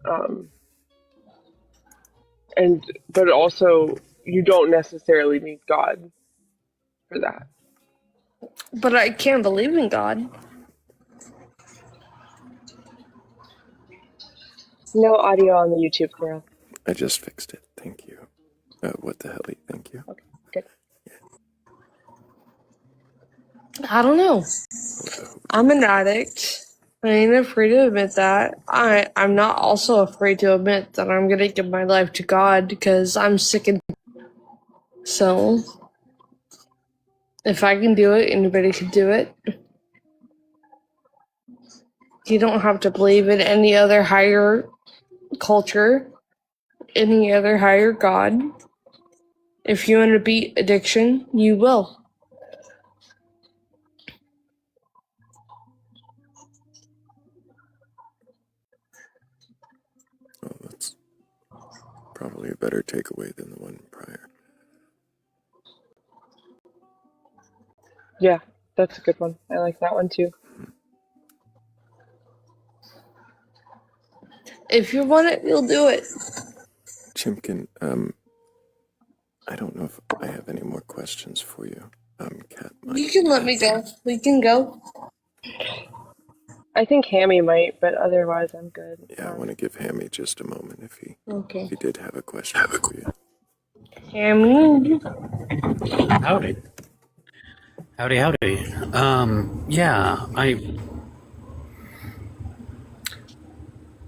Um, but also you don't necessarily need God for that. But I can't believe in God. No audio on the YouTube, Thrayle. I just fixed it. Thank you. What the hell? Thank you. Okay, good. I don't know. I'm an addict. I ain't afraid to admit that. I'm not also afraid to admit that I'm gonna give my life to God because I'm sick and so if I can do it, anybody can do it. You don't have to believe in any other higher culture, any other higher God. If you want to beat addiction, you will. Oh, that's probably a better takeaway than the one prior. Yeah, that's a good one. I like that one too. If you want it, you'll do it. Chimkin, I don't know if I have any more questions for you. Kat might. You can let me go. We can go. I think Hammy might, but otherwise I'm good. Yeah, I want to give Hammy just a moment if he did have a question for you. Hammy. Howdy. Howdy. Yeah,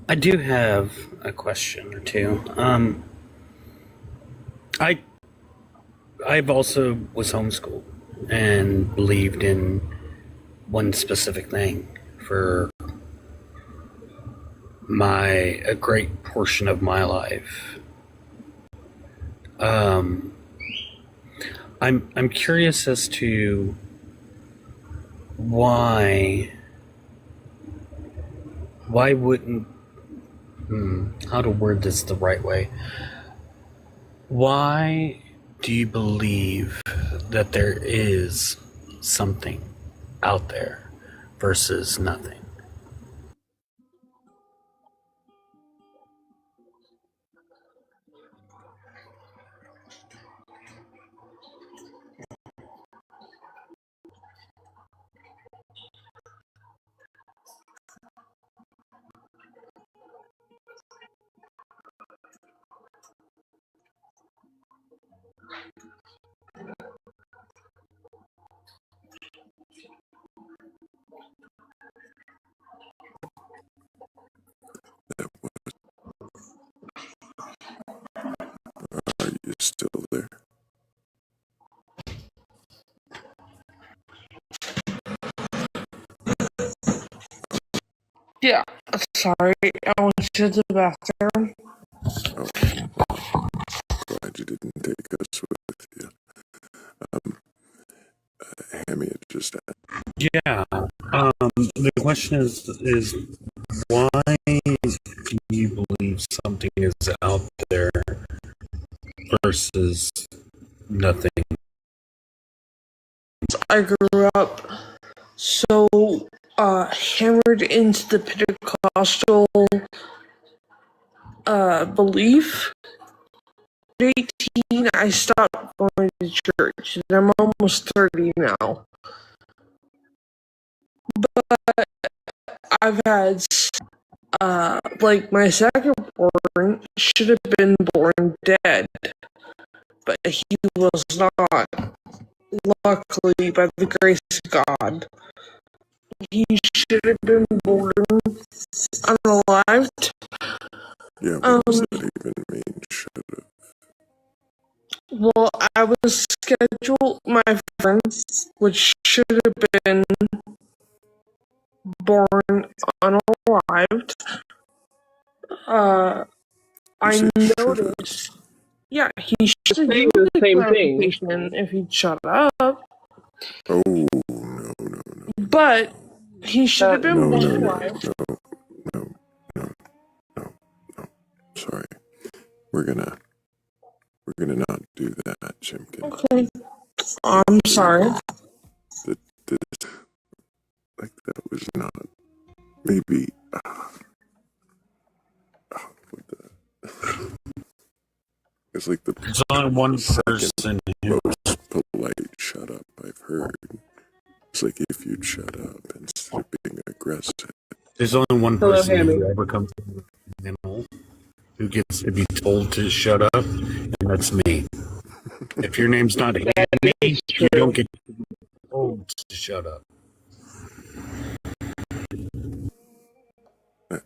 I do have a question or two. I've also was homeschooled and believed in one specific thing for a great portion of my life. I'm curious as to why wouldn't how to word this the right way? Why do you believe that there is something out there versus nothing? Are you still there? Yeah. Sorry, I went to the bathroom. Oh, glad you didn't take us with you. Hammy had just asked. Yeah. The question is why do you believe something is out there versus nothing? I grew up so hammered into the Pentecostal belief. At 18, I stopped going to church, and I'm almost 30 now. But I've had, like, my second born should have been born dead, but he was not. Luckily, by the grace of God, he should have been born unalived. Yeah, what does that even mean? Should have. Well, I was scheduled, my friend, which should have been born unalived. I noticed. Yeah, he should have Saying given the the same thing. clarification if he'd shut up. Oh, no. But he should have been born No. alive. Sorry. We're gonna not do that, Chimkin. Okay. I'm sorry. That was not. Maybe. was like the There's only one person who. most polite shut up I've heard. It's like if you'd shut up instead of being aggressive. There's only one Hello, person Hammy. who ever comes to the panel who gets to be told to shut up, and that's me. If your name's not Hammy, you don't get told to shut up.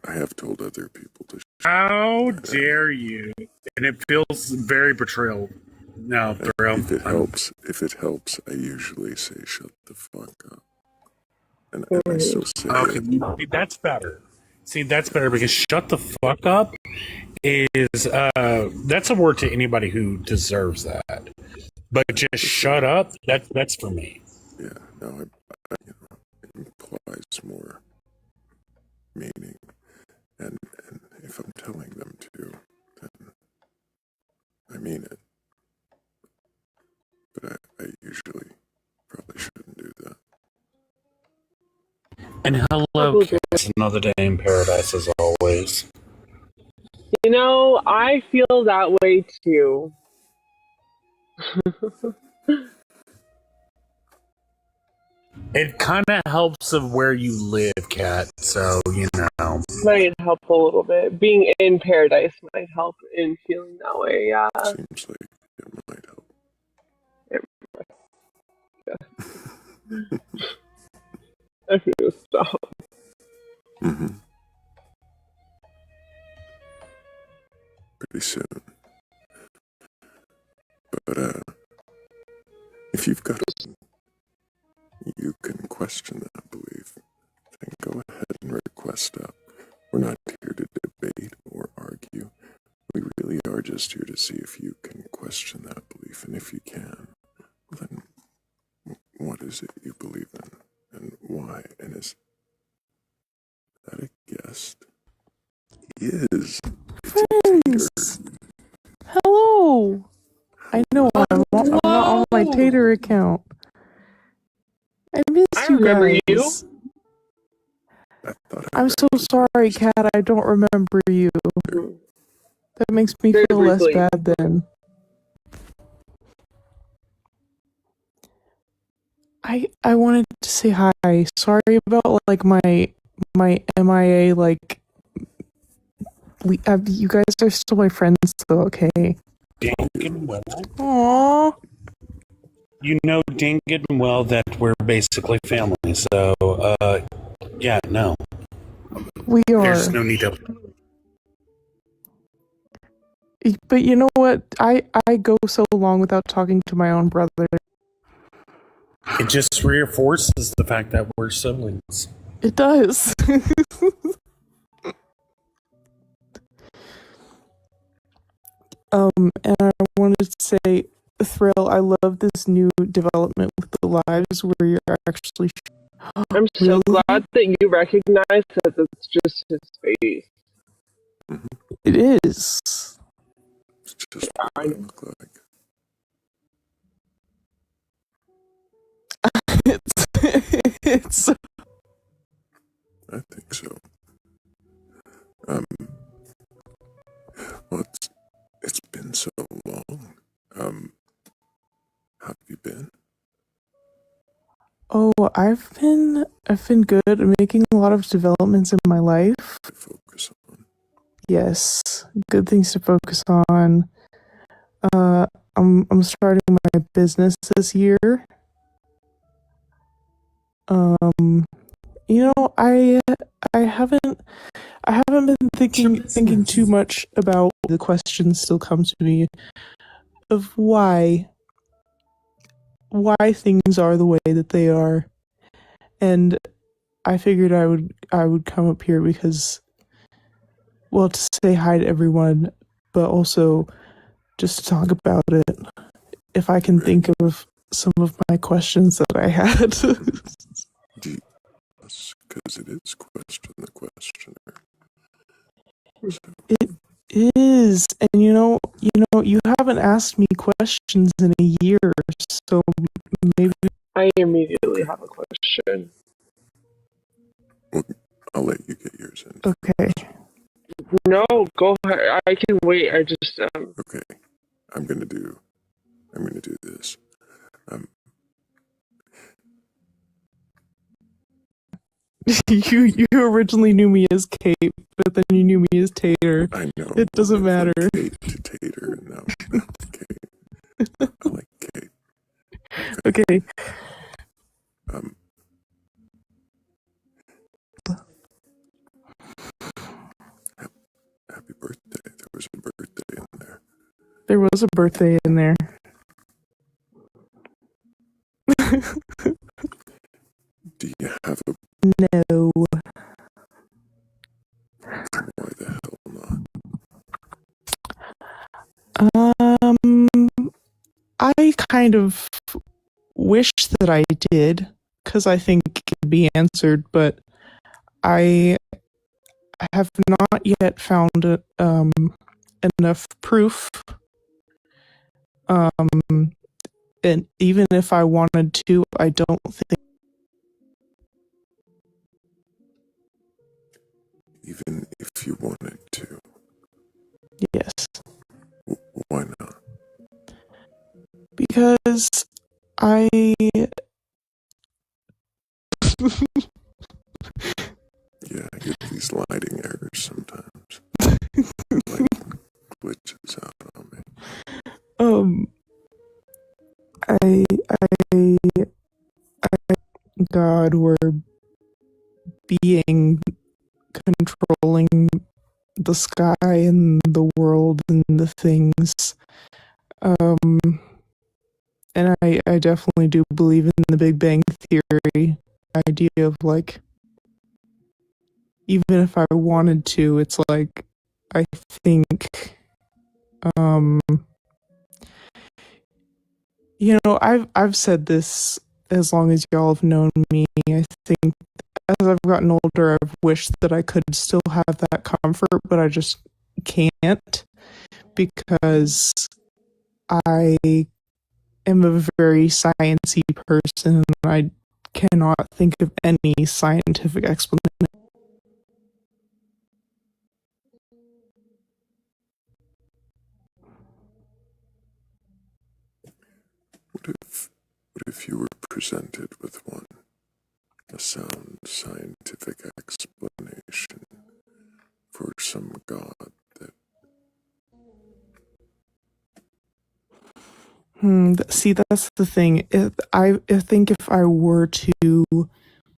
I have told other people to How dare you? And it feels very betrayal. No, Thrayle. If it helps, I usually say shut the fuck up. And I still say Okay, it. that's better. See, that's better because shut the fuck up is that's a word to anybody who deserves that. But just shut up, that's for me. Yeah, no, it implies more meaning. And if I'm telling them to, then I mean it. But I usually probably shouldn't do that. And hello, Cass. Another day in paradise as always. You know, I feel that way too. It kind of helps of where you live, Kat. So, you know. Might help a little bit. Being in paradise might help in feeling that way, yeah. Seems like it might help. I feel stop. Mm-hmm. Pretty soon. But if you've got you can question that belief, then go ahead and request that. We're not here to debate or argue. We really are just here to see if you can question that belief, and if you can, then what is it you believe in, and why, and is that a guest? Is Friends! Hello! I know I'm not on my Tater account. I missed I you remember guys. you. I'm so sorry, Kat. I don't remember you. That makes me Very feel less briefly. bad then. I wanted to say hi. Sorry about like my MIA like you guys are still my friends though, okay? Dang it well. Aww. You know dang it well that we're basically family. So, yeah, no. We are. There's no need to. But you know what? I go so long without talking to my own brother. It just reinforces the fact that we're siblings. It does. And I wanted to say, Thrayle, I love this new development with the lives where you're actually. I'm so glad that you recognize that it's just his face. It is. It's just what I look like. It's. I think so. Well, it's been so long. How have you been? Oh, I've been good. I'm making a lot of developments in my life. To focus on. Yes, good things to focus on. I'm starting my business this year. You know, I haven't been thinking too much about the questions still come to me of why things are the way that they are, and I figured I would come up here because, well, to say hi to everyone, but also just to talk about it. If I can think of some of my questions that I had. Because it is question the questioner. So. It is, and you know, you haven't asked me questions in a year, so maybe I immediately have a question. Well, I'll let you get yours in. Okay. No, go ahead. I can wait. I just Okay. I'm gonna do this. You originally knew me as Kate, but then you knew me as Tater. I know. It doesn't matter. Kate to Tater, and now Kate. I like Kate. Okay. Happy birthday. There was a birthday in there. There was a birthday in there. Do you have a No. why the hell not? I kind of wish that I did, because I think it could be answered, but I have not yet found enough proof. And even if I wanted to, I don't think. Even if you wanted to, Yes. why not? Because I. Yeah, I get these lighting errors sometimes. Like glitches out on me. I God were being controlling the sky and the world and the things. And I definitely do believe in the Big Bang Theory idea of like, even if I wanted to, it's like, I think, I've said this as long as y'all have known me. I think as I've gotten older, I've wished that I could still have that comfort, but I just can't, because I am a very sciencey person and I cannot think of any scientific explanation. What if you were presented with one? A sound scientific explanation for some god that See, that's the thing. I think if I were to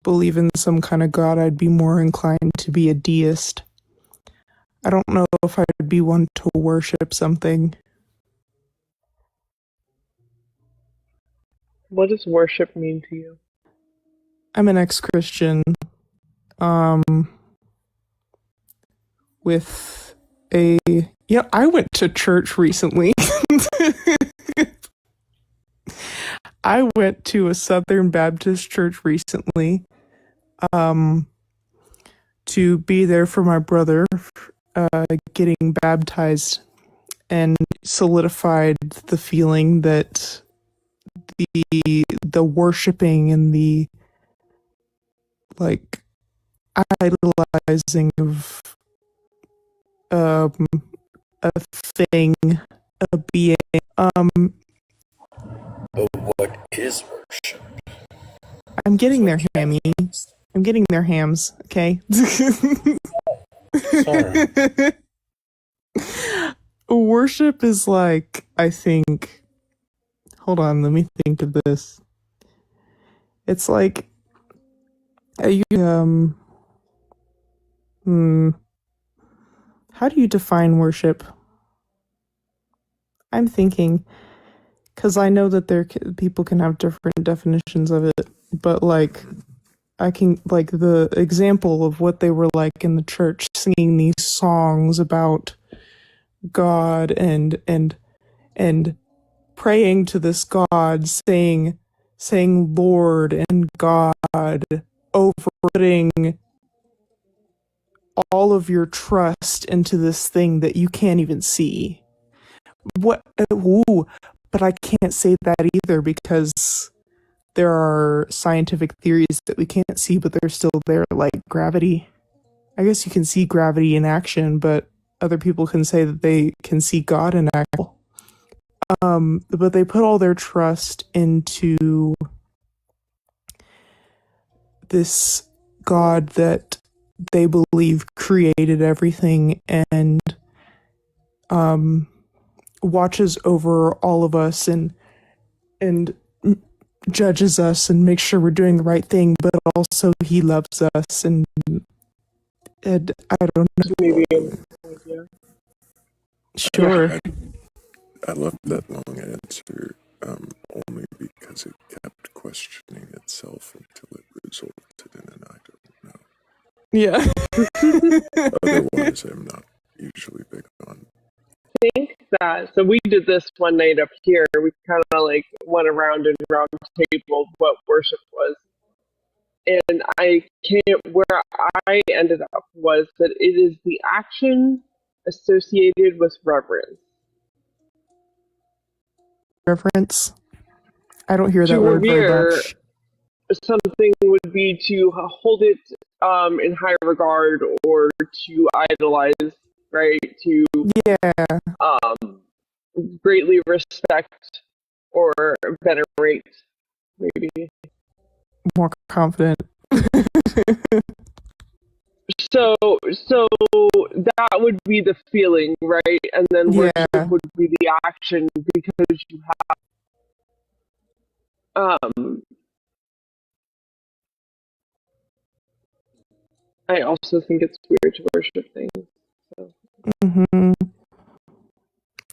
believe in some kind of god, I'd be more inclined to be a deist. I don't know if I'd be one to worship something. What does worship mean to you? I'm an ex-Christian, with I went to church recently. I went to a Southern Baptist church recently, to be there for my brother, getting baptized, and solidified the feeling that the worshiping and the like idolizing of a thing, a being. But what is worship? I'm getting there, Hammy. I'm getting there, Hams. Okay. Sorry. Worship is like, I think. Hold on, let me think of this. It's like, how do you define worship? I'm thinking, because I know that people can have different definitions of it, but like, I can, like, the example of what they were like in the church, singing these songs about God and praying to this God, saying Lord and God, over putting all of your trust into this thing that you can't even see. But I can't say that either, because there are scientific theories that we can't see, but they're still there, like gravity. I guess you can see gravity in action, but other people can say that they can see God in action. But they put all their trust into this God that they believe created everything and watches over all of us and judges us and makes sure we're doing the right thing, but also he loves us and I don't know. Maybe. Yeah. Sure. I love that long answer, only because it kept questioning itself until it resulted in an I don't know. Yeah. Otherwise, I'm not usually big on. I think that, so we did this one night up here. We kind of like went around and round table what worship was. And I can't, where I ended up was that it is the action associated with reverence. Reverence. I don't hear that To word very revere much. something would be to hold it in high regard or to idolize, right? To Yeah. greatly respect or venerate, maybe. More confident. So that would be the feeling, right? And then worship would be the action because you have. I also think it's weird to worship things. So.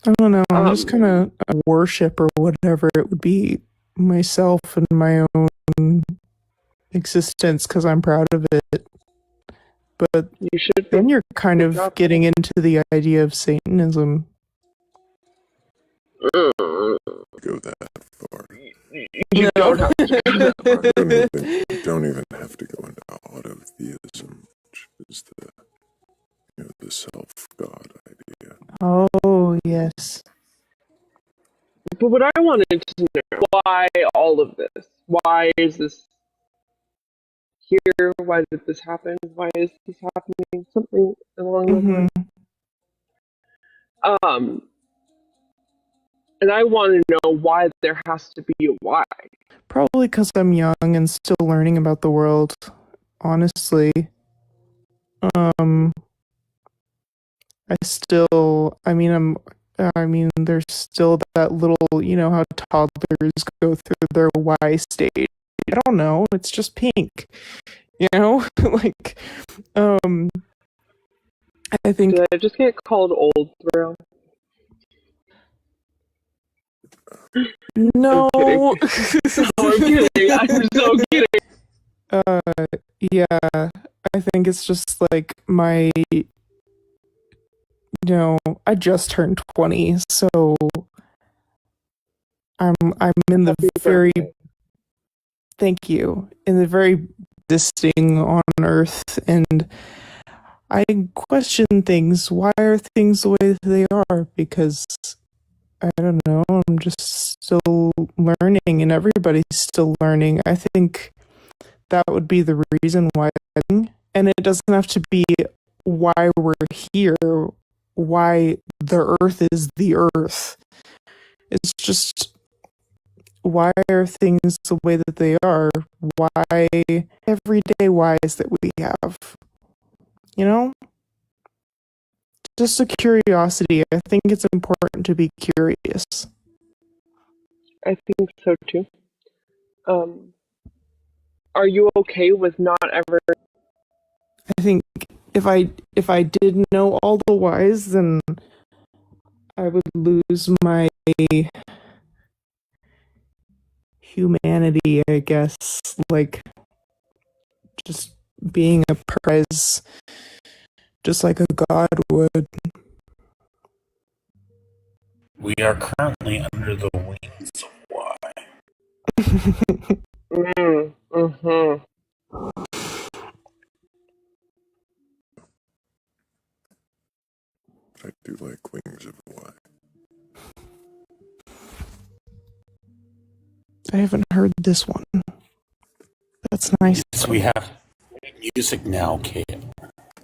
I don't know. I'm just kind of worship or whatever it would be myself and my own existence because I'm proud of it. But you should then you're kind of getting into the idea of Satanism. Go that far. You don't have to go that far. Don't even have to go into autotheism, which is the self-God idea. Oh, yes. But what I wanted to know, why all of this? Why is this here? Why did this happen? Why is this happening? Something along those lines. And I want to know why there has to be a why. Probably because I'm young and still learning about the world, honestly. There's still that little, how toddlers go through their why stage. I don't know, it's just pink. Like, I think... Did I just get called old, Thrayle? No! I'm kidding. I'm so kidding. Yeah, I think it's just like I just turned 20, so I'm in the very... Thank you. In the very existing on Earth, and I question things. Why are things the way that they are? Because I don't know. I'm just still learning, and everybody's still learning. I think that would be the reason why. And it doesn't have to be why we're here, why the Earth is the Earth. It's just, why are things the way that they are? Why everyday whys that we have? Just a curiosity. I think it's important to be curious. I think so too. Are you okay with not ever? I think if I did know all the whys, then I would lose my humanity, I guess. Like, just being a prez, just like a god would. We are currently under the wings of why. I do like Wings of Why. I haven't heard this one. That's nice. So we have music now, Kate.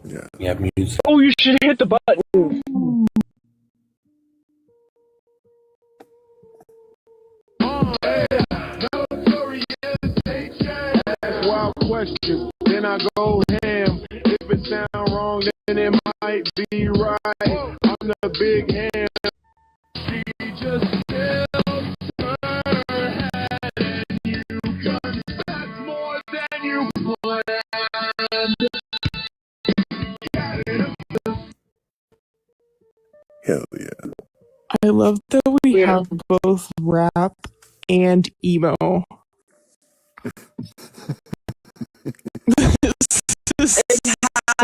Yeah. We have music. Oh, you should hit the button. Wild question, then I go ham. If it sound wrong, then it might be right. I'm the big ham. She just tilts her head and you confess more than you planned. Hell yeah. I love that we Yeah. have both rap and emo. This is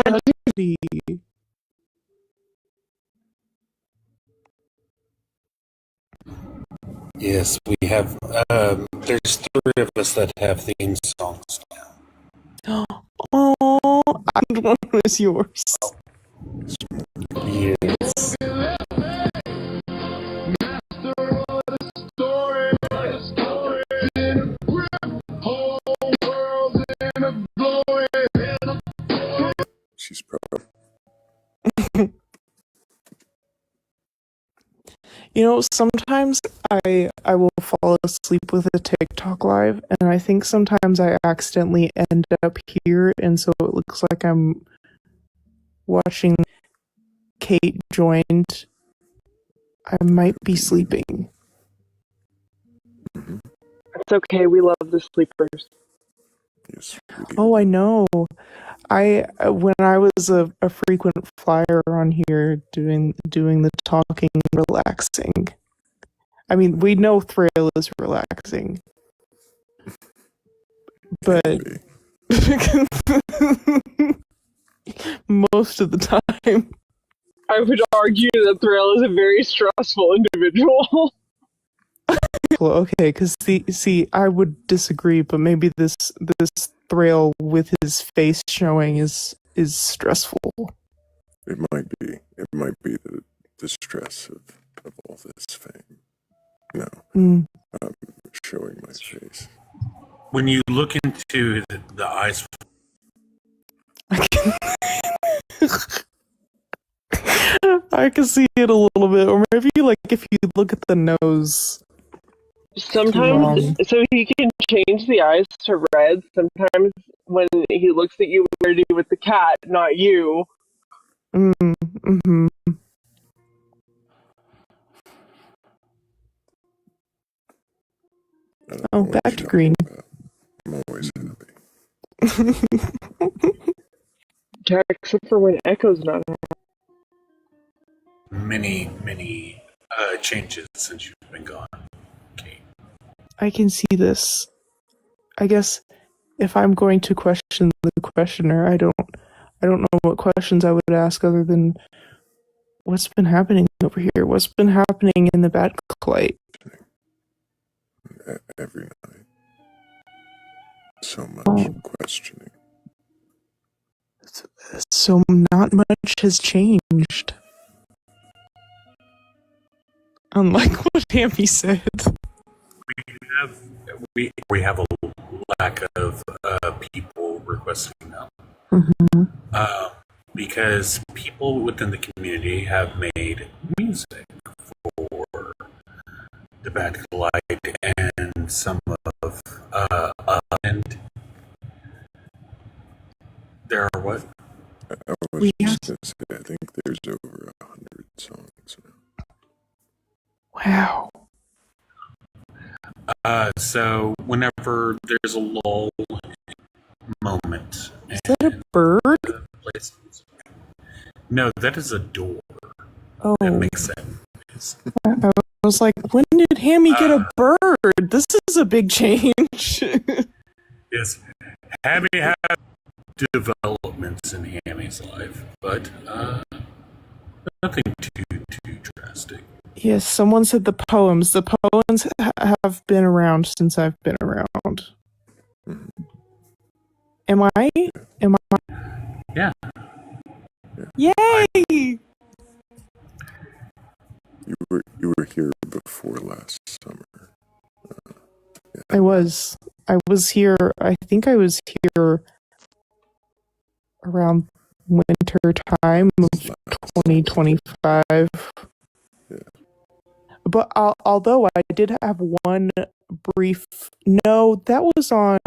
tragedy. Yes, we have. There's three of us that have theme songs now. Oh, and one was yours. Yes. She's probably. You know, sometimes I will fall asleep with a TikTok live, and I think sometimes I accidentally end up here, and so it looks like I'm watching Kate joined. I might be sleeping. It's okay. We love the sleepers. Yes, we do. Oh, I know. When I was a frequent flyer on here doing the talking, relaxing. I mean, we know Thrayle is relaxing, but most of the time, I would argue that Thrayle is a very stressful individual. well, okay, because see, I would disagree, but maybe this Thrayle with his face showing is stressful. It might be. It might be the stress of all this fame. No, I'm showing my face. When you look into the eyes, I can see it a little bit, or maybe like if you look at the nose. Sometimes, so he can change the eyes to red. Sometimes when he looks at you weirdly with the cat, not you. Mm-hmm. Oh, back to green. I'm always happy. Yeah, except for when Echo's not. many changes since you've been gone. Okay. I can see this. I guess if I'm going to question the questioner, I don't know what questions I would ask other than what's been happening over here? What's been happening in the Batcolyte? Every night. So much questioning. So not much has changed. Unlike what Hammy said. We have a lack of people requesting them. Mm-hmm. Because people within the community have made music for the Batcolyte and some of and there are what? I was just going to say, I think there's over 100 songs now. Wow. So whenever there's a lull moment, Is that a bird? No, that is a door. Oh. That makes sense. I was like, when did Hammy get a bird? This is a big change. Yes, Hammy had developments in Hammy's life, but nothing too drastic. Yes, someone said the poems. The poems have been around since I've been around. Am I? Yeah. Yay! You were here before last summer. Yeah. I was here. I think I was here around winter time of 2025. Yeah. But although I did have one brief. No, that was on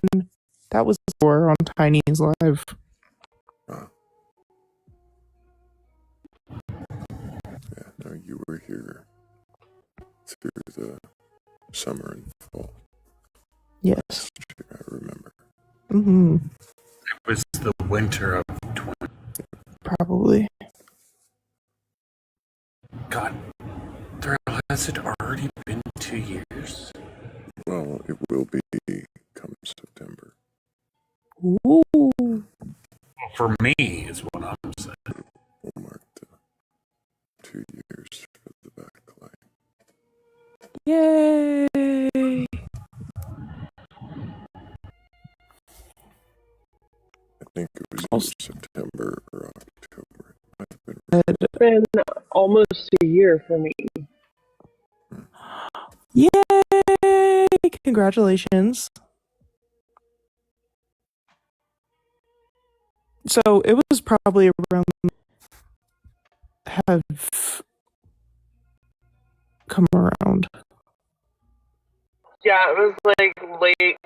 Tiny's Live. Yeah, no, you were here through the summer and fall. Yes. Last year, I remember. Mm-hmm. It was the winter of 20. Probably. God, Thrayle, has it already been 2 years? Well, it will be come September. Ooh. For me, is what I'm saying. We'll mark the 2 years for the Batcolyte. Yay! I think it was either September or October. It might have been. It's been almost a year for me. Yay! Congratulations. So it was probably around have come around. Yeah, it was like late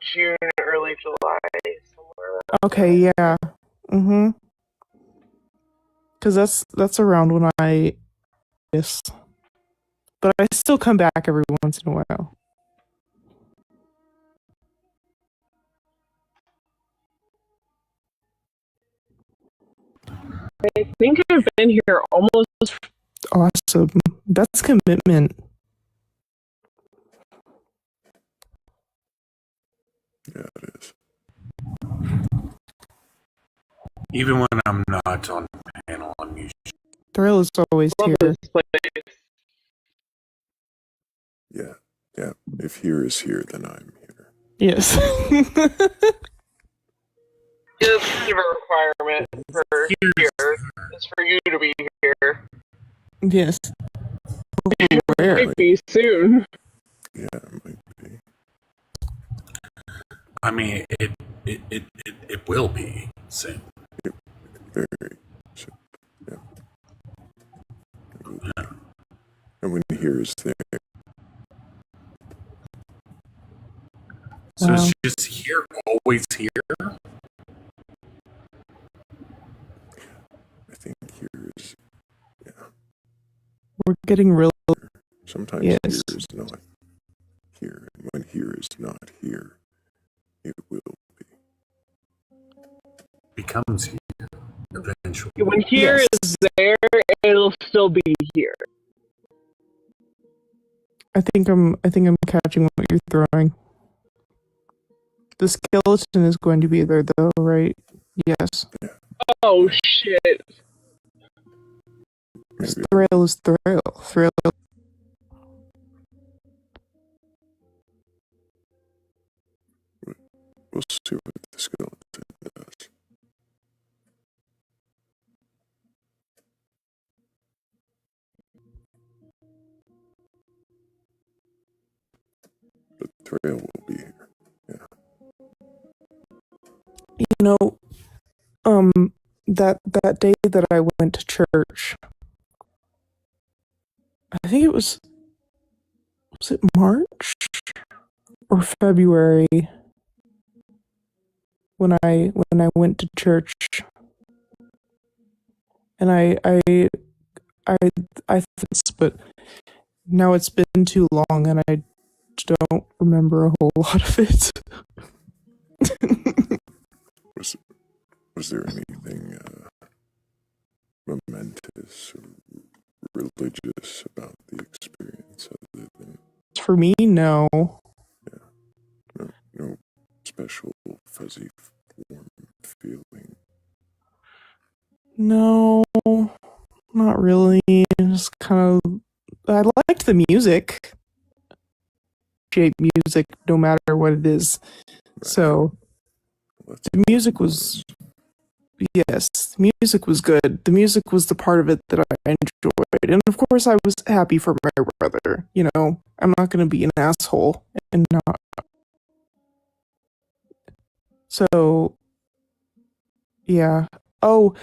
June, early July, somewhere around. Okay, yeah. Mm-hmm. Because that's around when I yes. But I still come back every once in a while. I think I've been here almost. Awesome. That's commitment. Yeah, it is. Even when I'm not on panel, I'm usually. Thrayle is always Love here. this place. Yeah, yeah. If here is here, then I'm here. Yes. It's kind of a requirement for here. It's for you to be here. Yes. Where? Might be soon. Yeah, it might be. I mean, it will be soon. Very soon. Yeah. It will be. And when here is there. So Wow. it's just here, always here? I think here is. Yeah. We're getting real. Sometimes Yes. here is not here. And when here is not here, it will be. Becomes here eventually. When here Yes. is there, it'll still be here. I think I'm catching what you're throwing. The skeleton is going to be there though, right? Yes. Oh shit. Maybe. Thrayle is Thrayle. Thrayle. We'll see what the skeleton does. But Thrayle will be here. Yeah. You know, that day that I went to church, I think it was it March or February when I went to church, and I but now it's been too long and I don't remember a whole lot of it. Was there anything momentous or religious about the experience other than For me, no. no special fuzzy warm feeling? No, not really. Just kind of. I liked the music. Appreciate music no matter what it is. Right. So Let's the music was. Yes, the music was good. The music was the part of it that I enjoyed. And of course, I was happy for my brother. You know, I'm not going to be an asshole and not. So, yeah. Oh,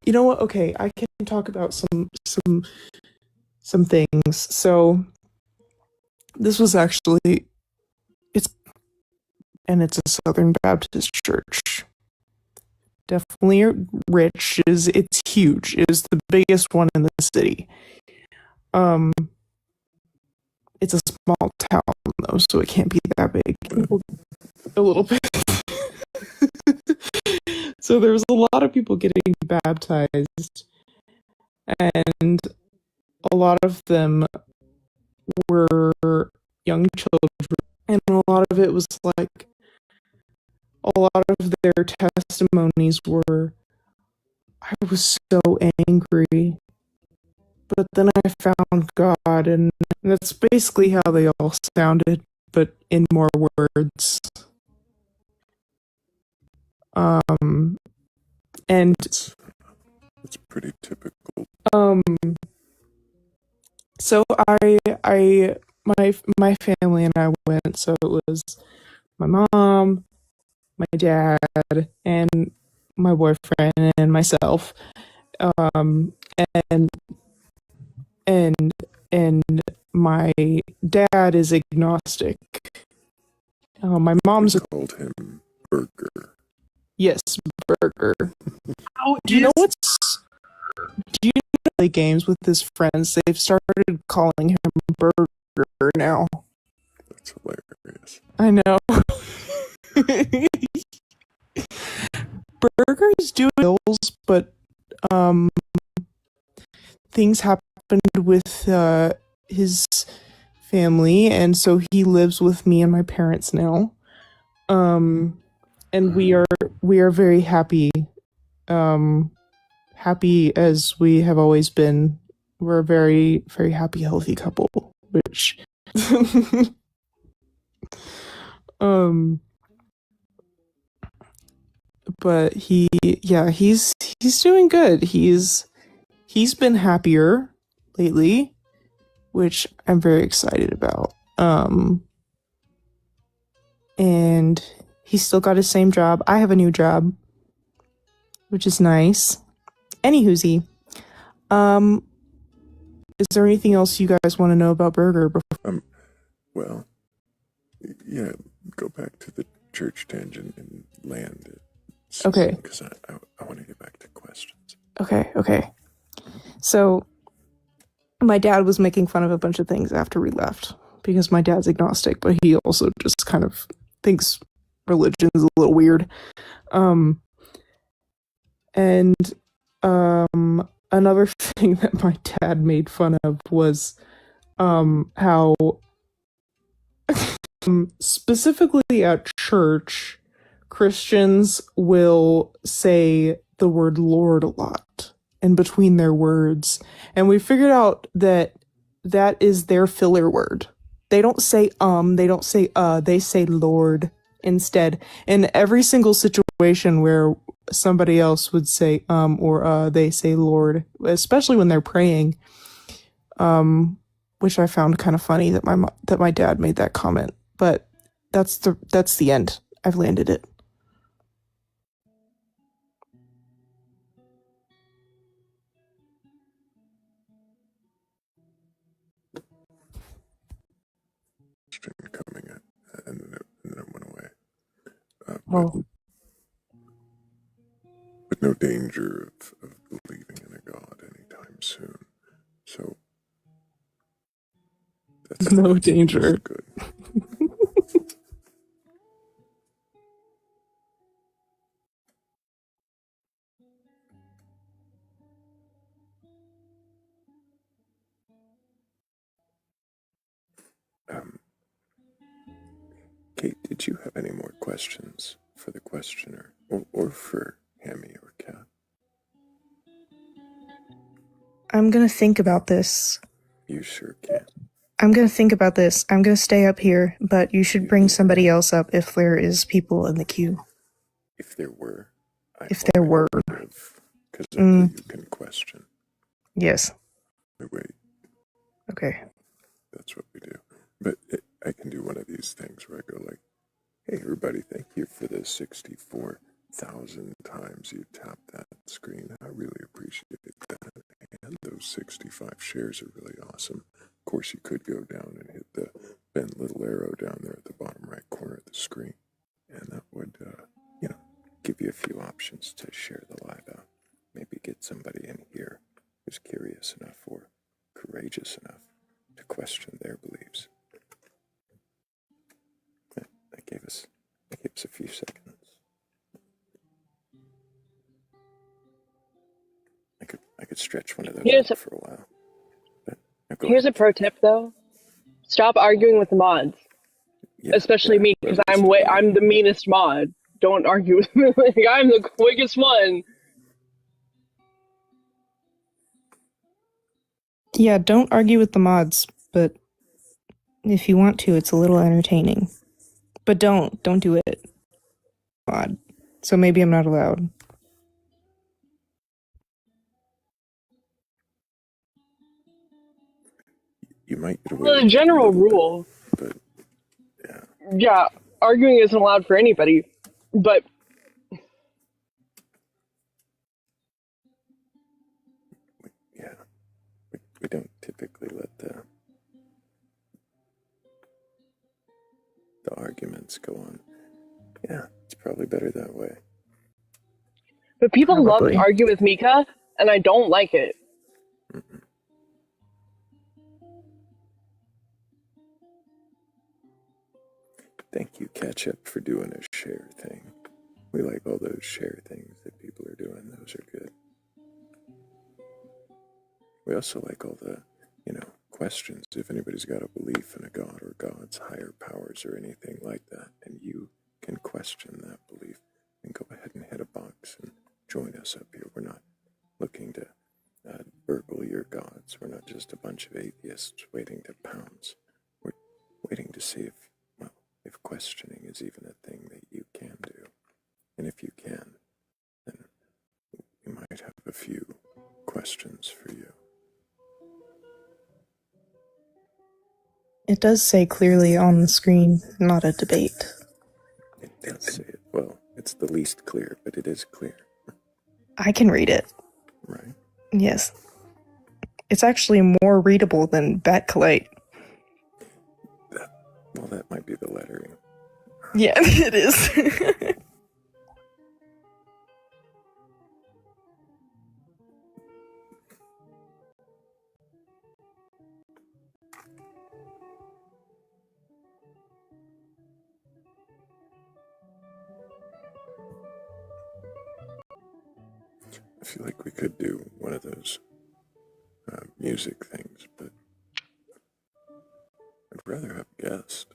you know what? Okay, I can talk about some things. So, this was actually and it's a Southern Baptist church. Definitely rich. It's huge. It is the biggest one in the city. It's a small town though, so it can't be that big. A little bit. So there was a lot of people getting baptized, and a lot of them were young children, and a lot of it was like, a lot of their testimonies were, I was so angry, but then I found God, and that's basically how they all sounded, but in more words. And It's pretty typical. So my family and I went. So it was my mom, my dad, and my boyfriend and myself. And and my dad is agnostic. My mom's called him Burger. Yes, Burger. How Do you know is what's? Do you know play games with his friends? They've started calling him Burger now. That's hilarious. I know. Burger's doing bills, but things happened with his family, and so he lives with me and my parents now. And we are very happy. Happy as we have always been. We're a very, very happy, healthy couple, which but he's doing good. He's been happier lately, which I'm very excited about. And he's still got his same job. I have a new job, which is nice. Anywhoosie, is there anything else you guys want to know about Burger? Well, yeah, go back to the church tangent and land it. Okay. Because I want to get back to questions. Okay. So, my dad was making fun of a bunch of things after we left, because my dad's agnostic, but he also just kind of thinks religion is a little weird. And another thing that my dad made fun of was how specifically at church, Christians will say the word Lord a lot in between their words. And we figured out that is their filler word. They don't say they don't say they say Lord instead. In every single situation where somebody else would say or they say Lord, especially when they're praying, which I found kind of funny that my dad made that comment. But that's the end. I've landed it. Coming in, and then it went away. But no danger of believing in a God anytime soon. So that's no danger. Good. Kate, did you have any more questions for the questioner, or for Hammy or Kat? I'm gonna think about this. You sure can. I'm gonna think about this. I'm gonna stay up here, but you should bring somebody else up if there is people in the queue. If there were. If there were. Because I know you can question. Yes. Wait. Okay. That's what we do. But I can do one of these things where I go like, hey, everybody, thank you for the 64,000 times you tapped that screen. I really appreciate that. And those 65 shares are really awesome. Of course, you could go down and hit the bent little arrow down there at the bottom right corner of the screen. and that would, you know, give you a few options to share the live out. Maybe get somebody in here who's curious enough or courageous enough to question their beliefs. That gave us a few seconds. I could stretch one of those out for a while. But, Here's a pro tip, though. Stop arguing with the mods. yeah, Especially me, because I'm the meanest mod. Don't argue with me. Like, I'm the quickest one. Yeah, don't argue with the mods, but if you want to, it's a little entertaining. But don't do it. Mod. So maybe I'm not allowed. You might get away Well, the with general rule. But yeah. Yeah, arguing isn't allowed for anybody. But We don't typically let the arguments go on. Yeah, it's probably better that way. But people love Probably. to argue with Mika, and I don't like it. Mm-mm. Thank you, Ketchup, for doing a share thing. We like all those share things that people are doing. Those are good. We also like all the, questions. If anybody's got a belief in a god or gods, higher powers, or anything like that, and you can question that belief, then go ahead and hit a box and join us up here. We're not looking to burgle your gods. We're not just a bunch of atheists waiting to pounce. We're waiting to see if questioning is even a thing that you can do. And if you can, then we might have a few questions for you. It does say clearly on the screen, not a debate. It does say it. Well, it's the least clear, but it is clear. I can read it. Right. Yes. It's actually more readable than Batcolyte. That might be the lettering. Yeah, it is. I feel like we could do one of those music things, but I'd rather have guests.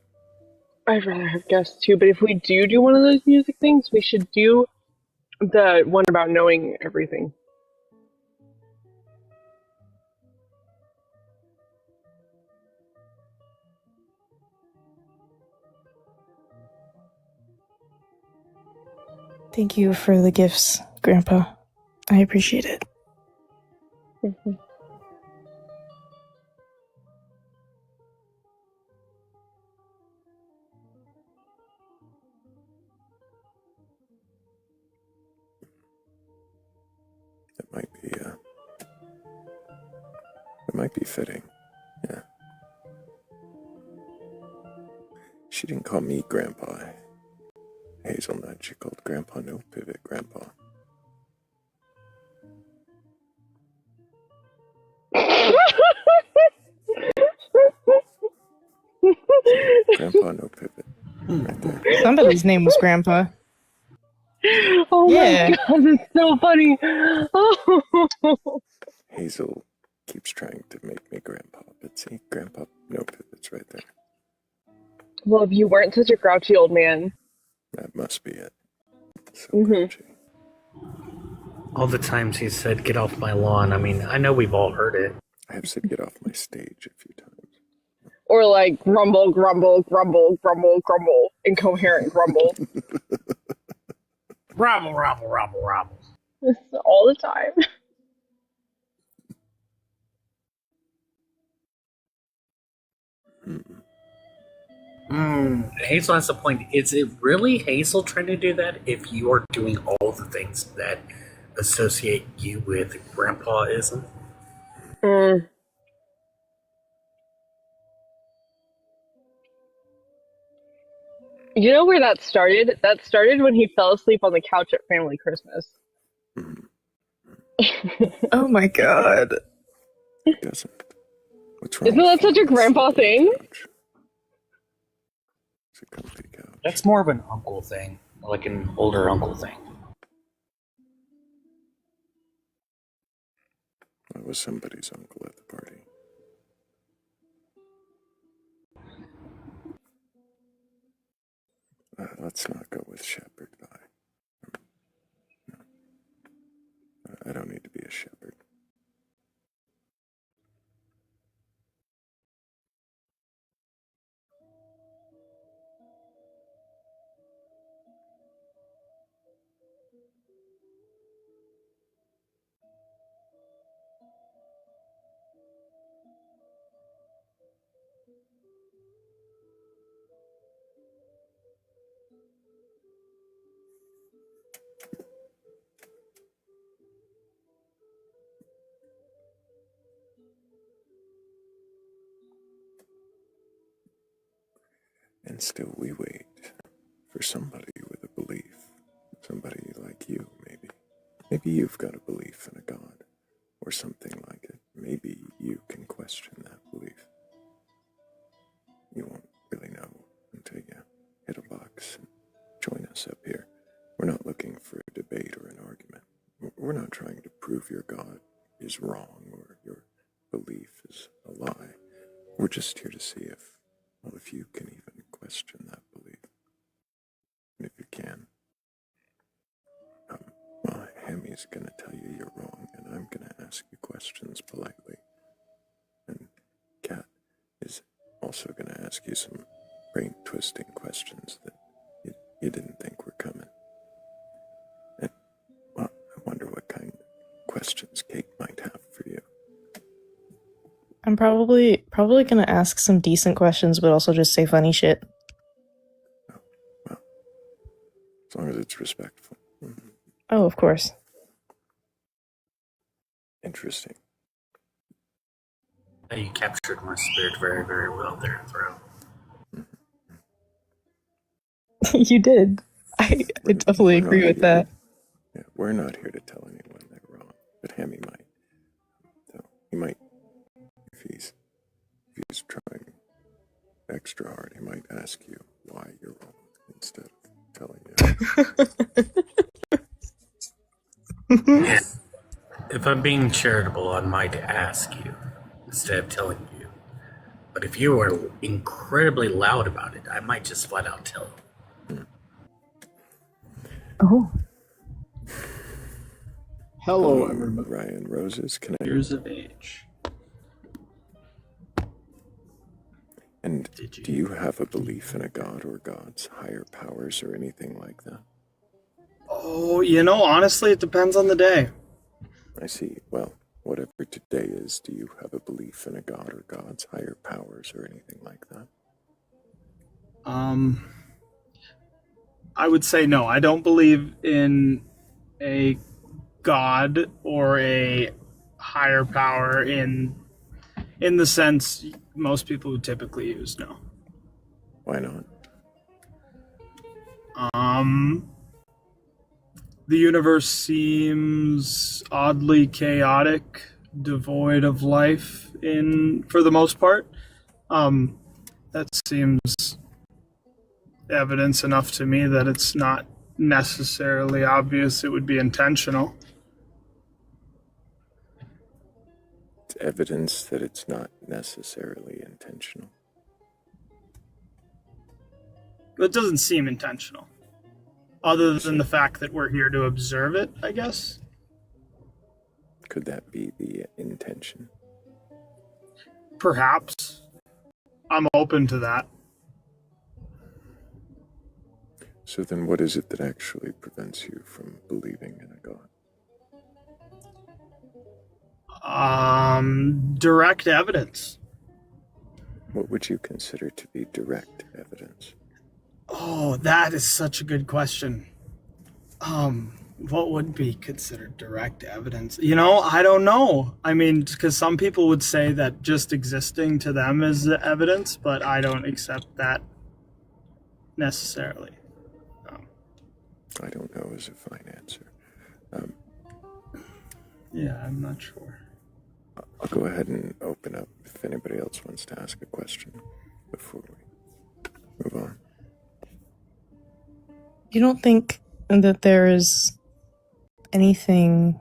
I'd rather have guests too, but if we do one of those music things, we should do the one about knowing everything. Thank you for the gifts, Grandpa. I appreciate it. Mm-hmm. It might be fitting. Yeah. She didn't call me Grandpa Hazelnut. She called Grandpa No Pivot Grandpa. Grandpa No Pivot. Right there. Somebody's name was Grandpa. Oh Yeah. my god, that's so funny. Oh. Hazel keeps trying to make me Grandpa, but see, Grandpa No Pivot's right there. Well, if you weren't such a grouchy old man. That must be it. So Mm-hmm. All the times he said, "Get off my lawn." I mean, I know we've all heard it. I have said get off my stage a few times. Or like grumble, grumble, grumble, grumble, grumble, incoherent grumble. Robble, robble, robble, robble. All the time. Hazel has a point. Is it really Hazel trying to do that if you are doing all the things that associate you with grandpaism? You know where that started? That started when he fell asleep on the couch at family Christmas. Oh my god. He doesn't. What's wrong? Isn't that such a grandpa thing? It's a comfy couch. That's more of an uncle thing, like an older uncle thing. I was somebody's uncle at the party. Let's not go with shepherd guy. No. I don't need to be a shepherd. And still we wait for somebody with a belief. Somebody like you, maybe. Maybe you've got a belief in a god, or something like it. Maybe you can question that belief. You won't really know until you hit a box and join us up here. We're not looking for a debate or an argument. We're not trying to prove your god is wrong or your belief is a lie. We're just here to see if you can even question that belief. And if you can, well, Hammy's gonna tell you you're wrong, and I'm gonna ask you questions politely. And Kat is also gonna ask you some brain-twisting questions that you didn't think were coming. And, well, I wonder what kind of questions Kate might have for you. I'm probably gonna ask some decent questions, but also just say funny shit. Oh, well, as long as it's respectful. Mm-hmm. Oh, of course. Interesting. You captured my spirit very, very well there, Thrayle. You did. I definitely agree with that. Yeah, we're not here to tell anyone they're wrong, but Hammy might. So he might, if he's trying extra hard, he might ask you why you're wrong instead of telling you. If I'm being charitable, I might ask you instead of telling you. But if you are incredibly loud about it, I might just flat out tell you. Oh. Hello, everybody. Ryan Roses, can I... Years of age. And do you have a belief in a god or gods, higher powers, or anything like that? Oh, honestly, it depends on the day. I see. Well, whatever today is, do you have a belief in a god or gods, higher powers, or anything like that? I would say no. I don't believe in a god or a higher power in the sense most people would typically use. No. Why not? The universe seems oddly chaotic, devoid of life for the most part. That seems evidence enough to me that it's not necessarily obvious it would be intentional. It's evidence that it's not necessarily intentional. It doesn't seem intentional. Other than the fact that we're here to observe it, I guess. Could that be the intention? Perhaps. I'm open to that. So then what is it that actually prevents you from believing in a god? Direct evidence. What would you consider to be direct evidence? Oh, that is such a good question. What would be considered direct evidence? I don't know. I mean, because some people would say that just existing to them is evidence, but I don't accept that necessarily. I don't know is a fine answer. Yeah, I'm not sure. I'll go ahead and open up if anybody else wants to ask a question before we move on. You don't think that there is anything,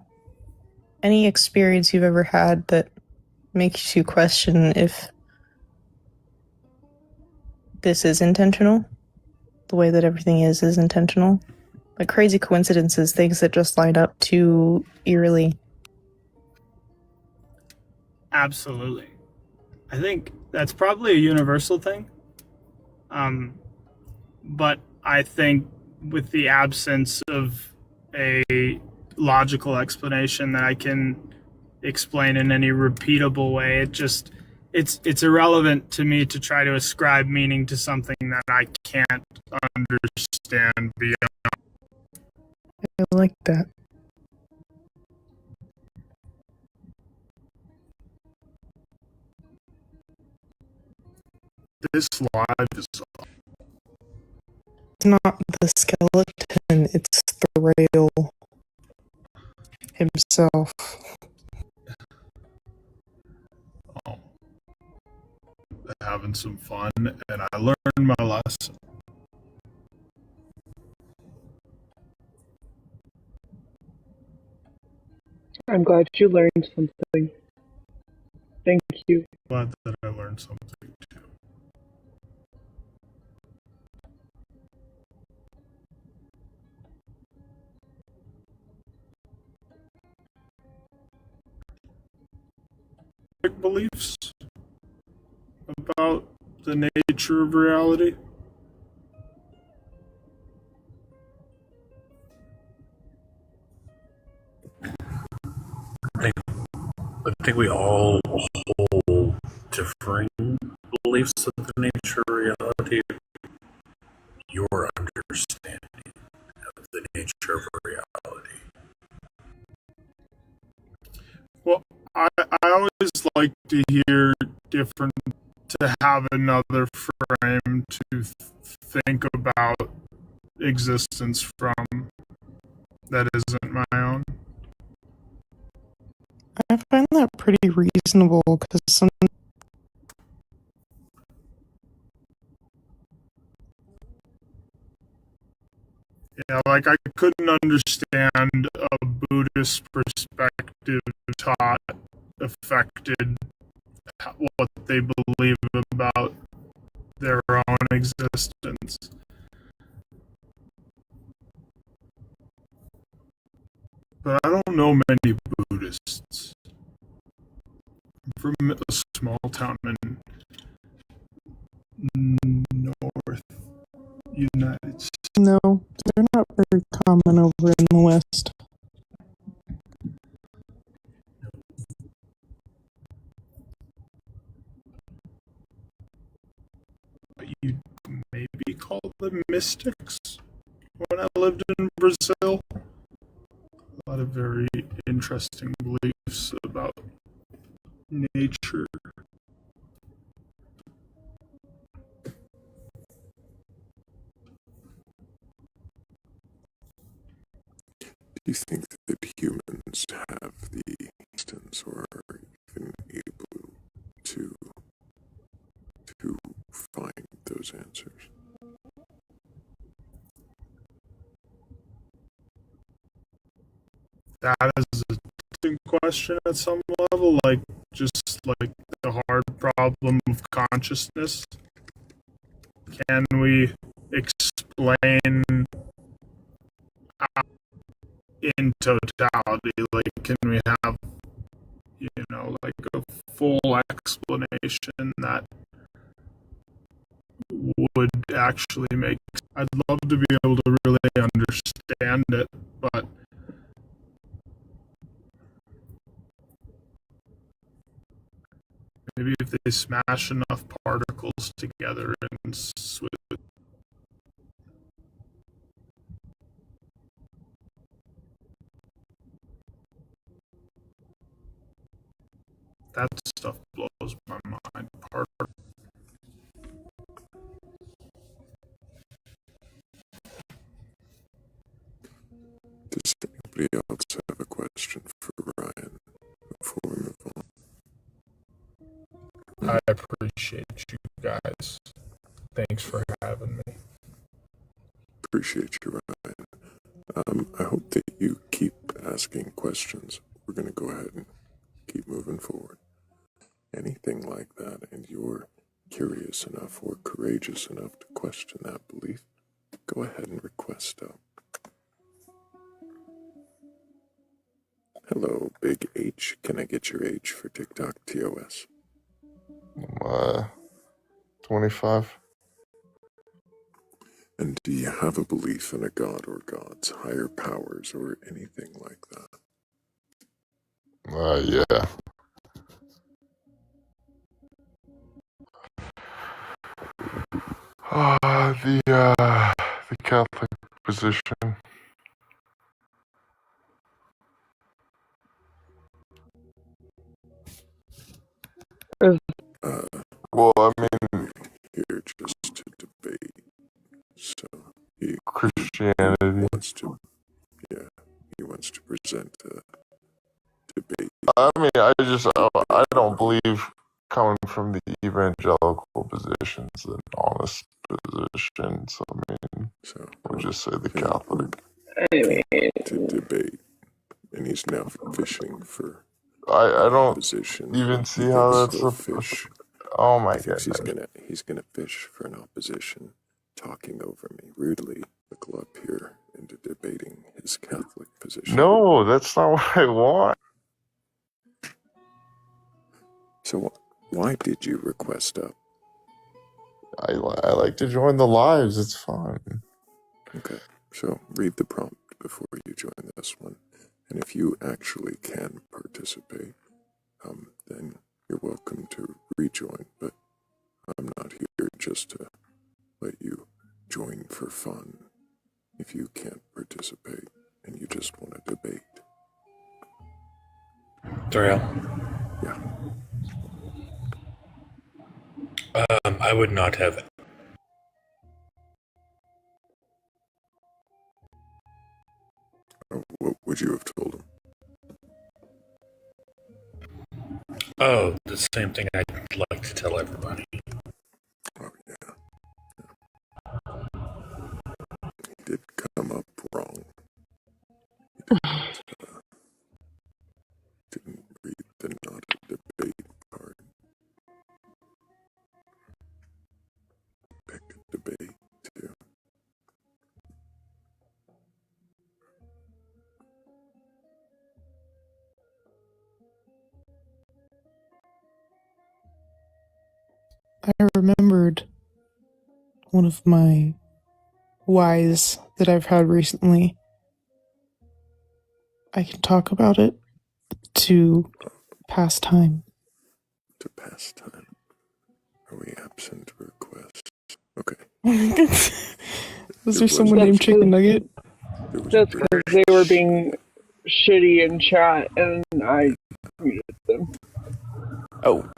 any experience you've ever had that makes you question if this is intentional? The way that everything is intentional? Like crazy coincidences, things that just line up too eerily. Absolutely. I think that's probably a universal thing. But I think with the absence of a logical explanation that I can explain in any repeatable way, it's irrelevant to me to try to ascribe meaning to something that I can't understand beyond. I like that. This live is It's not the skeleton, it's Thrayle himself. having some fun, and I learned my lesson. I'm glad you learned something. Thank you. Glad that I learned something too. Beliefs about the nature of reality. I think we all hold differing beliefs of the nature of reality. Your understanding of the nature of reality. Well, I always like to hear different, to have another frame to think about existence from that isn't my own. I find that pretty reasonable because some Yeah, like I couldn't understand a Buddhist perspective taught affected what they believe about their own existence. But I don't know many Buddhists. I'm from a small town in North United States. no, they're not very common over in the West. You maybe call them mystics. When I lived in Brazil, a lot of very interesting beliefs about nature. Do you think that humans have the instance or are even able to find those answers? That is a distinct question at some level, like just like the hard problem of consciousness. Can we explain in totality? Like, can we have, like a full explanation that would actually make? I'd love to be able to really understand it, but maybe if they smash enough particles together and switch. That stuff blows my mind. else have a question for Ryan before we move on? I appreciate you guys. Thanks for having me. Appreciate you, Ryan. I hope that you keep asking questions. We're going to go ahead and keep moving forward. Anything like that, and you're curious enough or courageous enough to question that belief, go ahead and request up. Hello, Big H. Can I get your age for TikTok TOS? 25. And do you have a belief in a god or gods, higher powers, or anything like that? Yeah. The Catholic position. Well, I mean, Here just to debate. So he Christianity. he wants to present a debate. I mean, I don't believe coming from the evangelical positions an honest position. So I mean, So we'll just say the Catholic. to debate, and he's now fishing for I don't opposition. even see how that's a fish. Oh my He thinks goodness. he's gonna fish for an opposition, talking over me rudely. Buckle up here into debating his Catholic position. No, that's not what I want. So why did you request up? I like to join the lives. It's fun. Okay, so read the prompt before you join this one, and if you actually can participate, then you're welcome to rejoin. But I'm not here just to let you join for fun. If you can't participate and you just want to debate. Thrayle. Yeah. I would not have. What would you have told him? Oh, the same thing I'd like to tell everybody. Oh, yeah. He did come up wrong. Didn't read the not a debate part. Pick a debate, too. I remembered one of my whys that I've had recently. I can talk about it to pass time. To pass time. Are we absent request? Okay. Was there someone named Chicken Nugget? Just because they were being shitty in chat and I muted them. Oh,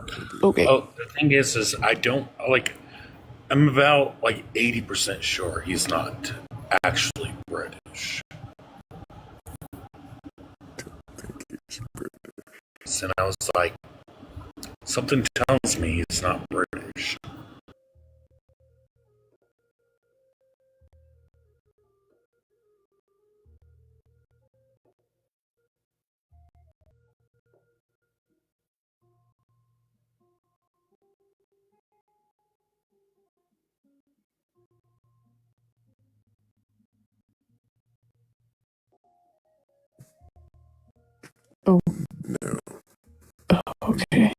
okay. Oh, the thing is I don't like. I'm about 80% sure he's not actually British. Think he's British. And I was like, something tells me he's not British. Oh. No. Okay.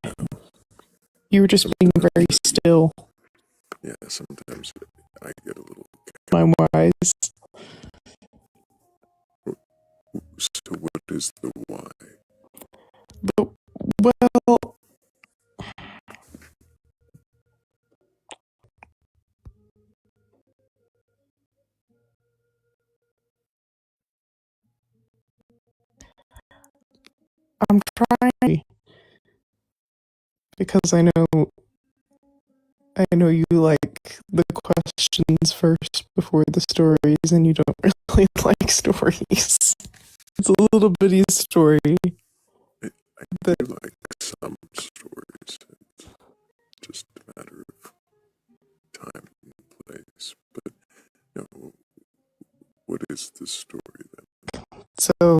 You were just being very still. Yeah, sometimes I get a little... My whys. So what is the why? Well... I'm trying because I know you like the questions first before the stories, and you don't really like stories. It's a little bitty story. I That do like some stories. It's just a matter of time and place. But what is the story then? so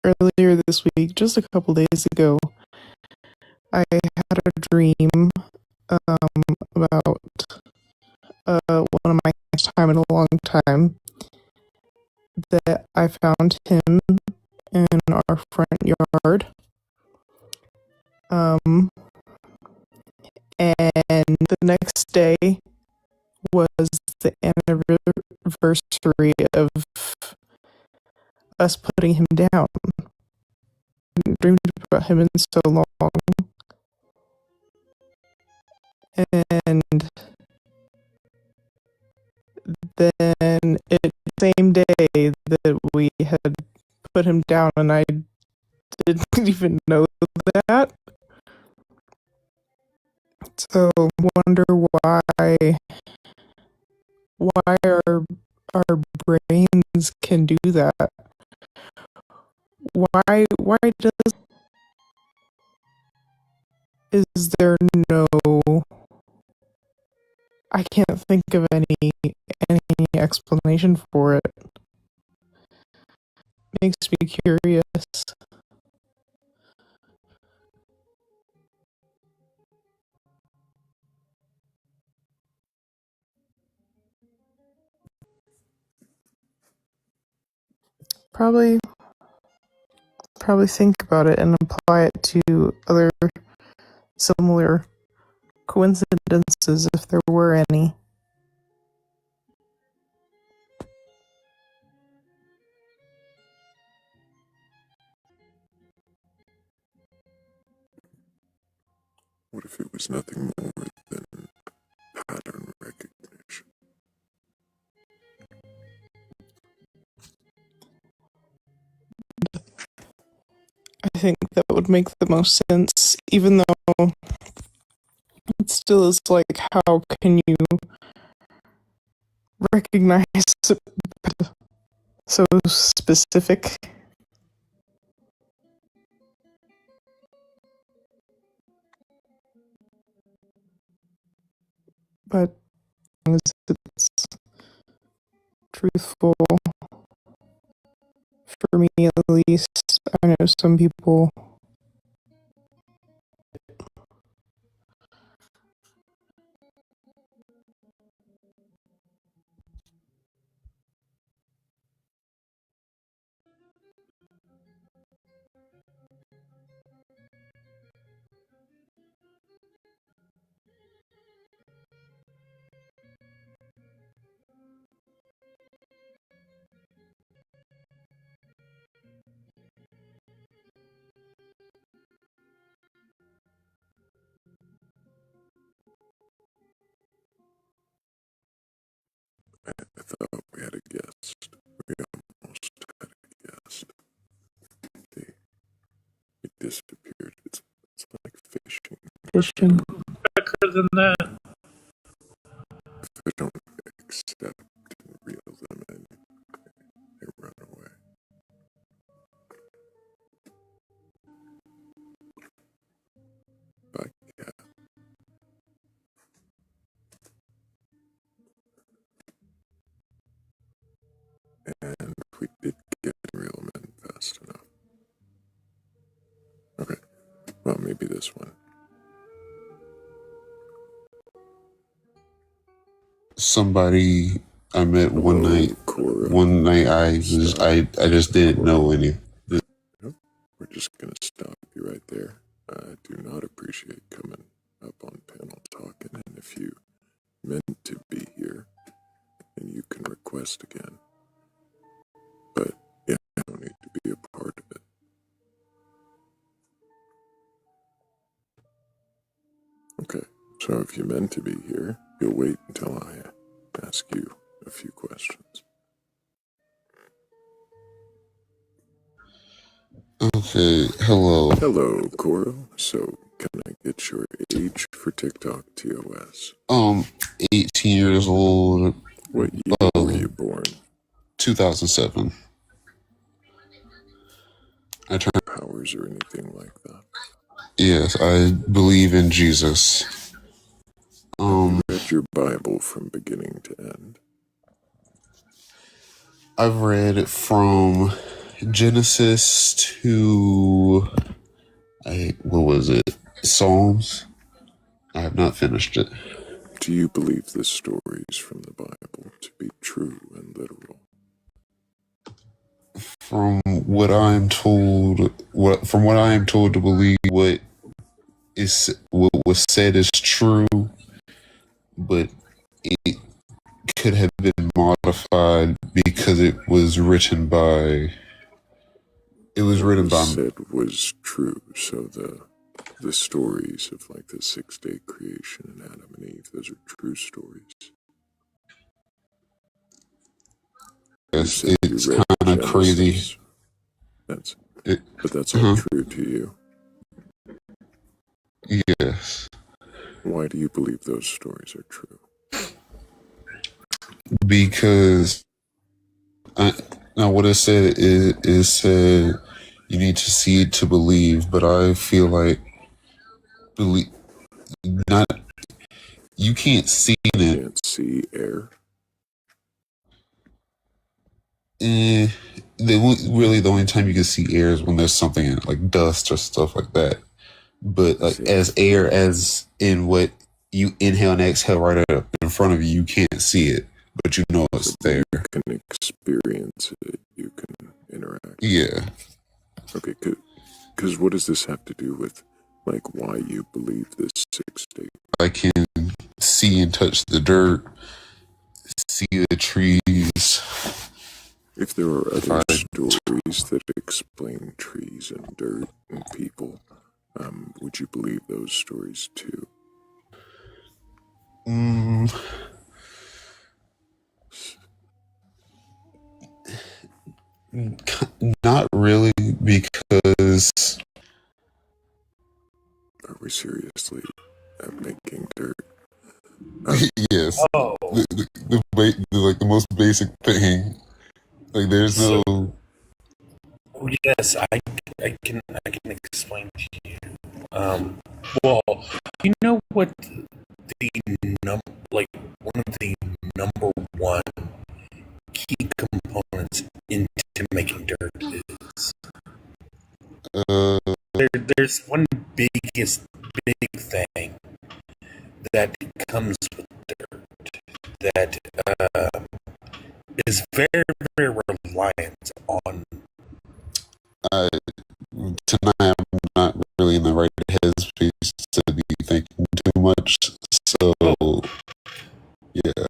earlier this week, just a couple days ago, I had a dream about one of my first time in a long time that I found him in our front yard. And the next day was the anniversary of us putting him down. I dreamed about him in so long. And then the same day that we had put him down, and I didn't even know that. So wonder why our brains can do that. Why does is there no I can't think of any explanation for it. Makes me curious. Probably think about it and apply it to other similar coincidences if there were any. What if it was nothing more than pattern recognition? I think that would make the most sense, even though it still is like, how can you recognize so specific? But as long as it's truthful, for me at least, I know some people I thought we had a guest. We almost had a guest. They disappeared. It's like fishing. fishing. Better than that. If I don't accept and reel them in, they run away. Bye, cat. And we did get reel them in fast enough. Okay, well, maybe this one. Somebody I met one Hello, night. Cora. One night I just didn't know any. Nope, we're just gonna stop you right there. I do not appreciate coming up on panel talking, and if you meant to be here, then you can request again. But yeah, I don't need to be a part of it. Okay, so if you meant to be here, you'll wait until I ask you a few questions. Okay, hello. Hello, Cora. So, can I get your age for TikTok TOS? 18 years old. What year were you born? 2007. I turn. Powers or anything like that? Yes, I believe in Jesus. Have you read your Bible from beginning to end? I've read from Genesis to what was it? Psalms. I have not finished it. Do you believe the stories from the Bible to be true and literal? From what I am told, to believe, what was said is true, but it could have been modified because it was written by. It was written by. Said was true. So the stories of like the 6-day creation and Adam and Eve, those are true stories. Yes, it's kind of crazy. But that's all true to you. Yes. Why do you believe those stories are true? Because now what it said is said you need to see it to believe, but I feel like not you can't see it. You can't see air. The only time you can see air is when there's something in it, like dust or stuff like that. But like as air, as in what you inhale and exhale right up in front of you, you can't see it, but you know it's there. You can experience it. You can interact. Yeah. Okay, because what does this have to do with like why you believe this 6-day? I can see and touch the dirt, see the trees. If there are other stories that explain trees and dirt and people, would you believe those stories too? Not really, because. Are we seriously making dirt? Yes. Oh. The most basic thing. Like there's no. Oh, yes, I can explain to you. Well, you know what the one of the number one key components into making dirt is. There's one big thing that comes with dirt that is very, very reliant on. Tonight I'm not really in the right headspace to be thinking too much. So yeah.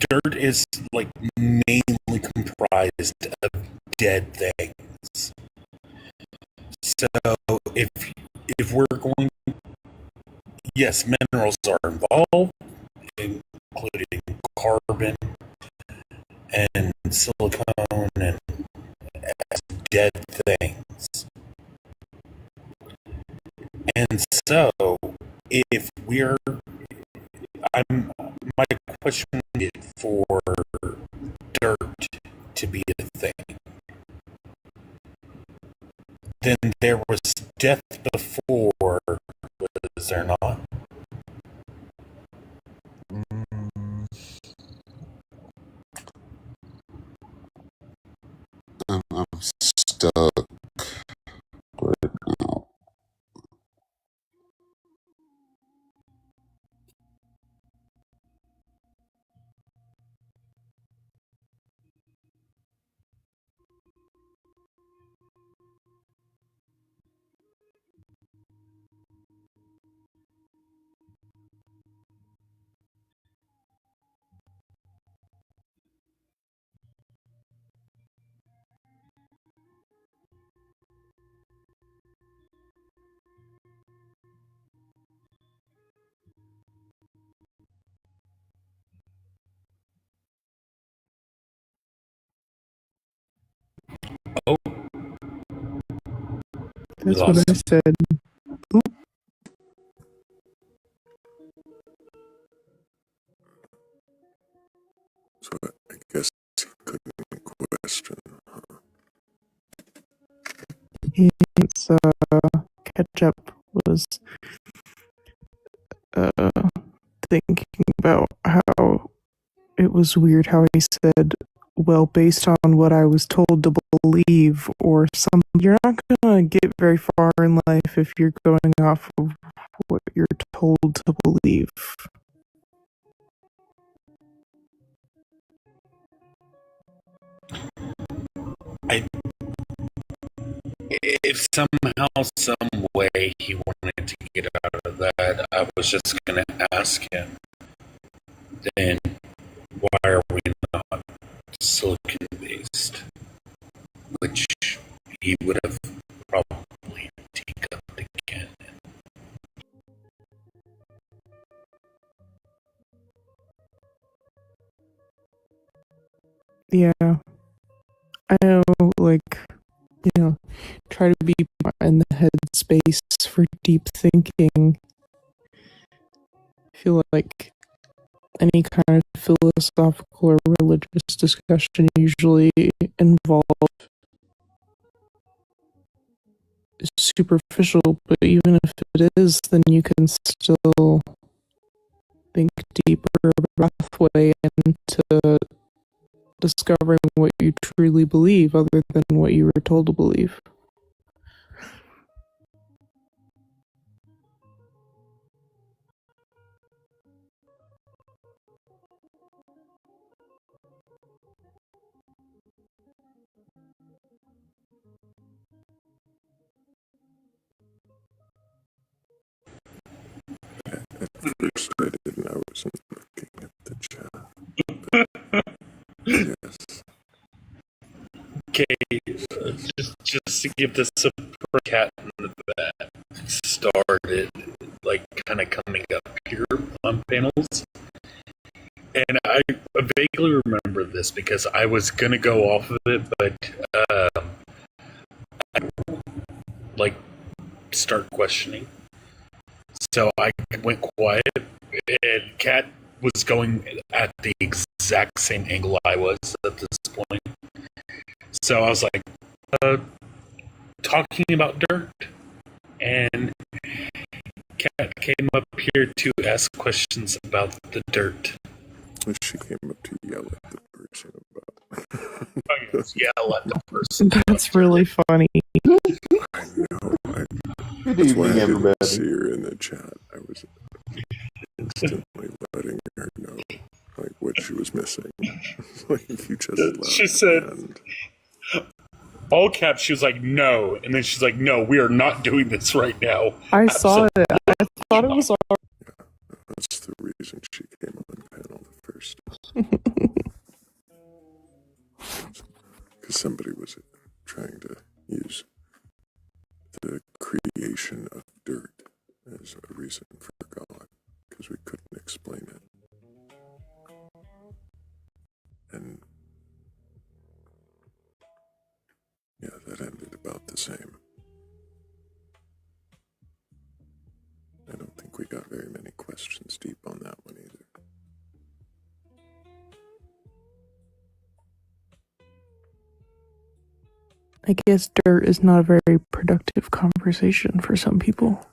Dirt is like mainly comprised of dead things. So if we're going, yes, minerals are involved, including carbon and silicone and dead things. And so if we're, my question is for dirt to be a thing. Then there was death before, was there not? I'm stuck right now. Oh, That's what I said. So I guess he couldn't question. science catch up was thinking about how it was weird how he said, well, based on what I was told to believe, or something. You're not gonna get very far in life if you're going off of what you're told to believe. I, if somehow, some way he wanted to get out of that, I was just going to ask him, then why are we not silicon based? Which he would have probably teacupped again. Yeah, I know, like, try to be in the headspace for deep thinking. I feel like any kind of philosophical or religious discussion usually involves superficial, but even if it is, then you can still think deeper about the way into discovering what you truly believe other than what you were told to believe. At first I didn't, I wasn't looking at the chat. Yes. Okay, just to give this a cat in the bat, started like kind of coming up here on panels, and I vaguely remember this because I was gonna go off of it, but I like start questioning, so I went quiet, and Cat was going at the exact same angle I was at this point. So I was like, talking about dirt, and Kat came up here to ask questions about the dirt. She came up to yell at the person about. Yell at the person. That's really funny. I know. That's why I didn't see her in the chat. I was instantly letting her know, like, what she was missing. Like, you just left. She said, all caps, she was like, no. And then she's like, no, we are not doing this right now. I saw it. I thought it was all. Yeah, that's the reason she came on panel the first. Because somebody was trying to use the creation of dirt as a reason for God, because we couldn't explain it. And yeah, that ended about the same. I don't think we got very many questions deep on that one either. I guess dirt is not a very productive conversation for some people.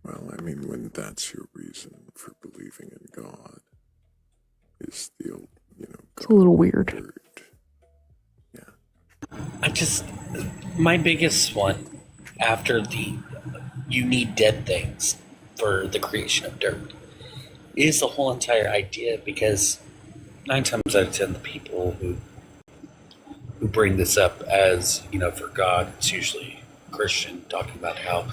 Well, I mean, when that's your reason for believing in God, is the old, God, it's a little weird. Dirt. Yeah. My biggest one after you need dead things for the creation of dirt is the whole entire idea, because 9 times out of 10 the people who bring this up as, for God, it's usually Christian talking about how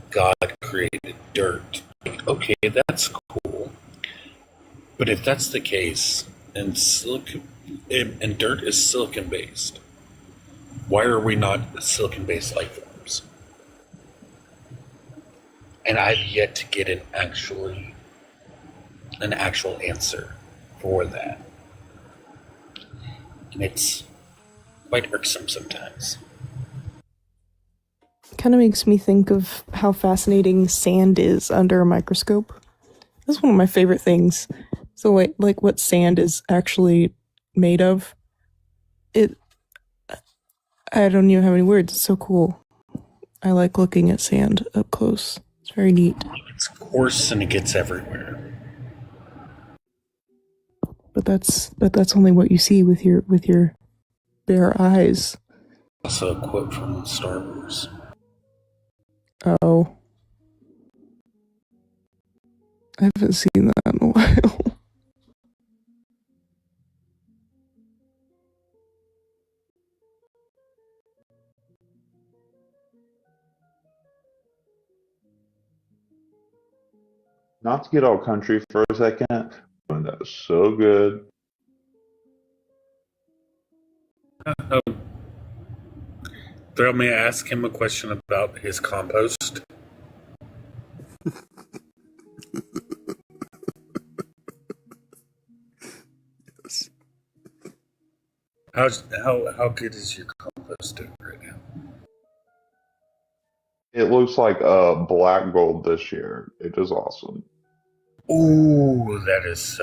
God created dirt. Okay, that's cool. But if that's the case, and dirt is silicon based, why are we not silicon based life forms? And I've yet to get an actual answer for that. And it's quite irksome sometimes. Kind of makes me think of how fascinating sand is under a microscope. That's one of my favorite things. So, like what sand is actually made of. I don't even have any words. It's so cool. I like looking at sand up close. It's very neat. It's coarse and it gets everywhere. But that's only what you see with your bare eyes. Also a quote from Star Wars. Oh. I haven't seen that in a while. Not to get all country for a second, but that was so good. Thrayle, may I ask him a question about his compost? Yes. How good is your compost doing right now? It looks like black gold this year. It is awesome. Ooh, that's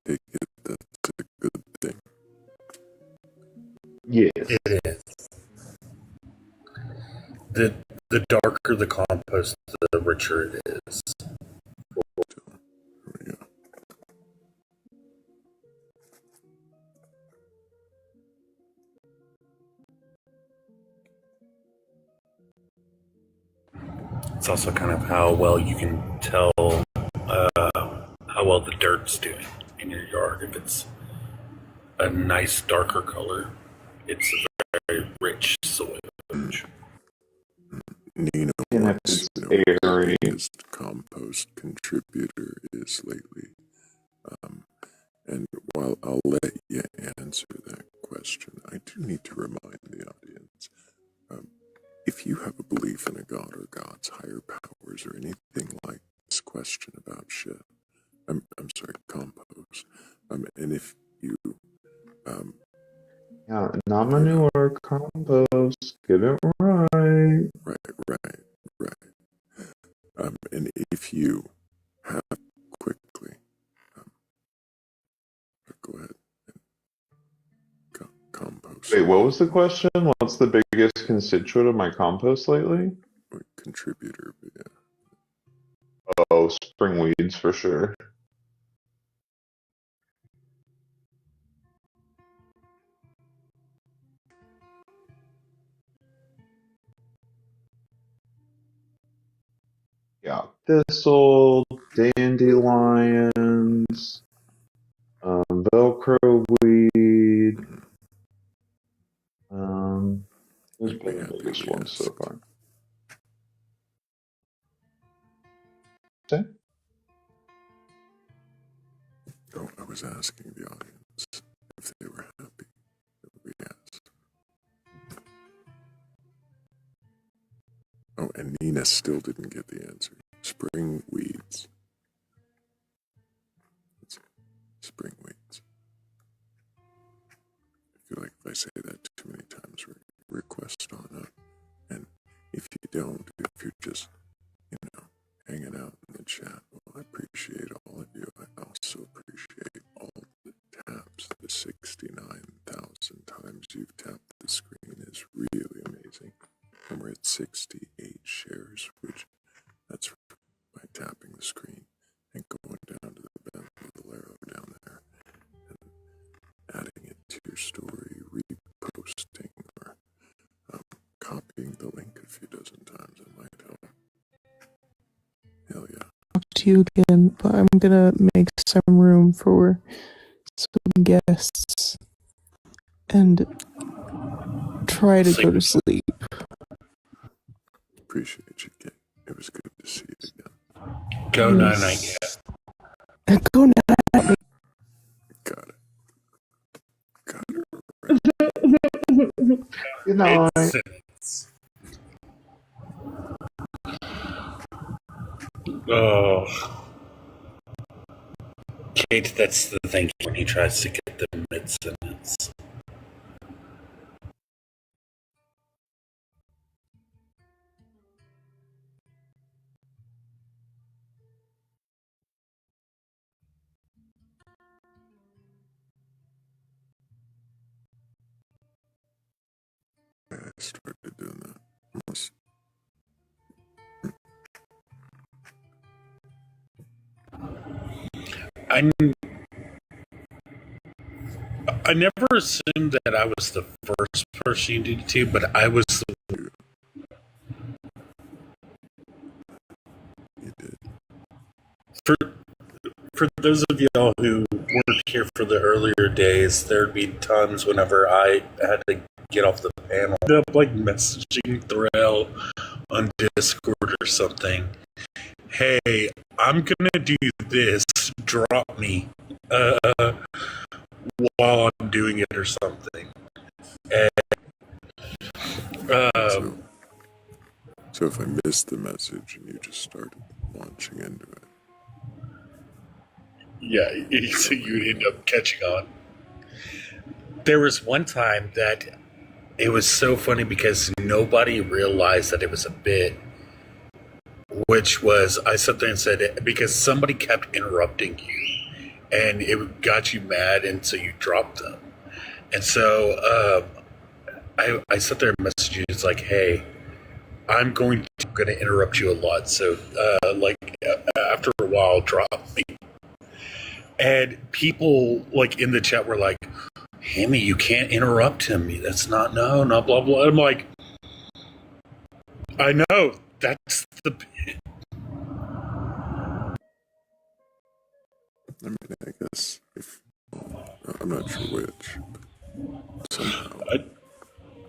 Take it, that's a good thing. Yes. it is. The darker the compost, the richer it is. There we go. It's also kind of how well you can tell how well the dirt's doing in your yard. If it's a nice darker color, it's a very rich soil. Nina And if wants it's to know what the airy, biggest compost contributor is lately. And while I'll let you answer that question, I do need to remind the audience, if you have a belief in a god or gods, higher powers, or anything like this question about shit, I'm sorry, compost, and if you, yeah, not manure, compost. Get it right. right, and if you have quickly, go ahead and compost. Wait, what was the question? What's the biggest constituent of my compost lately? Or contributor, but yeah. Oh, spring weeds for sure. Yeah, thistle, dandelions, Velcro weed. Those have Make me been the happy biggest he ones so asked. far. Okay. Oh, I was asking the audience if they were happy that we asked. Oh, and Nina still didn't get the answer. Spring weeds. Spring weeds. I feel like if I say that too many times, we request on up. And if you don't, if you're just, hanging out in the chat, well, I appreciate all of you. I also appreciate all the taps. The 69,000 times you've tapped the screen is really amazing. And we're at 68 shares, which that's by tapping the screen and going down to the bend with the arrow down there and adding it to your story, reposting, or copying the link a few dozen times. It might help. Hell yeah. Talk to you again, but I'm gonna make some room for some guests and try to go to sleep. Appreciate you, Kate. It was good to see you again. Go Yes. night, yeah. Go night. Got it. Good night. Oh, Kate, that's the thing when he tries to get the mid sentence. I started doing that. Unless, I, I never assumed that I was the first person you did to, but I was you did. for for those of y'all who weren't here for the earlier days. There'd be times whenever I had to get off the panel, end up like messaging Thrayle on Discord or something. Hey, I'm gonna do this. Drop me uh, while I'm doing it or something. And, So, so if I missed the message and you just started launching into it, yeah, so you end up catching on. There was one time that it was so funny because nobody realized that it was a bit, which was I sat there and said it because somebody kept interrupting you and it got you mad, and so you dropped them. And so I sat there and messaged you. It's like, hey, I'm going to interrupt you a lot. So, after a while, drop me. And people like in the chat were like, Hammy, you can't interrupt him. That's not blah blah. I'm like, I know that's the. I mean, I guess if I'm not sure which, but somehow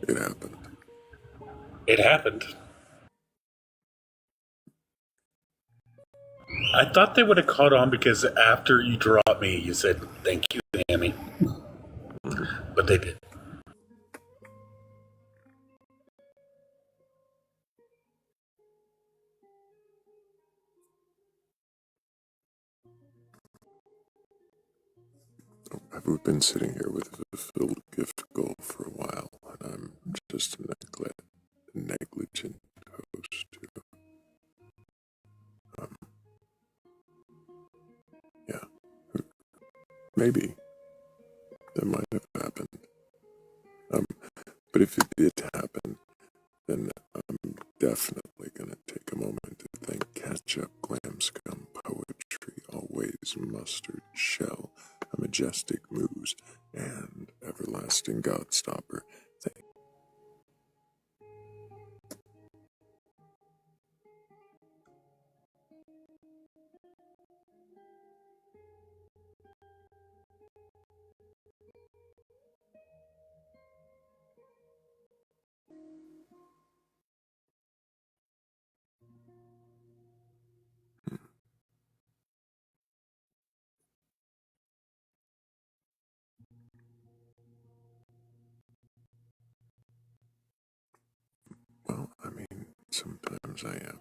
it happened. It happened. I thought they would have caught on because after you dropped me, you said thank you, Hammy, but they did. I've been sitting here with a filled gift goal for a while, and I'm just a negligent host. Um, yeah, maybe that might have happened. But if it did happen, then I'm definitely gonna take a moment to thank Ketchup, Glam Scum, Poetry, Always, Mustard, Shell, A Majestic Moose, and Everlasting Godstopper. Well, I mean, sometimes I am.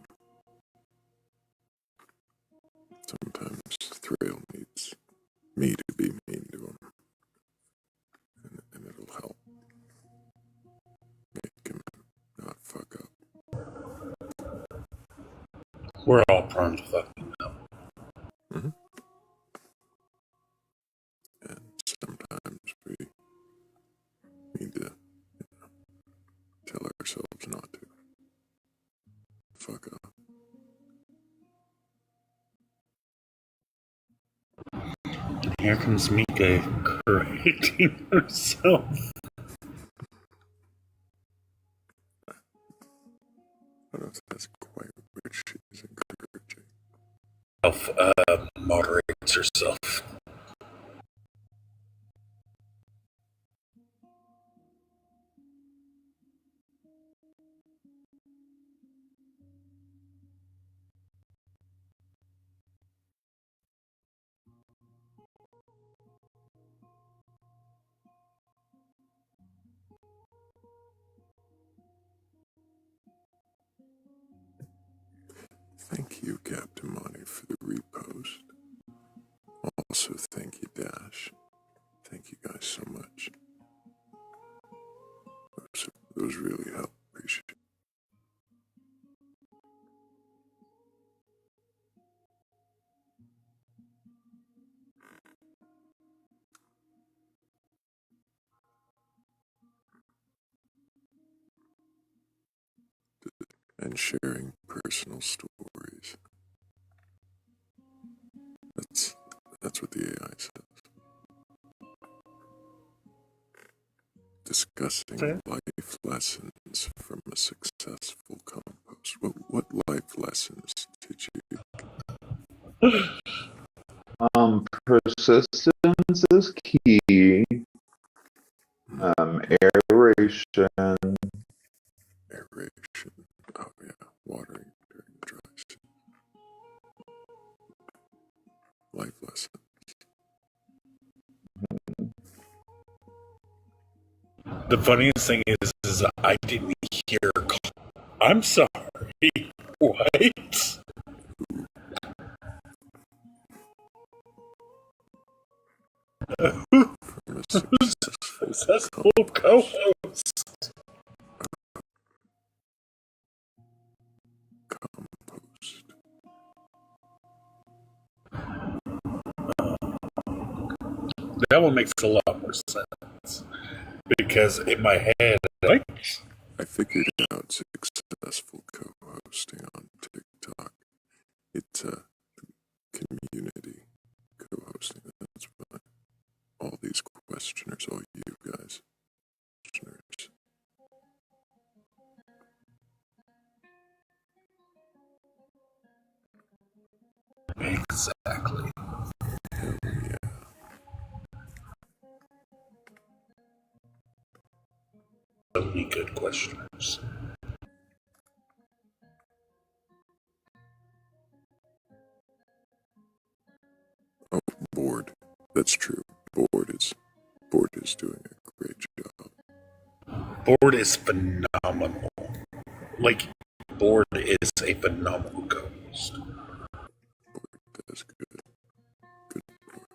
Sometimes Thrayle needs me to be mean to him, and it'll help make him not fuck up. We're all prone to fucking up. Mm-hmm. And sometimes we need to tell ourselves not to fuck up. Here comes Mika correcting herself. I don't know if that's quite what she's encouraging. Moderates herself. Thank you, Captain Monty, for the repost. Also, thank you, Dash. Thank you guys so much. Those really help. Appreciate it. and sharing personal stories. That's what the AI says. Discussing life lessons from a successful compost. What life lessons did you? Persistence is key. Aeration. Aeration. Oh yeah, watering during the dry season. Life lesson. The funniest thing is I didn't hear. I'm sorry. What? From a Successful co-host. compost. That one makes a lot more sense because in my head, like, I figured out successful co-hosting on TikTok. It's a community co-hosting. That's why all these questioners, all you guys, questioners. exactly. Hell yeah. So many good questioners. Oh, Board. That's true. Board is doing a great job. Board is phenomenal. Like, Board is a phenomenal co-host. Board does good. Good board.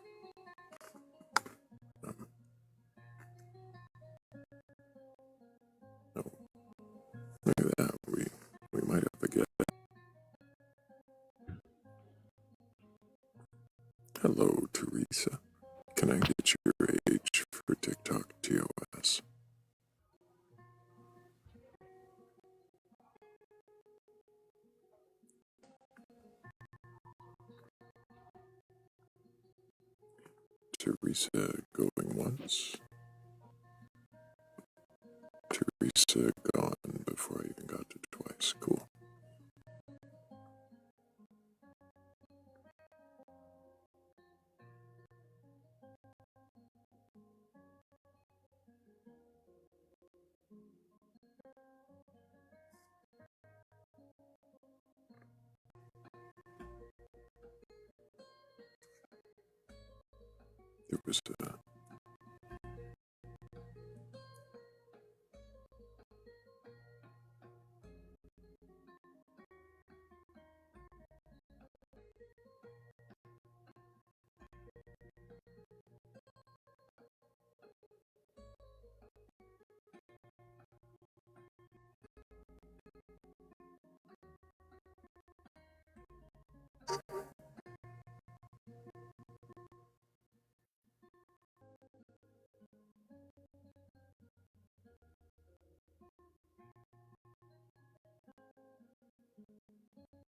Oh, look at that. We might have a guest. Hello, Teresa. Can I get your age for TikTok TOS? Teresa going once. Teresa gone before I even got to twice. Cool.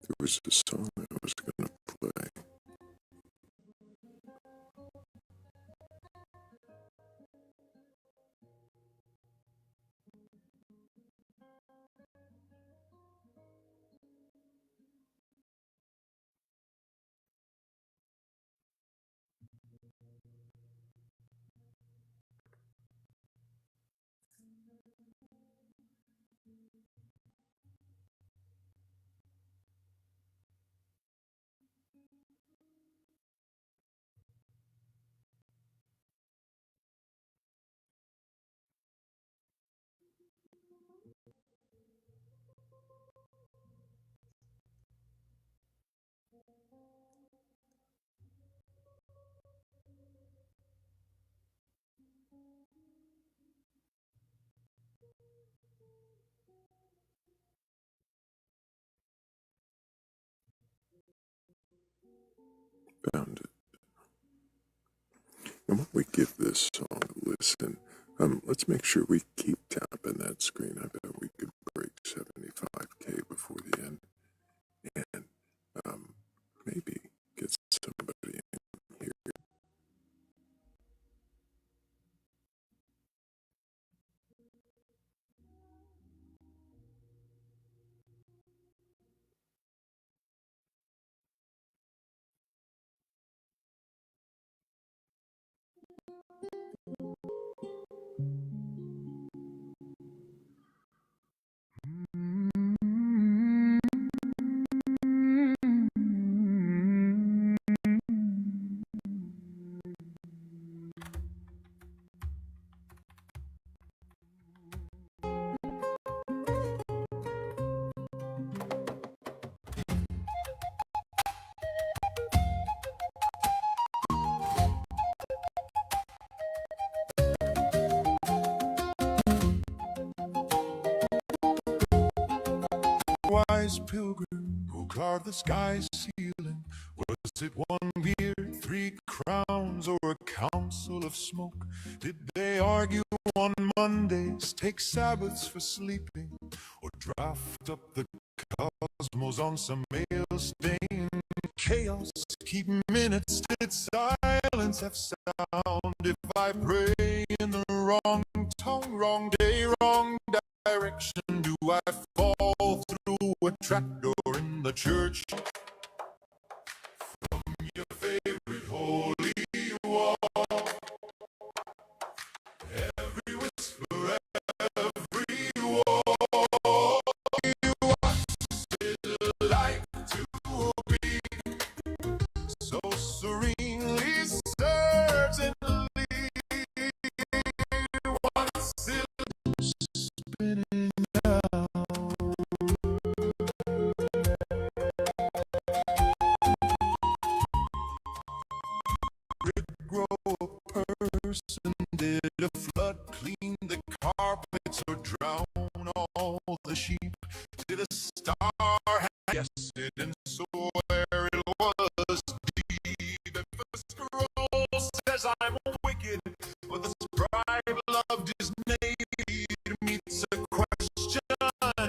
There was a song I was gonna play. Found it. And while we give this song a listen, let's make sure we keep tapping that screen. I bet we could break 75K before the end, and maybe get somebody in here. Wise pilgrim who carved the sky's ceiling. Was it one beard, 3 crowns, or a council of smoke? Did they argue on Mondays, take Sabbaths for sleeping, or draft up the cosmos on some mail-stained chaos? Keep minutes, did silence have sound? If I pray in the wrong tongue, wrong day, wrong direction, do I fall through a trapdoor in the church? From your favorite holy wall, every whisper, every wall, what's it like to be so serenely, certainly? What's it spinning out? Grow a person, did a flood clean the carpets or drown all the sheep? Did a star have guessed it and swear it was deep? If a scroll says I'm wicked, but the scribe loved his name, meets a question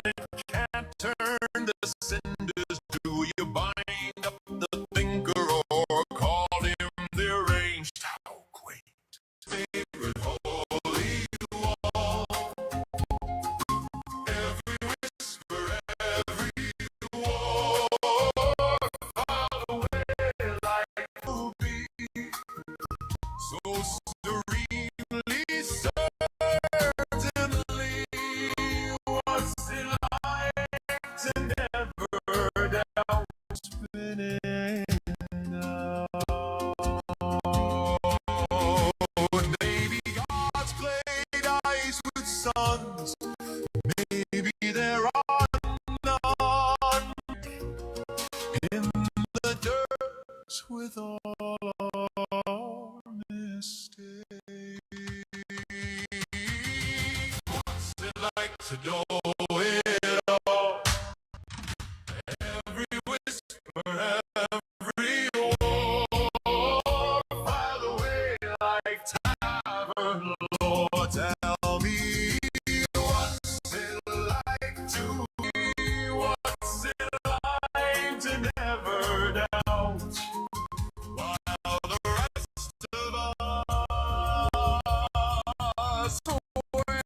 it can't turn the cinders. Do you bind up the thinker or call him the arranged? How quaint, favorite holy wall, every whisper, every war, far away like to be so serenely, certainly. What's it like to never doubt, spinning out? Maybe God's played eyes with suns, maybe there are none in the dirt with all our mistakes. What's it like to know it all? Every whisper, every war, file away like tavern lore. Tell me, what's it like to be? What's it like to never doubt? While the rest of us we're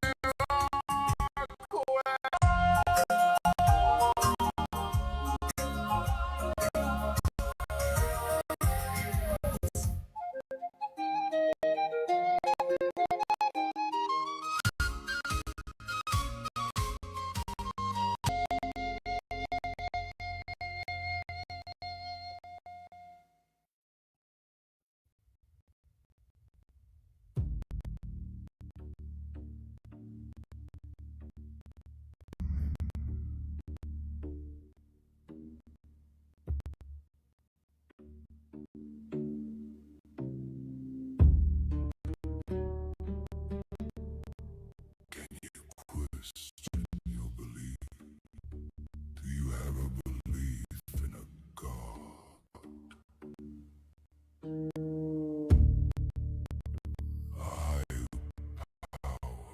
question your belief. Do you have a belief in a God? Higher power.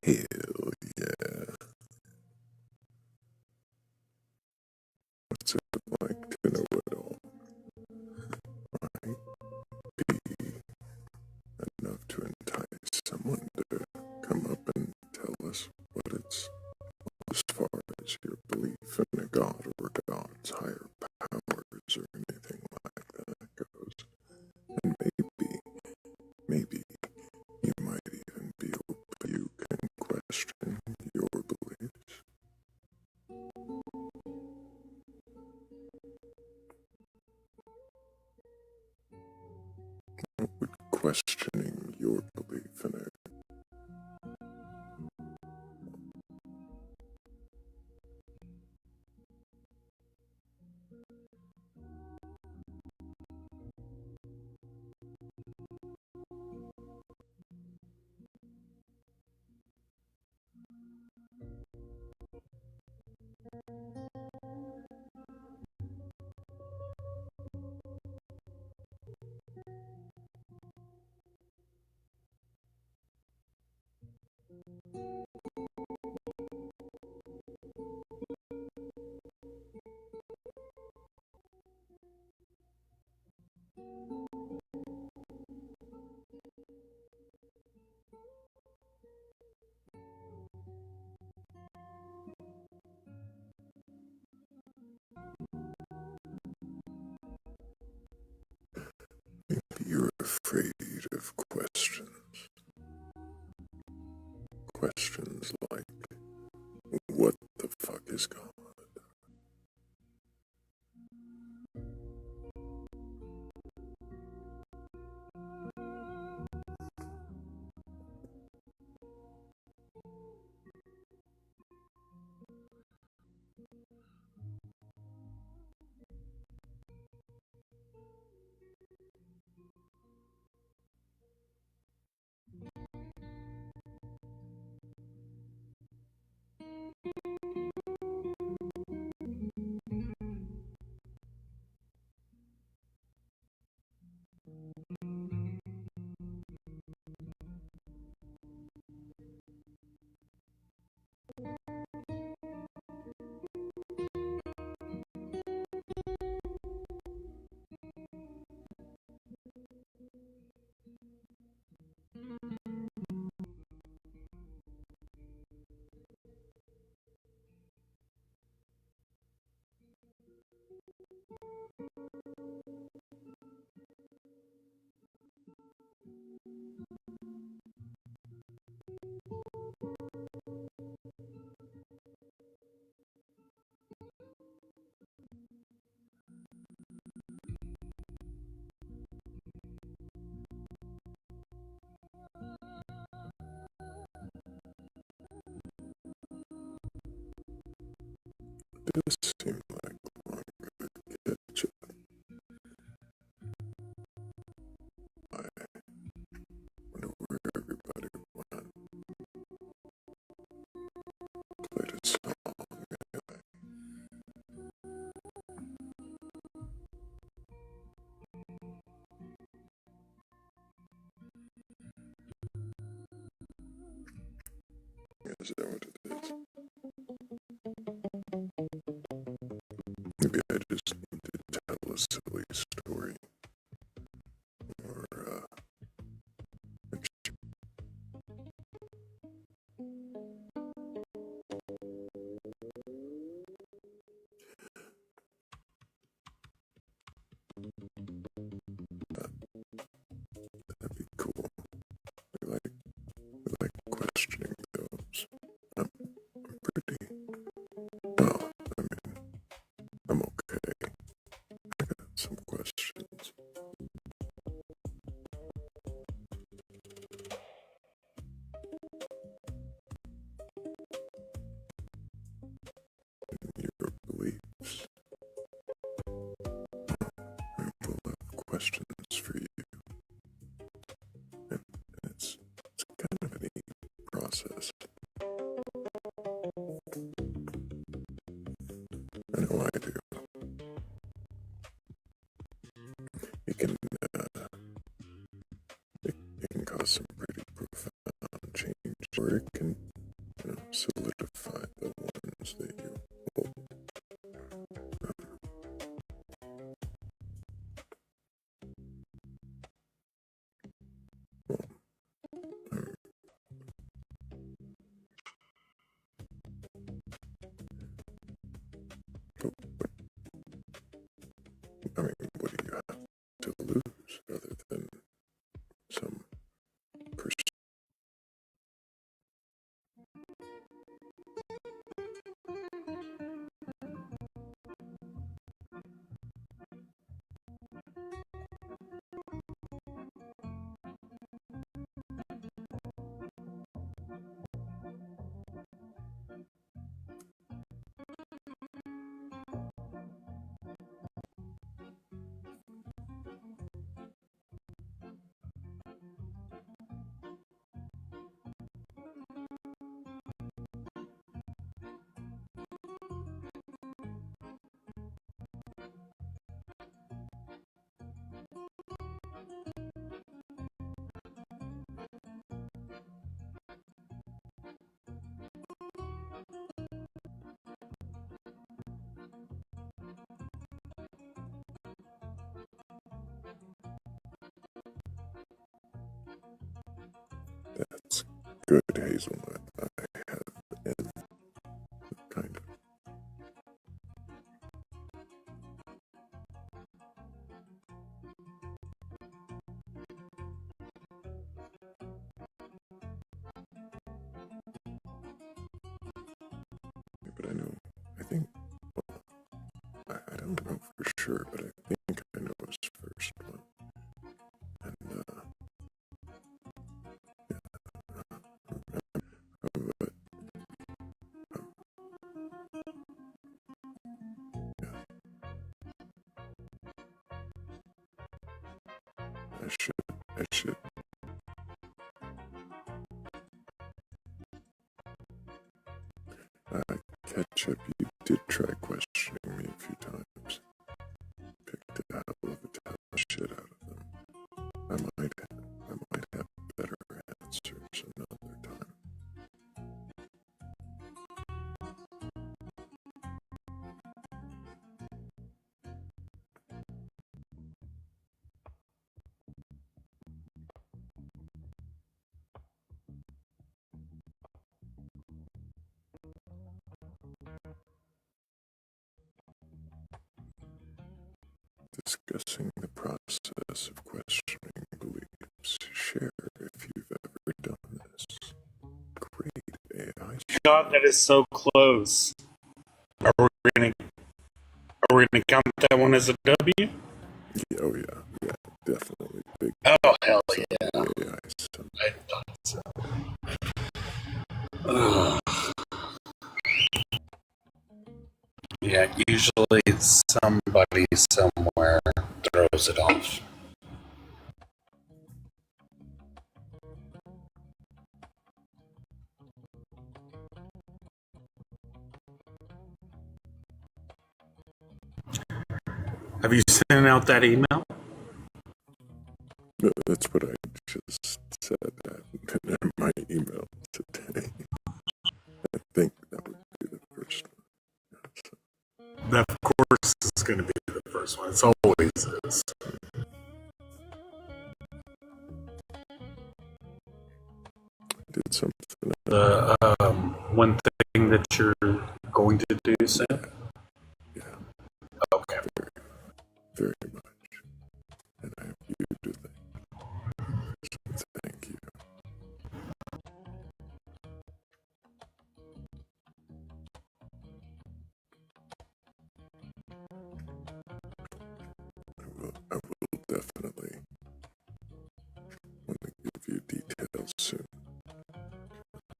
Hell yeah. What's it like to know it all? Right? Be enough to entice someone to come up and tell us what it's as far as your belief in a god or gods, higher powers, or anything like that goes. And maybe you might even be open. You can question your beliefs. What would questioning your belief in it you're afraid of questions. Questions like, what the fuck is God? Does seem like one good catch up. I wonder where everybody went. Played a song anyway. Is that what it is? Maybe I just need to tell a silly story. Or, that'd be cool. We like questioning those. I'm pretty, well, I mean, I'm okay. I got some questions. Your beliefs. I will have questions for you. And it's kind of a neat process. I know I do. It can, it can cause some pretty profound change, or it can hazelnut I have in kind of. But I know, I think, well, I don't know for sure, but I think I know his first one. And, but, yeah, I should. Ketchup, you did try questioning me a few times. Picked a hell of a ton of shit out of them. I might have better answers another time. Discussing the process of questioning beliefs. Share if you've ever done this. Great AI. God, that is so close. Are we gonna count that one as a W? Yeah, oh yeah, definitely big. Oh hell So yeah! AI, I thought so. Ugh. Yeah, usually somebody somewhere throws it off. Have you sent out that email? No, that's what I just said that in my email today. I think that would be the first one. That, of course, is going to be the first one. It's always is. Did something. The one thing that you're going to do soon? Yeah. Okay. Very, very much. And I have you to thank. So thank you. I will definitely want to give you details soon.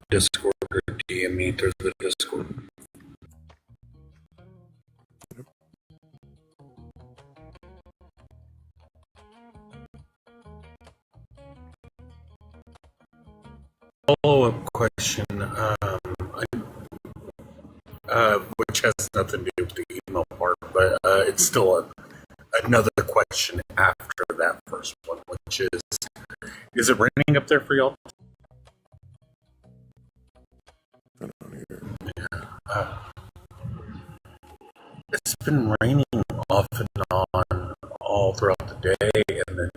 Discord or DM me through the Discord. Yep. Follow-up question, which has nothing to do with the email part, but it's still another question after that first one, which is it raining up there for y'all? I don't hear. Yeah. It's been raining off and on all throughout the day, and then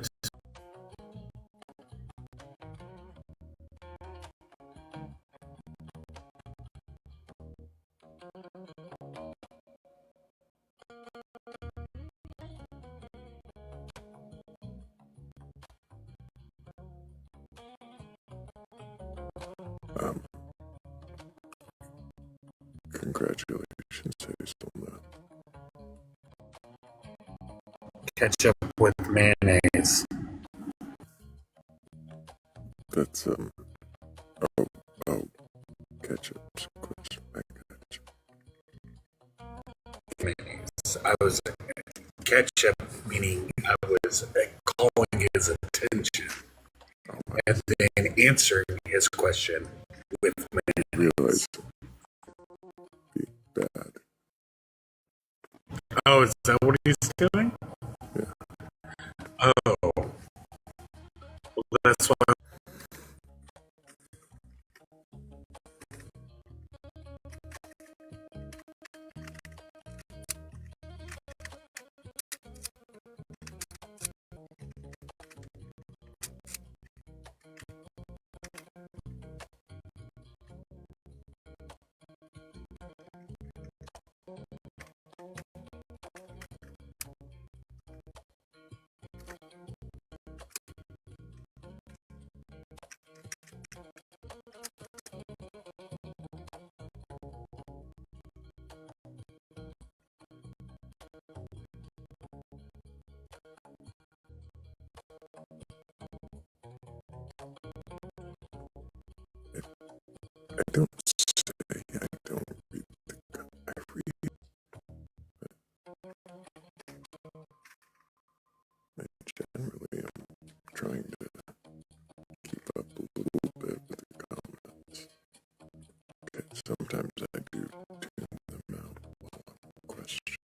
Congratulations, Hazelnut. ketchup with mayonnaise. That's ketchup. Of course, I got you. Mayonnaise. I was ketchup, meaning I was calling his attention and then answering his question with mayonnaise. Realize be bad. Oh, is that what he's doing? Yeah. Oh, well, that's why. Sometimes I do tune them out while I'm questioning.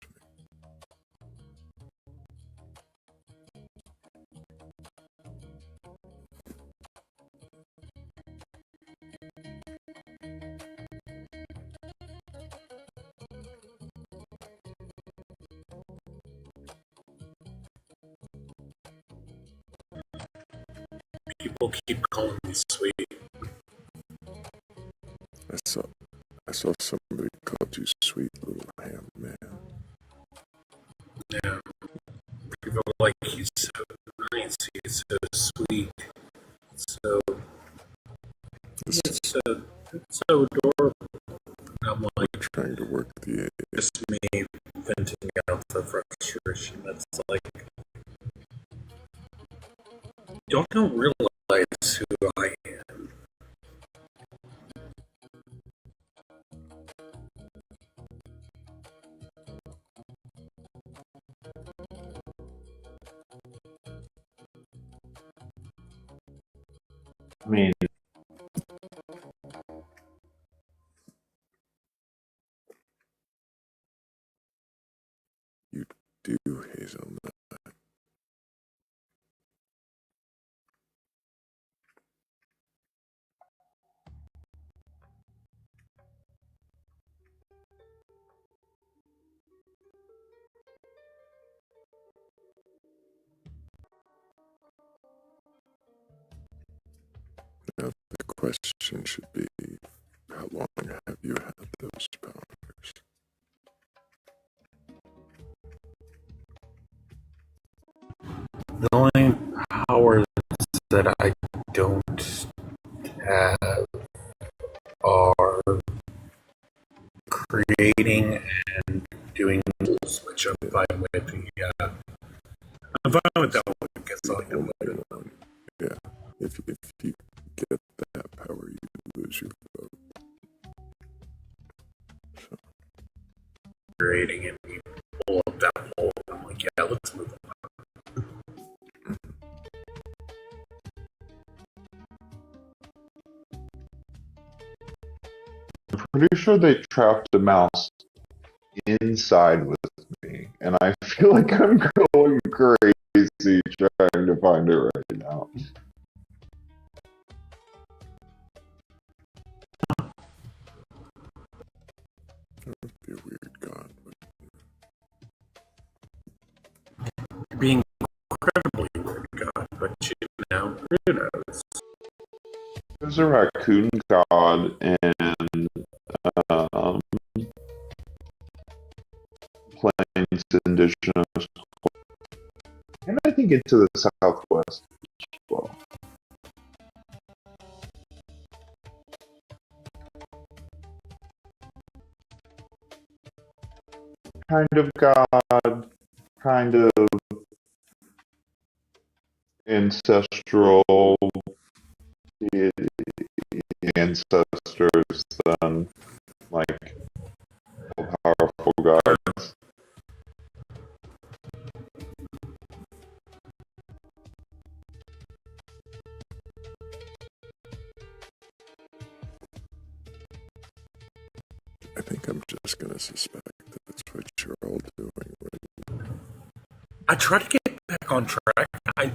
People keep calling me sweet. I saw somebody called you sweet little ham man. Yeah. People are like, he's so nice, he's so sweet, so This he's so adorable. And I'm like, trying to work the just me venting out the frustration. That's like, y'all don't realize who I am. I mean, you do, Hazelnut. Now the question should be, how long have you had those powers? The only powers that I don't have are creating and doing rules, which I'm fine with. Yeah, I'm fine with that one because I know One. Yeah, if you get that power, you lose your vote. So, creating and you pull up that hole. I'm like, yeah, let's move on. I'm pretty sure they trapped a mouse inside with me, and I feel like I'm going crazy trying to find it right now. that would be a weird god. But You're being incredibly weird, God, but you know, who knows? There's a raccoon god and um, plains indigenous, and I think into the southwest as well. Kind of god, kind of ancestral ancestors than like powerful gods. I think I'm just gonna suspect that that's what you're all doing right now. I try to get back on track. I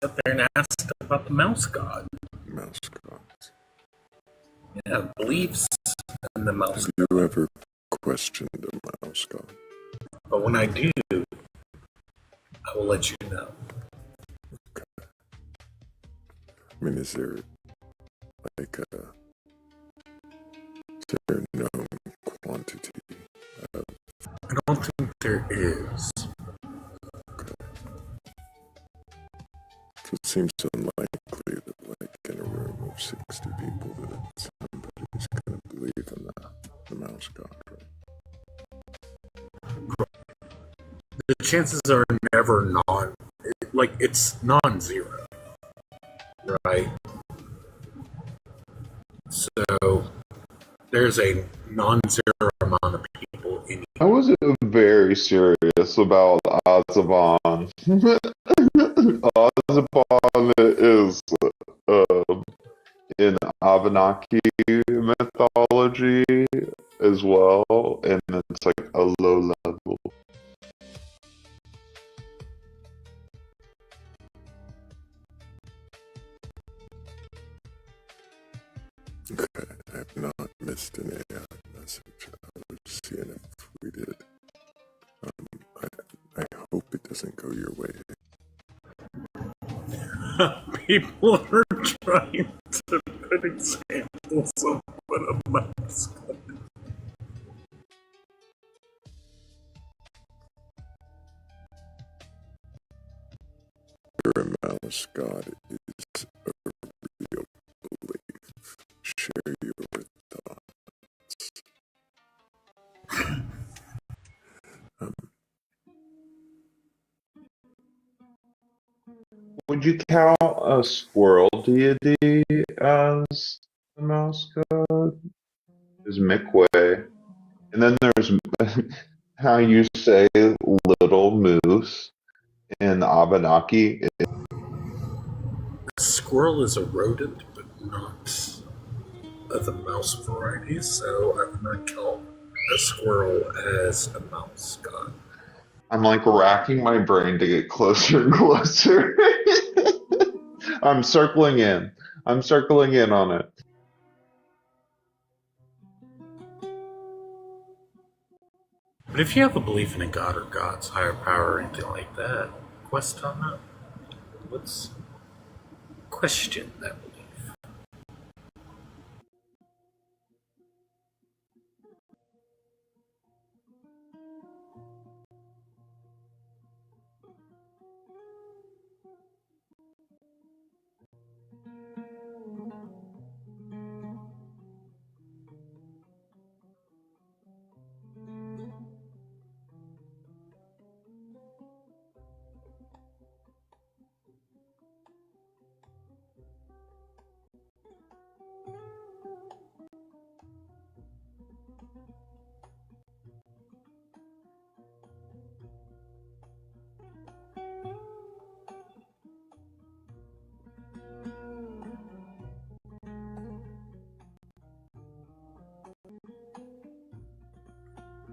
sat there and asked about the mouse god. Mouse gods. Yeah, beliefs in the mouse Have you ever questioned a mouse god? But when I do, I will let you know. Okay. I mean, is there like is there a known quantity of? I don't think there is. Okay. So it seems unlikely that, like, in a room of 60 people, that somebody's gonna believe in the mouse god, right? The chances are never it's non-zero, right? So there's a non-zero amount of people in I was very serious about Ozabon. Ozabon is in Abenaki mythology mythology as well, and it's like a low level. Okay, I have not missed an AI message. I was seeing if we did. I hope it doesn't go your way. People are trying to put examples of what a mouse god. Your mouse god is a real belief. Share your thoughts. Would you count a squirrel deity as the mouse god? Is Mikwe. And then there's how you say little moose in Abenaki. A squirrel is a rodent, but not of the mouse variety, so I would not count a squirrel as a mouse god. I'm like racking my brain to get closer and closer. I'm circling in. I'm circling in on it. But if you have a belief in a god or gods, higher power, or anything like that, quest on that. Let's question that belief.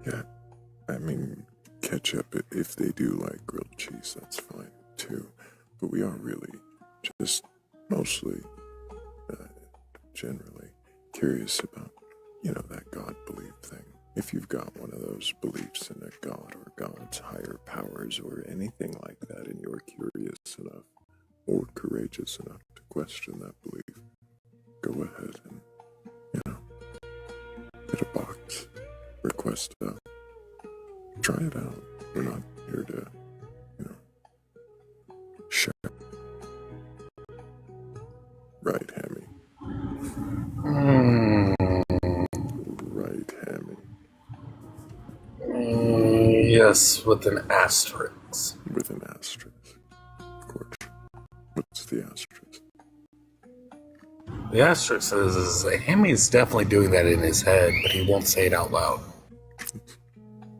Yeah, I mean, ketchup, if they do like grilled cheese, that's fine too. But we are really just mostly, generally curious about, that God belief thing. If you've got one of those beliefs in a God or God's higher powers or anything like that, and you're curious enough or courageous enough to question that belief, go ahead and, get a box, request out, try it out. We're not here to, share. Right, Hammy? Right, Hammy? Yes, with an asterisk. With an asterisk. Of course. What's the asterisk? The asterisk says Hammy's definitely doing that in his head, but he won't say it out loud.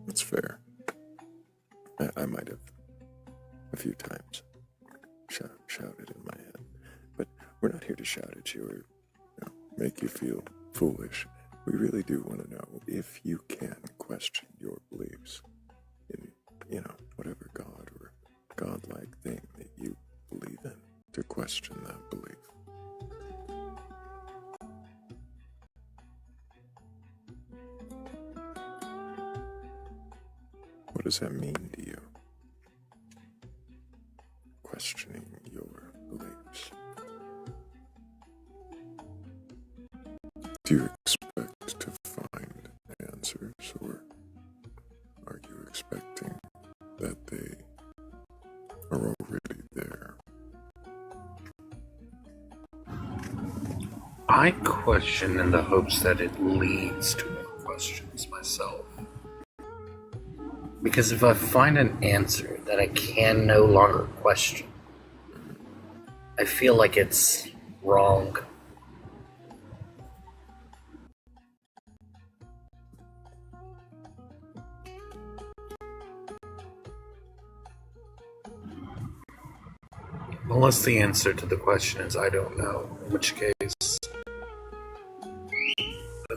That's fair. I might have a few times shouted in my head. But we're not here to shout at you or make you feel foolish. We really do want to know if you can question your beliefs in, whatever God or godlike thing that you believe in, to question that belief. What does that mean to you? Questioning your beliefs. Do you expect to find answers, or are you expecting that they are already there? I question in the hopes that it leads to more questions myself. Because if I find an answer that I can no longer question, I feel like it's wrong. Unless the answer to the question is I don't know, in which case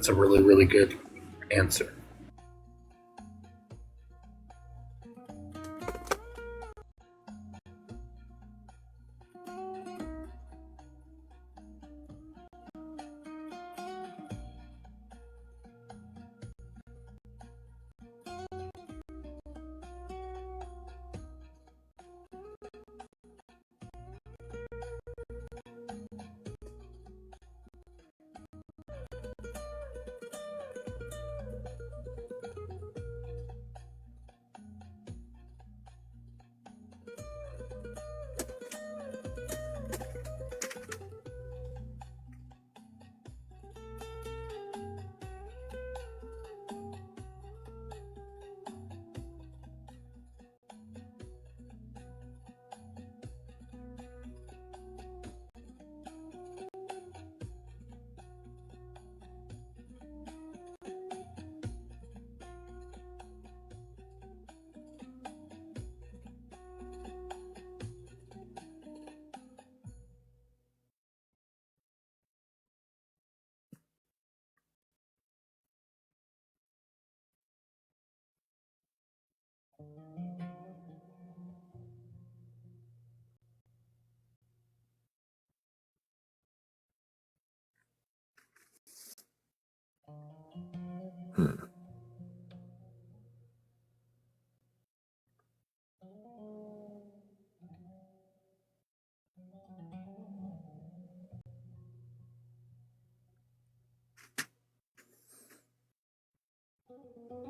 That's a really, really good answer.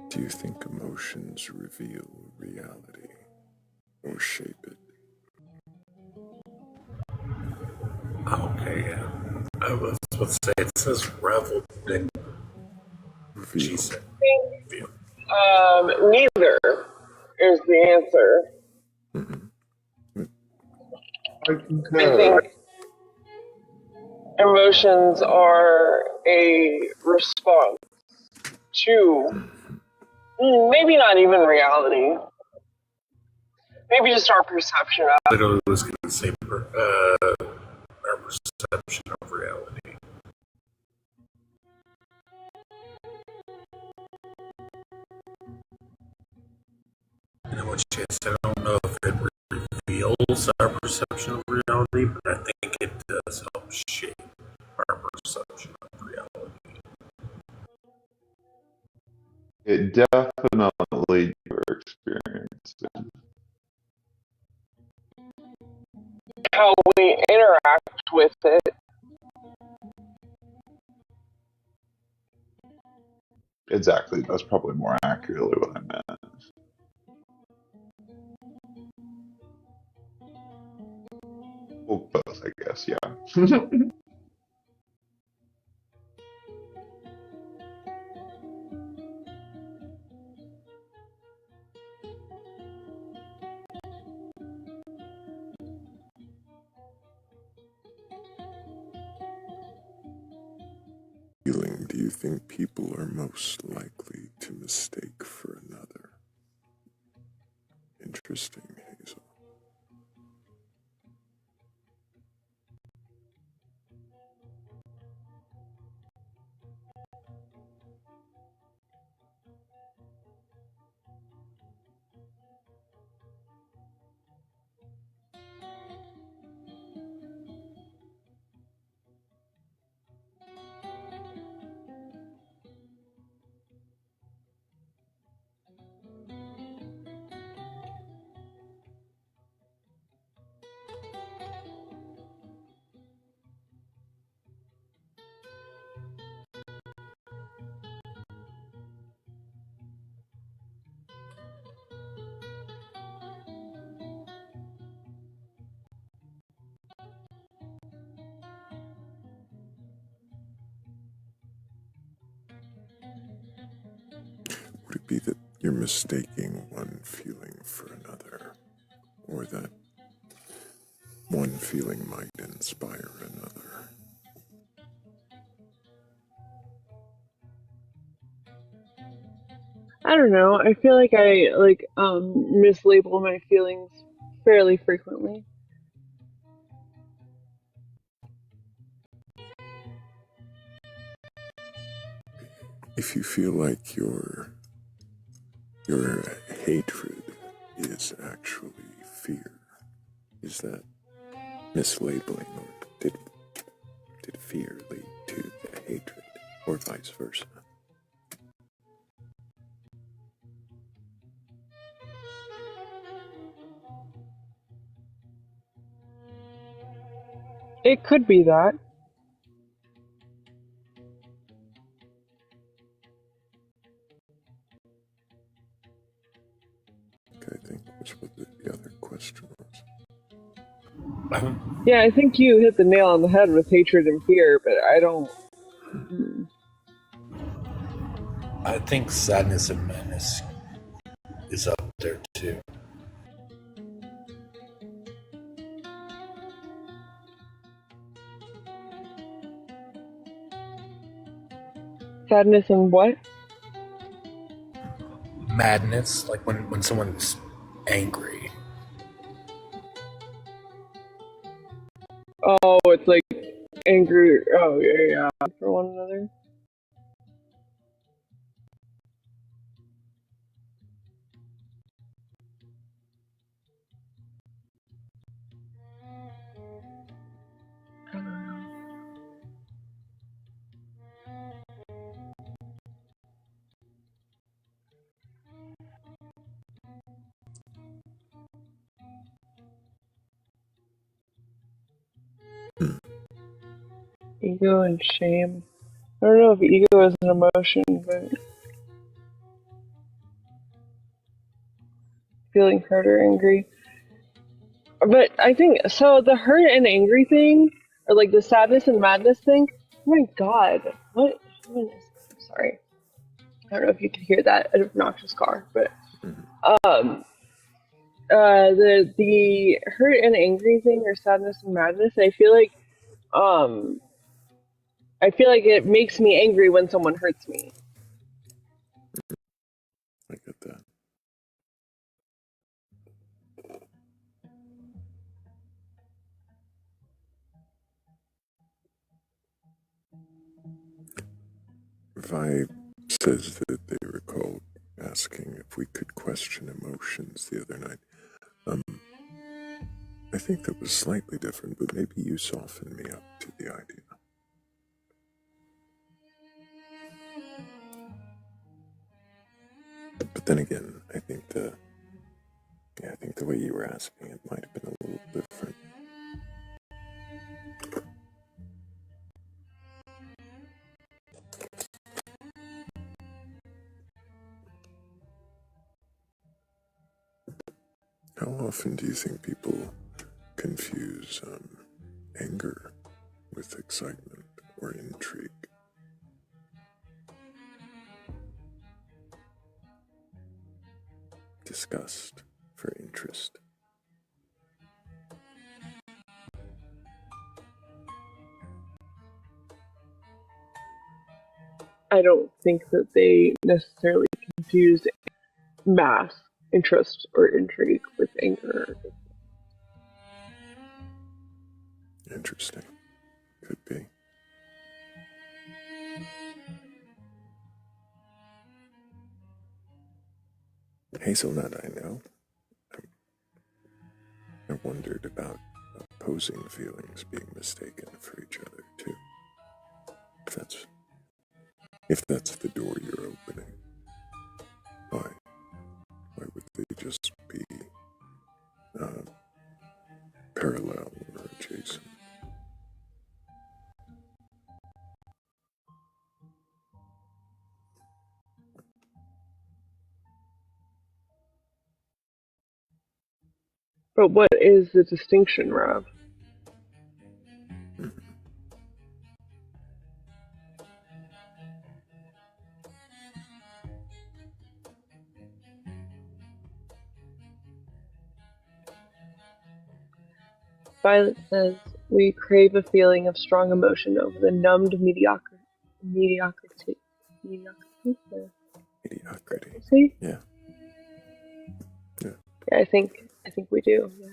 Do you think emotions reveal reality or shape it? Okay, yeah. I was supposed to say it says revel, then she Reveal. said reveal. Neither is the answer. I I concur. think emotions are a response to maybe not even reality, maybe just our perception of. Literally was going to say our perception of reality. In which case, I don't know if it reveals our perception of reality, but I think it does help shape our perception of reality. It definitely your experience. How we interact with it. Exactly. That's probably more accurately what I meant. Well, both, I guess, yeah. Feeling do you think people are most likely to mistake for another? Interesting, Hazel. Would it be that you're mistaking one feeling for another, or that one feeling might inspire another? I don't know. I feel like I mislabel my feelings fairly frequently. If you feel like your hatred is actually fear, is that mislabeling, or did fear lead to the hatred, or vice versa? It could be that. Okay, I think that's what the other question was. Yeah, I think you hit the nail on the head with hatred and fear, but I don't. I think sadness and madness is up there too. Sadness and what? Madness, like when someone's angry. Oh, it's like anger. Oh, yeah, for one another. Ego and shame. I don't know if ego is an emotion, but feeling hurt or angry. But I think so. The hurt and angry thing, or like the sadness and madness thing. Oh my god, what? I'm sorry. I don't know if you can hear that obnoxious car, but um, the hurt and angry thing, or sadness and madness. Um, I feel like it makes me angry when someone hurts me. I get that. Vibe says that they recall asking if we could question emotions the other night. I think that was slightly different, but maybe you softened me up to the idea. But then again, I think the way you were asking it might have been a little different. How often do you think people confuse anger with excitement or intrigue? Disgust for interest. I don't think that they necessarily confuse mass interest or intrigue with anger. Interesting. Could be. Hazelnut, I know. I wondered about opposing feelings being mistaken for each other, too. If that's the door you're opening, why would they just be parallel or adjacent? But what is the distinction, Rob? Violet says, we crave a feeling of strong emotion over the numbed mediocrity. Mediocrity. See? Yeah. Yeah, I think we do. Yeah.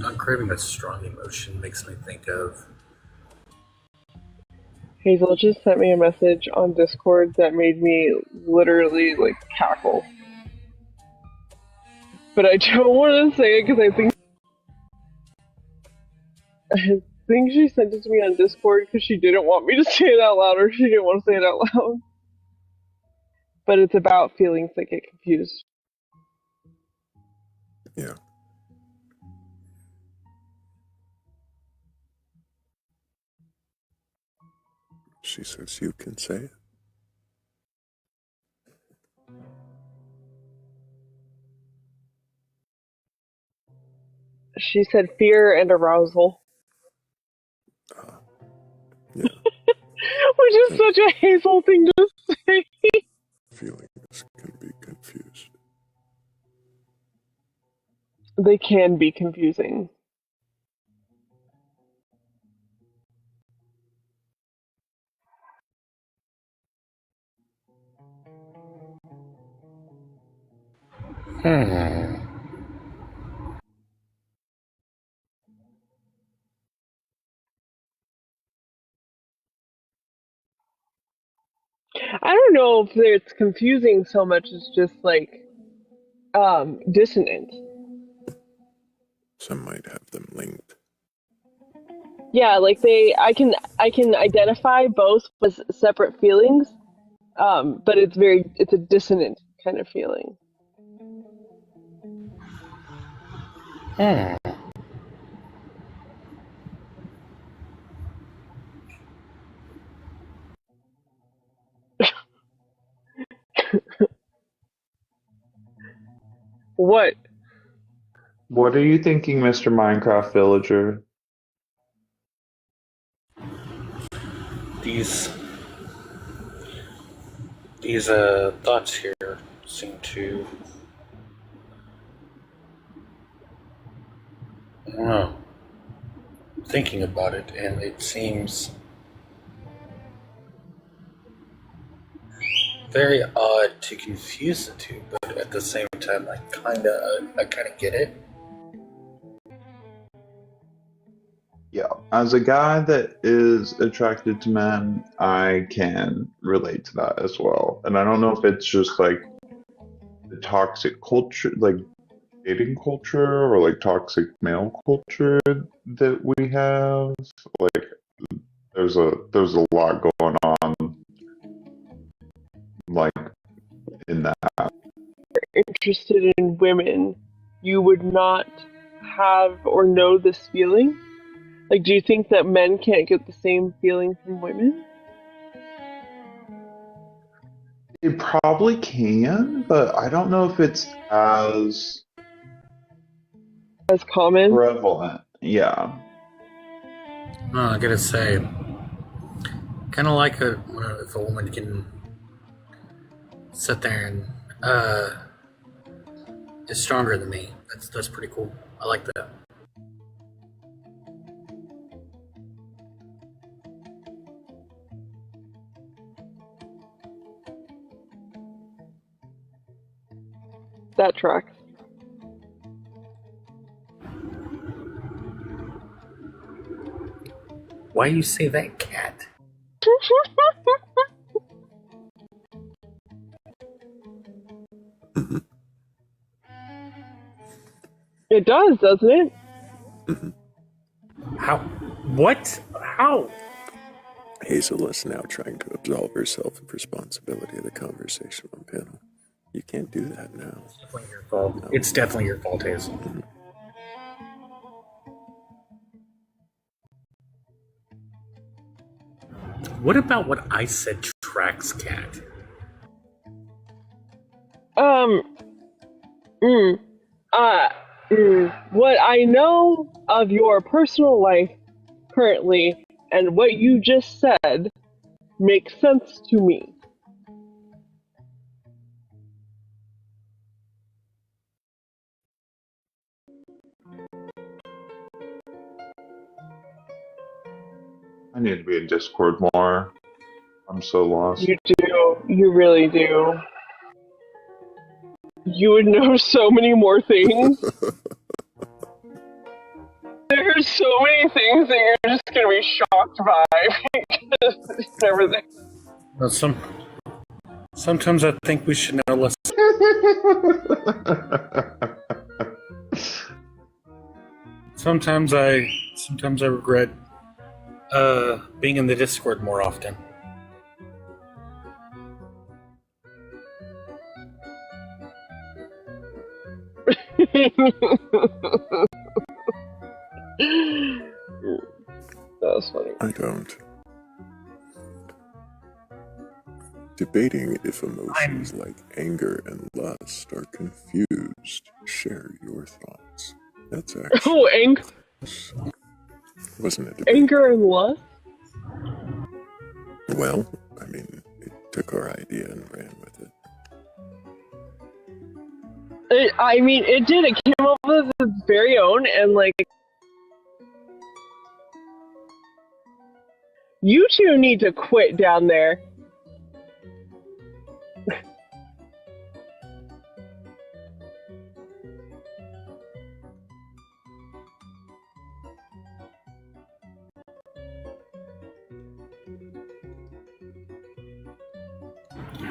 not craving a strong emotion makes me think of. Hazel just sent me a message on Discord that made me literally like cackle. But I don't want to say it because I think she sent it to me on Discord because she didn't want me to say it out loud, or she didn't want to say it out loud. But it's about feelings that get confused. Yeah. She says you can say it. She said fear and arousal. Yeah. Which is such a Hazel thing to say. Feelings can be confused. They can be confusing. I don't know if it's confusing so much as just like dissonant. Some might have them linked. Yeah, like I can identify both as separate feelings, but it's a dissonant kind of feeling. What? What are you thinking, Mr. Minecraft Villager? These thoughts here seem to, I don't know, thinking about it, and it seems very odd to confuse the two, but at the same time, I kind of get it. Yeah, as a guy that is attracted to men, I can relate to that as well. And I don't know if it's just like the toxic culture, like dating culture, or like toxic male culture that we have. Like, there's a lot going on, like in that. Interested in women, you would not have or know this feeling? Like, do you think that men can't get the same feeling from women? They probably can, but I don't know if it's as As common? prevalent. Yeah. I gotta say, kind of like if a woman can sit there and is stronger than me. That's pretty cool. I like that. That tracks. Why you say that, cat? It does, doesn't it? How? What? How? Hazel is now trying to absolve herself of responsibility of the conversation on panel. You can't do that now. It's definitely your fault. No. It's definitely your fault, Hazel. What about what I said tracks, cat? What I know of your personal life currently and what you just said makes sense to me. I need to be in Discord more. I'm so lost. You do. You really do. You would know so many more things. so many things that you're just gonna be shocked by because everything. Well, sometimes I think we should know less. Sometimes I regret being in the Discord more often. That was funny. I don't. Debating if emotions like anger and lust are confused. Share your thoughts. That's actually wasn't it? Anger and lust? Well, I mean, it took our idea and ran with it. It did. It came up with its very own, and like, you two need to quit down there.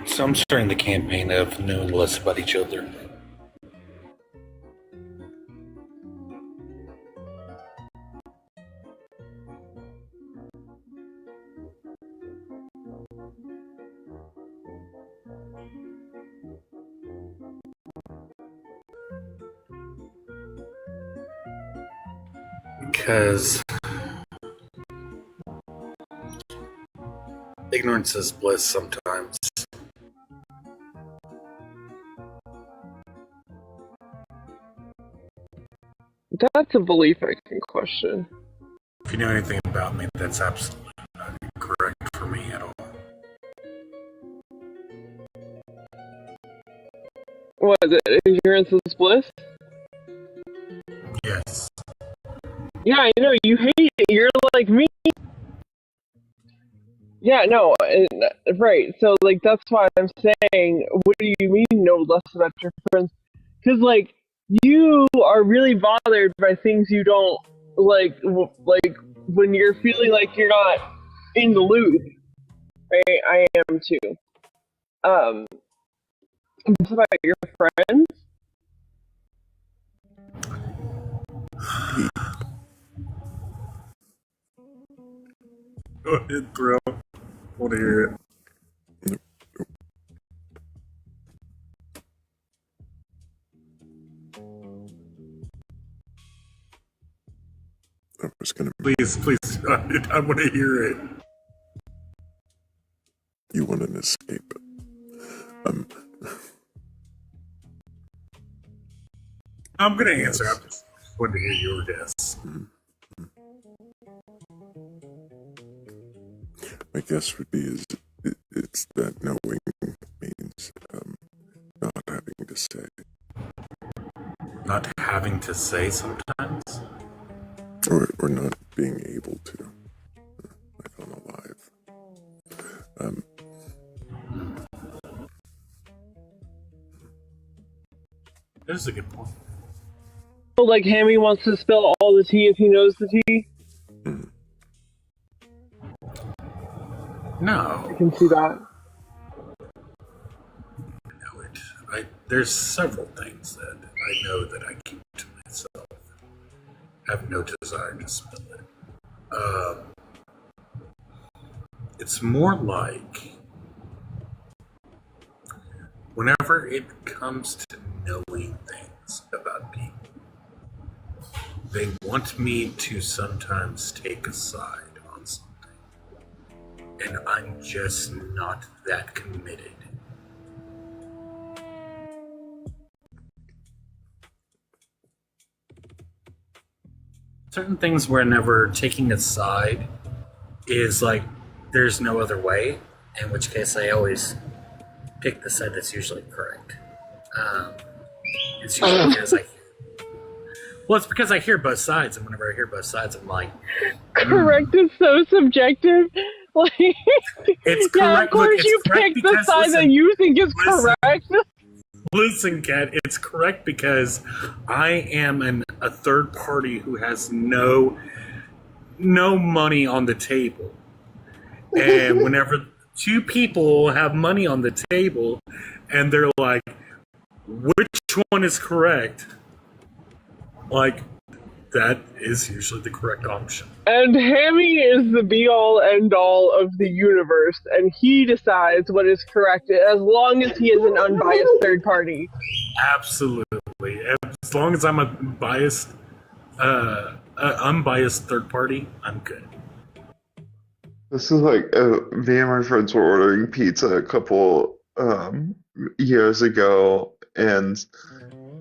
So I'm starting the campaign of knowing less about each other. Because ignorance is bliss sometimes. That's a belief I can question. If you know anything about me, that's absolutely not correct for me at all. What is it? Ignorance is bliss? Yes. Yeah, I know, you hate it. You're like me. Yeah, no, right. So, like, that's why I'm saying, what do you mean know less about your friends? Because, like, you are really bothered by things you don't, like, when you're feeling like you're not in the loop. Right? I am too. What about your friends? Go ahead, Thrayle. I want to hear it. I was gonna. Please, I want to hear it. You want an escape? I'm gonna answer. I just wanted to hear your guess. My guess would be it's that knowing means not having to say. Not having to say sometimes? Or not being able to. Like on a live. This is a good point. Like, Hammy wants to spill all the tea if he knows the tea? No. I can see that. I know it. There's several things that I know that I keep to myself. I have no desire to spill it. It's more like whenever it comes to knowing things about people, they want me to sometimes take a side on something. And I'm just not that committed. Certain things whenever taking a side is like there's no other way, in which case I always pick the side that's usually correct. It's usually because I hear both sides, and whenever I hear both sides, I'm like, correct is so subjective. Like, it's correct. Yeah, of course Look, you pick the side that you think is correct. Listen, Kat, it's correct because I am an a third party who has no money on the table. And whenever two people have money on the table and they're like, which one is correct? Like, that is usually the correct option. And Hammy is the be-all, end-all of the universe, and he decides what is correct as long as he is an unbiased third party. Absolutely. As long as I'm a unbiased third party, I'm good. This is like me and my friends were ordering pizza a couple years ago, and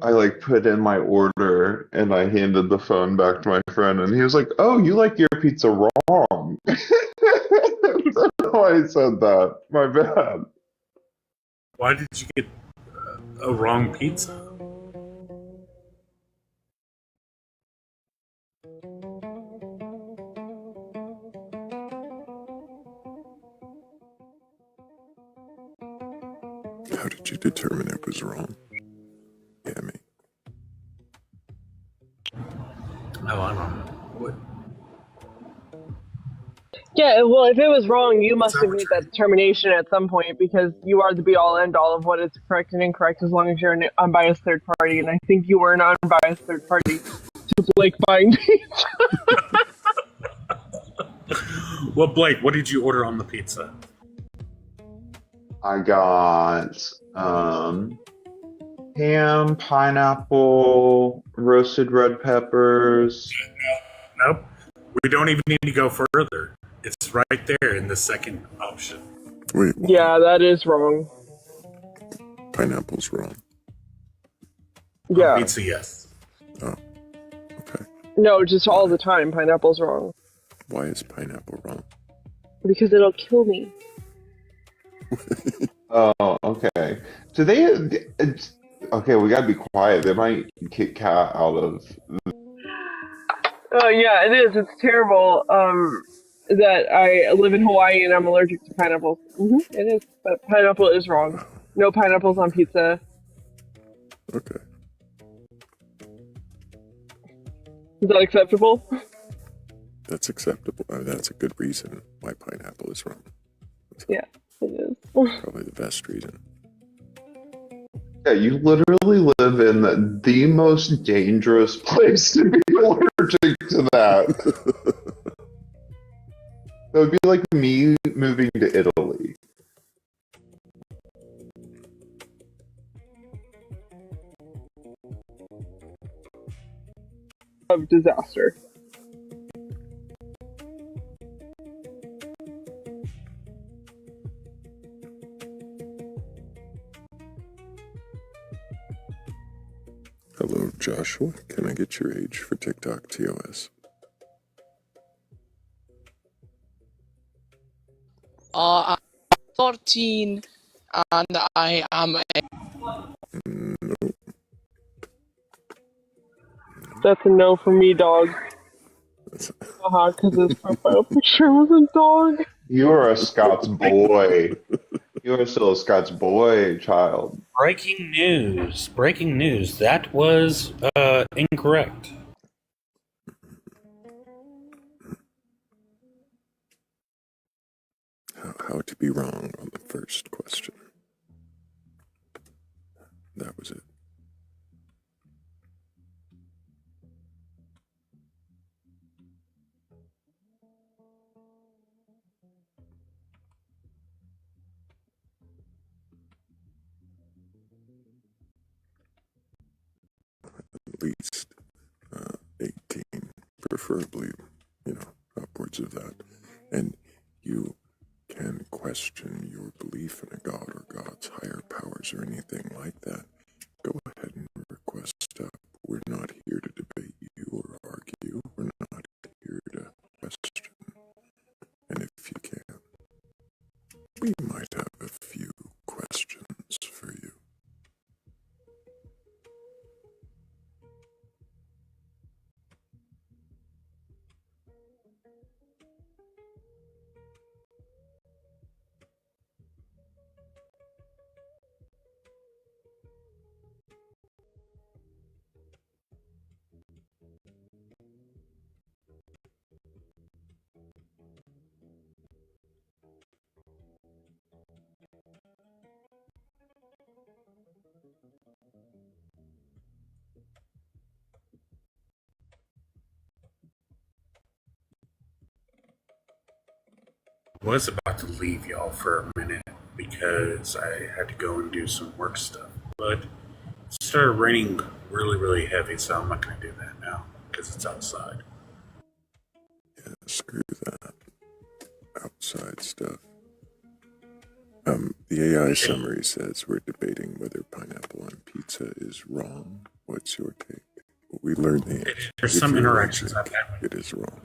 I like put in my order and I handed the phone back to my friend, and he was like, "Oh, you like your pizza wrong." I don't know why I said that. My bad. Why did you get a wrong pizza? How did you determine it was wrong? Hammy. Oh, I don't know. What? Yeah, well, if it was wrong, you must It's have made that determination at some point, because you are the be-all, end-all of what is correct and incorrect as long as you're an unbiased third party, and I think you were an unbiased third party to Blake buying pizza. Well, Blake, what did you order on the pizza? I got ham, pineapple, roasted red peppers. Nope. We don't even need to go further. It's right there in the second option. Wait, Yeah, that is wrong. pineapple's wrong. Yeah. On pizza, yes. Oh, okay. No, just all the time, pineapple's wrong. Why is pineapple wrong? Because it'll kill me. Oh, okay. Do they? Okay, we gotta be quiet. They might kick Cat out of. Oh, yeah, it is. It's terrible that I live in Hawaii and I'm allergic to pineapples. It is. But pineapple is wrong. No pineapples on pizza. Okay. Is that acceptable? That's acceptable. That's a good reason why pineapple is wrong. Yeah, it is. Probably the best reason. Yeah, you literally live in the most dangerous place to be allergic to that. That would be like me moving to Italy. Of disaster. Hello, Joshua. Can I get your age for TikTok TOS? I'm 14 and I am Nope. That's a no for me, dog. Haha, because his profile picture was a dog. You're a Scots boy. You're still a Scots boy, child. Breaking news. Breaking news. That was incorrect. How to be wrong on the first question. That was it. At least 18, preferably, upwards of that. And you can question your belief in a god or God's higher powers or anything like that. Go ahead and request up. We're not here to debate you or argue. We're not here to question. And if you can, we might have a few questions for you. was about to leave y'all for a minute because I had to go and do some work stuff, but it started raining really, really heavy, so I'm not going to do that now because it's outside. Yeah, screw that outside stuff. The AI summary says we're debating whether pineapple on pizza is wrong. What's your take? We learned the answer. There's some interactions I've had with it is wrong.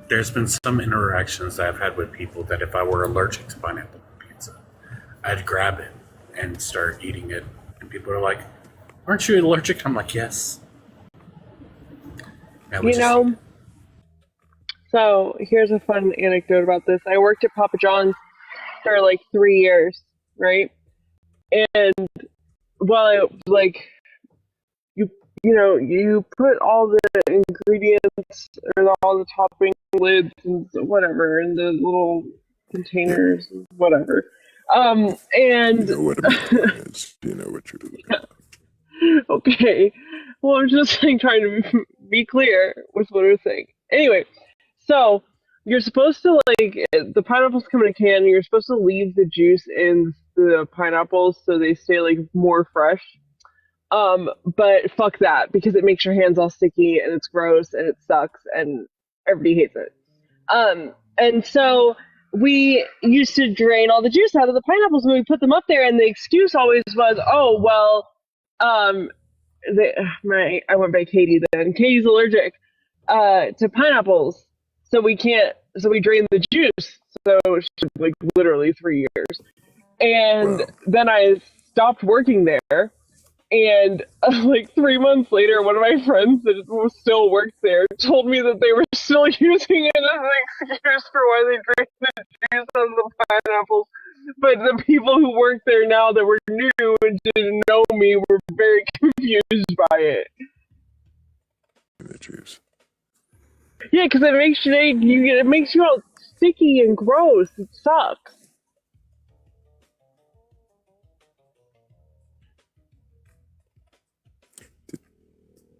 There's been some interactions that I've had with people that if I were allergic to pineapple on pizza, I'd grab it and start eating it. And people are like, aren't you allergic? I'm like, yes. So here's a fun anecdote about this. I worked at Papa John's for like 3 years, right? And while you put all the ingredients or all the topping lids and whatever in the little containers, whatever. And you know what a macaron is. You know what you're talking about. Okay. Well, I'm just trying to be clear with what I was saying. Anyway, so you're supposed to the pineapples come in a can. And you're supposed to leave the juice in the pineapples so they stay more fresh. But fuck that because it makes your hands all sticky and it's gross and it sucks and everybody hates it. And so we used to drain all the juice out of the pineapples when we put them up there, and the excuse always was, oh well, I went by Katie then. Katie's allergic to pineapples, so we can't. So we drain the juice. So it's literally 3 years, and then I stopped working there. And 3 months later, one of my friends that still worked there told me that they were still using it as an excuse for why they drank the juice out of the pineapples. But the people who work there now that were new and didn't know me were very confused by it. The juice. Yeah, because it makes you all sticky and gross. It sucks.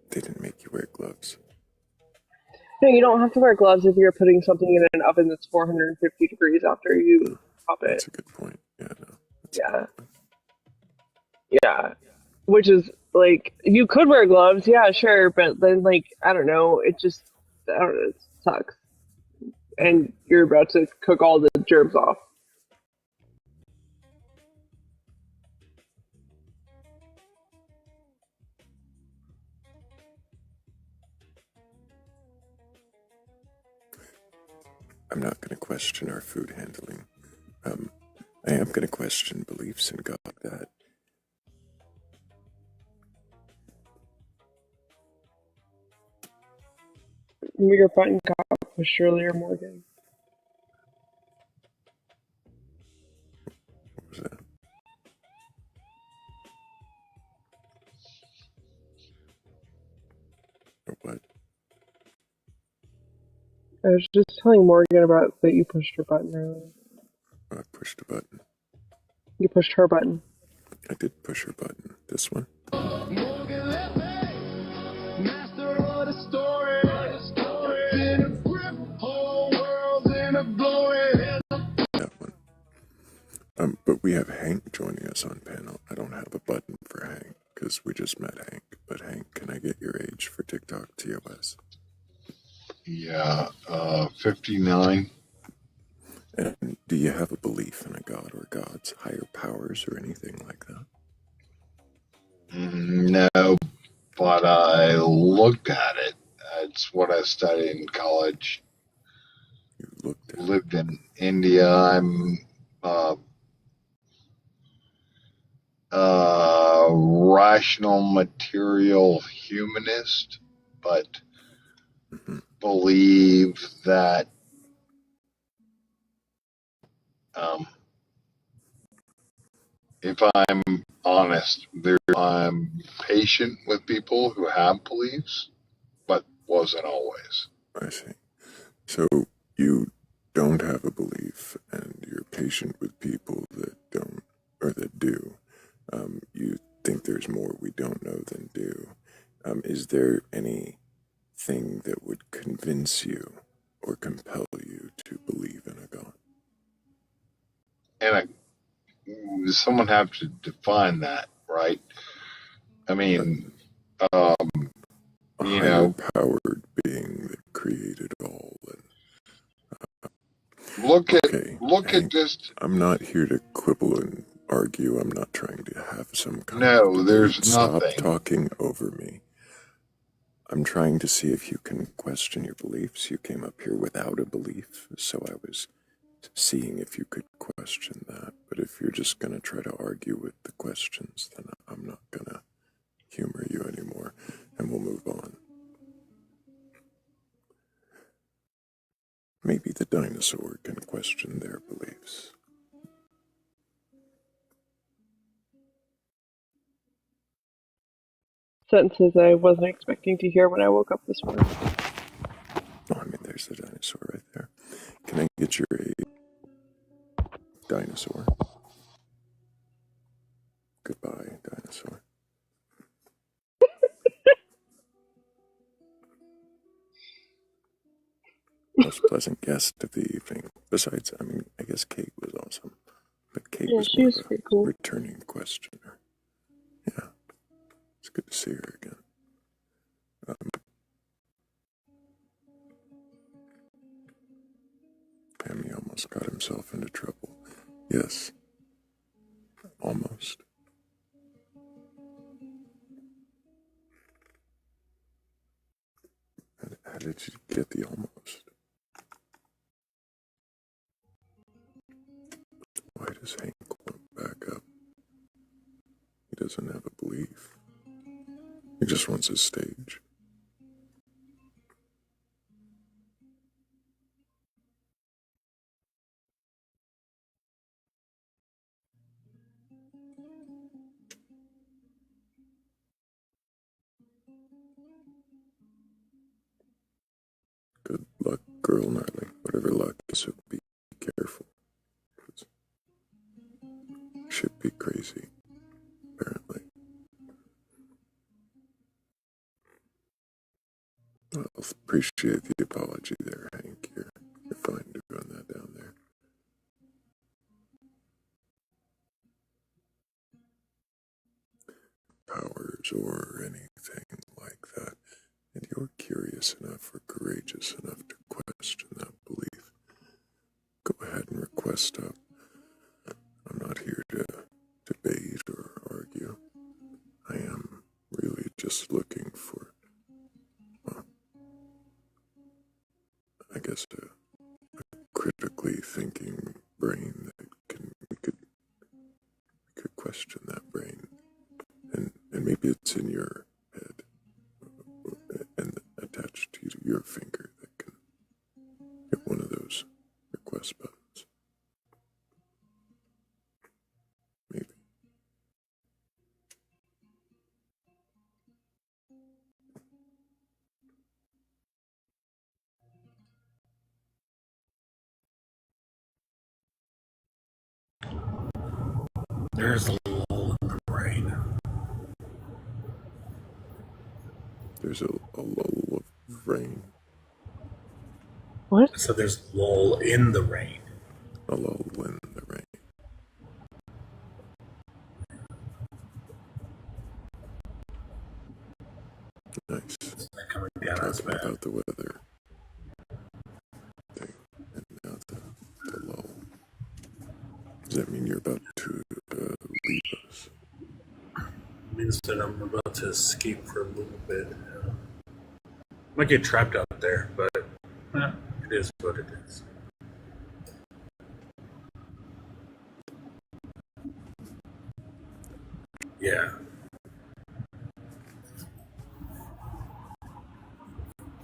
They didn't make you wear gloves. No, you don't have to wear gloves if you're putting something in an oven that's 450 degrees after you pop it. That's a good point. Yeah, no. Yeah. Which is, you could wear gloves, yeah, sure, but then, I don't know, it sucks. And you're about to cook all the germs off. I'm not going to question our food handling. I am going to question beliefs in God that Your button got with Shirley or Morgan. What was that? Or what? I was just telling Morgan about that you pushed her button earlier. I pushed a button. You pushed her button. I did push her button. This one. Master of the story. In a grip, whole world's in a glory. That one. But we have Hank joining us on panel. I don't have a button for Hank because we just met Hank. But Hank, can I get your age for TikTok TOS? Yeah, 59. And do you have a belief in a god or gods, higher powers, or anything like that? No, but I looked at it. It's what I studied in college. You looked at Lived in India. I'm rational material humanist, but believe that if I'm honest, I'm patient with people who have beliefs, but wasn't always. I see. So you don't have a belief, and you're patient with people that don't, or that do. You think there's more we don't know than do. Is there anything that would convince you or compel you to believe someone have to define that, right? I mean, A you higher know, powered being that created all. And look at okay, look at Hank, just I'm not here to quibble and argue. I'm not trying to have some kind of no. There's debate. Stop nothing. talking over me. I'm trying to see if you can question your beliefs. You came up here without a belief, so I was seeing if you could question that. But if you're just going to try to argue with the questions, then I'm not going to humor you anymore, and we'll move on. Maybe the dinosaur can question their beliefs. Sentences I wasn't expecting to hear when I woke up this morning. Oh, I mean, there's the dinosaur right there. Can I get your age? Dinosaur. Goodbye, dinosaur. Most pleasant guest of the evening. Besides, I mean, I guess Kate was awesome. But Kate Yeah, was she more was of a pretty cool. returning questioner. Yeah, it's good to see her again. Hammy almost got himself into trouble. Yes, almost. How did you get the almost? Why does Hank want back up? He doesn't have a belief. He just wants his stage. Good luck, girl, Gnarly. Whatever luck is, so be careful. Should be crazy, apparently. Well, appreciate the apology there, Hank. You're fine doing that down there. Powers or anything like that. And you're curious enough or courageous enough to question that belief. Go ahead and request up. I'm not here to debate or argue. I am really just looking for, well, I guess a critically thinking brain that we could question that brain. And maybe it's in your head and attached to your finger that can hit one of those request buttons. Maybe. There's a lull in the brain. There's a lull of rain. What? So there's lull in the rain. A lull in the rain. Nice. It's not coming down as Talking bad. about the weather thing, and now the lull. Does that mean you're about to leave us? It means that I'm about to escape for a little bit. Might get trapped out there, but it is what it is. Yeah.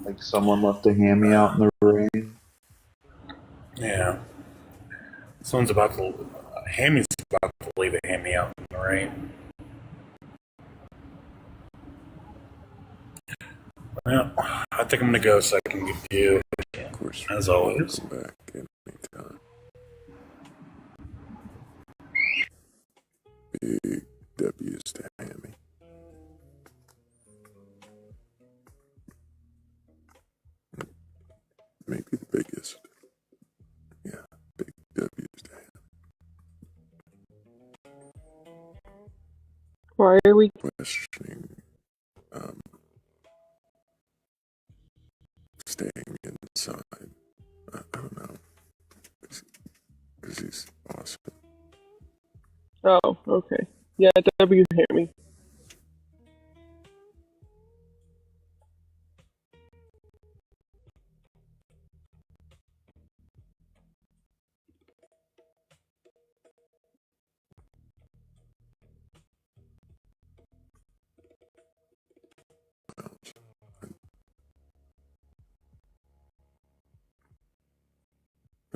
Like someone left a hammy out in the rain. Yeah. Someone's about to. Hammy's about to leave a hammy out in the rain. Well, I think I'm gonna go so I can give you, Of course, as always. welcome back anytime. Big W's to Hammy. Maybe the biggest. Yeah, big W's to Hammy. Why are we questioning staying inside. I don't know. Because he's awesome. Oh, okay. Yeah, W Hammy.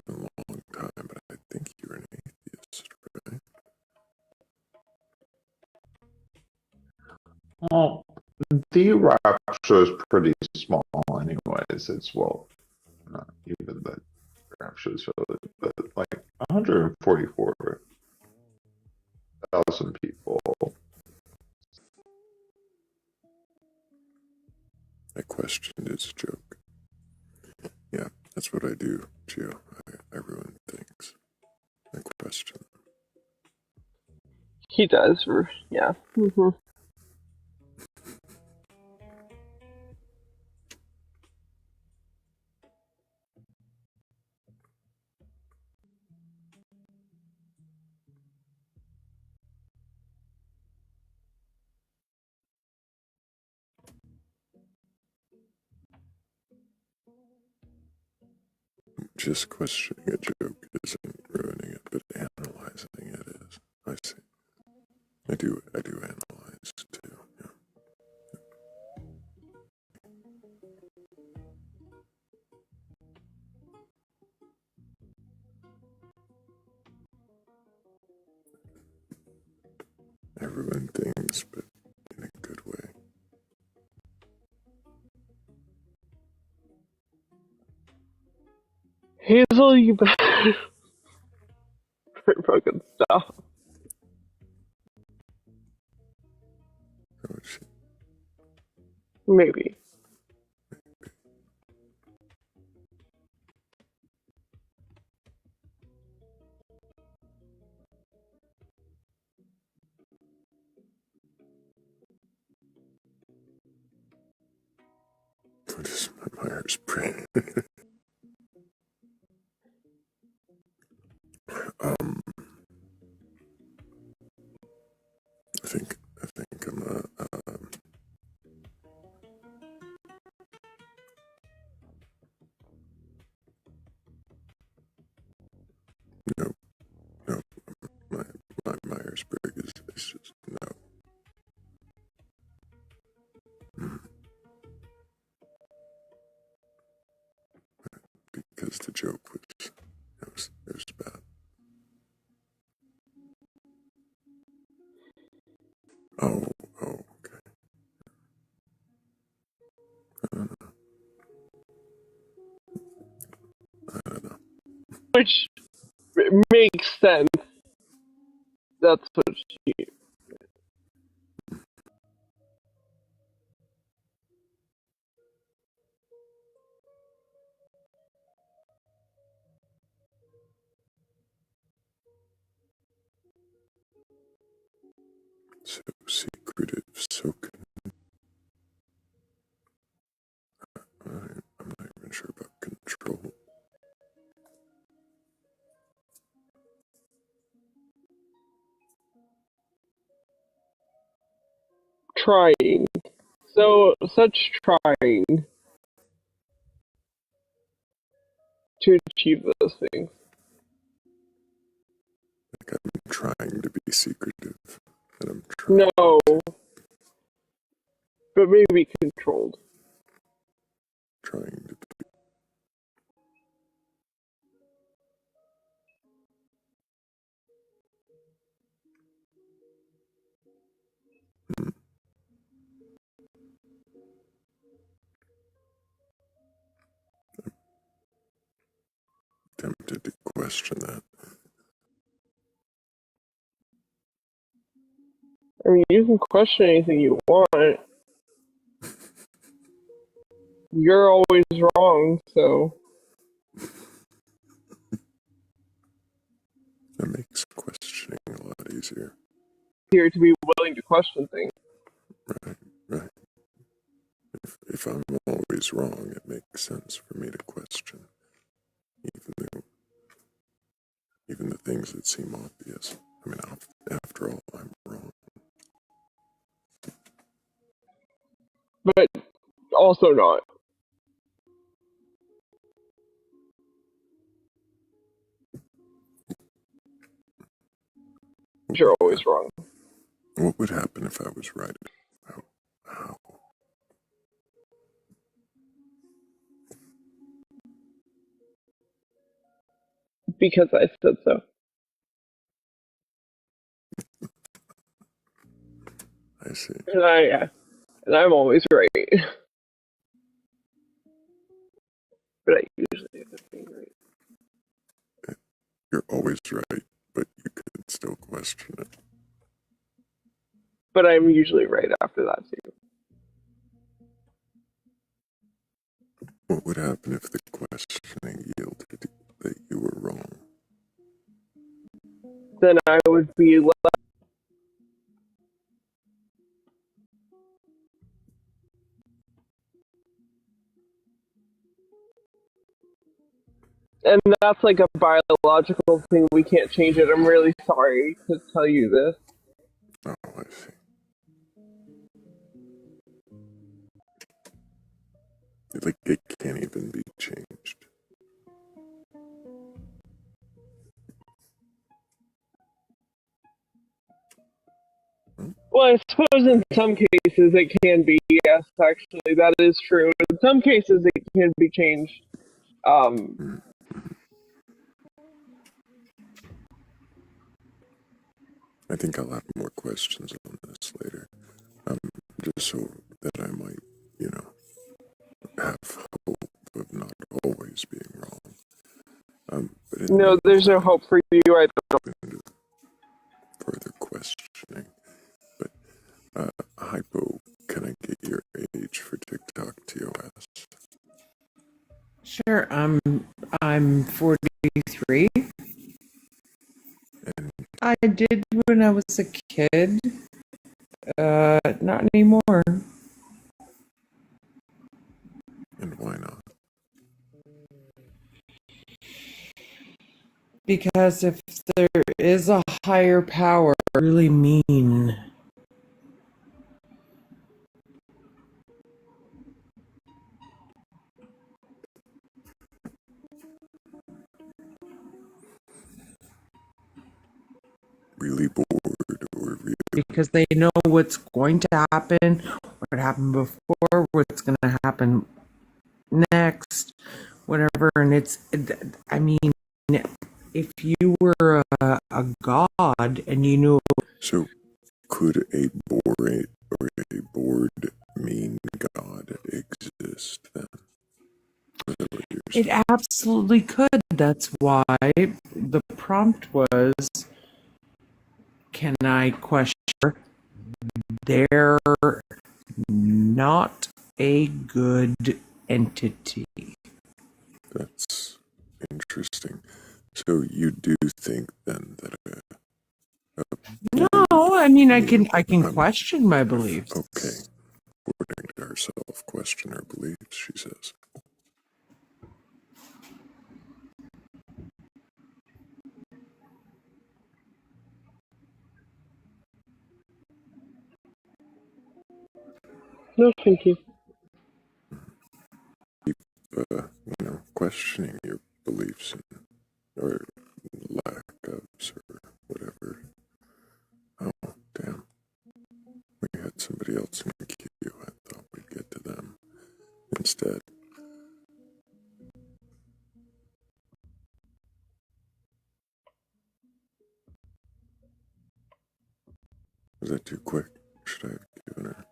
Been a long time, but I think you're an atheist, right? Well, the rapture is pretty small, anyways. It's, well, not even the rapture is really, but like 144,000 people. I questioned his joke. Yeah, that's what I do, Gio. I ruin things. I question. He does. Yeah. Mm-hmm. Just questioning a joke isn't ruining it, but analyzing it is. I see. I do analyze too. Yeah. I ruin things, but in a good way. Hazel, you better fucking stop. Oh, shit. Maybe. What is my Myers Briggs? um, I think I'm no, no. My Myers Briggs is just no. Mm, because the joke was bad. Oh, okay. I don't know. I don't know. Which makes sense. That's what she. So secretive, so I'm not even sure about control. Trying. So, such trying to achieve those things. Like I'm trying to be secretive, and I'm trying. No, but maybe controlled. Trying to be. Hmm, tempted to question that. I mean, you can question anything you want. You're always wrong, so. That makes questioning a lot easier. here to be willing to question things. Right. If I'm always wrong, it makes sense for me to question, even the things that seem obvious. I mean, after all, I'm wrong. But also not. You're always wrong. What would happen if I was right? How? Because I said so. I see. And I'm always right. But I usually end up being right. You're always right, but you could still question it. But I'm usually right after that too. What would happen if the questioning yielded that you were wrong? Then I would be left. And that's like a biological thing. We can't change it. I'm really sorry to tell you this. Oh, I see. Like, it can't even be changed. Well, I suppose in some cases it can be, yes, actually, that is true. In some cases it can be changed. I think I'll have more questions on this later. Just so that I might, have hope of not always being wrong. But in the No, there's no meantime, hope for you. I don't. into further questioning. But Hypo, can I get your age for TikTok TOS? Sure, I'm 43. And I did when I was a kid. Not anymore. and why not? Because if there is a higher power, really mean. Really bored or really Because they know what's going to happen, what happened before, what's going to happen next, whatever. And I mean, if you were a god and you knew. So could a bored mean god exist then? It absolutely could. That's why the prompt was, can I question? They're not a good entity. That's interesting. So you do think then that No, I mean I can question my beliefs. Okay. According to herself, question her beliefs, she says. No, thank you. Keep, questioning your beliefs or lack of, or whatever. Oh, damn. We had somebody else in the queue. I thought we'd get to them instead. Was that too quick? Should I have given her?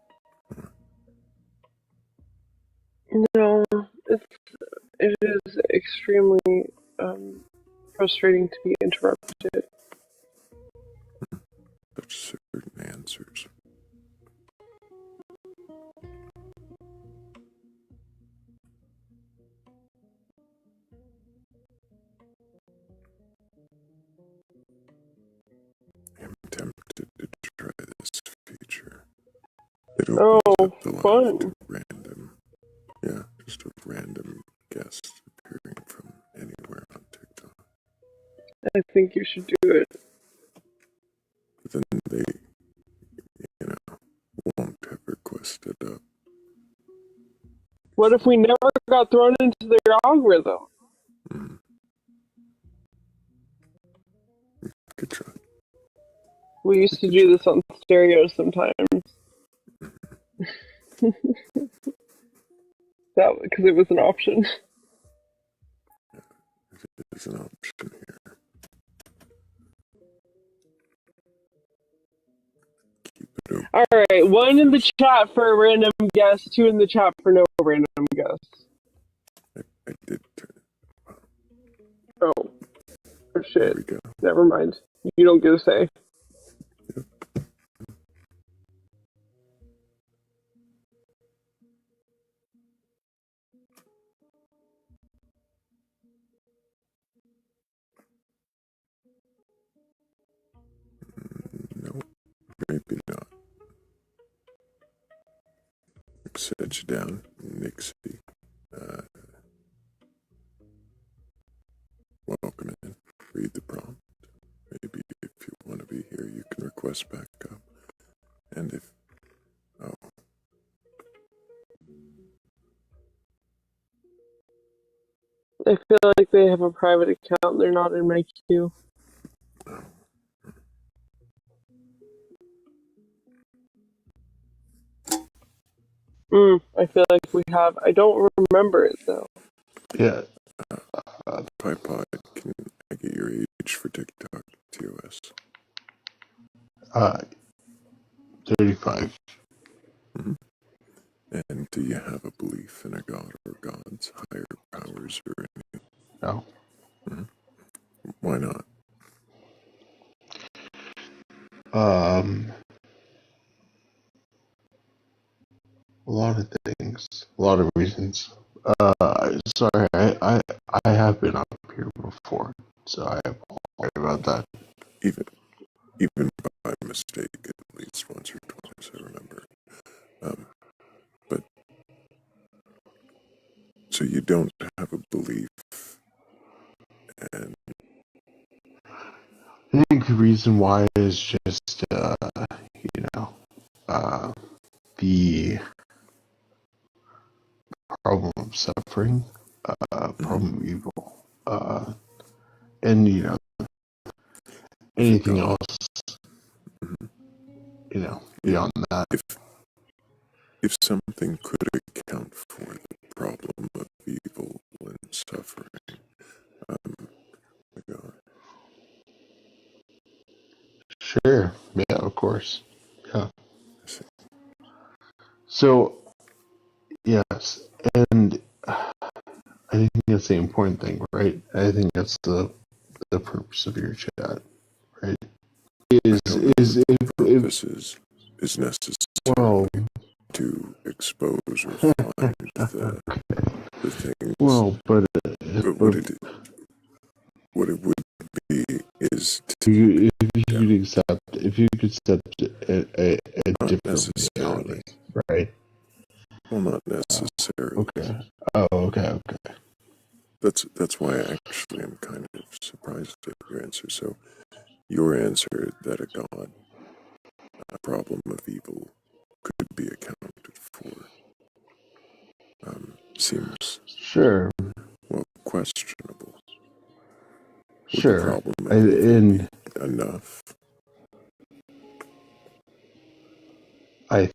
No, it is extremely frustrating to be interrupted. Such certain answers. I'm tempted to try It Oh, opens up the line fun. to random, yeah, just a random guest appearing from anywhere on TikTok. I think you should do it. But then they, won't have requested up. What if we never got thrown into their algorithm? Good try. We used to do this on stereo sometimes. That because it was an option. There's an option here. Keep it open. All right, 1 in the chat for a random guess, 2 in the chat for no random guess. I did turn it. Oh, oh shit. There we go. Never mind. You don't get a say. Yep. No, maybe not. Set you down, Nixie. Welcome in. Read the prompt. Maybe if you want to be here, you can request backup. And if I feel like they have a private account. They're not in my queue. I feel like we have. I don't remember it though. yeah, Tripod, can I get your age for TikTok TOS? 35. And do you have a belief in a god or gods, higher powers, or anything? No. Why not? A lot of things, a lot of reasons. Sorry, I have been up here before, so I apologize about that. Even by mistake, at least once or twice, I remember. But so you don't have a belief, and I think the reason why is just, the problem of suffering, problem of evil, and anything else, beyond that. If something could account for the problem of evil and suffering, my God. Sure, yeah, of course, yeah. So, yes, and I think that's the important thing, right? I think that's the purpose of your chat, right? Is necessary well, to expose or find the things. Well, but what it would be is if you could accept a different reality, right? Well, not necessarily. Okay. Oh, okay. That's why I actually am kind of surprised at your answer. So, your answer that a god, a problem of evil, could be accounted for, seems questionable. Would the problem of evil be enough? I,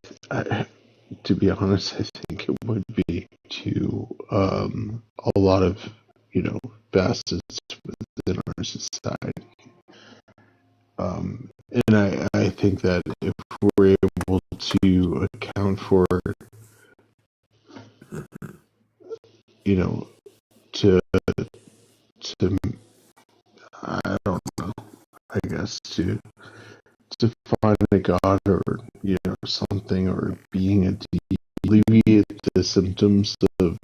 to be honest, I think it would be to a lot of facets within our society. And I think that if we're able to account for, to I don't know, I guess to find a god or something or being a deity, alleviate the symptoms of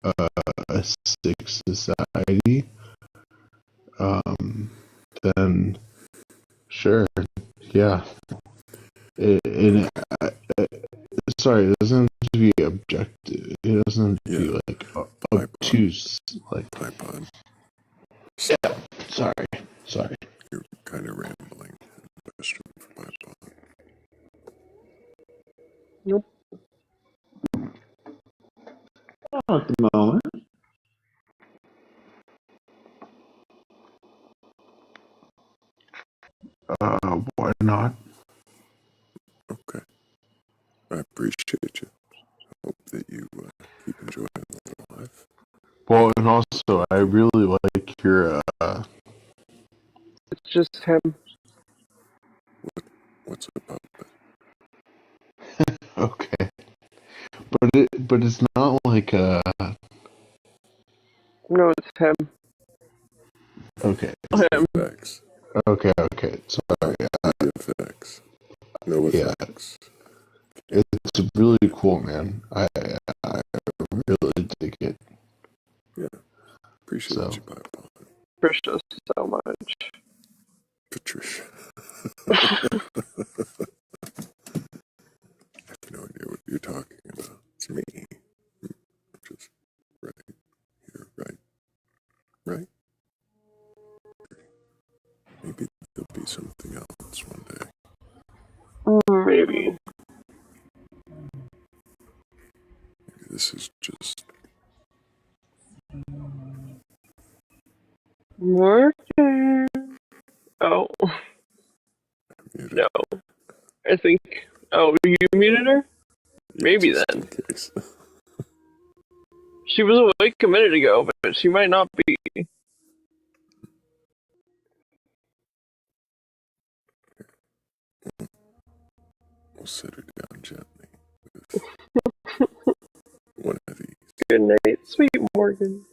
a sick society, then sure, yeah. And sorry, it doesn't have to be objective. It doesn't have to be like obtuse. Like iPod. yeah. Sorry. You're kind of rambling. Question for iPod. Nope. Not at the moment. Why not? Okay. I appreciate you. Hope that you keep enjoying life. Well, and also, I really like your. It's just him. What's about it? Okay, but it's not like No, it's him. Okay. Him. Facts. Okay. Sorry. Facts. No effects. It's really cool, man. I really dig it. Yeah. Appreciate you, Pipeline. Patricia so much. Patricia. I have no idea what you're talking about. It's me. Just right here, right? Maybe there'll be something else one day. Maybe. Maybe this is just Working. Oh. No. I think. Oh, you muted her? Maybe then. She was awake a minute ago, but she might not be. We'll set her down gently with one of these. Good night, sweet Morgan.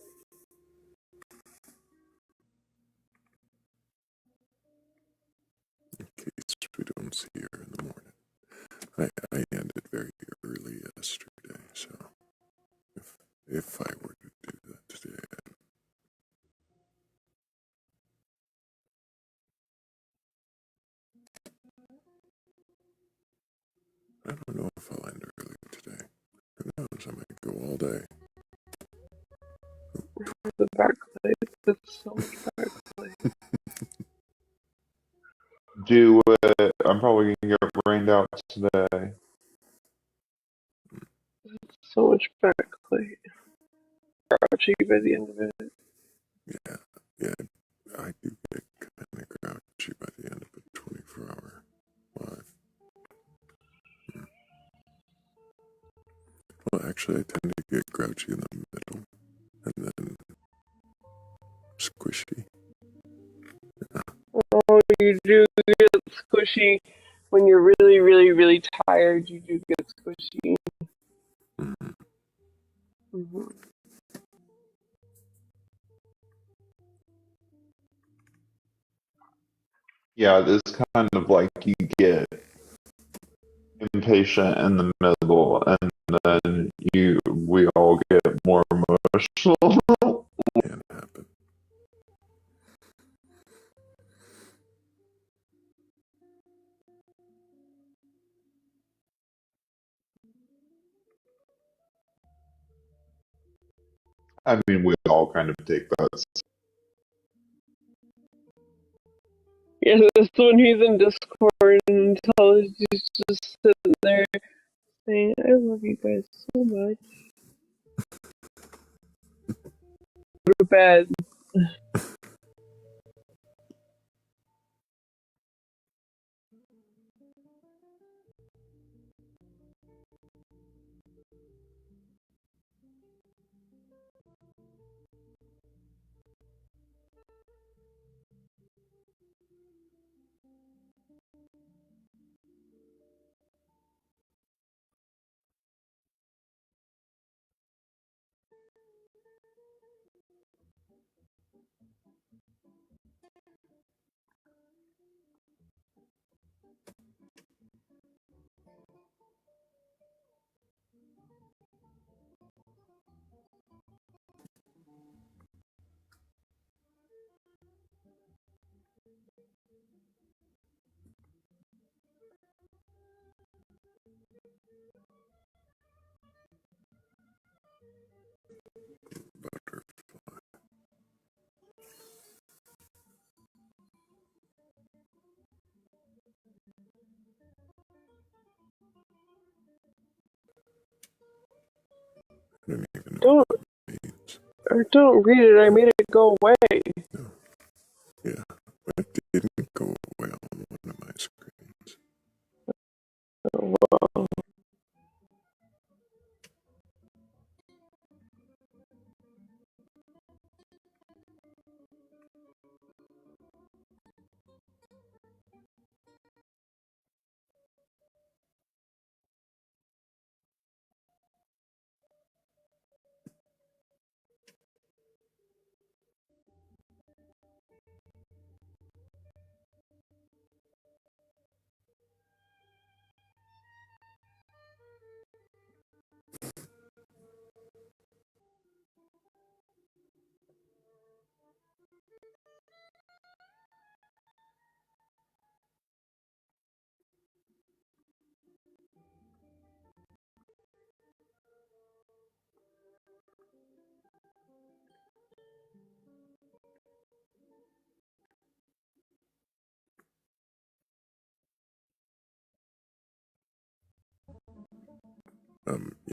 In case we don't see her in the morning. I ended very early yesterday, so if I were to do that today, I don't know if I'll end early today. Who knows? I might go all day. The Batcolyte. That's so much Batcolyte. Do it. I'm probably gonna get rained out today. So much Batcolyte. Grouchy by the end of it. Yeah, I do get kind of grouchy by the end of a 24-hour live. Well, actually, I tend to get grouchy in the middle, and then squishy. Oh, you do get squishy when you're really, really, really tired. You do get squishy. Mm-hmm. Yeah, it's kind of like you get impatient in the middle, and then we all get more emotional. Can happen. I mean, we all kind of take that. Yeah, that's when he's in Discord and he's just sitting there saying, I love you guys so much. Go to bed. even know Don't what that means. or don't read it. I made it go away. No. Yeah, but it didn't go away on one of my screens. Well,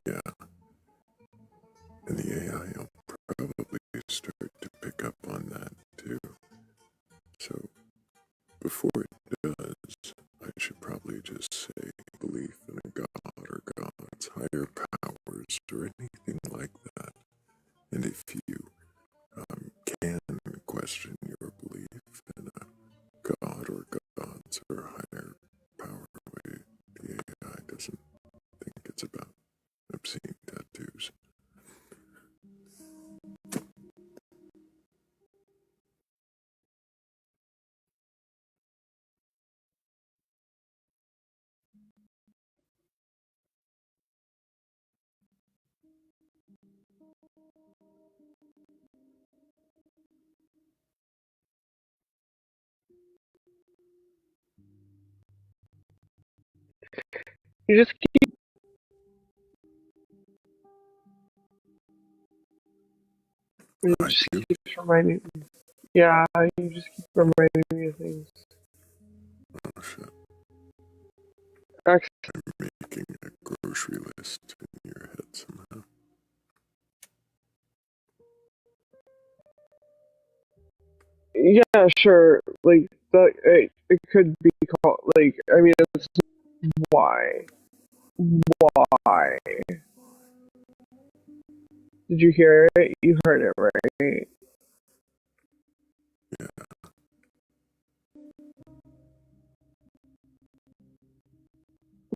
Yeah, and the AI will probably start to pick up on that too. So before it does, I should probably just say belief in a god or gods, higher powers, or anything like that. And if you can question your belief in a god or gods or higher power, way the AI doesn't think it's about obscene tattoos. you just keep it I just do. keeps reminding me. Yeah, you just keep reminding me of things. Oh shit. Actually, I'm making a grocery list in your head somehow. yeah, sure. Like that, it could be called. Like, I mean, it's why? Why? Did you hear it? You heard it, right? Yeah,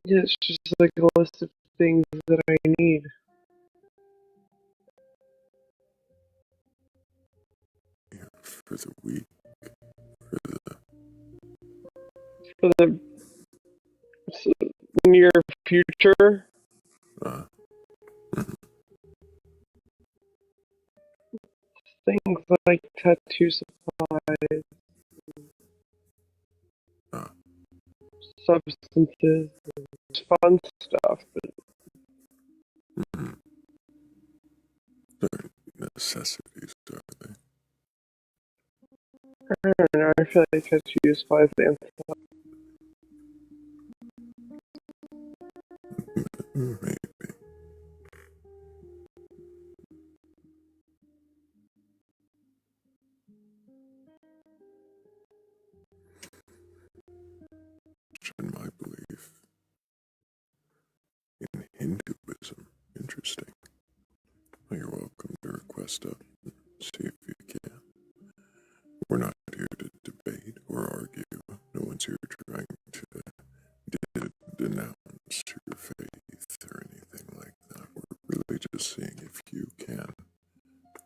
Yeah, it's just like a list of things that I need yeah. For the week, for the for the near future. uh, Things like tattoo supplies, uh, substances, fun stuff. But mm, they're necessities, are they? I don't know. I feel like tattoo supplies and Maybe. In my belief in Hinduism. Interesting. Well, you're welcome to request up. See if you can. We're not here to debate or argue. No one's here trying to denounce your faith or anything like that. We're really just seeing if you can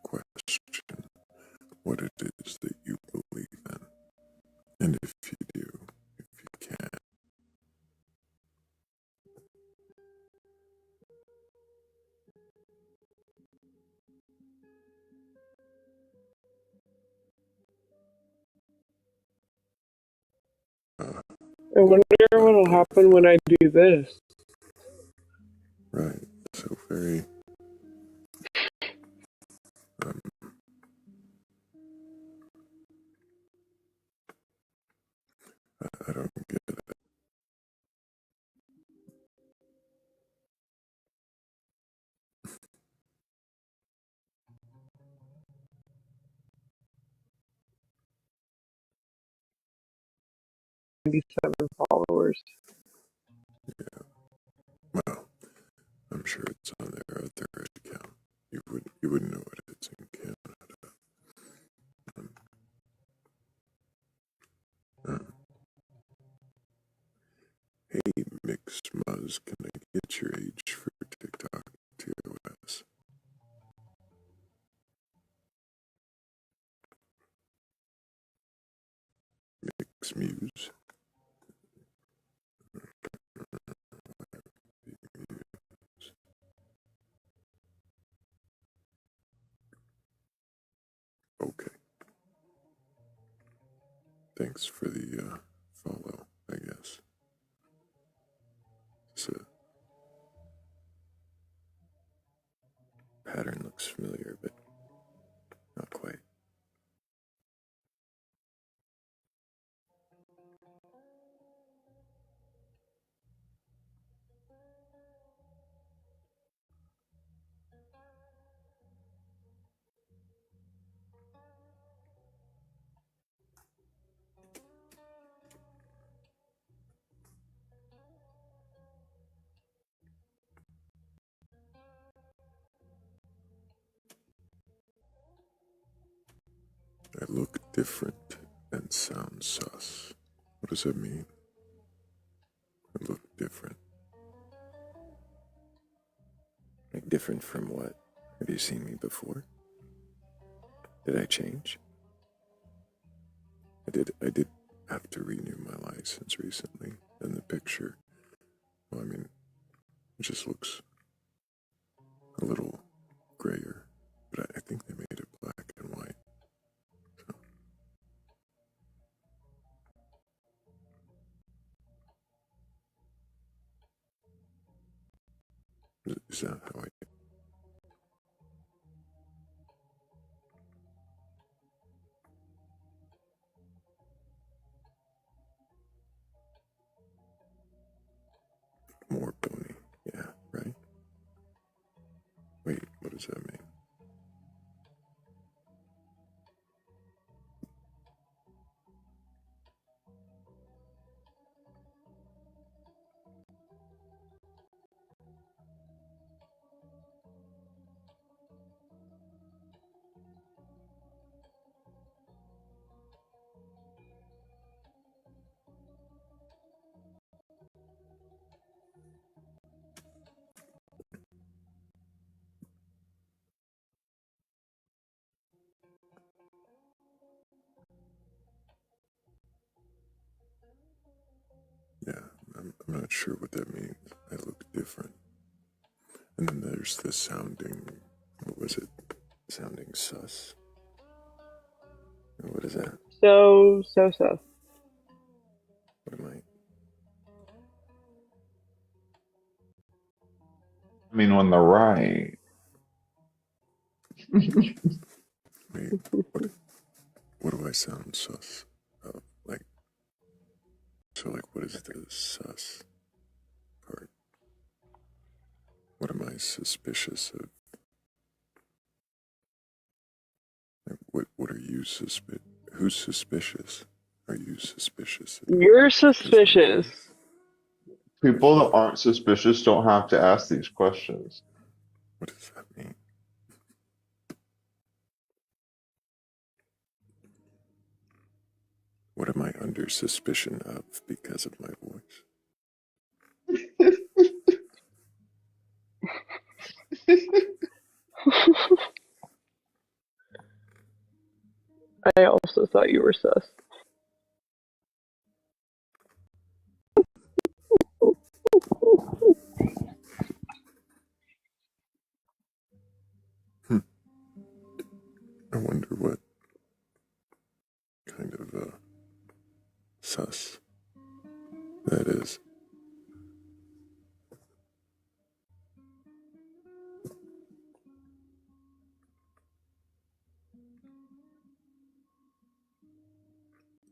question what it is that you believe in. And if you do, if you can. I wonder Not what'll happen when I do this. right. So very um, I don't get it. 97 followers. Yeah. Well, I'm sure it's on their other account. You wouldn't know it. It's in Canada. Hey, Mixed Muzz, can I get your age for TikTok TOS? Mixed Muse. Okay. Thanks for the follow, I guess. So, pattern looks familiar, but not quite. I look different and sound sus. What does that mean? I look different. Like different from what? Have you seen me before? Did I change? I did have to renew my license recently, and the picture, well, I mean, it just looks a little grayer, but I think they made it black and white. So, is that how I more bony? Yeah, right? Wait, what does that mean? Yeah, I'm not sure what that means. I look different. And then there's the sounding, what was it? Sounding sus. What is that? So. What am I? I mean, on the right. Wait, what do I sound sus of? Like, so like, what is the sus part? What am I suspicious of? Like, what are you who's suspicious? Are you suspicious of? You're Because my suspicious. voice? People that aren't suspicious don't have to ask these questions. What does that mean? What am I under suspicion of because of my voice? I also thought you were sus. I wonder what kind of sus that is.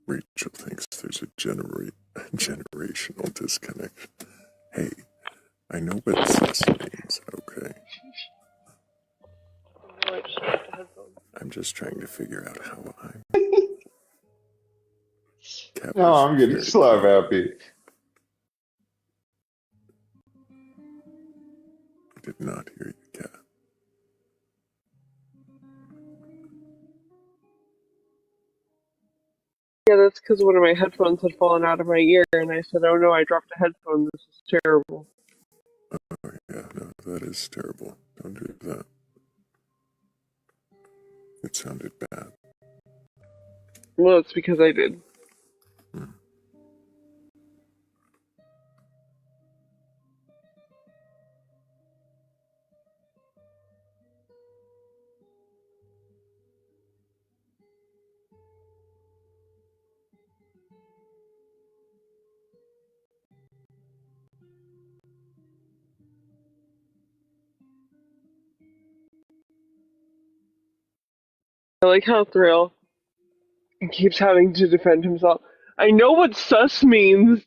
Rachel thinks there's a generational disconnect. Hey, I know what sus means, okay? I'm just trying to figure out how I'm cat No, was I'm getting very slap cute. happy. I did not hear you, cat. Yeah, that's because one of my headphones had fallen out of my ear, and I said, "Oh no, I dropped a headphone. This is terrible." Oh, yeah, no, that is terrible. Don't do that. It sounded bad. Well, it's because I did. I like how Thrayle keeps having to defend himself. I know what sus means.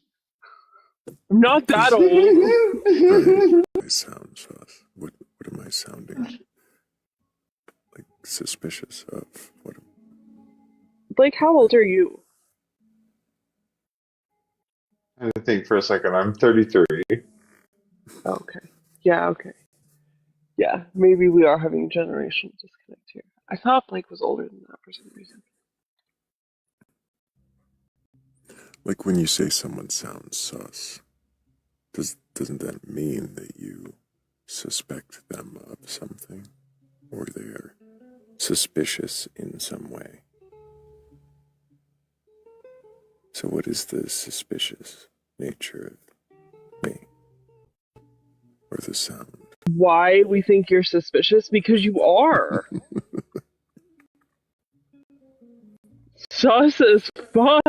I'm not that Is old. I sound sus? What am I sounding like? Suspicious of what? Like, how old are you? I had to think for a second. I'm 33. Okay. Yeah, okay. Yeah, maybe we are having a generational disconnect here. I thought Blake was older than that for some reason. Like when you say someone sounds sus, doesn't that mean that you suspect them of something, or they are suspicious in some way? So what is the suspicious nature of me or the sound? Why we think you're suspicious? Because you are. Sus as fuck.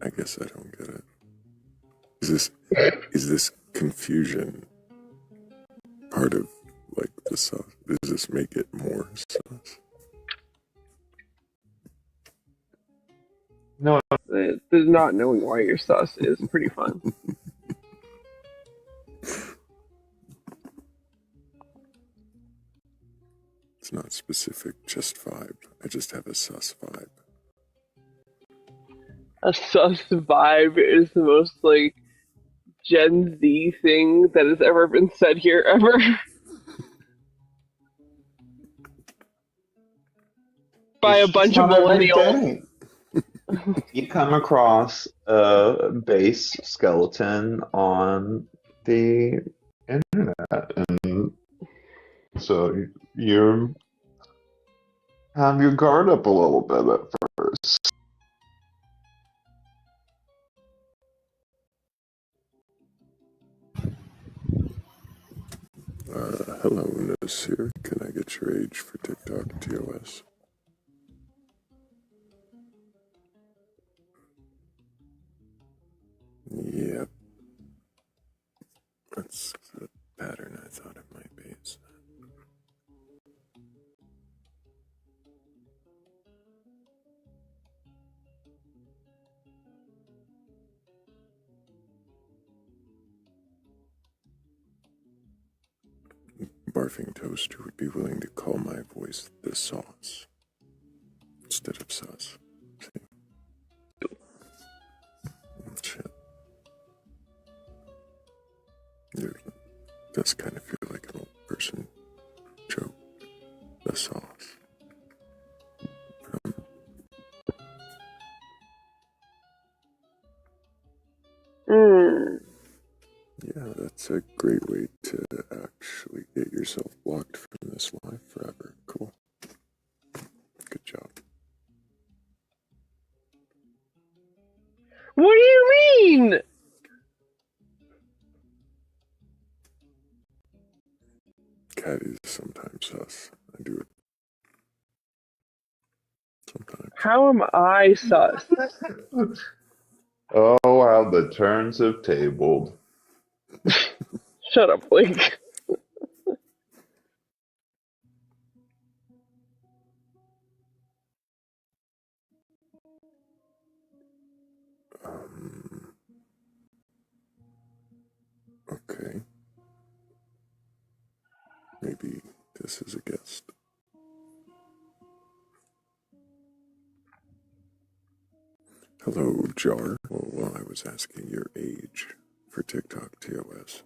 I guess I don't get it. Is this confusion part of like the sus? Does this make it more sus? No, The not knowing why you're sus is pretty fun. It's not specific, just vibe. I just have a sus vibe. A sus vibe is the most, like, Gen Z thing that has ever been said here ever. By a it's just bunch of not every millennials. day. You come across a base skeleton on the internet, and so you have your guard up a little bit at first. Hello, Nasir. Can I get your age for TikTok TOS? Yep. That's the pattern I thought it might be. Barfing Toaster would be willing to call my voice the sauce instead of sus. See? Shit. It does kind of feel like an old person joke. The sauce. Yeah, that's a great way to actually get yourself blocked from this life forever. Cool. Good job. What do you mean? Cat is sometimes sus. I do it sometimes. How am I sus? Oh, how the turns have tabled. Shut up, Blake. this as a guest. Hello, Jar. Well, I was asking your age for TikTok TOS.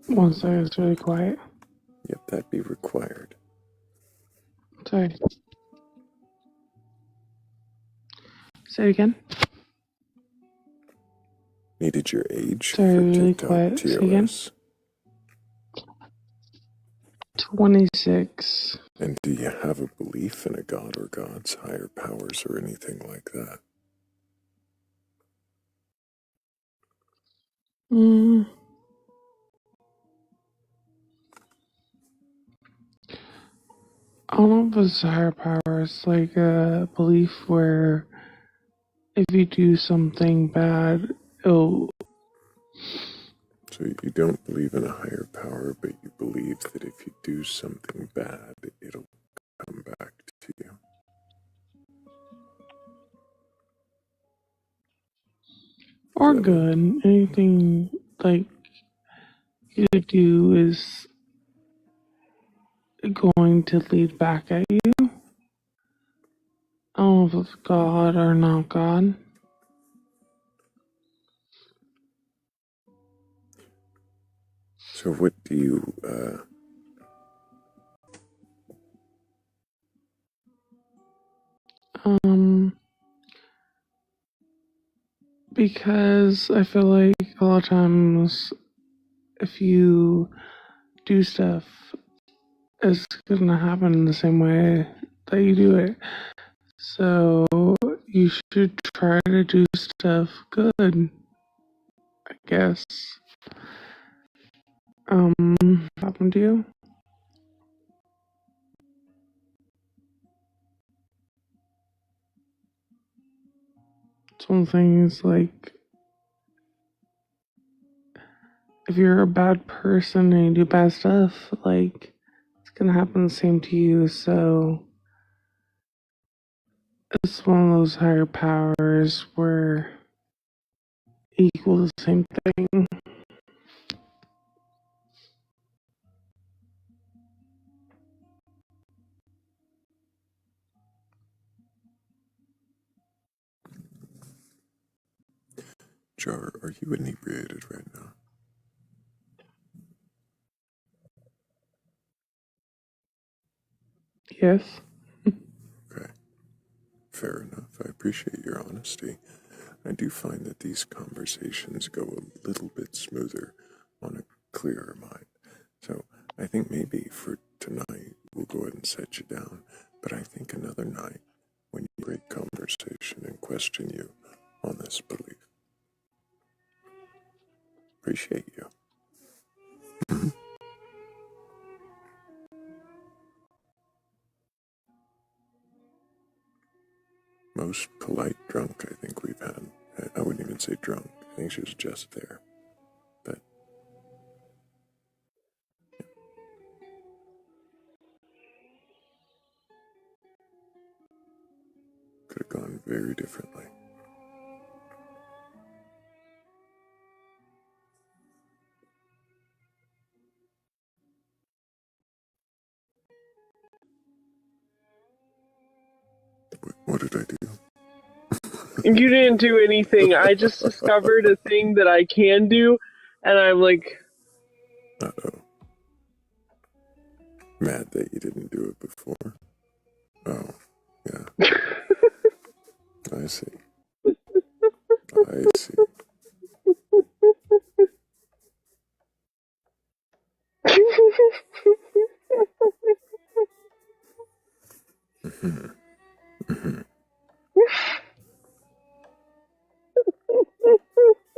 One second, it's really quiet. Yep, that'd be required. Sorry. Say it again. Needed your age Sorry, for really TikTok quiet. Say again. TOS. 26. And do you have a belief in a god or gods, higher powers, or anything like that? I don't know if it's higher power. It's like a belief where if you do something bad, it'll. So you don't believe in a higher power, but you believe that if you do something bad, it'll come back to you. Or good. Anything like you do is going to lead back at you. I don't know if it's God or not God. So what do you, Because I feel like a lot of times if you do stuff, it's gonna happen the same way that you do it. So you should try to do stuff good, I guess. Happened to you? Some things like if you're a bad person and you do bad stuff, like it's gonna happen the same to you. So it's one of those higher powers where equal the same thing. Jar, are you inebriated right now? Yes. Okay, fair enough. I appreciate your honesty. I do find that these conversations go a little bit smoother on a clearer mind. So I think maybe for tonight, we'll go ahead and set you down. But I think another night, when you break conversation and question you on this belief. Appreciate you. Most polite drunk I think we've had. I wouldn't even say drunk. I think she was just there. But could have gone very differently. What did I do? You didn't do anything. I just discovered a thing that I can do, and I'm like, Uh-oh. Mad that you didn't do it before. Oh, yeah. I see. I see.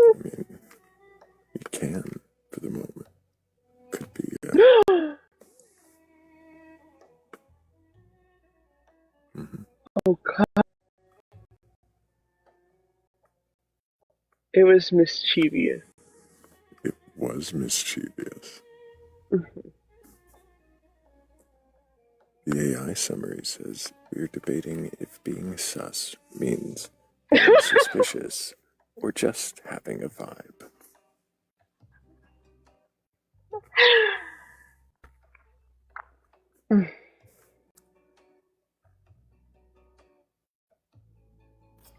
I mean, you can for the moment. Could be. oh god, it was mischievous. It was mischievous. The AI summary says we're debating if being sus means being suspicious or just having a vibe.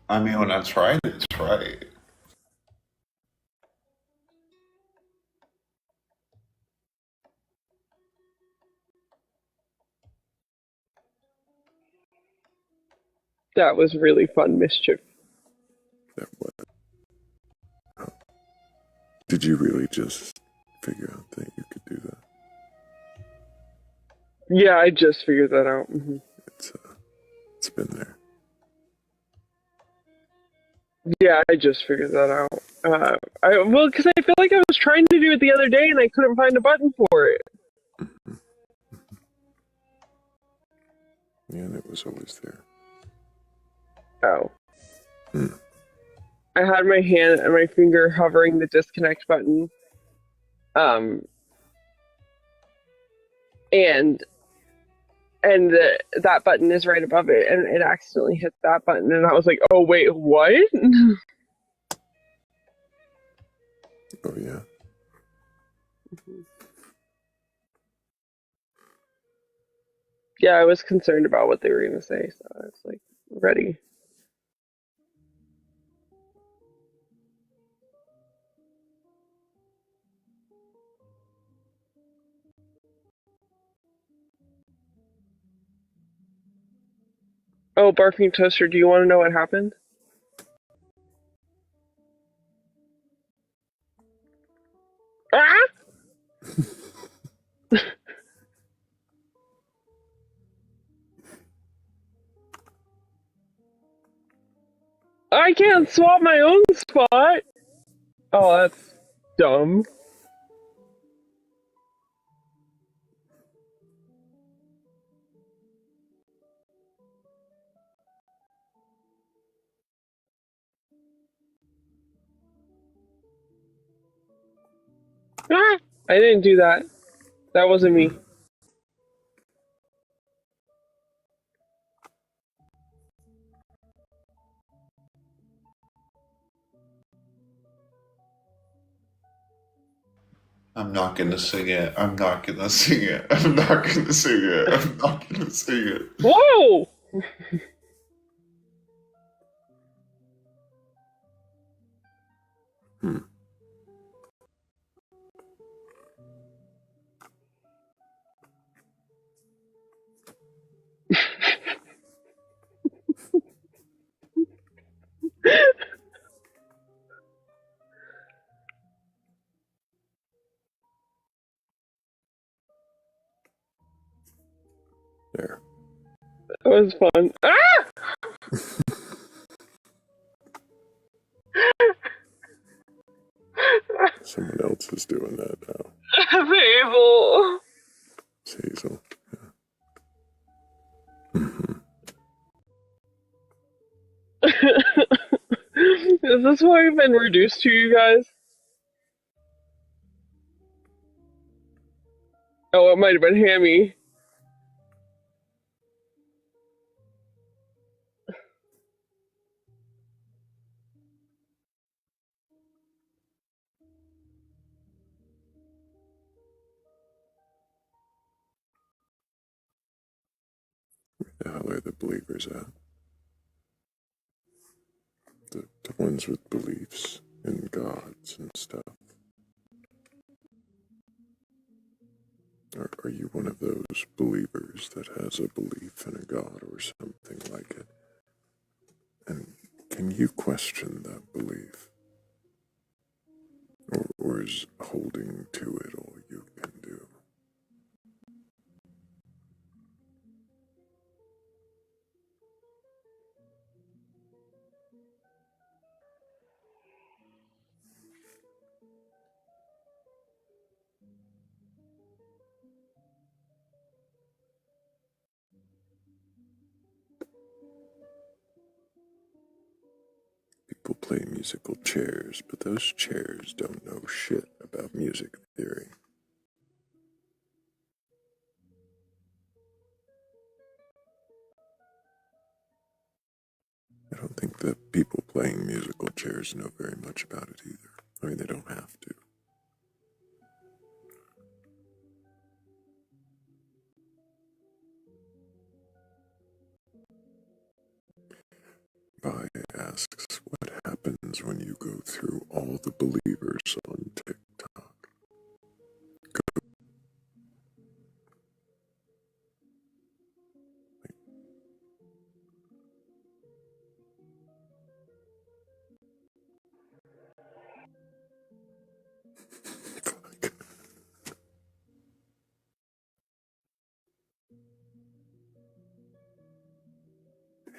I mean, when I tried it, it's right. That was really fun mischief. That what? Oh. Did you really just figure out that you could do that? Yeah, I just figured that out. Mm-hmm. It's been there. Yeah, I just figured that out. Well, because I feel like I was trying to do it the other day and I couldn't find a button for it. Yeah, and it was always there. Oh. I had my hand and my finger hovering the disconnect button. And that button is right above it, and it accidentally hit that button, and I was like, oh wait, what? Oh yeah. Yeah, I was concerned about what they were gonna say, so I was like, ready. Oh, Barfing Toaster, do you want to know what happened? Ah! I can't swap my own spot! Oh, that's dumb. Ah! I didn't do that. That wasn't me. I'm not gonna sing it. I'm not gonna sing it. I'm not gonna sing it. I'm not gonna sing it. Whoa! There. That was fun. Ah! Someone else is doing that now. Fable. It's Hazel. Is this what I've been reduced to, you guys? Oh, it might have been Hammy. The hell are the believers at? The ones with beliefs in gods and stuff. Are you one of those believers that has a belief in a god or something like it? And can you question that belief? Or is holding to it all you can do? People play musical chairs, but those chairs don't know shit about music theory. I don't think the people playing musical chairs know very much about it either. I mean, they don't have to. asks, what happens when you go through all the believers on TikTok?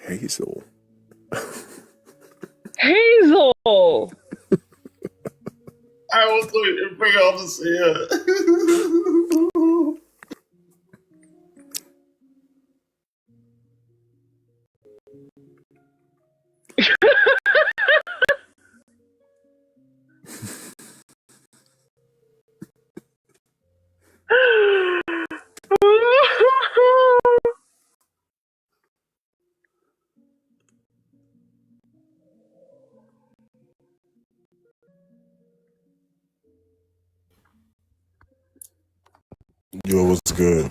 Hazel. Hazel! I was waiting for y'all to see it. Yo, what's good?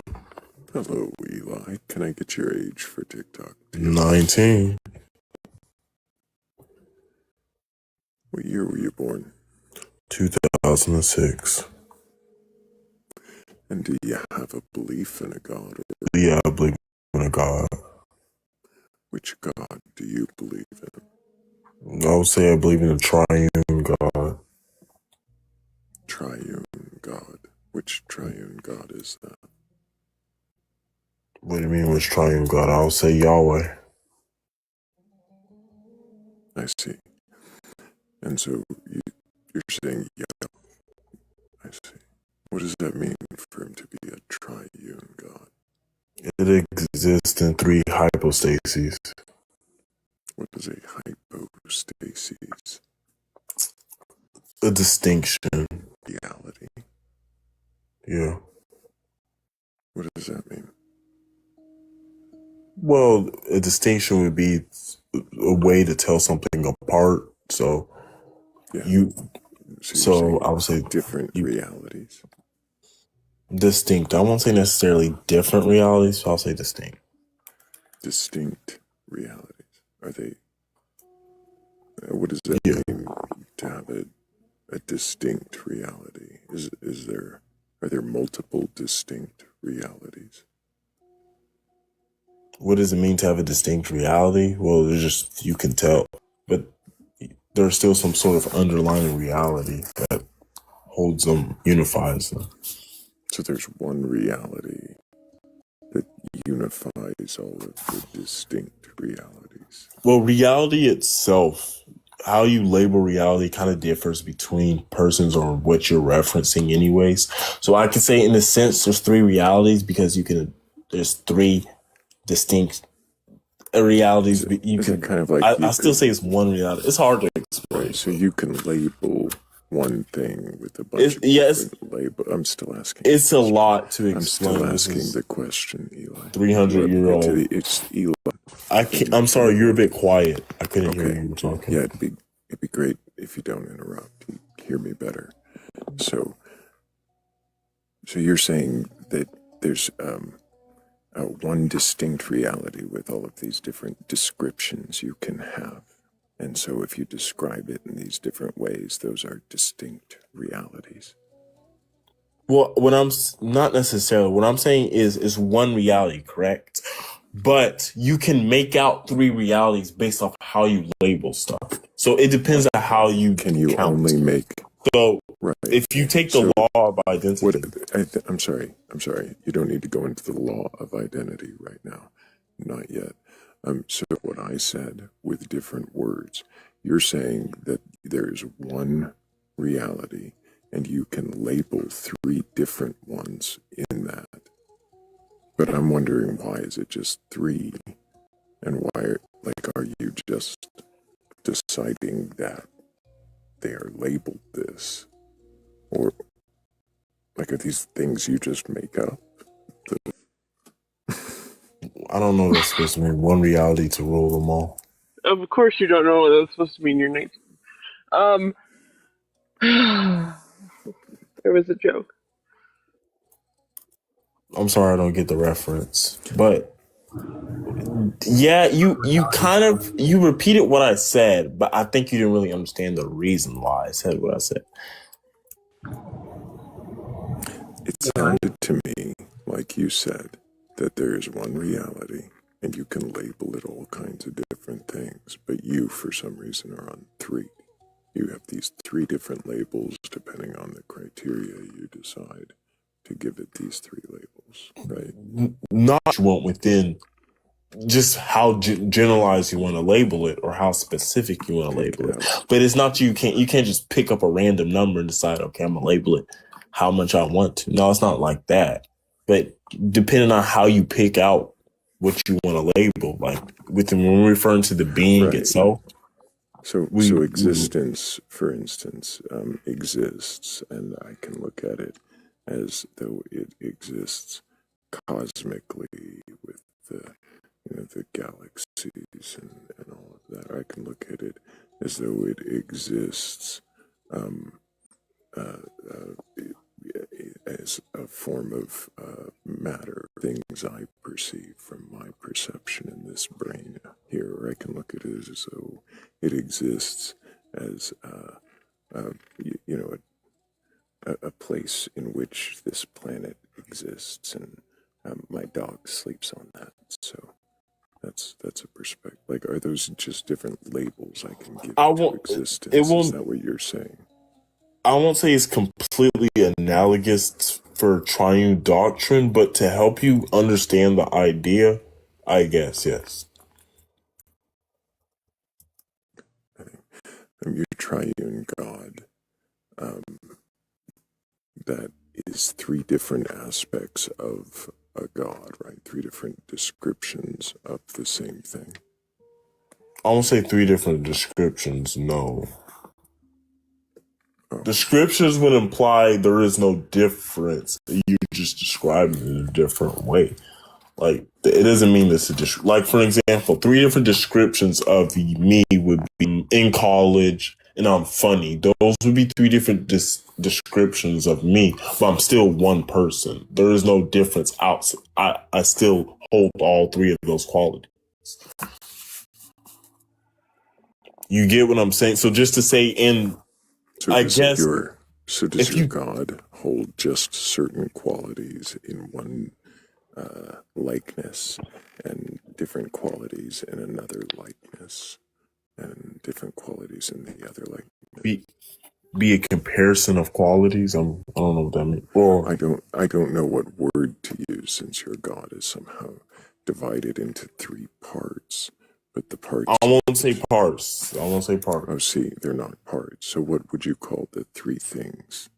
Hello, Eli. Can I get your age for TikTok? 19. What year were you born? 2006. And do you have a belief in a god? Or Yeah, I believe in a God. which god do you believe in? I would say I believe in a triune God. Triune god. Which triune god is that? What do you mean which triune God? I would say Yahweh. I see. And so you're saying, yeah, I see. What does that mean for him to be a triune god? It exists in 3 hypostases. What is a hypostasis? A distinction. Reality. Yeah. What does that mean? Well, a distinction would be a way to tell something apart. So Yeah. So I would say different realities. Distinct. I won't say necessarily different realities, so I'll say distinct. Distinct realities. Are they? What does that mean to have a distinct reality? Are there multiple distinct realities? What does it mean to have a distinct reality? Well, there's just, you can tell, but there's still some sort of underlying reality that holds them, unifies them. So there's one reality that unifies all of the distinct realities. Well, reality itself, how you label reality kind of differs between persons or what you're referencing anyways. So I can say in a sense there's 3 realities because there's 3 distinct realities. Is it kind of like I still say it's one reality. It's hard to explain. Right, so you can label one thing with a bunch of different labels. I'm still asking. It's a lot to explain. I'm still asking the question, Eli. 300-year-old. It's Eli. I'm sorry, you're a bit quiet. I couldn't hear you talking. Yeah, it'd be great if you don't interrupt. You hear me better. So you're saying that there's one distinct reality with all of these different descriptions you can have. And so if you describe it in these different ways, those are distinct realities. Well, what I'm saying is one reality, correct? But you can make out 3 realities based off how you label stuff. So it depends on how you can you count. only make. So right. If you take the law of identity. I'm sorry. You don't need to go into the law of identity right now. Not yet. So what I said with different words, you're saying that there's one reality and you can label 3 different ones in that. But I'm wondering, why is it just 3? And why, are you just deciding that they are labeled this? Or, are these things you just make up? I don't know that's supposed to mean one reality to rule them all. Of course you don't know what that's supposed to mean. You're 19. There was a joke. I'm sorry I don't get the reference, but Yeah, you kind of you repeated what I said, but I think you didn't really understand the reason why I said what I said. It sounded to me like you said that there is one reality and you can label it all kinds of different things, but you, for some reason, are on three. You have these three different labels depending on the criteria you decide to give it these three labels, right? Not what you want within just how generalized you want to label it or how specific you want to label it. But it's not you can't just pick up a random number and decide, okay, I'm gonna label it how much I want to. No, it's not like that. But depending on how you pick out what you want to label, like when we're referring to the being itself. So existence, for instance, exists, and I can look at it as though it exists cosmically with the galaxies and all of that. I can look at it as though it exists as a form of matter, things I perceive from my perception in this brain here. Or I can look at it as though it exists as a place in which this planet exists, and my dog sleeps on that. So that's a perspective. Like, are those just different labels I can give to existence? Is that what you're saying? I won't say it's completely analogous for triune doctrine, but to help you understand the idea, I guess, yes. Your triune God, that is three different aspects of a God, right? Three different descriptions of the same thing. I won't say three different descriptions, no. Descriptions would imply there is no difference. You just describe it in a different way. Like, it doesn't mean this is like, for example, three different descriptions of me would be in college and I'm funny. Those would be three different descriptions of me, but I'm still one person. There is no difference outside. I still hold all three of those qualities. You get what I'm saying? So just to say does your God hold just certain qualities in one likeness and different qualities in another likeness and different qualities in the other likeness? Be a comparison of qualities. I don't know what that means. Or I don't know what word to use, since your God is somehow divided into three parts. But the parts, I won't say parts. Oh, see, they're not parts. So what would you call the three things?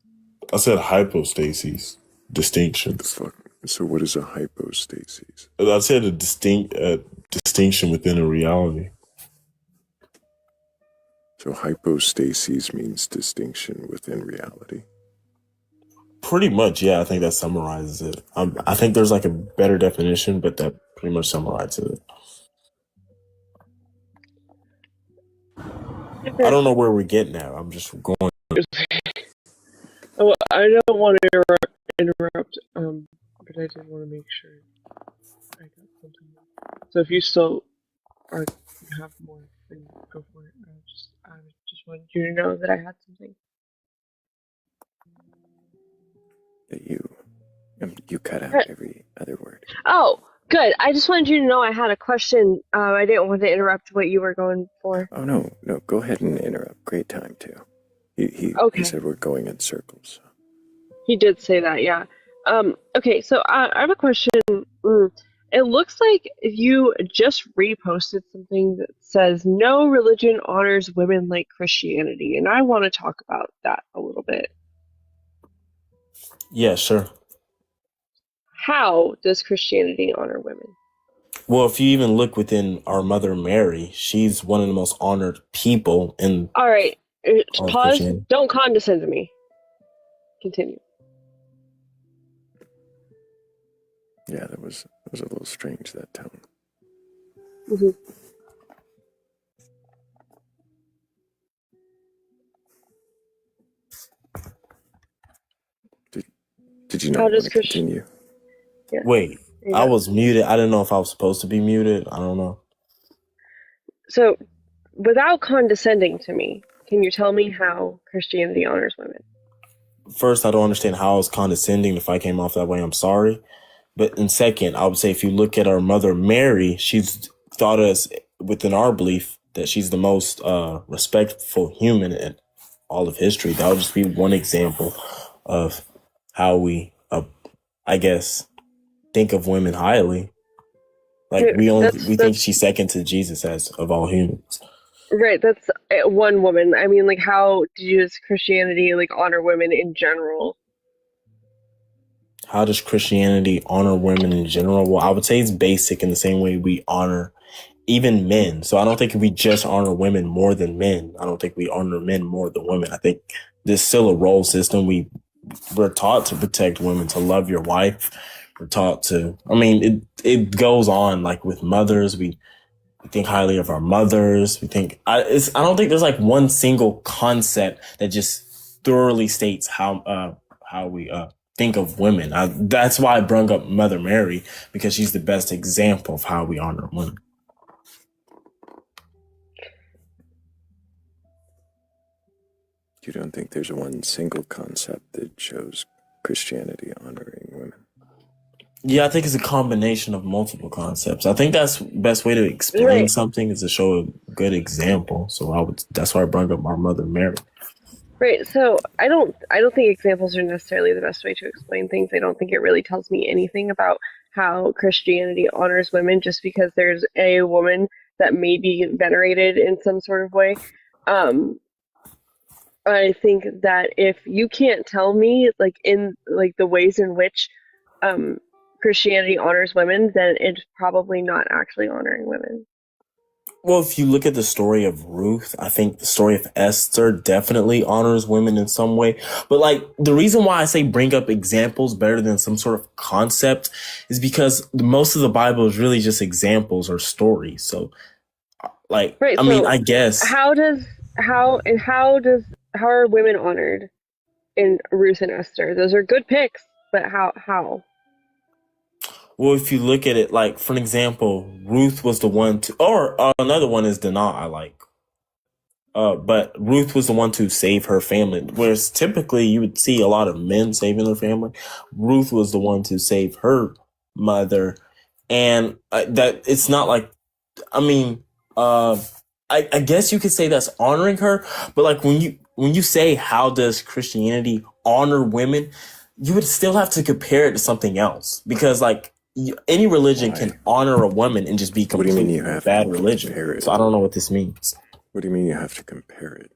I said hypostases, distinctions. The fuck? So what is a hypostasis? I said a distinction within a reality. So hypostasis means distinction within reality. Pretty much, yeah. I think that summarizes it. I think there's like a better definition, but that pretty much summarizes it. I don't know where we're getting at. I'm just going. Oh, I don't want to interrupt, but I did want to make sure I got something. So if you still you have more, then go for it. I just wanted you to know that I had something. You cut out every other word. Oh, good. I just wanted you to know I had a question. I didn't want to interrupt what you were going for. Oh, no, go ahead and interrupt. Great time, too. He said we're going in circles. He did say that, yeah. Okay, so I have a question. It looks like you just reposted something that says no religion honors women like Christianity, and I want to talk about that a little bit. Yeah, sure. How does Christianity honor women? Well, if you even look within our Mother Mary, she's one of the most honored people in. All right, pause. Don't condescend to me. Continue. Yeah, that was a little strange, that tone. Mm-hmm. Did you not want to continue? Yeah. Wait, I was muted. I didn't know if I was supposed to be muted. I don't know. So, without condescending to me, can you tell me how Christianity honors women? First, I don't understand how I was condescending. If I came off that way, I'm sorry. But in second, I would say if you look at our mother Mary, she's thought us within our belief that she's the most respectful human in all of history. That would just be one example of how we, I guess, think of women highly. Like we think she's second to Jesus as of all humans. Right, that's one woman. I mean, like, how does Christianity like honor women in general? How does Christianity honor women in general? Well, I would say it's basic in the same way we honor even men. So I don't think we just honor women more than men. I don't think we honor men more than women. I think there's still a role system. We're taught to protect women, to love your wife. We're taught to, I mean, it goes on like with mothers. We think highly of our mothers. I don't think there's like one single concept that just thoroughly states how we think of women. That's why I brung up Mother Mary, because she's the best example of how we honor women. You don't think there's one single concept that shows Christianity honoring women? Yeah, I think it's a combination of multiple concepts. I think that's the best way to explain something is to show a good example. So that's why I brought up our Mother Mary. Right. So I don't think examples are necessarily the best way to explain things. I don't think it really tells me anything about how Christianity honors women just because there's a woman that may be venerated in some sort of way. I think that if you can't tell me like in like the ways in which Christianity honors women, then it's probably not actually honoring women. Well, if you look at the story of Ruth, I think the story of Esther definitely honors women in some way. But like the reason why I say bring up examples better than some sort of concept is because most of the Bible is really just examples or stories. So like, right, I guess how are women honored in Ruth and Esther? Those are good picks, but how? Well, if you look at it, like, for an example, Ruth was the one or another one is Dinah, I like. But Ruth was the one to save her family, whereas typically you would see a lot of men saving their family. Ruth was the one to save her mother. And that it's not like, I mean, I guess you could say that's honoring her, but like when you say, how does Christianity honor women, you would still have to compare it to something else, because like, any religion can honor a woman and just be completely a bad religion. So I don't know what this means. What do you mean you have to compare it?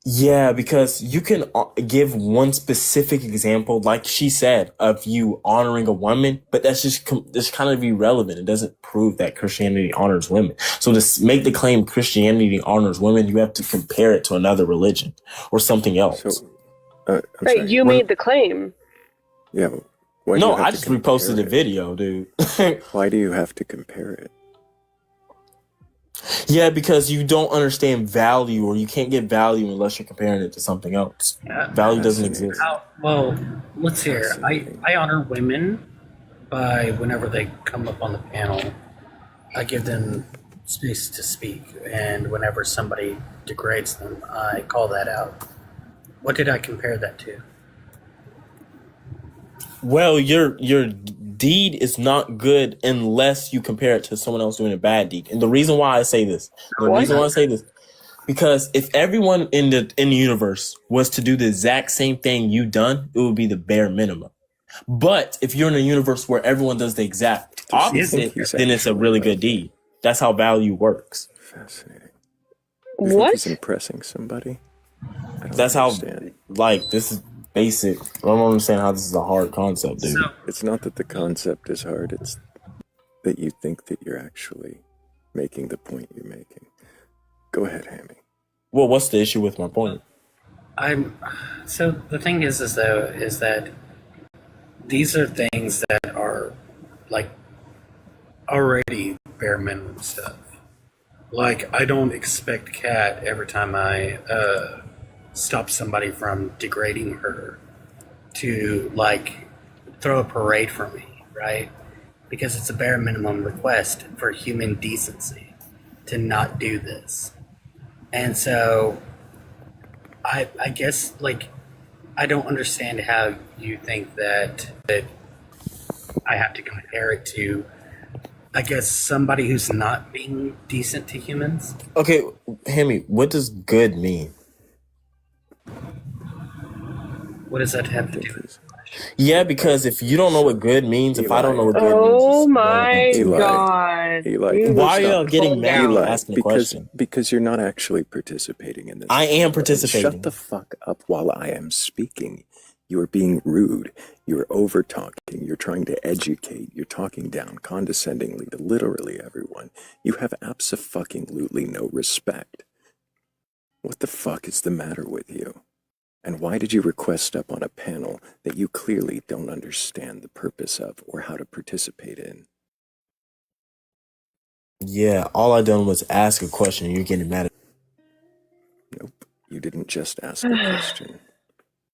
Yeah, because you can give one specific example, like she said, of you honoring a woman, but that's just kind of irrelevant. It doesn't prove that Christianity honors women. So to make the claim Christianity honors women, you have to compare it to another religion or something else. So, right, you made the claim. Yeah. No, I just reposted a video, dude. Why do you have to compare it? Yeah, because you don't understand value, or you can't get value unless you're comparing it to something else. Value doesn't exist. Well, let's hear. I honor women by whenever they come up on the panel, I give them space to speak, and whenever somebody degrades them, I call that out. What did I compare that to? Well, your deed is not good unless you compare it to someone else doing a bad deed. And the reason why I say this, because if everyone in the universe was to do the exact same thing you done, it would be the bare minimum. But if you're in a universe where everyone does the exact opposite, then it's a really good deed. That's how value works. Fascinating. What? Think he's impressing somebody? That's understand. How, like, this is basic. I don't understand how this is a hard concept, dude. It's not that the concept is hard, it's that you think that you're actually making the point you're making. Go ahead, Hammy. Well, what's the issue with my point? So the thing is that these are things that are like already bare minimum stuff. Like, I don't expect Kat every time I stop somebody from degrading her to like throw a parade for me, right? because it's a bare minimum request for human decency to not do this. And so I guess, like, I don't understand how you think that I have to compare it to, I guess, somebody who's not being decent to humans. Okay, Hemi, what does good mean? What does that have to do with it? Yeah, because if you don't know what good means, if I don't know what good means, Oh it's irrelevant. my Eli, god. Eli, You Why are need to y'all getting calm mad for down. asking a because question? because you're not actually participating in this. I am And participating. shut the fuck up while I am speaking. You are being rude. You're over talking. You're trying to educate. You're talking down condescendingly to literally everyone. You have abso-fucking-lutely no respect. What the fuck is the matter with you? And why did you request up on a panel that you clearly don't understand the purpose of or how to participate in? Yeah, all I done was ask a question and you're getting mad at Nope, you didn't just ask a question.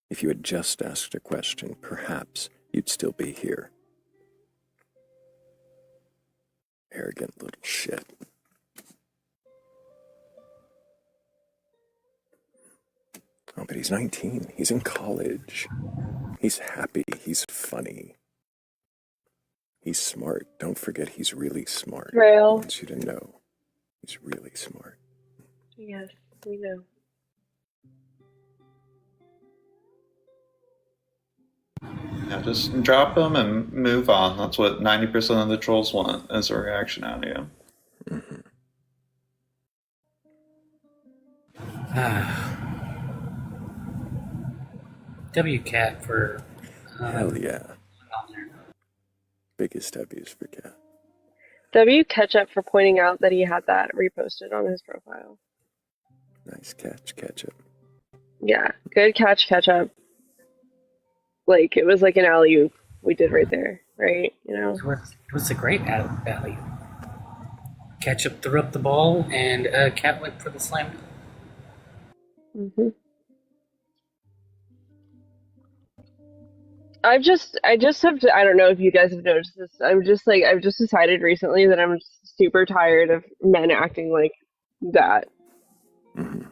If you had just asked a question, perhaps you'd still be here. Arrogant little shit. Oh, but he's 19. He's in college. He's happy. He's funny. He's smart. Don't forget he's really smart. I Thrayle. want you to know he's really smart. Yes, we know. Yeah, just drop them and move on. That's what 90% of the trolls want, is a reaction out of you. Mm-hmm. WCAT for Hell yeah. Biggest W's for Cat. W Ketchup for pointing out that he had that reposted on his profile. Nice catch, Ketchup. Yeah, good catch, Ketchup. Like, it was like an alley-oop we did right there, right? You know? It was a great value. Ketchup threw up the ball, and Cat went for the slam. Mm-hmm. I just have to, I don't know if you guys have noticed this. I've just decided recently that I'm super tired of men acting like that. Mm-hmm.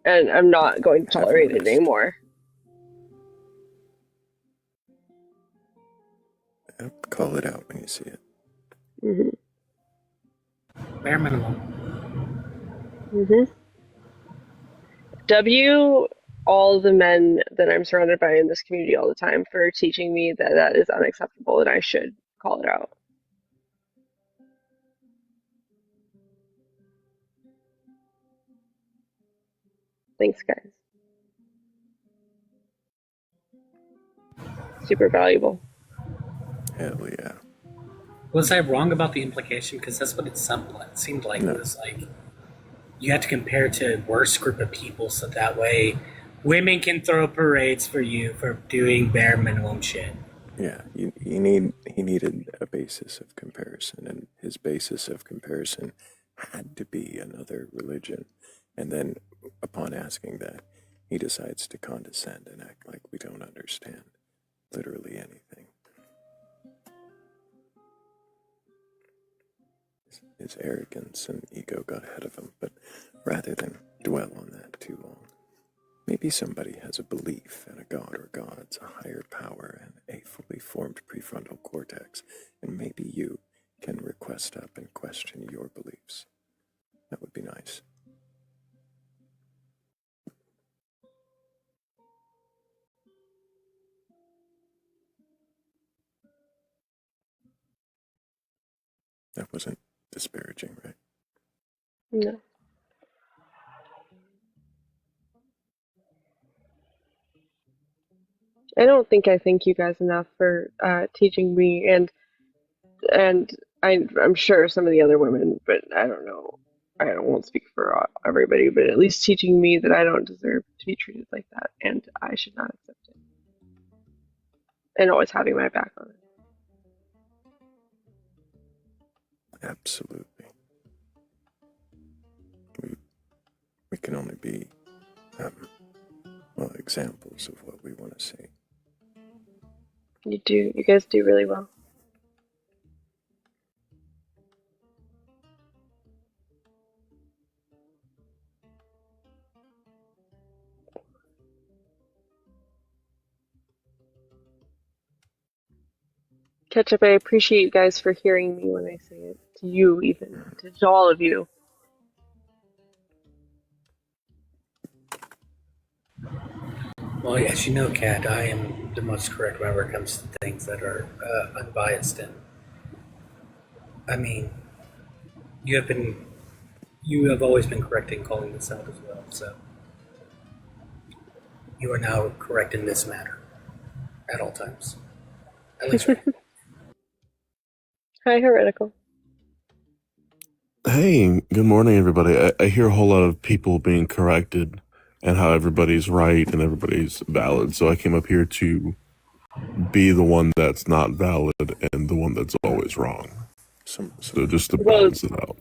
And I'm not going to tolerate it anymore. Yep, call it out when you see it. Mm-hmm. Bare minimum. Mm-hmm. W, all the men that I'm surrounded by in this community all the time for teaching me that that is unacceptable and I should call it out. Thanks, guys. Super valuable. Hell yeah. Was I wrong about the implication? Because that's what it seemed like. No. It was like you have to compare to a worse group of people, so that way women can throw parades for you for doing bare minimum shit. Yeah, he needed a basis of comparison, and his basis of comparison had to be another religion. And then, upon asking that, he decides to condescend and act like we don't understand literally anything. His arrogance and ego got ahead of him, but rather than dwell on that too long, maybe somebody has a belief in a god or gods, a higher power, and a fully formed prefrontal cortex, and maybe you can request up and question your beliefs. That would be nice. That wasn't disparaging, right? No. I don't think I thank you guys enough for teaching me, and I'm sure some of the other women, but I don't know. I won't speak for everybody, but at least teaching me that I don't deserve to be treated like that, and I should not accept it, and always having my back on it. Absolutely. We can only be, examples of what we want to see. You guys do really well. Ketchup, I appreciate you guys for hearing me when I say it. To you, even. To all of you. Well, as you know, Kat, I am the most correct whenever it comes to things that are unbiased. And I mean, you have been, you have always been correct in calling this out as well. So you are now correct in this matter at all times. At least right. Hi, Heretical. Hey, good morning, everybody. I hear a whole lot of people being corrected and how everybody's right and everybody's valid. So I came up here to be the one that's not valid and the one that's always wrong. So just to Well, balance it out.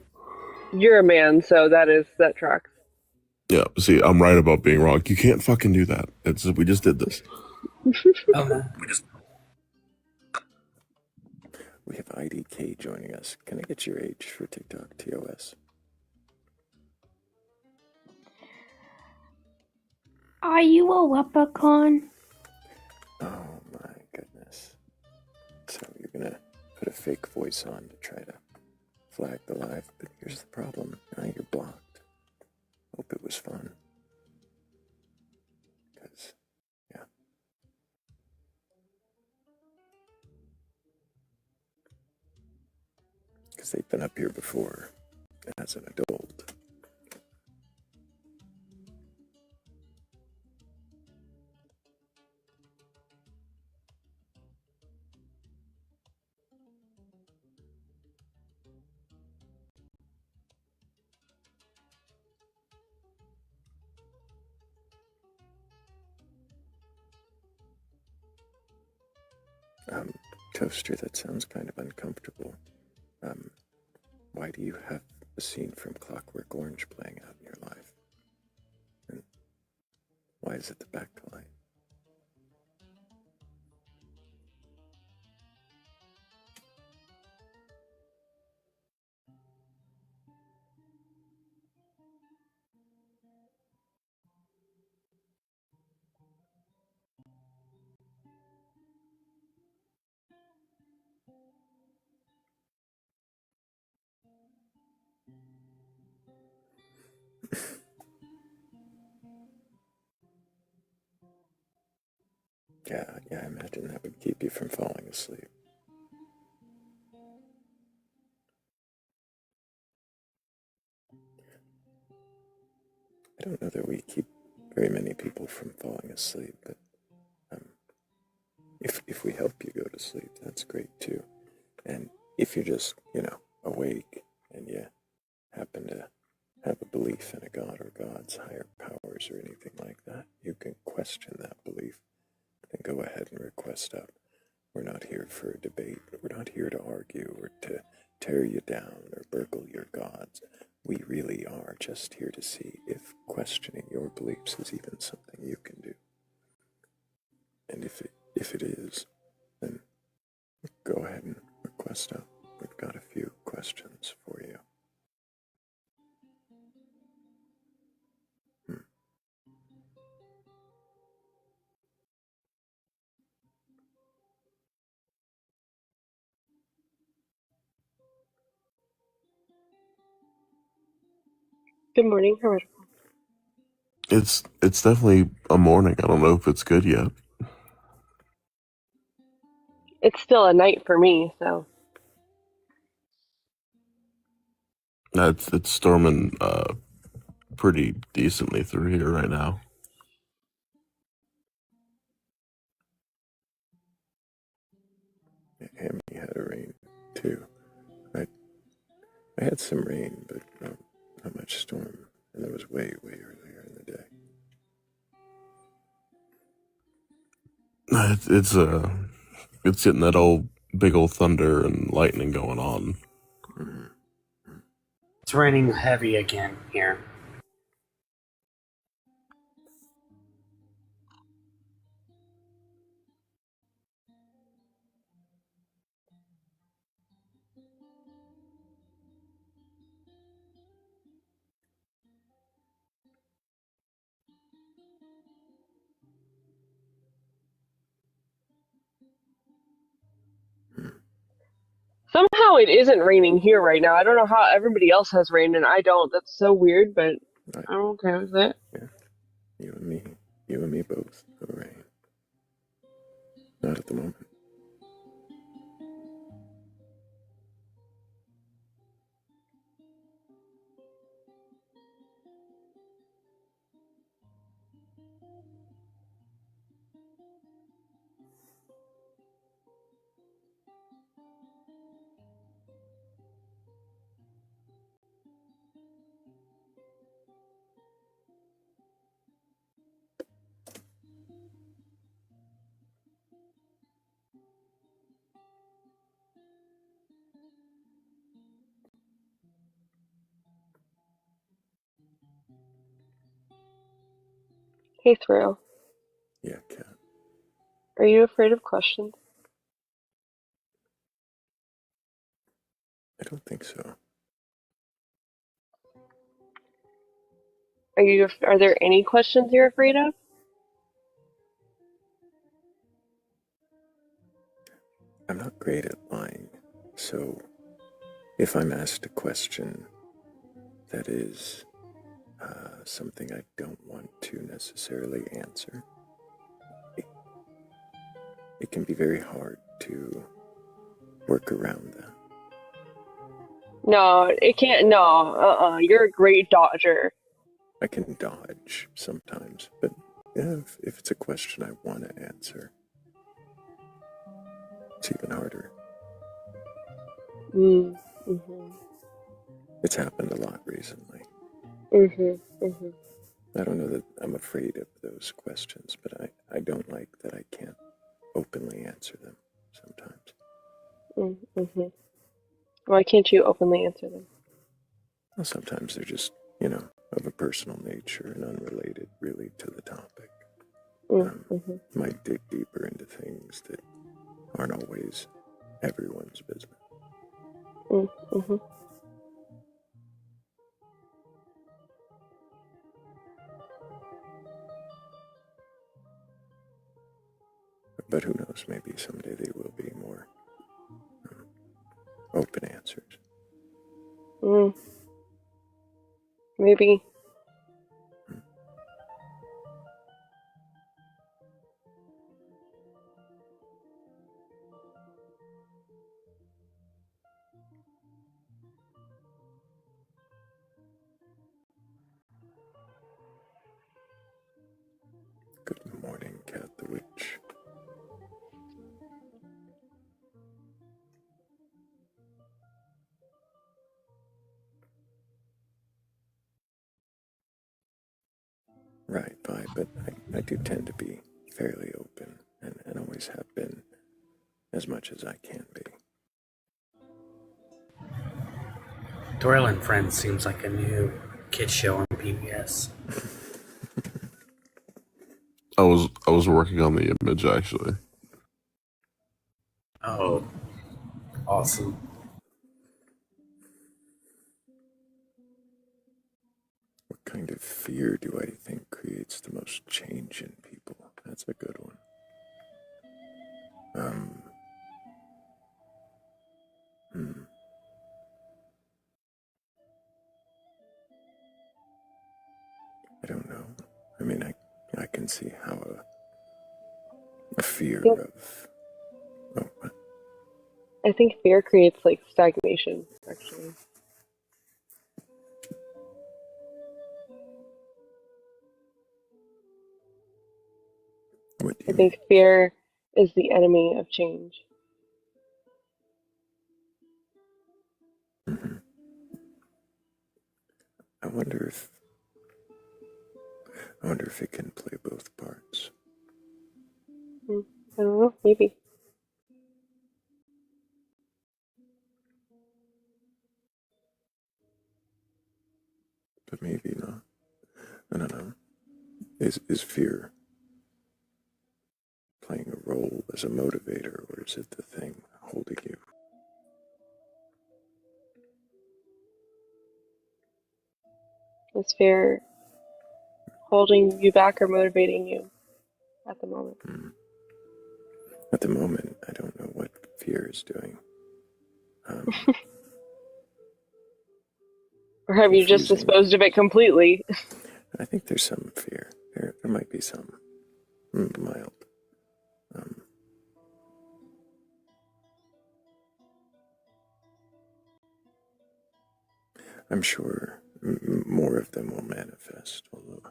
you're a man, so that tracks. Yeah, see, I'm right about being wrong. You can't fucking do that. We just did this. We have IDK joining us. Can I get your age for TikTok TOS? Are you a leprechaun? Oh my goodness. So you're gonna put a fake voice on to try to flag the live, but here's the problem. Now you're blocked. Hope it was fun. Because, yeah. Because they've been up here before as an adult. Toaster, that sounds kind of uncomfortable. Why do you have a scene from Clockwork Orange playing out in your life? And why is it the Batcolyte? Yeah, I imagine that would keep you from falling asleep. I don't know that we keep very many people from falling asleep, but if we help you go to sleep, that's great too. And if you're just, awake and you happen to have a belief in a god or gods, higher powers, or anything like that, you can question that belief and go ahead and request up. We're not here for a debate. We're not here to argue or to tear you down or burgle your gods. We really are just here to see if questioning your beliefs is even something you can do. And if it is, then go ahead and request up. We've got a few questions for you. Good morning, Heretical. It's definitely a morning. I don't know if it's good yet. It's still a night for me, so. It's storming pretty decently through here right now. Hammy had a rain too. I had some rain, but not much storm, and that was way earlier in the day. It's getting that old big old thunder and lightning going on. It's raining heavy again here. know it isn't raining here right now. I don't know how everybody else has rain and I don't. That's so weird, but I'm okay with it. Yeah, you and me both. All right. Not at the moment. Hey, Thrayle, Yeah, Cat. are you afraid of questions? I don't think so. Are there any questions you're afraid of? I'm not great at lying, so if I'm asked a question that is something I don't want to necessarily answer, it can be very hard to work around that. No, it can't. No, you're a great dodger. I can dodge sometimes, but yeah, if it's a question I want to answer, it's even harder. Mm-hmm. It's happened a lot recently. Mm-hmm. I don't know that I'm afraid of those questions, but I don't like that I can't openly answer them sometimes. Mm-hmm. Why can't you openly answer them? Well, sometimes they're just, of a personal nature and unrelated really to the topic. Might dig deeper into things that aren't always everyone's business. Mm-hmm. But who knows, maybe someday they will be more open answers. Maybe. Good morning, Cat the Witch. Right, Vi, but I do tend to be fairly open and always have been as much as I can be. Thrayle and Friends seems like a new kid show on PBS. I was working on the image actually. Oh, awesome. What kind of fear do I think creates the most change in people? That's a good one. I don't know. I mean, I can see how a fear of... Oh, what? I think fear creates like stagnation, actually. What do I you think fear is the enemy of change. mean? I wonder if it can play both parts. I don't know, maybe. But maybe not. I don't know. Is fear playing a role as a motivator, or is it the thing holding you? Is fear holding you back or motivating you at the moment? At the moment, I don't know what fear is doing. Or have you just confusing. disposed of it completely? I think there's some fear. There might be some mild. I'm sure more of them will manifest, although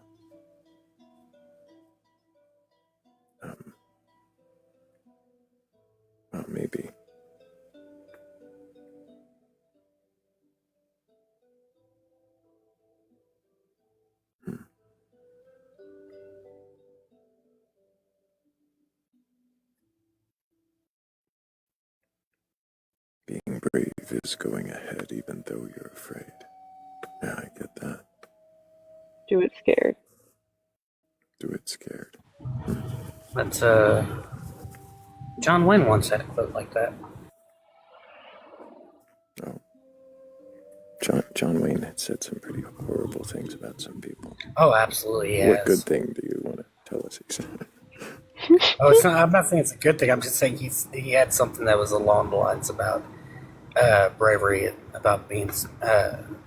well, maybe. Being brave is going ahead even though you're afraid. Yeah, I get that. Do it scared. Do it scared. But John Wayne once had a quote like that. Oh. John Wayne had said some pretty horrible things about some people. Oh, absolutely, yes. What good thing do you want to tell us he said? Oh, it's not. I'm not saying it's a good thing. I'm just saying he had something that was along the lines about bravery, about being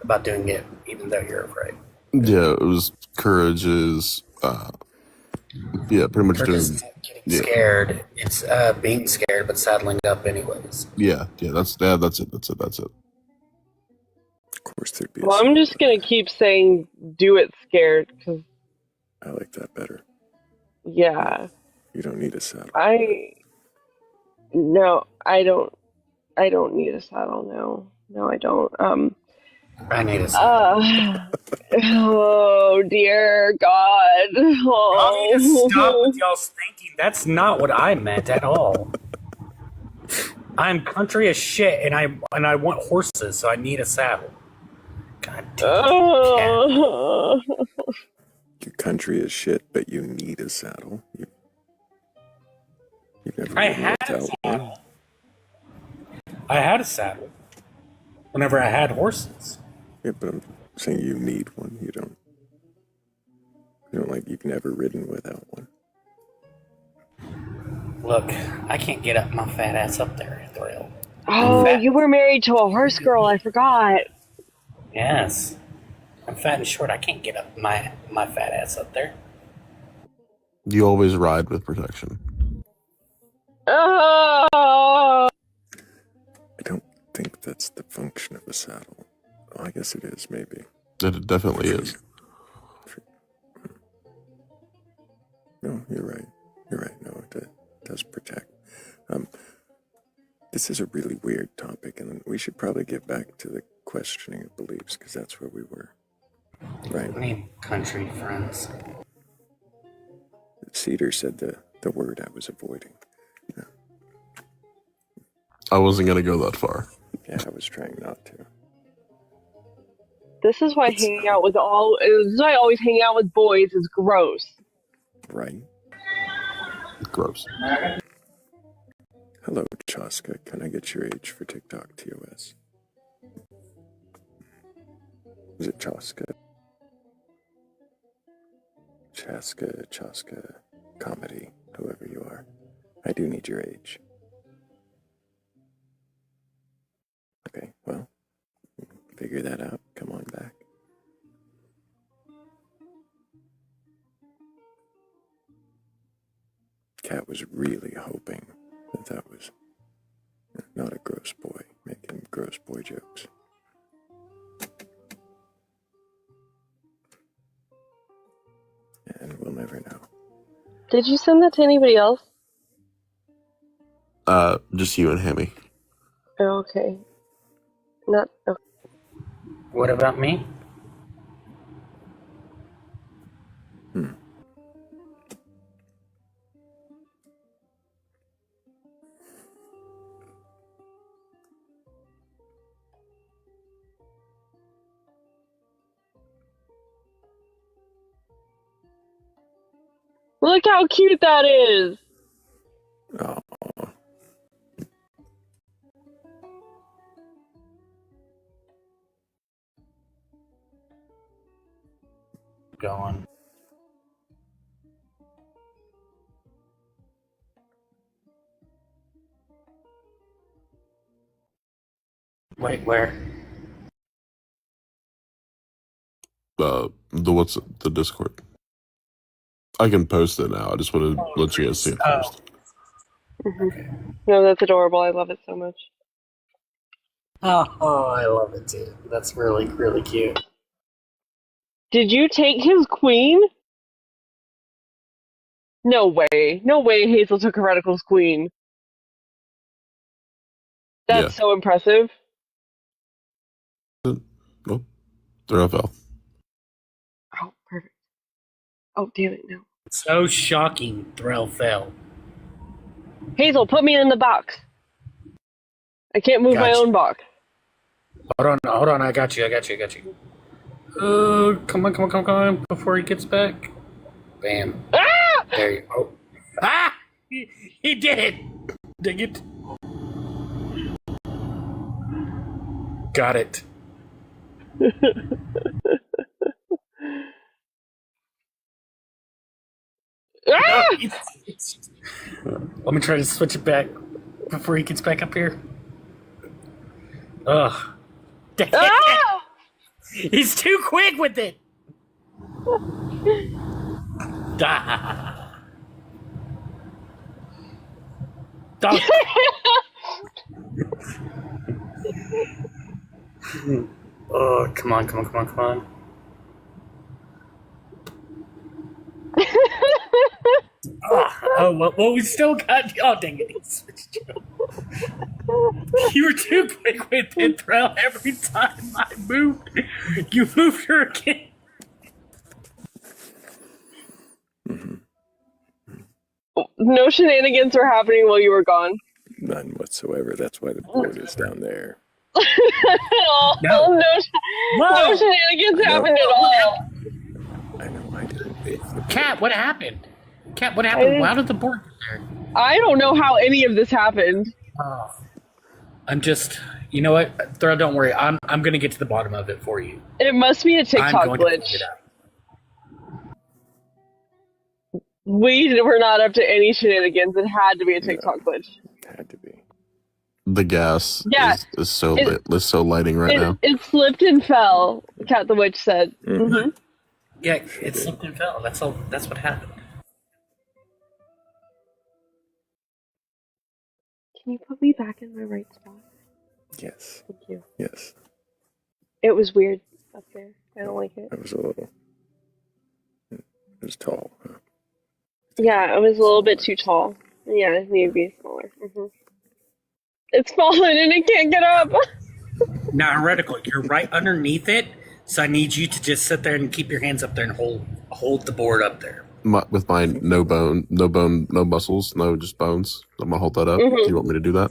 about doing it even though you're afraid. Yeah, it was courage is pretty much Courage doing. is getting scared. It's being scared but saddling up anyways. Yeah, that's it. Of course, there'd be. Well, I'm just gonna keep saying "do it scared" because I like that better. yeah, You don't need a saddle. No, I don't. I don't need a saddle. No, I don't. I need a saddle. Oh dear God! Y'all need to stop with y'all's thinking. That's not what I meant at all. I'm country as shit, and I want horses, so I need a saddle. God damn. Your country is shit, but you need a saddle. You've never I ridden had a without saddle. one. I had a saddle. Whenever I had horses. Yeah, but I'm saying you need one. You don't like. You've never ridden without one. Look, I can't get up my fat ass up there, Thrayle. Oh, you were married to a horse girl. I forgot. Yes. I'm fat and short. I can't get up my fat ass up there. You always ride with protection. Oh. I don't think that's the function of a saddle. Oh, I guess it is, maybe. It definitely is. No, you're right. You're right. No, it does protect. This is a really weird topic, and we should probably get back to the questioning of beliefs, because that's where we were. Right. I need country friends. Cedar said the word I was avoiding. Yeah. I wasn't gonna go that far. Yeah, I was trying not to. This is why hanging out with This is why I always hang out with boys is gross. Right. Gross. Hello, Chaska. Can I get your age for TikTok TOS? Is it Chaska? Chaska, comedy, whoever you are. I do need your age. Okay, well, figure that out. Come on back. Cat was really hoping that was not a gross boy making gross boy jokes. And we'll never know. Did you send that to anybody else? Just you and Hammy. Oh, okay. Not. Okay. What about me? Look how cute that is. Oh. Going. Wait, where? The Discord. I can post it now. I just want to let you guys see it first. No, that's adorable. I love it so much. Oh, I love it too. That's really, really cute. Did you take his queen? No way. No way Hazel took Heretical's queen. That's so impressive. Nope. They're FL. Oh, perfect. Oh, damn it, no. So shocking, Thrayle fell. Hazel, put me in the box. I can't move my own box. Hold on, I got you. Come on, before he gets back. Bam. Ah! There you go. Ah! He did it! Dang it. Got it. Ah! Let me try to switch it back before he gets back up here. Ugh. Dang it. Ah! He's too quick with it! Oh, come on. Well, we still got. Oh, dang it. You were too quick with it, Thrayle. Every time I moved, you moved her again. No shenanigans were happening while you were gone. None whatsoever. That's why the board is down there. No shenanigans happened at all. I know, I didn't. Cat, what happened? How did the board get there? I don't know how any of this happened. Oh. I'm just, you know what, Thrayle, don't worry. I'm gonna get to the bottom of it for you. It must be a TikTok glitch. We were not up to any shenanigans. It had to be a TikTok glitch. Had to be. The gas is so lighting right now. It slipped and fell, Cat the Witch said. Mm-hmm. Yeah, it slipped and fell. That's what happened. Can you put me back in my right spot? Yes. Thank you. Yes. It was weird up there. I don't like it. It was a little. It was tall. Huh? Yeah, it was a little bit too tall. Yeah, it needed to be smaller. It's fallen and it can't get up. Now, Heretical, you're right underneath it, so I need you to just sit there and keep your hands up there and hold the board up there. With my no muscles, just bones. I'm gonna hold that up. Do you want me to do that?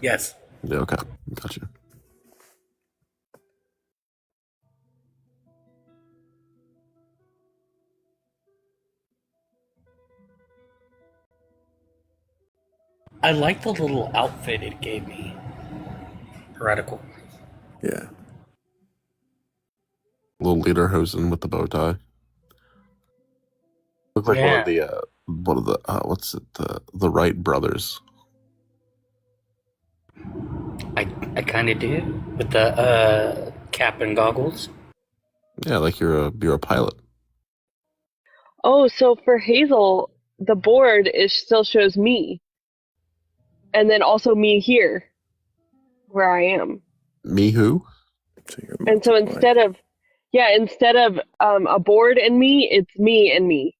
Yes. Yeah, okay. Gotcha. I like the little outfit it gave me. Heretical. Yeah. Little lederhosen with the bow tie. Looks like one of the what's it? The Wright brothers. I kind of did with the cap and goggles. Yeah, like you're a pilot. Oh, so for Hazel, the board still shows me. And then also me here, where I am. Me who? And so instead of a board and me, it's me and me.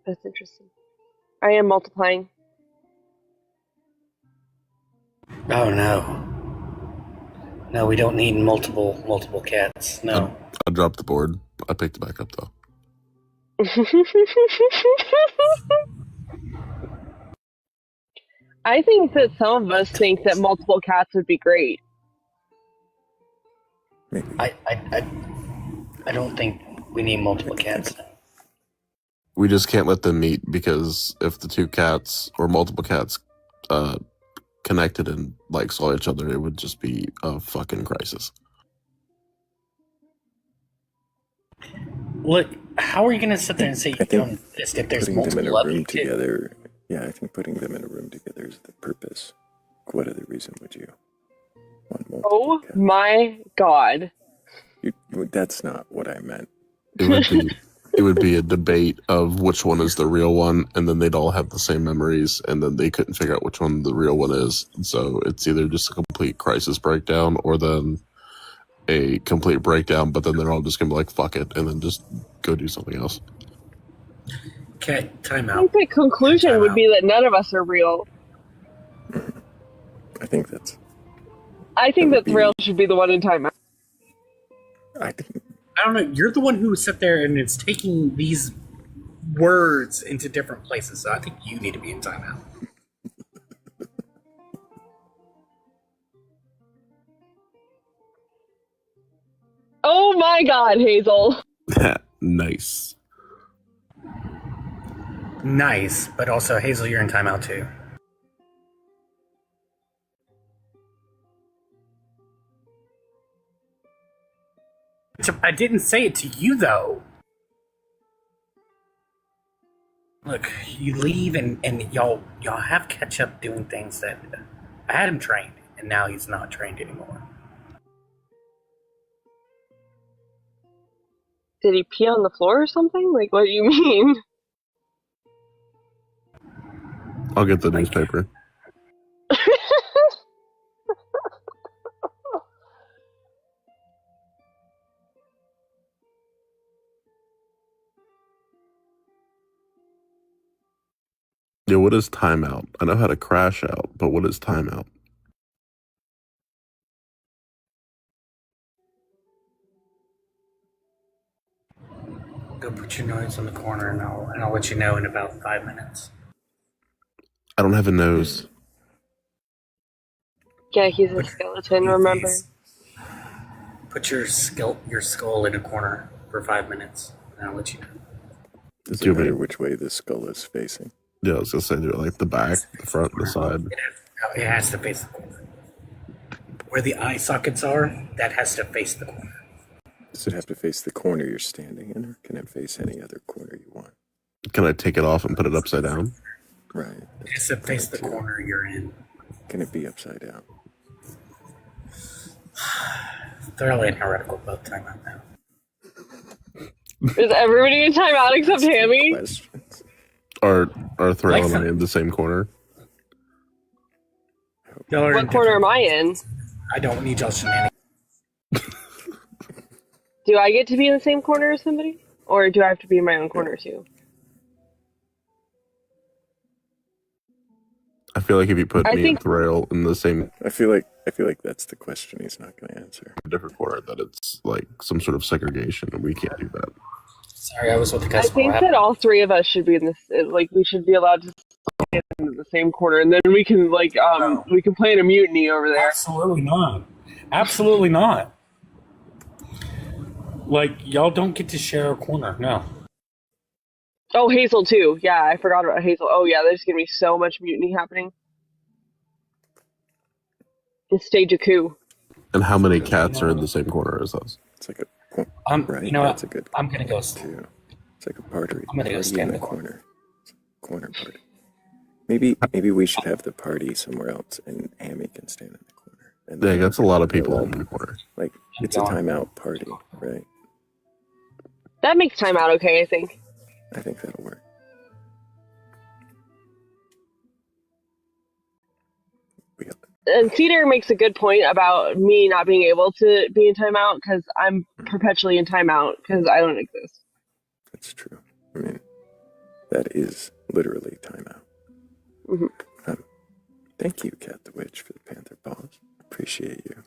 That's interesting. I am multiplying. Oh no. No, we don't need multiple cats. No. I dropped the board. I picked it back up though. I think that some of us think that multiple cats would be great. I don't think we need multiple cats. We just can't let them meet because if the two cats or multiple cats connected and saw each other, it would just be a fucking crisis. Look, How are you going to sit there and say you I think don't exist if there's putting them in a multiple of room you too? together. Yeah, I think putting them in a room together is the purpose. What other reason would you want multiple Oh cats? my god. That's not what I meant. It would be a debate of which one is the real one, and then they'd all have the same memories, and then they couldn't figure out which one the real one is. So it's either just a complete crisis breakdown, or then a complete breakdown, but then they're all just gonna be like, fuck it, and then just go do something else. Okay, time I out. think the conclusion would be that none of us are real. I think that Thrayle should be the one in timeout. I don't know. You're the one who sat there and it's taking these words into different places, so I think you need to be in timeout. Oh my god, Hazel. Nice. Nice, but also Hazel, you're in timeout too. I didn't say it to you though. Look, you leave and y'all have catch up doing things that I had him trained, and now he's not trained anymore. Did he pee on the floor or something? Like, what do you mean? I'll get the newspaper. Yeah, what is timeout? I know how to crash out, but what is timeout? Go put your nose in the corner, and I'll let you know in about 5 minutes. I don't have a nose. Yeah, he's a skeleton, remember? Put your skull in a corner for 5 minutes, and I'll let you know. Does it matter which way the skull is facing? Yeah, I was gonna say, do it like the back, the front, the side. It has to face the corner. Where the eye sockets are, that has to face the corner. Does it have to face the corner you're standing in, or can it face any other corner you want? Can I take it off and put it upside down? Right. It has to face the corner you're in. Can it be upside down? Thoroughly and heretical both time out now. Is everybody in timeout except Hammy? Are Thrayle and I in the same corner? What corner am I in? I don't need y'all shenanigans. Do I get to be in the same corner as somebody? Or do I have to be in my own corner too? I feel like if you put I me think- and Thrayle in the same I feel like that's the question he's not going to answer. different corner, that it's like some sort of segregation, and we can't do that. Sorry, I was with the I customer. think that all three of us should be in this. Like, we should be allowed to stand in the same corner, and then we can we can plan a mutiny over there. Absolutely not. Absolutely not. Like, y'all don't get to share a corner. No. Oh, Hazel too. Yeah, I forgot about Hazel. Oh yeah, there's gonna be so much mutiny happening. And stage a coup. And how many cats are in the same corner as us? It's like a right. You know that's what? a good. I'm gonna go. Too. It's like a party. I'm gonna go stand in in the the corner. Corner party. Maybe we should have the party somewhere else, and Amy can stand in the corner. And Yeah, that's a lot of people in the corner. Like, it's a timeout party, right? That makes timeout okay, I think. I think that'll work. And Cedar makes a good point about me not being able to be in timeout because I'm perpetually in timeout because I don't exist. That's true. I mean, that is literally timeout. Mm-hmm. Thank you, Cat the Witch, for the Panther Paws. Appreciate you.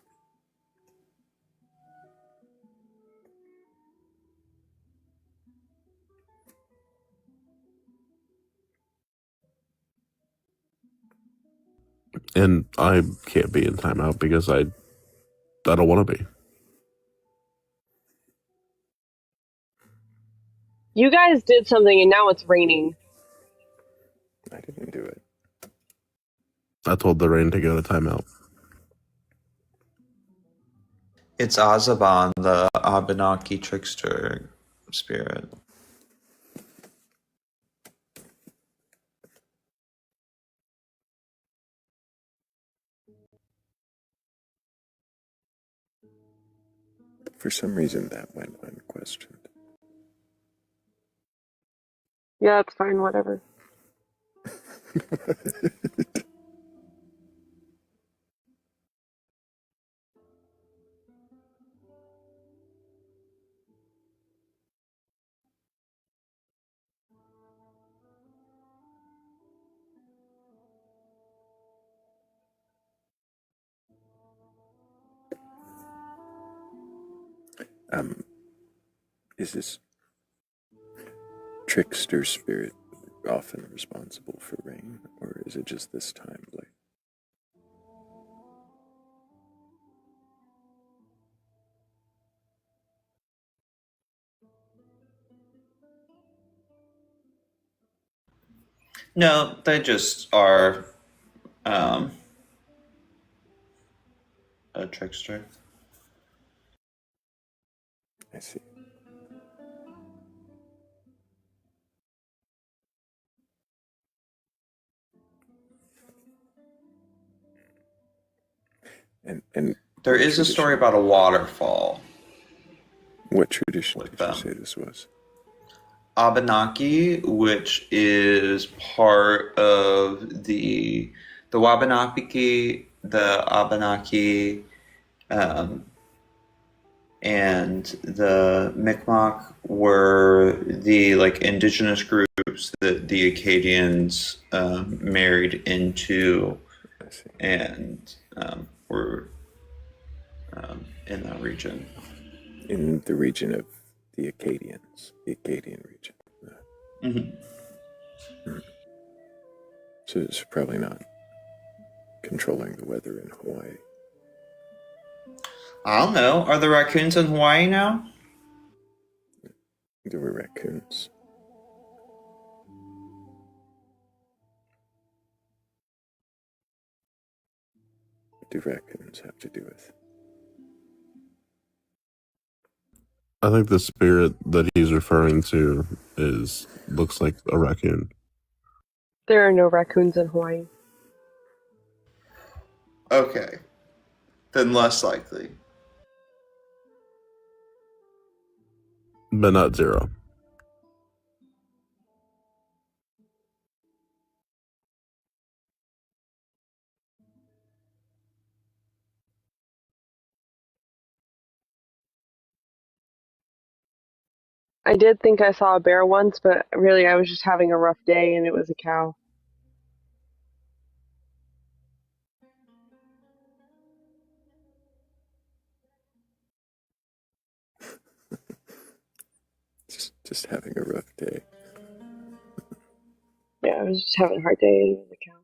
And I can't be in timeout because I don't want to be. You guys did something and now it's raining. I didn't do it. I told the rain to go to timeout. It's Azaban, the Abenaki trickster spirit. For some reason, that went unquestioned. Yeah, it's fine, whatever. Is this trickster spirit often responsible for rain, or is it just this time, Blake? No, they just are a trickster. I see. And there is a story about a waterfall. What tradition did you say this was? Abenaki, which is part of the Wabanaki, the Abenaki, and the Mi'kmaq were the indigenous groups that the Acadians married into, and were in that region. In the region of the Acadians, the Acadian region. So it's probably not controlling the weather in Hawaii. I don't know. Are there raccoons in Hawaii now? There were raccoons. What do raccoons have to do with? I think the spirit that he's referring to looks like a raccoon. There are no raccoons in Hawaii. Okay. Then less likely. But not zero. I did think I saw a bear once, but really I was just having a rough day and it was a cow. Just having a rough day. Yeah, I was just having a hard day and it was a cow.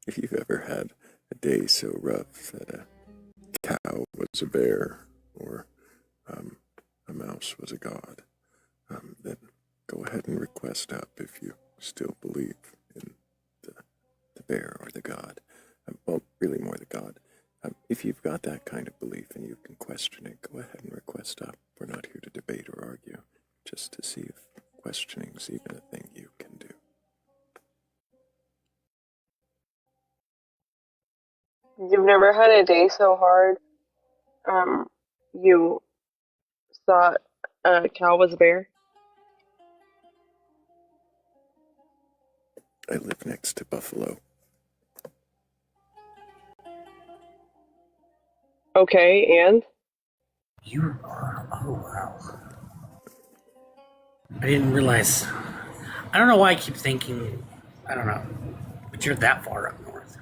If you've ever had a day so rough that a cow was a bear or a mouse was a god, then go ahead and request up if you still believe in the bear or the god. Well, really more the god. If you've got that kind of belief and you can question it, go ahead and request up. We're not here to debate or argue, just to see if questioning's even a thing you can do. You've never had a day so hard, you thought a cow was a bear? I live next to Buffalo. Okay, and? You are. Oh, wow. I didn't realize. I don't know why I keep thinking. I don't know. But you're that far up north.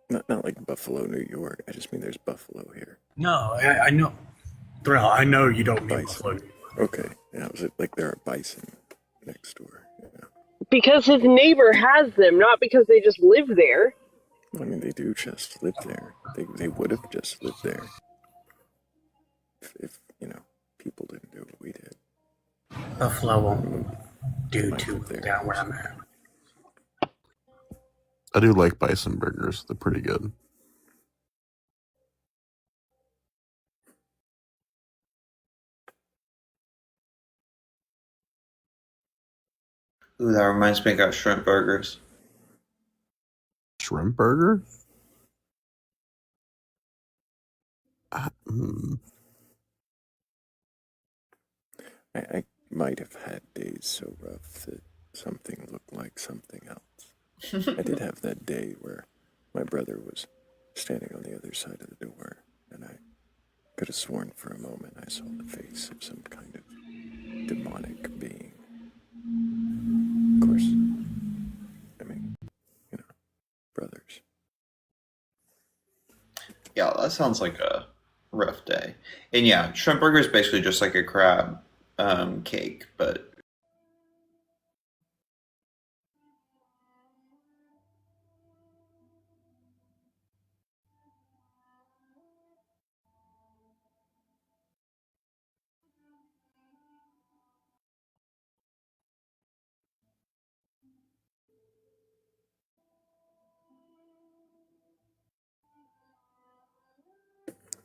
Not like Buffalo, New York. I just mean there's Buffalo here. No, I know. Thrayle, I know you don't mean Buffalo. Okay. Yeah, was it like there are bison next door? Yeah. Because his neighbor has them, not because they just live there. I mean, they do just live there. They would have just lived there if people didn't do what we did. Buffalo won't do too down where I'm at. I do like bison burgers. They're pretty good. Ooh, that reminds me, I got shrimp burgers. shrimp burger? I might have had days so rough that something looked like something else. I did have that day where my brother was standing on the other side of the door, and I could have sworn for a moment I saw the face of some kind of demonic being. Of course, I mean, brothers. Yeah, that sounds like a rough day. And yeah, shrimp burger is basically just like a crab cake, but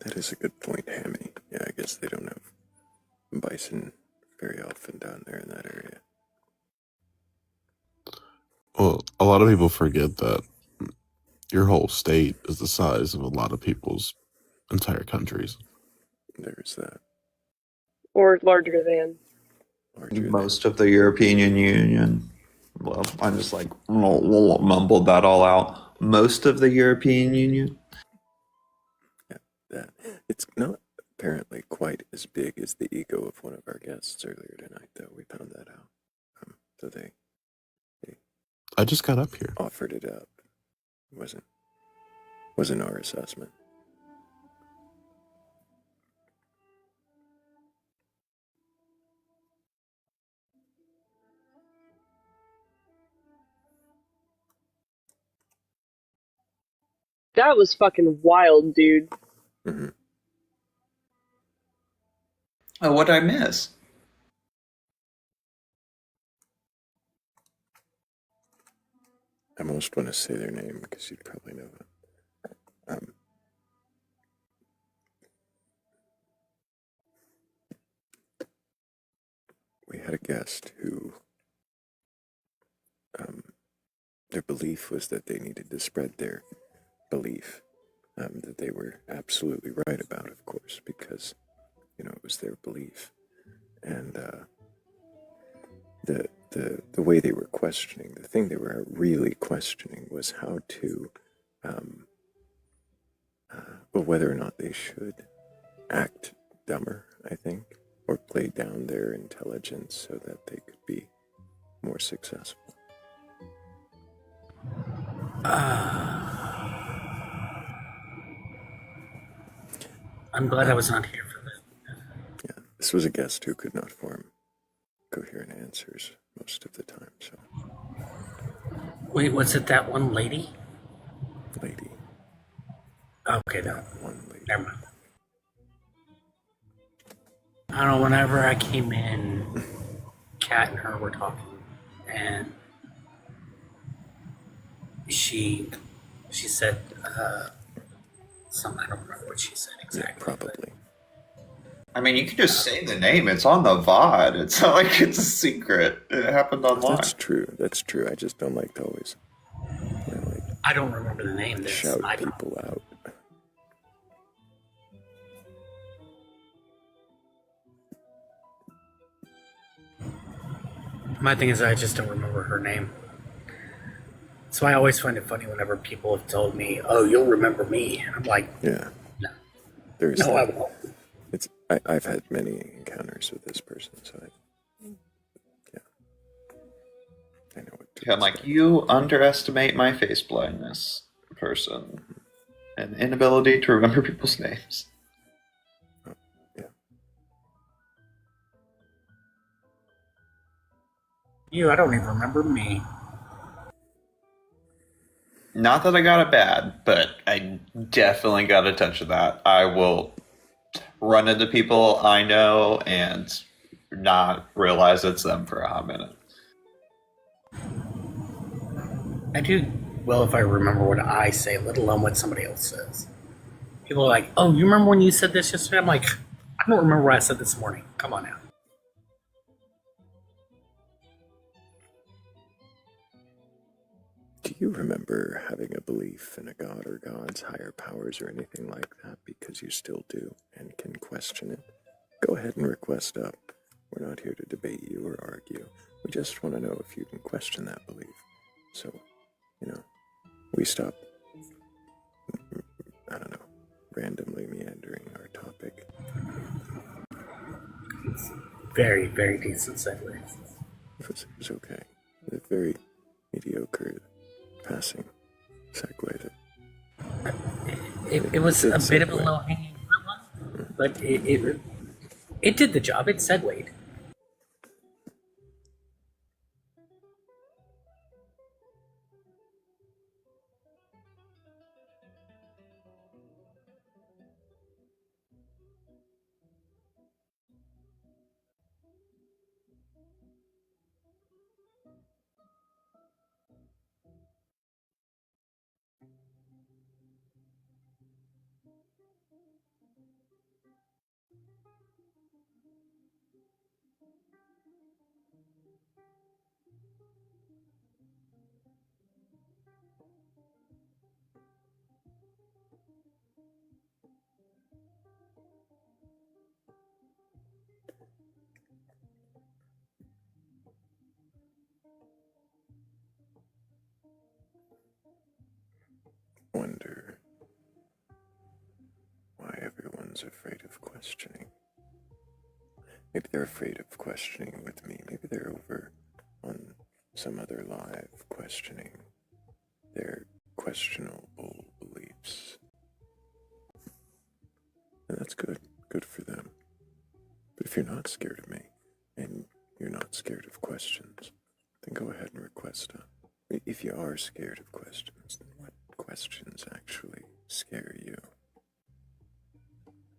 That is a good point, Hammy. Yeah, I guess they don't have bison very often down there in that area. Well, a lot of people forget that your whole state is the size of a lot of people's entire countries. There's that. Or larger than. most of the European Union. Well, I just like mumbled that all out. Most of the European Union. That it's not apparently quite as big as the ego of one of our guests earlier tonight, though. We found that out. So they I just got up here. Offered it up. It wasn't our assessment. That was fucking wild, dude. Mm-hmm. Oh, what did I miss? I almost want to say their name because you'd probably know it. We had a guest who their belief was that they needed to spread their belief, that they were absolutely right about, of course, because, it was their belief. And the way they were questioning, the thing they were really questioning was how to, whether or not they should act dumber, I think, or play down their intelligence so that they could be more successful. I'm glad I was not here for that. Yeah, this was a guest who could not form coherent answers most of the time, so. Wait, was it that one lady? Lady. Okay, no. One lady. Never mind. I don't know, whenever I came in, Kat and her were talking, and she said something, I don't remember what she said exactly. Yeah, probably. I mean, you can just say the name. It's on the VOD. It's not like it's a secret. It happened online. That's true. I just don't like to always, I don't remember the name. Shout people out. My thing is, I just don't remember her name. So I always find it funny whenever people have told me, "Oh, you'll remember me," and I'm like, yeah, no, there's no, that. I won't. I've had many encounters with this person, so I know what to I'm like, you underestimate my face blindness, person, and inability to remember people's names. I don't even remember me. Not that I got it bad, but I definitely got a touch of that. I will run into people I know and not realize it's them for a hot minute. I do well if I remember what I say, let alone what somebody else says. People are like, "Oh, you remember when you said this yesterday?" I'm like, I don't remember what I said this morning. Come on now. Do you remember having a belief in a god or gods, higher powers, or anything like that? Because you still do and can question it. Go ahead and request up. We're not here to debate you or argue. We just want to know if you can question that belief. So, we stop, I don't know, randomly meandering our topic. Very, very decent segue. It was okay. A very mediocre passing segue. It was a bit of a low hanging fruit one, but it did the job. It segued. Wonder why everyone's afraid of questioning. Maybe they're afraid of questioning with me. Maybe they're over on some other live questioning their questionable beliefs. And that's good. Good for them. But if you're not scared of me, and you're not scared of questions, then go ahead and request up. If you are scared of questions, then what questions actually scare you?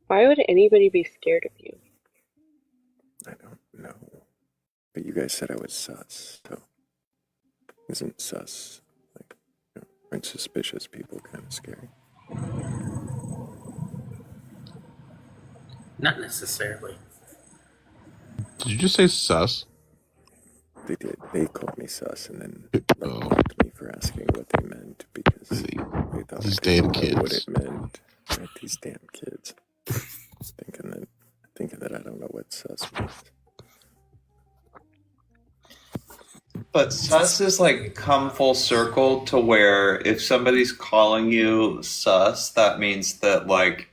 Why would anybody be scared of you? I don't know. But you guys said I was sus, so isn't sus, like, aren't suspicious people kind of scary? Not necessarily. Did you just say sus? They did. They called me sus and then mocked me for asking what they meant because they thought These I damn didn't know what kids. it meant. Right, these damn kids. Thinking that I don't know what sus means. But sus is like come full circle to where if somebody's calling you sus, that means that like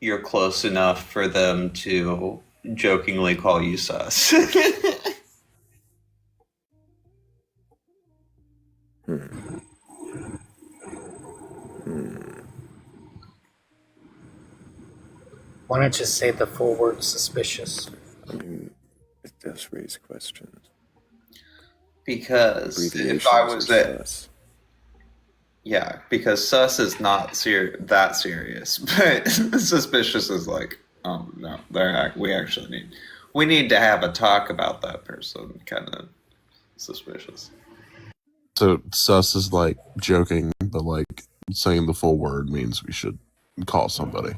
you're close enough for them to jokingly call you sus. Why not just say the full word suspicious? I mean, it does raise questions. Because if I was sus. Yeah, because sus is not that serious, but suspicious is like, oh no, we need to have a talk about that person. Kind of suspicious. So sus is like joking, but like saying the full word means we should call somebody.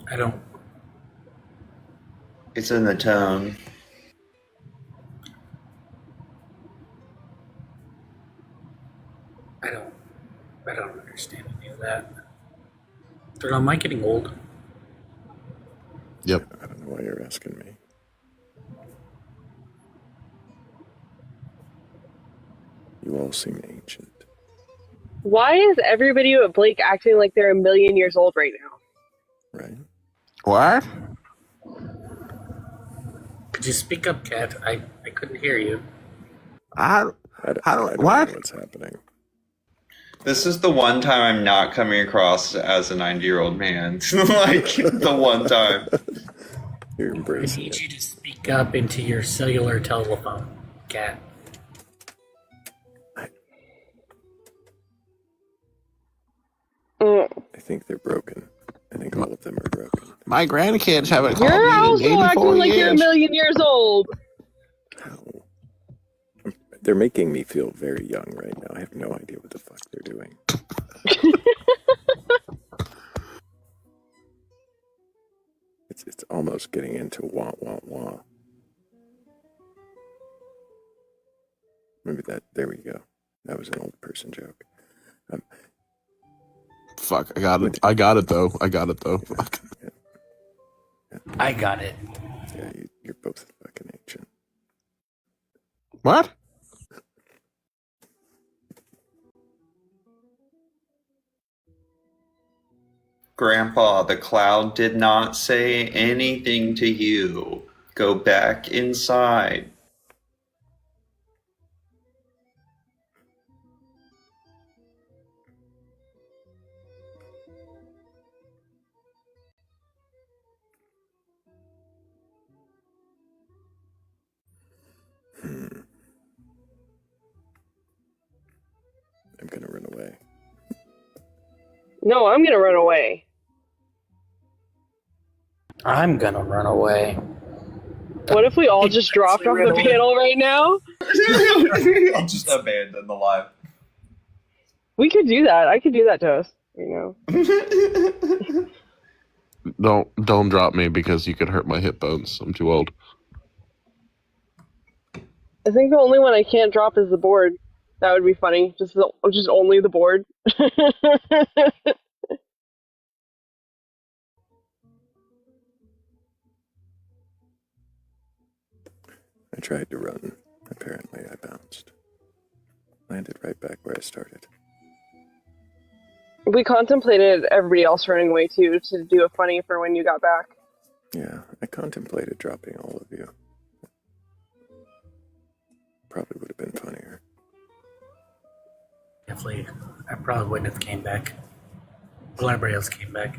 I don't. It's in the tone. I don't understand any of that. Thrayle, am I getting old? Yep. I don't know why you're asking me. You all seem ancient. Why is everybody at Blake acting like they're a million years old right now? Right? What? Could you speak up, Kat? I couldn't hear you. I don't know what's happening. This is the one time I'm not coming across as a 90-year-old man. Like, the one time. You're I embracing need it. you to speak up into your cellular telephone, Kat. I think they're broken. I think all of them are broken. My grandkids haven't You're called me also in 84 acting like you're a years. million years old. How? They're making me feel very young right now. I have no idea what the fuck they're doing. It's almost getting into wah wah wah. Maybe that. There we go. That was an old person joke. Fuck, I got it. I got it though. I got it though. Fuck. I got it. Yeah, you're both fucking ancient. What? Grandpa, the cloud did not say anything to you. Go back inside. I'm gonna run away. No, I'm gonna run away. I'm gonna run away. What if we all just dropped off the panel right now? I'll just abandon the live. We could do that. I could do that to us. You know. Don't drop me because you could hurt my hip bones. I'm too old. I think the only one I can't drop is the board. That would be funny. Just only the board. I tried to run. Apparently, I bounced. Landed right back where I started. We contemplated everybody else running away too to do a funny for when you got back. Yeah, I contemplated dropping all of you. Probably would have been funnier. Definitely, I probably wouldn't have came back. Well, everybody else came back.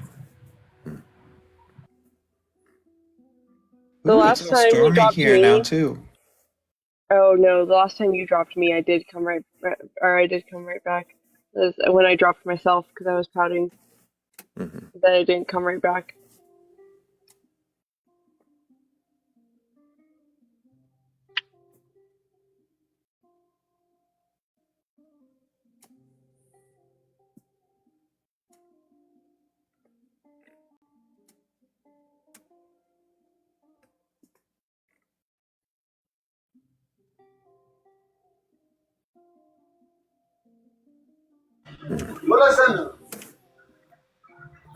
The last time you dropped here me, now too. Oh no, the last time you dropped me, I did come right back. It was when I dropped myself because I was pouting. Then I didn't come right back.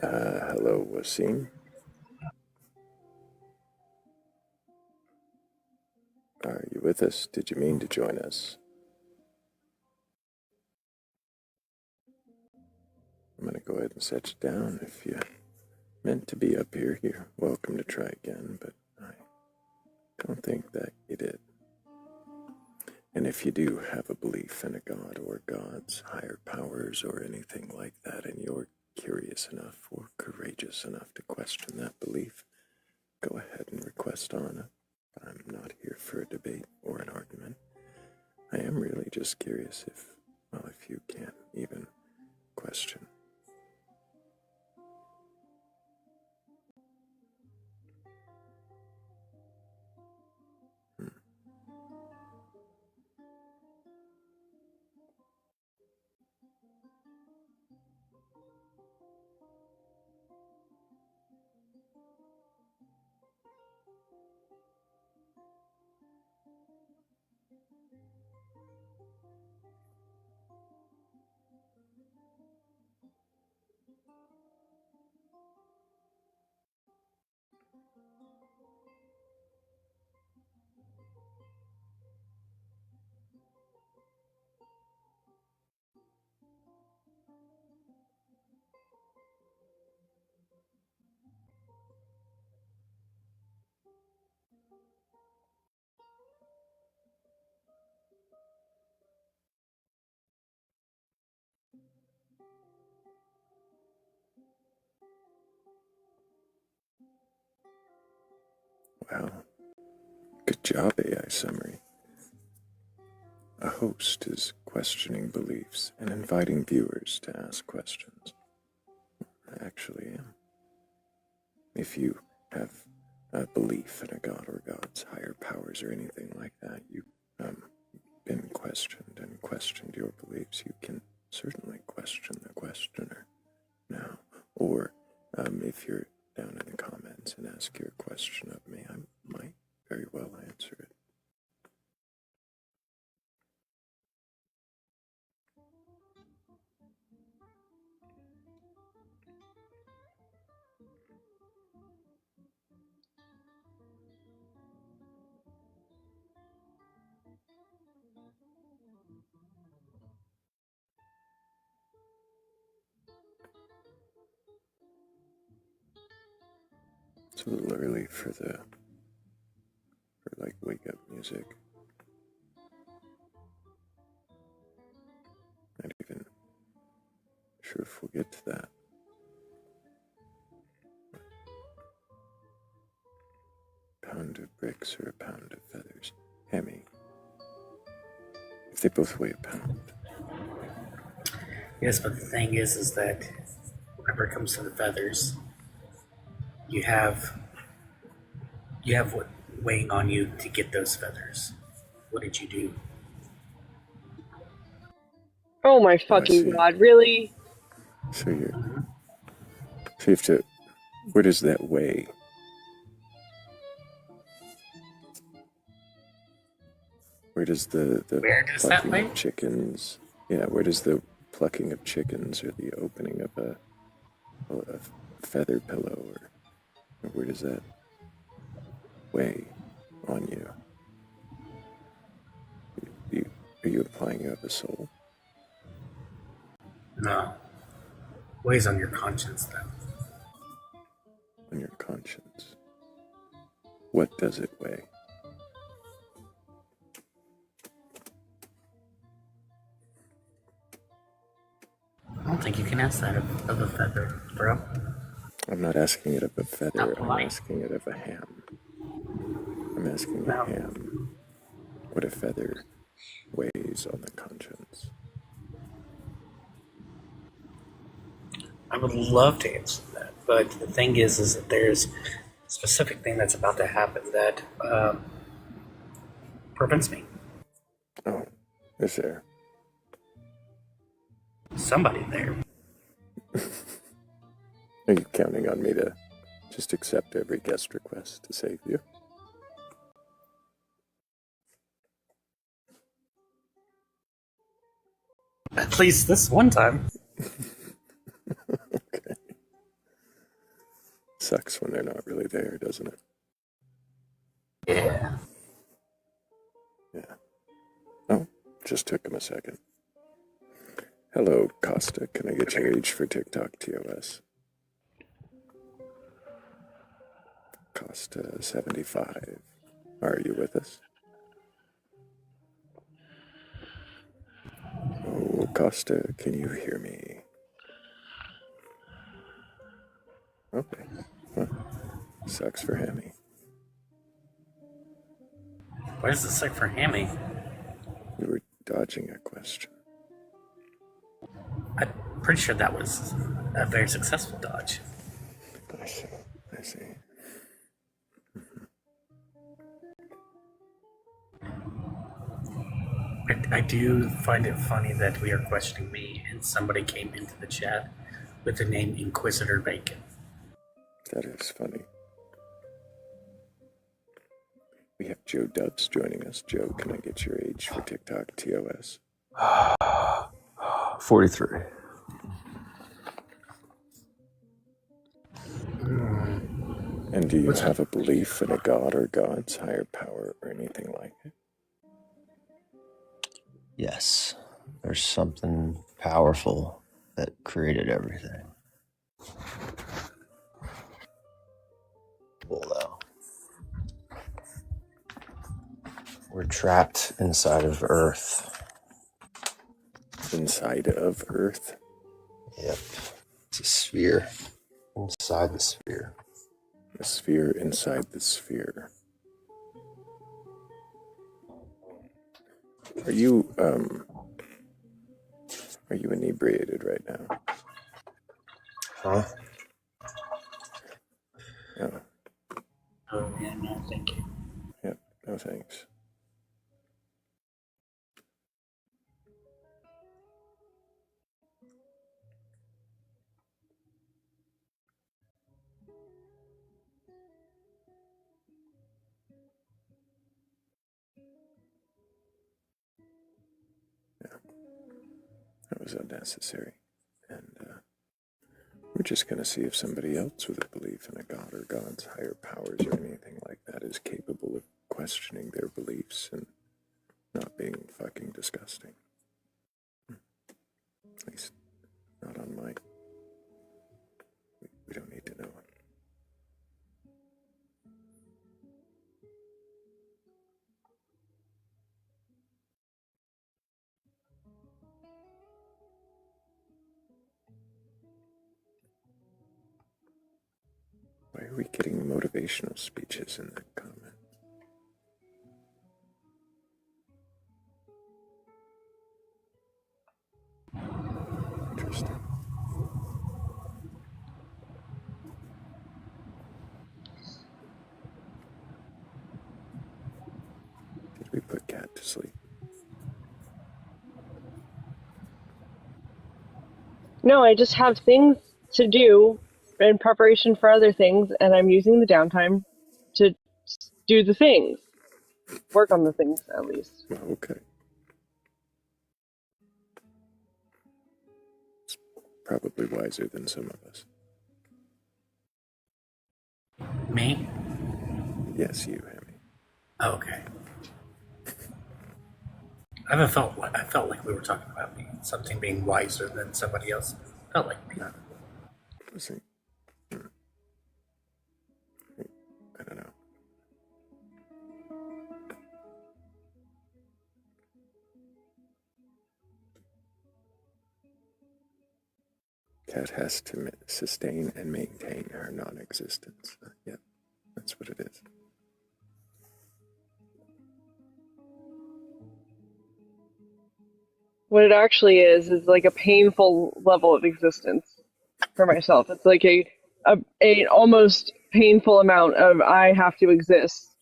Hello, Wasim. Are you with us? Did you mean to join us? I'm gonna go ahead and set you down. If you meant to be up here, you're welcome to try again, but I don't think that you did. And if you do have a belief in a god or gods, higher powers, or anything like that, and you're curious enough or courageous enough to question that belief, go ahead and request on it. I'm not here for a debate or an argument. I am really just curious if you can't even question. Wow. Good job, AI summary. A host is questioning beliefs and inviting viewers to ask questions. I actually am. If you have a belief in a god or gods, higher powers, or anything like that, you've been questioned and questioned your beliefs, you can certainly question the questioner now. Or if you're down in the comments and ask your question of me, I might very well answer it. It's a little early for like wake up music. Not even sure if we'll get to that. Pound of bricks or a pound of feathers? Hammy. If they both weigh a pound. Yes, but the thing is that whenever it comes to the feathers, you have what weighing on you to get those feathers. What did you do? Oh my Oh, I fucking see. god, really? So you have to. Where does that weigh? Where does the Where does that plucking weigh? of chickens? Yeah, where does the plucking of chickens or the opening of a feather pillow or where does that weigh on you? Are you implying you have a soul? No. Weighs on your conscience, though. On your conscience? What does it weigh? I don't think you can ask that of a feather, bro. I'm not asking it of a feather, Not I'm polite. asking it of a ham. I'm asking the No. ham what a feather weighs on the conscience. I would love to answer that, but the thing is that there's a specific thing that's about to happen that prevents me. Oh, is there? Somebody there. Are you counting on me to just accept every guest request to save you? At least this one time. Okay. Sucks when they're not really there, doesn't it? Yeah. Yeah. Oh, just took him a second. Hello, Costa. Can I get your age for TikTok TOS? Costa 75. Are you with us? Oh, Costa, can you hear me? Okay. Well, sucks for Hammy. Why does it suck for Hammy? You were dodging a question. I'm pretty sure that was a very successful dodge. I see. I see. I do find it funny that we are questioning me and somebody came into the chat with the name Inquisitor Bacon. That is funny. We have Joe Dubs joining us. Joe, can I get your age for TikTok TOS? 43. And do you have a belief in a god or gods, higher power, or anything like it? Yes. There's something powerful that created everything. Cool, though. We're trapped inside of Earth. Inside of Earth? Yep. It's a sphere inside the sphere. A sphere inside the sphere. Are you inebriated right now? Huh? No. Oh, yeah, no, thank you. Yep, no thanks. That was unnecessary. And we're just going to see if somebody else with a belief in a god or god's higher powers or anything like that is capable of questioning their beliefs and not being fucking disgusting. At least not on my... We don't need to know it. Why are we getting motivational speeches in that comment? Interesting. Did we put Cat to sleep? No, I just have things to do in preparation for other things, and I'm using the downtime to do the things. Work on the things, at least. Well, okay. It's probably wiser than some of us. Me? Yes, you, Hemi. Okay. I felt like we were talking about me. Something being wiser than somebody else. Felt like me. Listen, I don't know. Cat has to sustain and maintain her non-existence. Yep, that's what it is. What it actually is like a painful level of existence for myself. It's like a almost painful amount of I have to exist.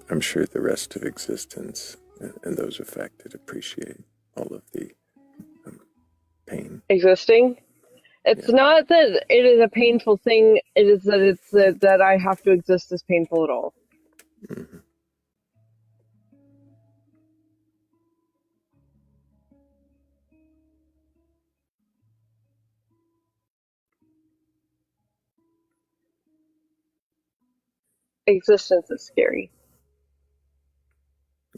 I'm sure the rest of existence and those affected appreciate all of the pain. Existing. It's not that it is a painful thing. It is that it's that I have to exist is painful at all. Mm-hmm. Existence is scary.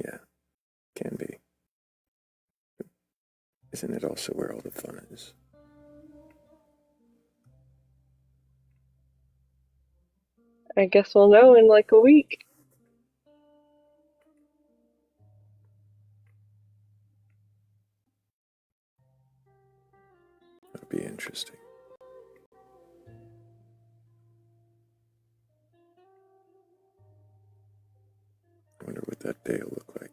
Yeah, can be. Isn't it also where all the fun is? I guess we'll know in like a week. That'll be interesting. I wonder what that day will look like.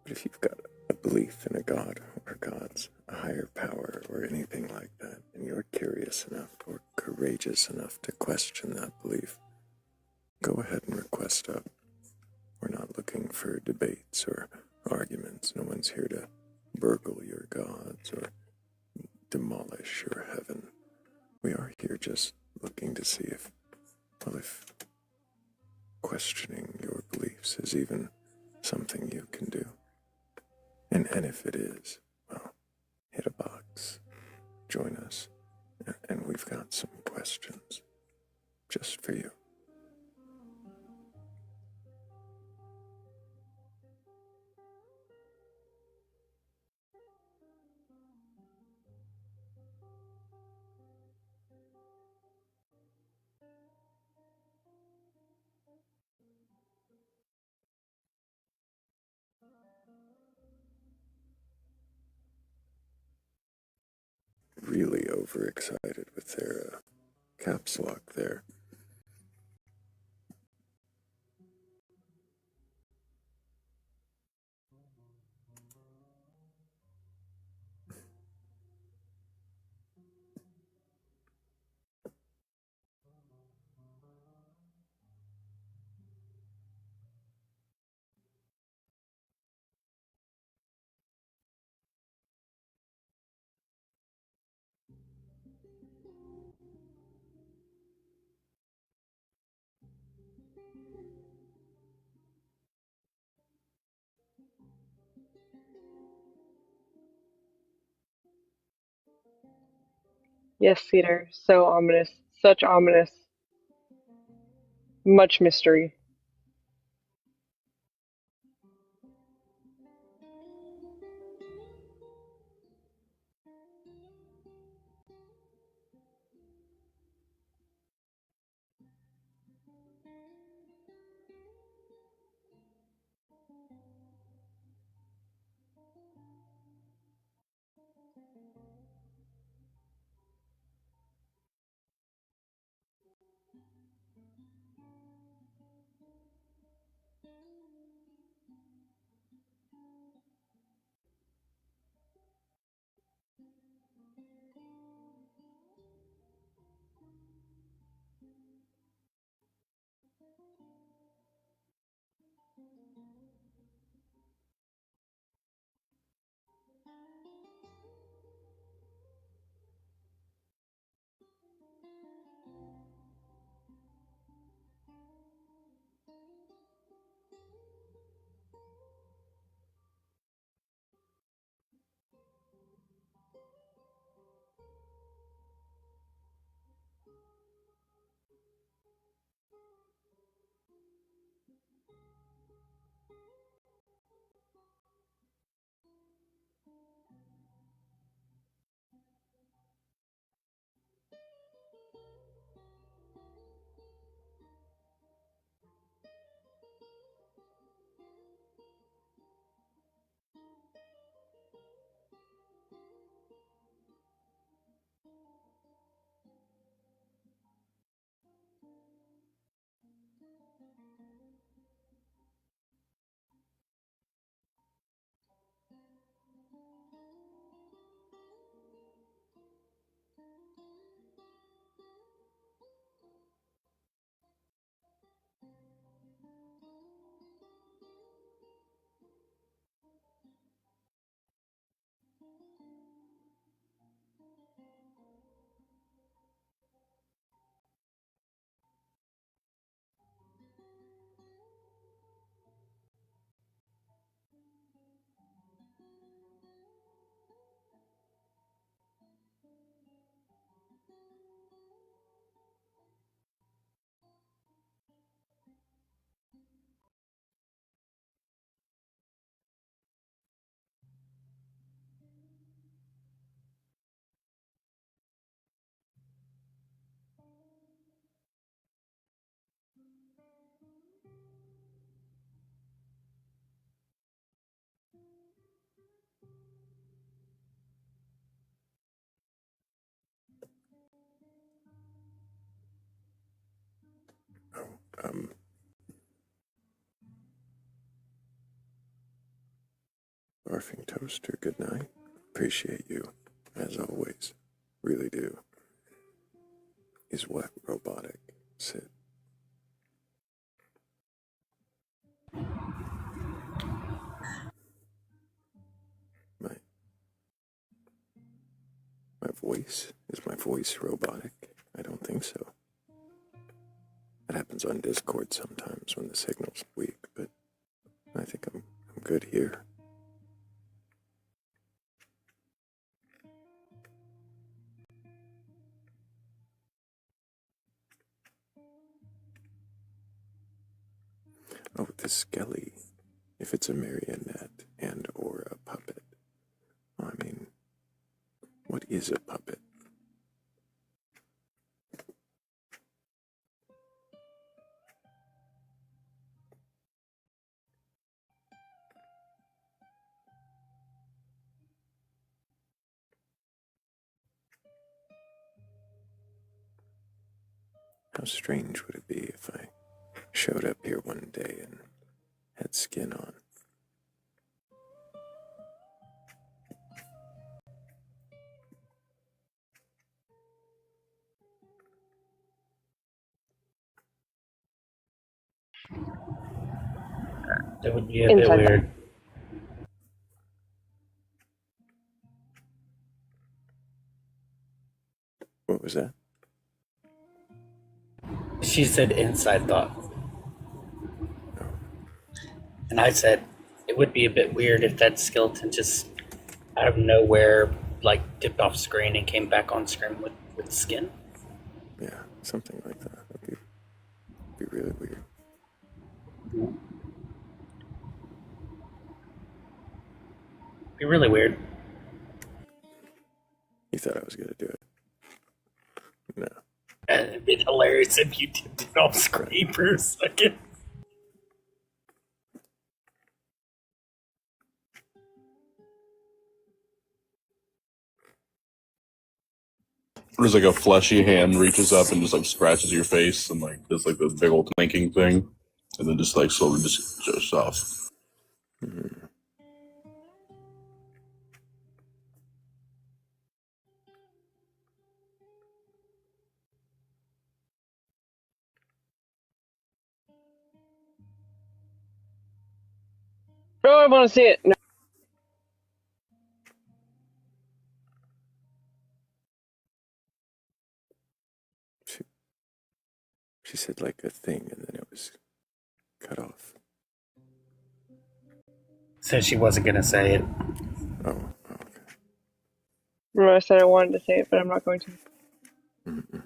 But if you've got a belief in a god or gods, a higher power or anything like that, and you're curious enough or courageous enough to question that belief, go ahead and request up. We're not looking for debates or arguments. No one's here to burgle your gods or demolish your heaven. We are here just looking to see if questioning your beliefs is even something you can do. And if it is, well, hit a box, join us, and we've got some questions just for you. Really overexcited with their caps lock there. Yes, Cedar. So ominous. Such ominous. Much mystery. Um, Barfing Toaster, good night. Appreciate you, as always. Really do. Is what robotic? Sit. My my voice? Is my voice robotic? I don't think so. That happens on Discord sometimes when the signal's weak, but I think I'm good here. Oh, the Skelly. If it's a marionette and or a puppet. I mean, what is a puppet? How strange would it be if I showed up here one day and had skin on? That would be a bit weird. What was that? She said inside thought. And I said it would be a bit weird if that skeleton just out of nowhere like dipped off screen and came back on screen with skin. Yeah, something like that. That'd be really weird. Be really weird. You thought I was gonna do it? No. And it'd be hilarious if you dipped it off screen for a second. There's like a fleshy hand reaches up and just like scratches your face and like does like this big old clanking thing, and then just like slowly just off. Mm-hmm. Oh, I want to see it. No. She said like a thing and then it was cut off. Said she wasn't gonna say it. Oh, okay. Remember I said I wanted to say it, but I'm not going to. Mm-hmm.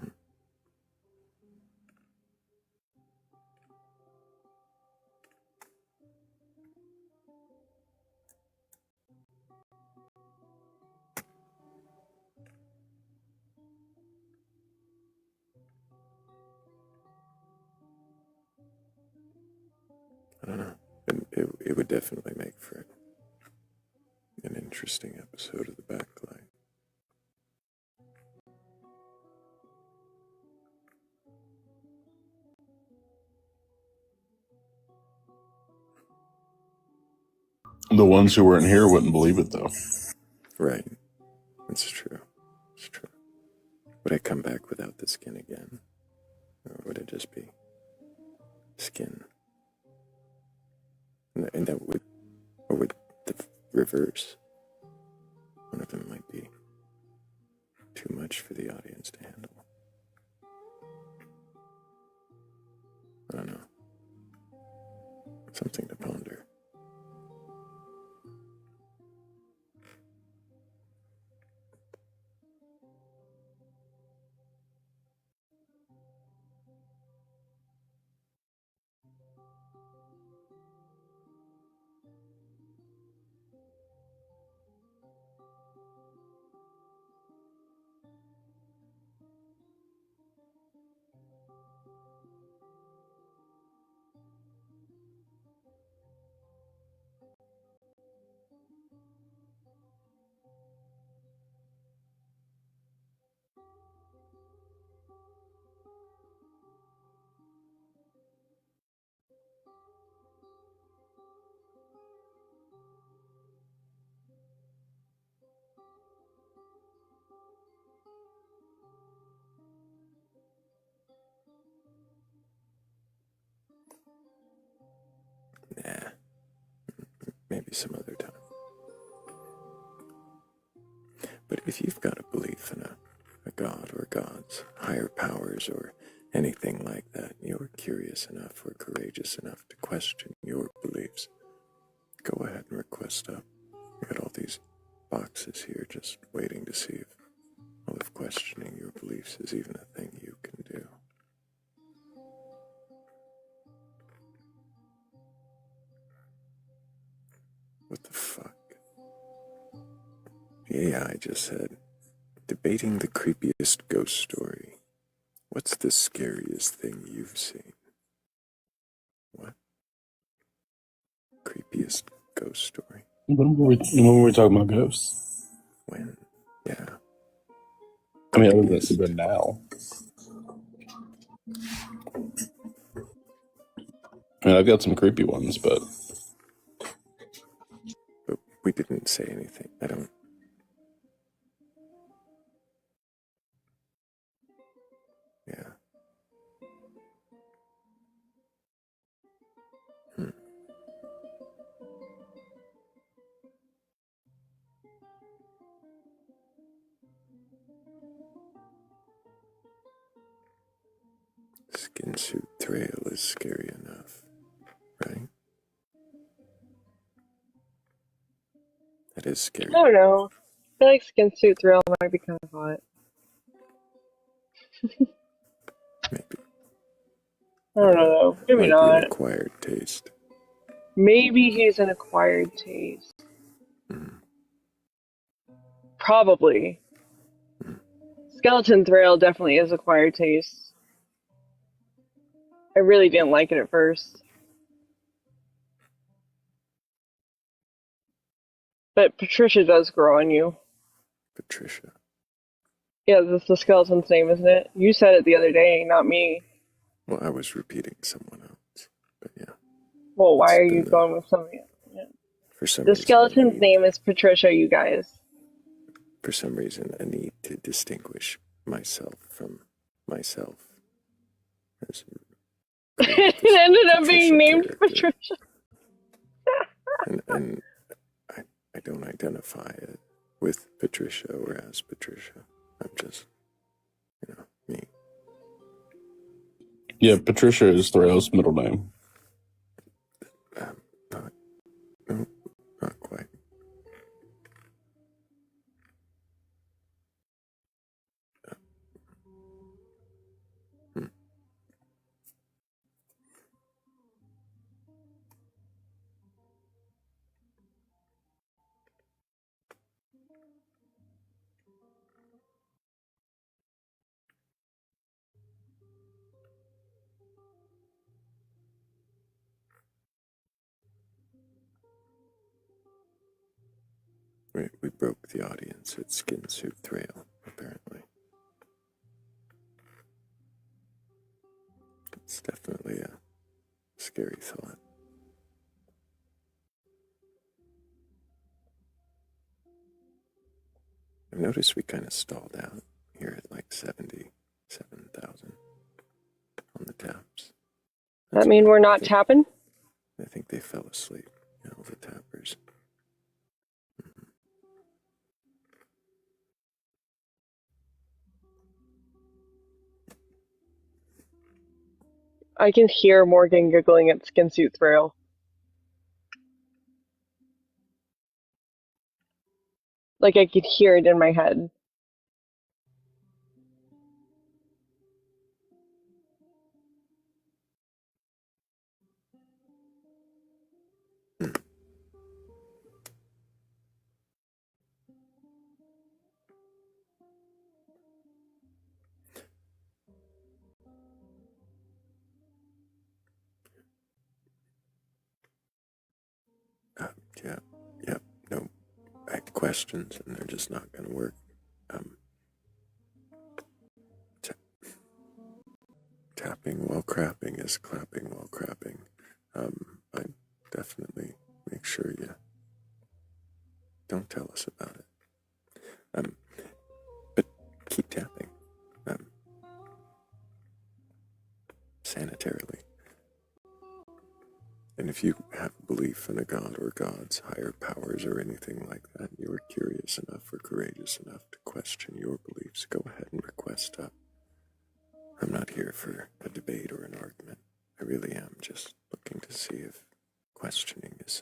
I don't know. It would definitely make for an interesting episode of the Batcolyte. The ones who weren't here wouldn't believe it, though. Right. It's true. It's true. Would I come back without the skin again? Or would it just be skin? And that would, or would the reverse? One of them might be too much for the audience to handle. I don't know. Something to ponder. Nah, maybe some other time. But if you've got a belief in a god or gods, higher powers, or anything like that, you're curious enough or courageous enough to question your beliefs, go ahead and request up. We got all these boxes here just waiting to see if questioning your beliefs is even a thing you can do. What the fuck? The AI just said, debating the creepiest ghost story. What's the scariest thing you've seen? What? Creepiest ghost story? When were we talking about ghosts? When? Yeah. I mean, other than now. I mean, I've got some creepy ones, but we didn't say anything. I don't. Yeah. Skin suit Thrayle is scary enough, right? That is scary. I don't know. I feel like skin suit Thrayle might be kind of hot. Maybe. I don't know though. Maybe Might be an not. acquired taste. Maybe he's an acquired taste. Probably. Skeleton Thrayle definitely is acquired taste. I really didn't like it at first. But Patricia does grow on you. Patricia. Yeah, that's the skeleton's name, isn't it? You said it the other day, not me. Well, I was repeating someone else, but yeah. Well, why are you going with somebody else? Yeah. For some The reason, skeleton's name is Patricia, you guys. For some reason, a need to distinguish myself from myself. It ended up being named Patricia. and I don't identify it with Patricia or as Patricia. I'm just, me. yeah, Patricia is Thrayle's middle name. Not quite. We broke the audience at Skin Suit Thrayle, apparently. It's definitely a scary thought. I've noticed we kind of stalled out here at like 77,000 on the taps. That mean we're not tapping? I think they fell asleep, the tappers. I can hear Morgan giggling at Skinsuit Thrayle. Like I could hear it in my head. Yeah, no questions, and they're just not going to work. Tapping while crapping is clapping while crapping. I definitely make sure you don't tell us about it. But keep tapping. Sanitarily. And if you have belief in a god or gods, higher powers, or anything like that, you are curious enough or courageous enough to question your beliefs, go ahead and request up. I'm not here for a debate or an argument. I really am just looking to see if questioning is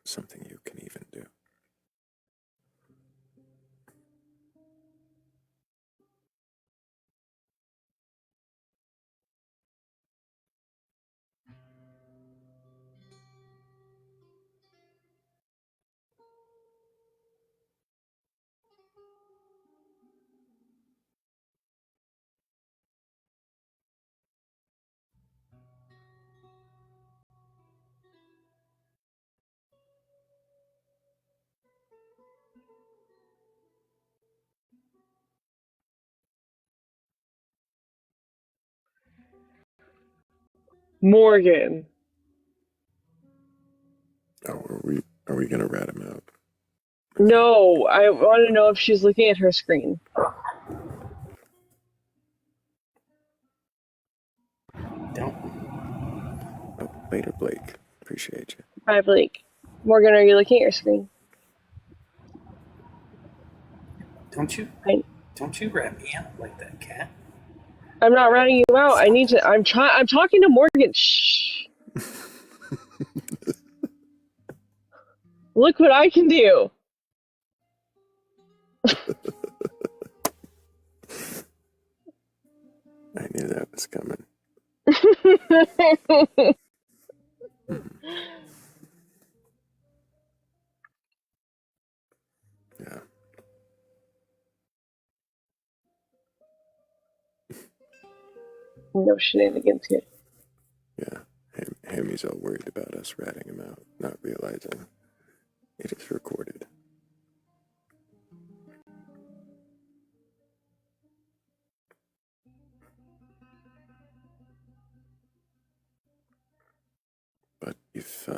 something you can even do. Morgan. Oh, are we gonna rat him out? No, I want to know if she's looking at her screen. Oh, later, Blake. Appreciate you. Bye, Blake. Morgan, are you looking at your screen? Don't you rat me out like that, cat. I'm not ratting you out. I'm talking to Morgan. Shh. Look what I can do. I knew that was coming. Yeah. No shenanigans here. Yeah. Hammy's all worried about us ratting him out, not realizing it is recorded. But if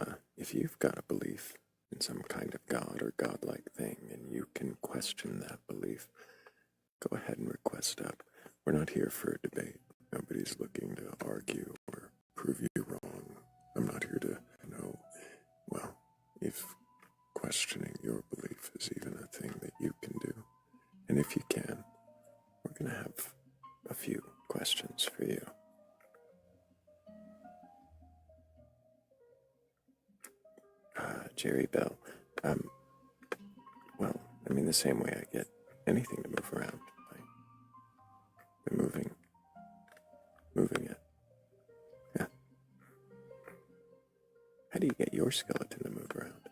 you've got a belief in some kind of god or godlike thing, and you can question that belief, go ahead and request up. We're not here for a debate. Nobody's looking to argue or prove you wrong. I'm not here to know, well, if questioning your belief is even a thing that you can do. And if you can, we're going to have a few questions for you. Jerry Bell. Well, I mean, the same way I get anything to move around by moving it. Yeah. How do you get your skeleton to move around?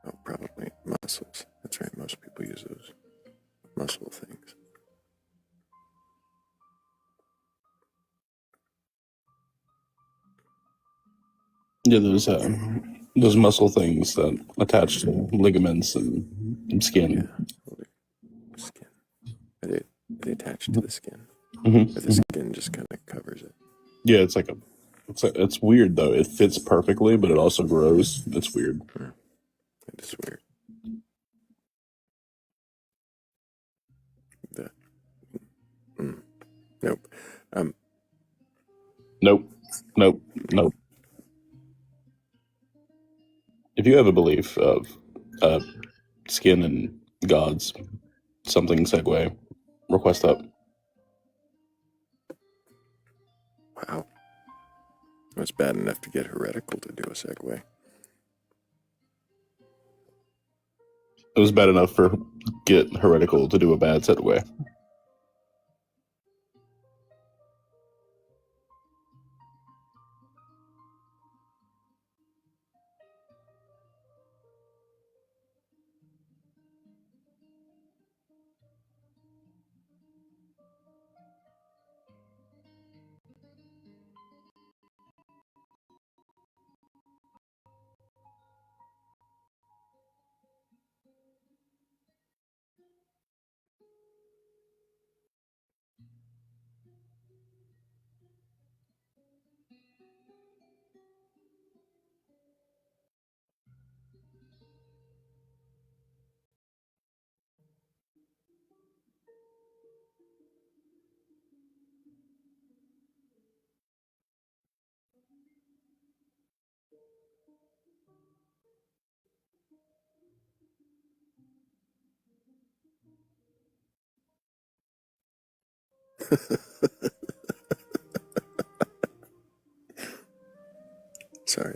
Oh, probably muscles. That's right, most people use those muscle things. Yeah, those muscle things that attach to ligaments and skin. Skin. They attach to the skin. Mm-hmm. But the skin just kind of covers it. Yeah, it's weird though. It fits perfectly, but it also grows. It's weird. It is weird. Nope. Nope. If you have a belief of skin and gods, something segue, request up. Wow. That's bad enough to get heretical to do a segue. It was bad enough for get heretical to do a bad segue. Sorry.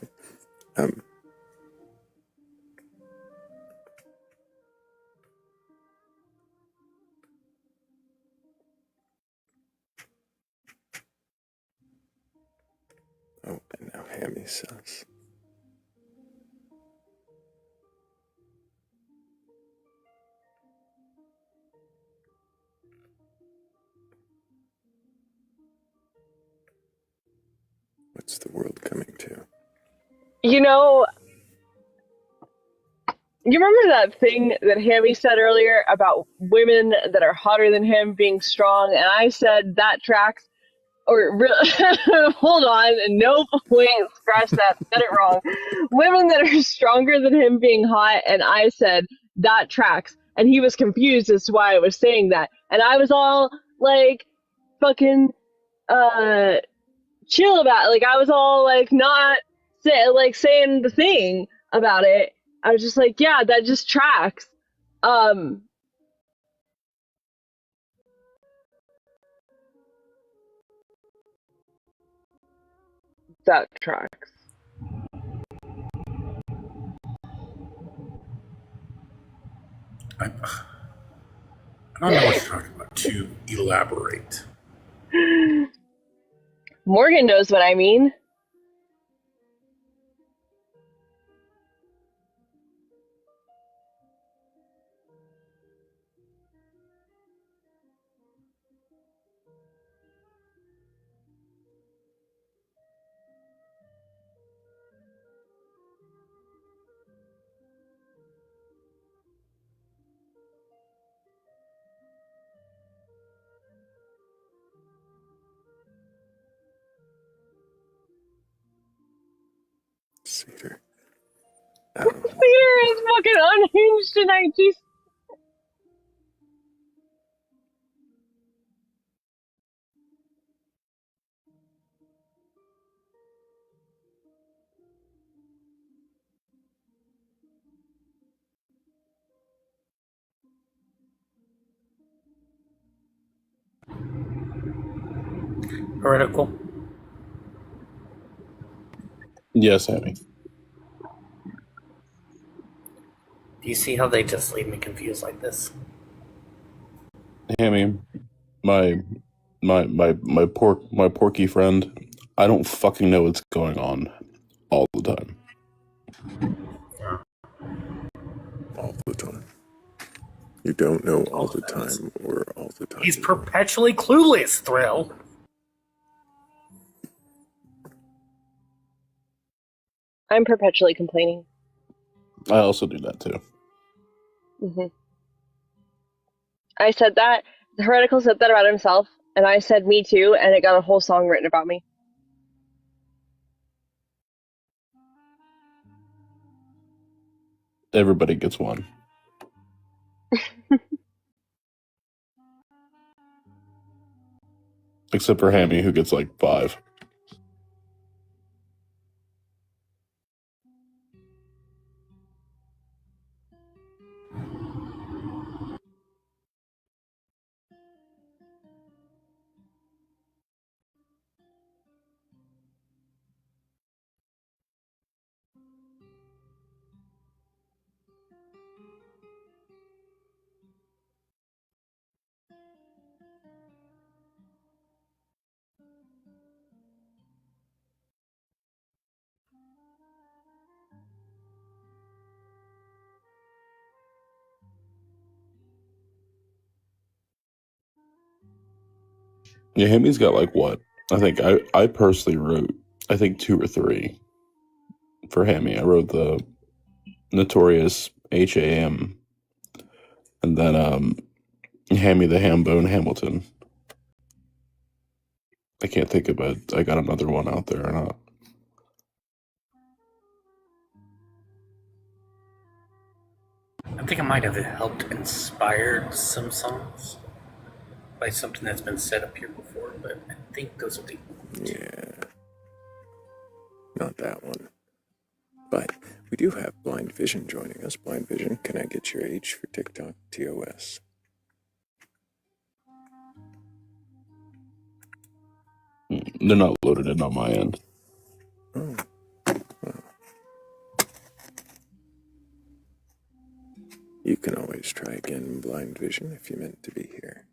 Oh, and now Hammy says. What's the world coming to? You know, you remember that thing that Hammy said earlier about women that are hotter than him being strong? And I said that tracks. Hold on. Nope. Wait, scratch that. Said it wrong. Women that are stronger than him being hot. And I said that tracks. And he was confused as to why I was saying that. And I was all like, fucking, chill about it. Like, I was all like, not saying the thing about it. I was just like, yeah, that just tracks. That tracks. I don't know what you're talking about. To elaborate. Morgan knows what I mean. Cedar. Cedar is fucking unhinged tonight. She's Heretical. Yes, Hammy. Do you see how they just leave me confused like this? Hammy, my porky friend. I don't fucking know what's going on all the time. All the time. You don't know all the time or all the time. He's perpetually clueless, Thrayle. I'm perpetually complaining. I also do that too. Hmm. I said that. The heretical said that about himself, and I said me too, and it got a whole song written about me. Everybody gets one. Except for Hammy, who gets like 5. Yeah, Hammy's got like what? I personally wrote, I think 2 or 3 for Hammy. I wrote the Notorious HAM, and then Hammy the Hambone Hamilton. I can't think of it. I got another one out there or not. I think I might have helped inspire some songs by something that's been said up here before, but I think those are the. Yeah. Not that one. But we do have Blind Vision joining us. Blind Vision, can I get your age for TikTok TOS? They're not loaded in on my end. Oh. Well. You can always try again, Blind Vision, if you meant to be here.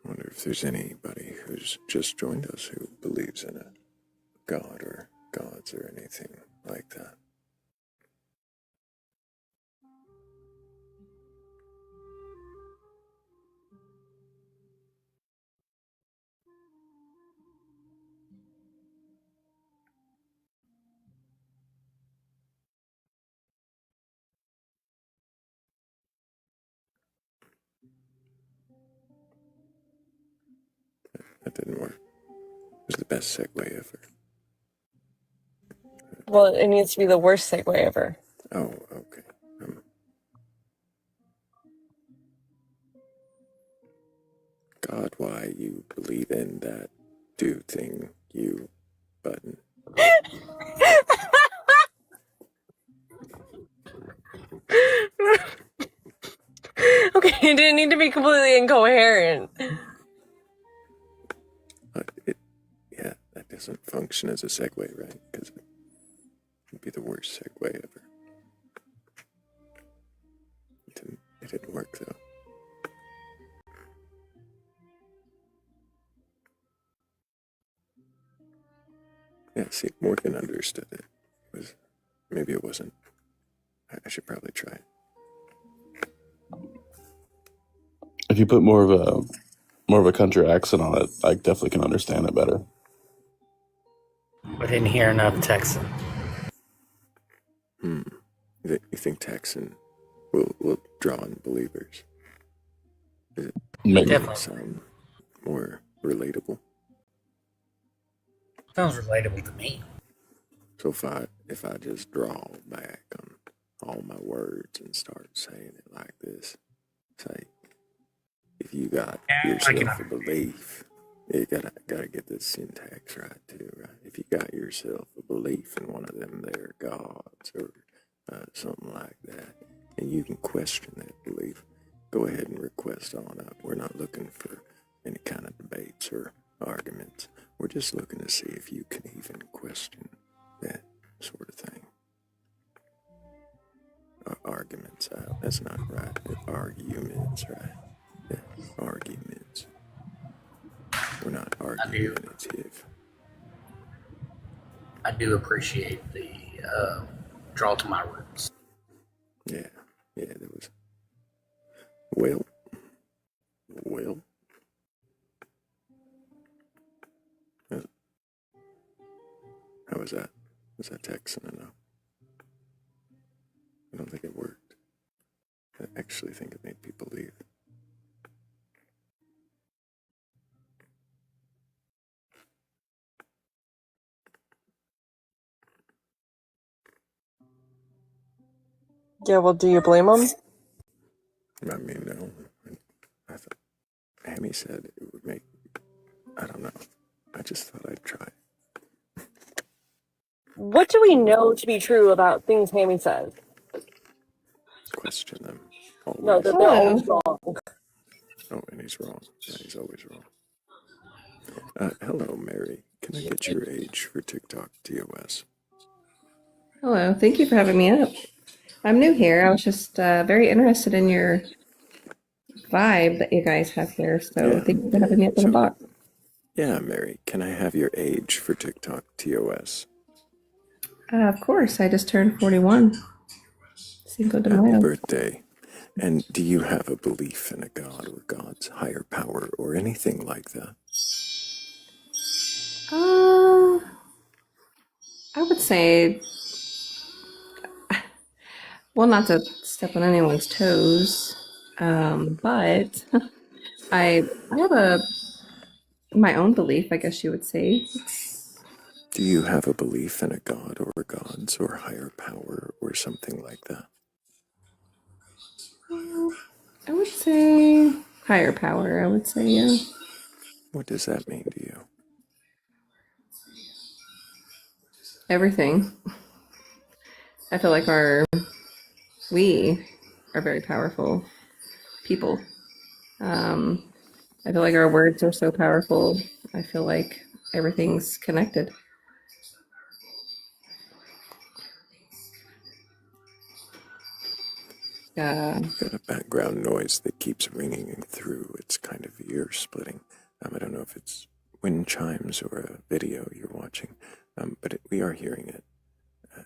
I wonder if there's anybody who's just joined us who believes in a god or gods or anything like that. That didn't work. It was the best segue ever. Well, it needs to be the worst segue ever. Oh, okay. God, why you believe in that do thing, you button. Okay, it didn't need to be completely incoherent. Yeah, that doesn't function as a segue, right? Because it would be the worst segue ever. It didn't work, though. Yeah, see, Morgan understood it. Maybe it wasn't. I should probably try it. If you put more of a country accent on it, I definitely can understand it better. I didn't hear enough Texan. You think Texan will draw in believers? Maybe. Definitely sound more relatable. Sounds relatable to me. So if I just draw back on all my words and start saying it like this, say, if you got Yeah, I can. yourself a belief, you gotta get the syntax right too, right? If you got yourself a belief in one of them there gods or something like that, and you can question that belief, go ahead and request on up. We're not looking for any kind of debates or arguments. We're just looking to see if you can even question that sort of thing. Arguments out. That's not right. Arguments, right? Yeah, arguments. We're not argumentative. I do appreciate the draw to my roots. Yeah, there was. Well. How was that? Was that texting enough? I don't think it worked. I actually think it made people leave. Yeah, well, do you blame them? I mean, no. I thought Amy said it would make. I don't know. I just thought I'd try. What do we know to be true about things Hammy says? Question them. Always. No, that they're always wrong. Oh, and he's wrong. Yeah, he's always wrong. Hello, Mary. Can I get your age for TikTok TOS? Hello, thank you for having me up. I'm new here. I was just very interested in your vibe that you guys have here, so thank you for having me up on the box. Yeah, Mary. Can I have your age for TikTok TOS? Of course, I just turned 41. Cinco de Mayo. Happy birthday. And do you have a belief in a god or God's higher power or anything like that? I would say, well, not to step on anyone's toes, but I have my own belief, I guess you would say. Do you have a belief in a god or gods or higher power or something like that? I would say higher power, I would say, yeah. What does that mean to you? Everything. I feel like we are very powerful people. I feel like our words are so powerful. I feel like everything's connected. Got a background noise that keeps ringing through. It's kind of ear splitting. I don't know if it's wind chimes or a video you're watching, but we are hearing it.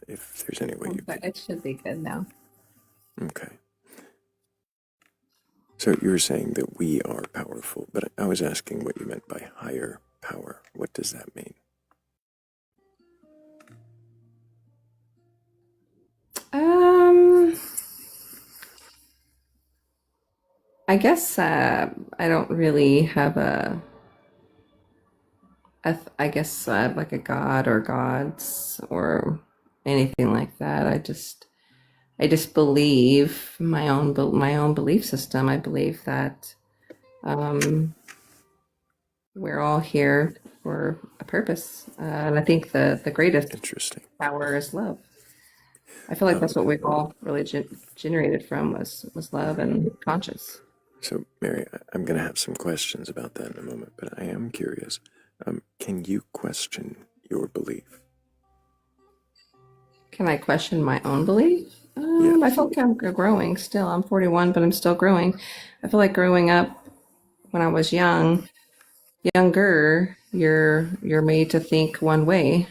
If there's any way you could. It should be good now. Okay. So you're saying that we are powerful, but I was asking what you meant by higher power. What does that mean? I guess I don't really have I guess like a god or gods or anything like that. I just believe my own belief system. I believe that we're all here for a purpose, and I think the greatest power is love. I feel like that's what we've all really generated from was love and conscience. So, Mary, I'm going to have some questions about that in a moment, but I am curious. Can you question your belief? Can I question my own belief? I feel like I'm growing still. I'm 41, but I'm still growing. I feel like growing up when I was younger, you're made to think one way.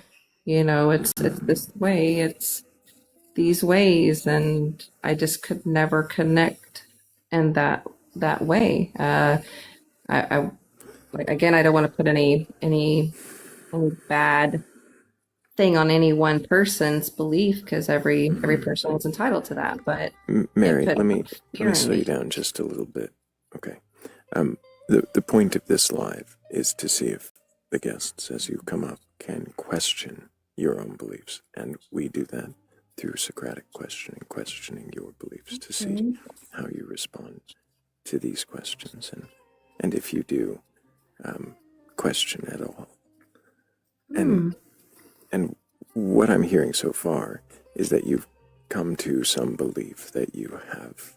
You know, it's this way, it's these ways, and I just could never connect in that way. I like, again, I don't want to put any bad thing on any one person's belief because every person is entitled to that. But Mary, let me slow you down just a little bit. Okay. The point of this live is to see if the guests, as you come up, can question your own beliefs, and we do that through Socratic questioning your beliefs to see how you respond. to these questions, and if you do, question at all. And what I'm hearing so far is that you've come to some belief that you have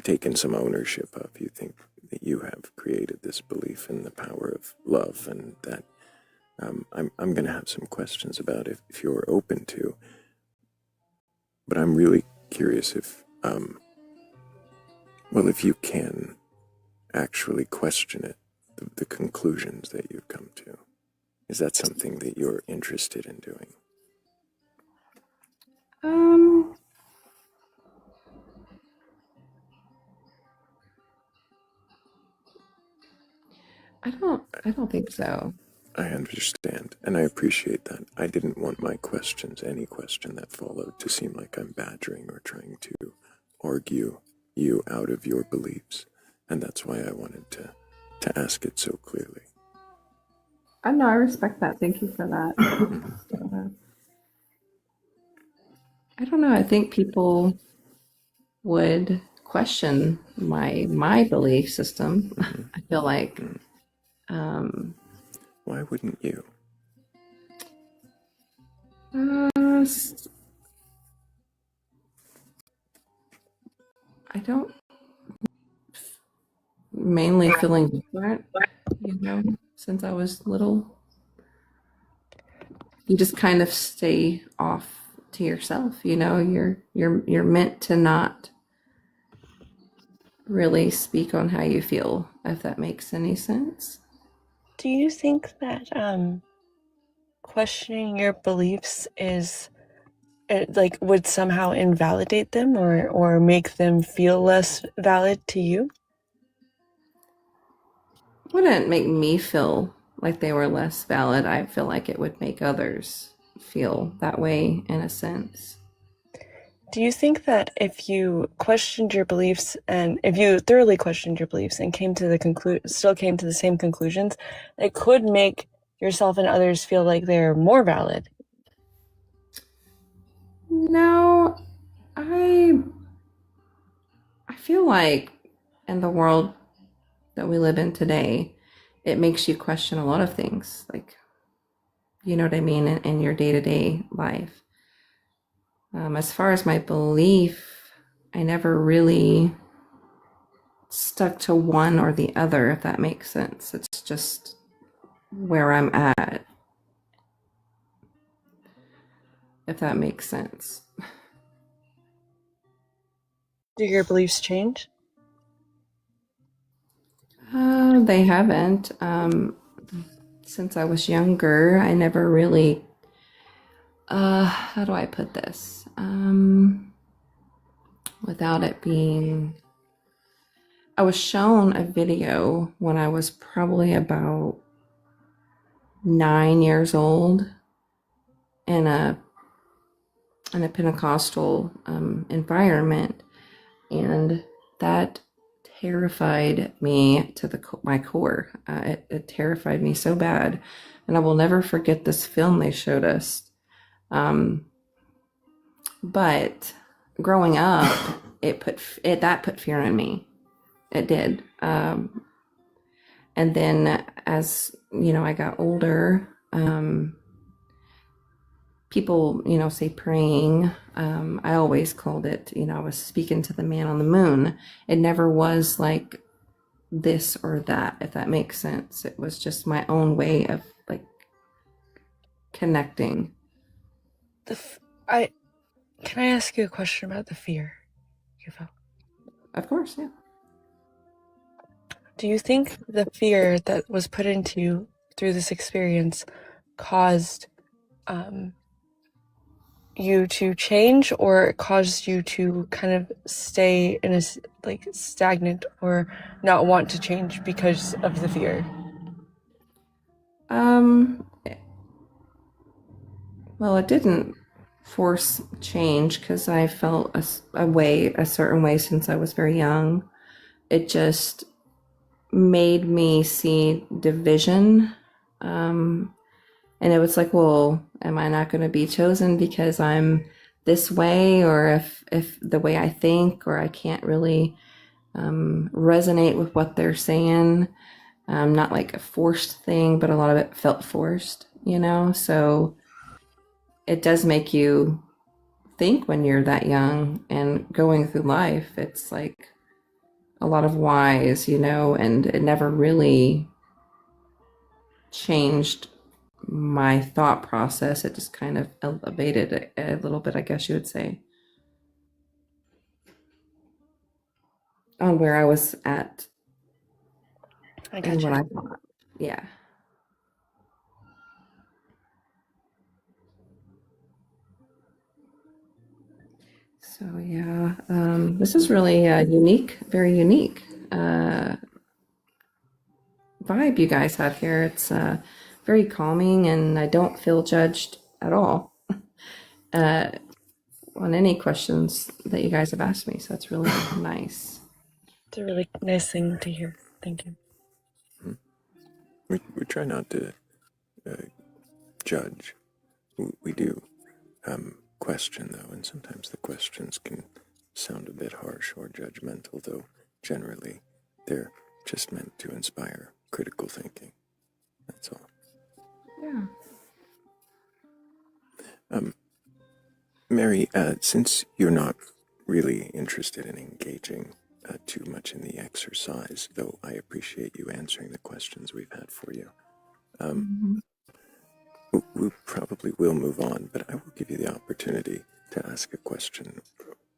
taken some ownership of. You think that you have created this belief in the power of love, and that I'm going to have some questions about it if you're open to. But I'm really curious if you can actually question it, the conclusions that you've come to. Is that something that you're interested in doing? I don't think so. I understand, and I appreciate that. I didn't want my questions, any question that followed, to seem like I'm badgering or trying to argue you out of your beliefs, and that's why I wanted to ask it so clearly. I know, I respect that. Thank you for that. I don't know. I think people would question my belief system. I feel like. Why wouldn't you? I don't. Mainly feeling different, since I was little. You just kind of stay off to yourself, you're meant to not really speak on how you feel, if that makes any sense. Do you think that questioning your beliefs would somehow invalidate them or make them feel less valid to you? Wouldn't make me feel like they were less valid. I feel like it would make others feel that way in a sense. Do you think that if you questioned your beliefs, and if you thoroughly questioned your beliefs and still came to the same conclusions, it could make yourself and others feel like they're more valid? No, I feel like in the world that we live in today, it makes you question a lot of things, like, you know what I mean, in your day-to-day life. As far as my belief, I never really stuck to one or the other, if that makes sense. It's just where I'm at, if that makes sense. Do your beliefs change? They haven't. Since I was younger, I never really, how do I put this? Without it being, I was shown a video when I was probably about 9 years old in a Pentecostal environment, and that terrified me to my core. It terrified me so bad, and I will never forget this film they showed us. But growing up, that put fear in me. It did. And then as I got older, people say praying. I always called it, I was speaking to the man on the moon. It never was like this or that, if that makes sense. It was just my own way of like connecting. Can I ask you a question about the fear, Yuval? Of course, yeah. Do you think the fear that was put into you through this experience caused you to change, or it caused you to kind of stay in a stagnant or not want to change because of the fear? Well, it didn't force change because I felt a certain way since I was very young. It just made me see division. And it was like, well, am I not going to be chosen because I'm this way, or if the way I think, or I can't really resonate with what they're saying. Not like a forced thing, but a lot of it felt forced, So it does make you think when you're that young and going through life. It's like a lot of whys, and it never really changed my thought process. It just kind of elevated it a little bit, I guess you would say, on where I was at and what I thought. Yeah. So yeah, this is really unique, very unique vibe you guys have here. It's very calming, and I don't feel judged at all on any questions that you guys have asked me. So it's really nice. It's a really nice thing to hear. Thank you. We try not to judge. We do question, though, and sometimes the questions can sound a bit harsh or judgmental, though generally they're just meant to inspire critical thinking. That's all. Yeah. Mary, since you're not really interested in engaging too much in the exercise, though I appreciate you answering the questions we've had for you, we probably will move on, but I will give you the opportunity to ask a question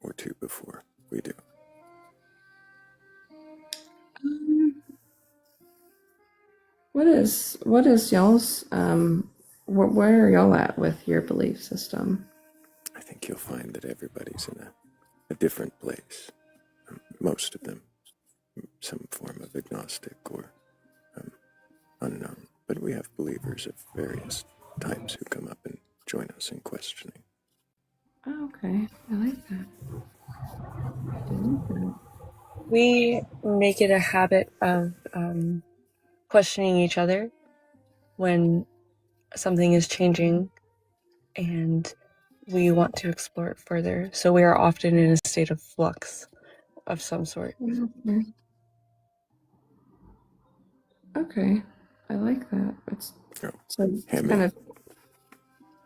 or two before we do. What is y'all's where are y'all at with your belief system? I think you'll find that everybody's in a different place. Most of them, some form of agnostic or unknown. But we have believers of various types who come up and join us in questioning. Oh, okay, I like that. We make it a habit of questioning each other when something is changing and we want to explore it further. So we are often in a state of flux of some sort. Okay, I like that. It's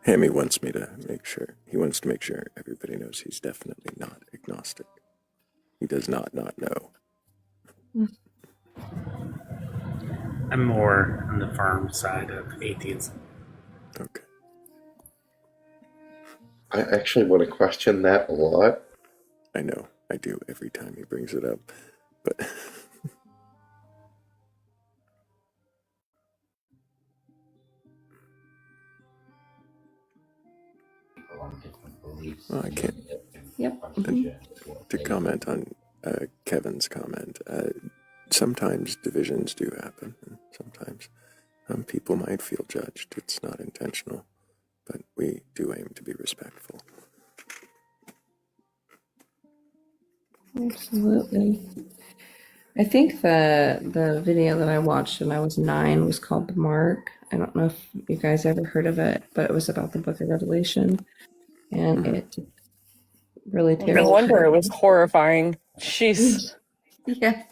Hammy wants me to make sure. He wants to make sure everybody knows he's definitely not agnostic. He does not know. I'm more on the firm side of atheism. Okay. I actually want to question that a lot. I know, I do every time he brings it up, but well, I can't. Yep. To comment on Kevin's comment, sometimes divisions do happen, and sometimes people might feel judged. It's not intentional, but we do aim to be respectful. Absolutely. I think the video that I watched when I was 9 was called The Mark. I don't know if you guys ever heard of it, but it was about the Book of Revelation, and it really terrified. No wonder it was horrifying. Jeez. Yeah.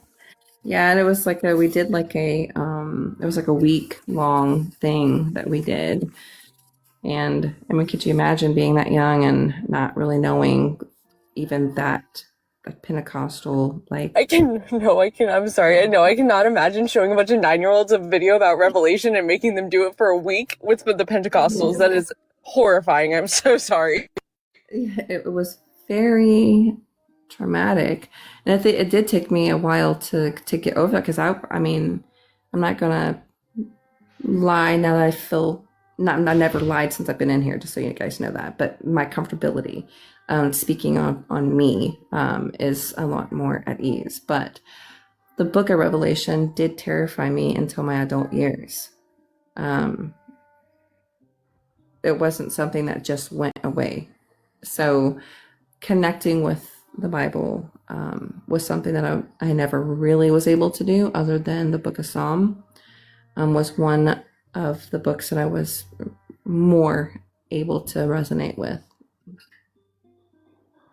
Yeah, and it was like we did like it was like a week long thing that we did. And I mean, could you imagine being that young and not really knowing even that Pentecostal, like I'm sorry. I cannot imagine showing a bunch of 9-year-olds a video about Revelation and making them do it for a week with the Pentecostals. That is horrifying. I'm so sorry. It was very traumatic, and it did take me a while to get over that, because I mean, I'm not gonna lie now that I feel I never lied since I've been in here, just so you guys know that, but my comfortability speaking on me is a lot more at ease. But the Book of Revelation did terrify me until my adult years. It wasn't something that just went away. So connecting with the Bible was something that I never really was able to do, other than the Book of Psalm was one of the books that I was more able to resonate with.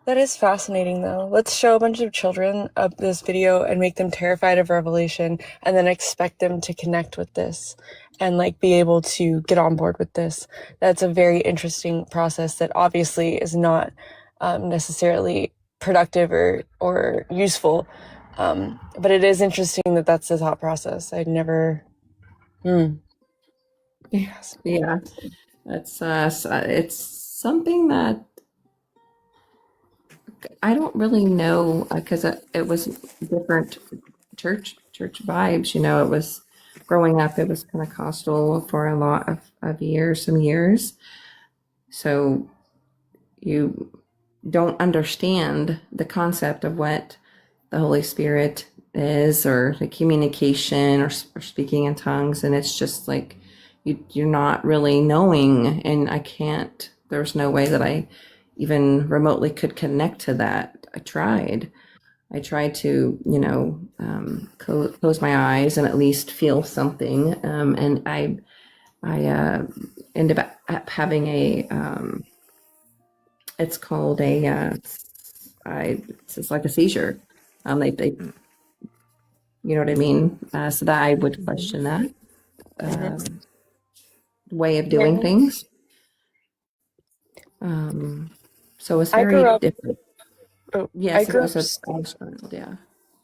That is fascinating, though. Let's show a bunch of children this video and make them terrified of Revelation, and then expect them to connect with this and like be able to get on board with this. That's a very interesting process that obviously is not necessarily productive or useful. But it is interesting that that's the thought process. I'd never. Yes, yeah, it's something that I don't really know because it was different church vibes. You know, it was growing up. It was Pentecostal for a lot of years, some years. So you don't understand the concept of what the Holy Spirit is, or the communication, or speaking in tongues, and it's just like you're not really knowing. And I can't. There's no way that I even remotely could connect to that. I tried to, close my eyes and at least feel something. And I ended up having it's called it's like a seizure. They you know what I mean? So that I would question that way of doing things. So it's I grew very up. different. Oh, Yes, I it grew was up a child, yeah.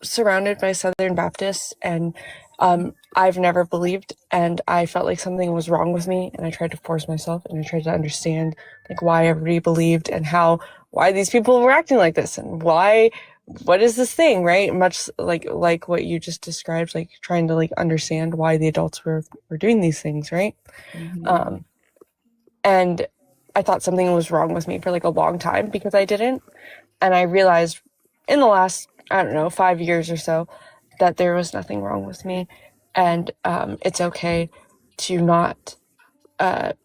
surrounded by Southern Baptists, and I've never believed, and I felt like something was wrong with me, and I tried to force myself, and I tried to understand like why everybody believed and why these people were acting like this, and what is this thing, right? Much like what you just described, like trying to like understand why the adults were doing these things, right? And I thought something was wrong with me for like a long time because I didn't. And I realized in the last, I don't know, 5 years or so that there was nothing wrong with me. And it's okay to not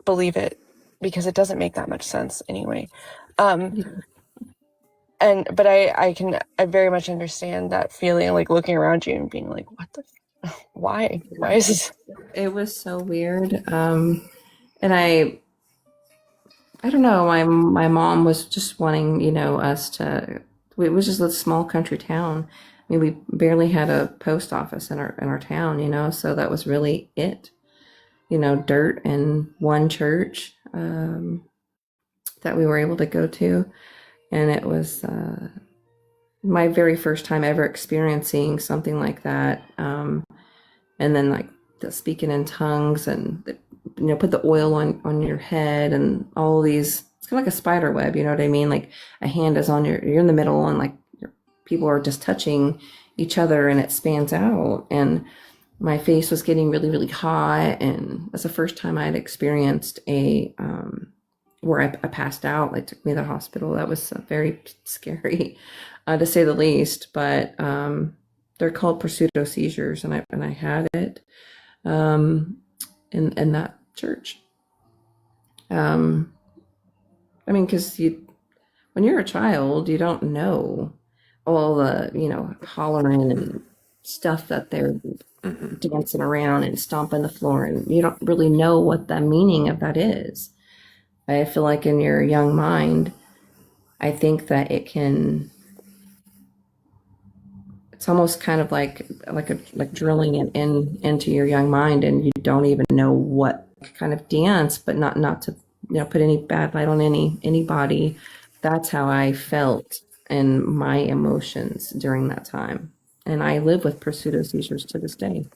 believe it because it doesn't make that much sense anyway. But I very much understand that feeling, like looking around you and being like, what the, why is this? It was so weird. And I don't know, my mom was just wanting, us to, it was just a small country town. I mean, we barely had a post office in our town, so that was really it. Dirt and one church that we were able to go to. And it was my very first time ever experiencing something like that. And then like the speaking in tongues and put the oil on your head and all these, it's kind of like a spider web, you know what I mean? Like a hand is on you're in the middle, and like people are just touching each other, and it spans out, and my face was getting really, really hot. And that's the first time I had experienced where I passed out, like took me to the hospital. That was very scary, to say the least. But they're called pseudo seizures, and I had it in that church. I mean, because when you're a child, you don't know all the hollering and stuff that they're dancing around and stomping the floor, and you don't really know what the meaning of that is. I feel like in your young mind, I think that it's almost kind of like drilling it into your young mind, and you don't even know what kind of dance, but not to put any bad light on anybody. That's how I felt and my emotions during that time, and I live with pseudo seizures to this day.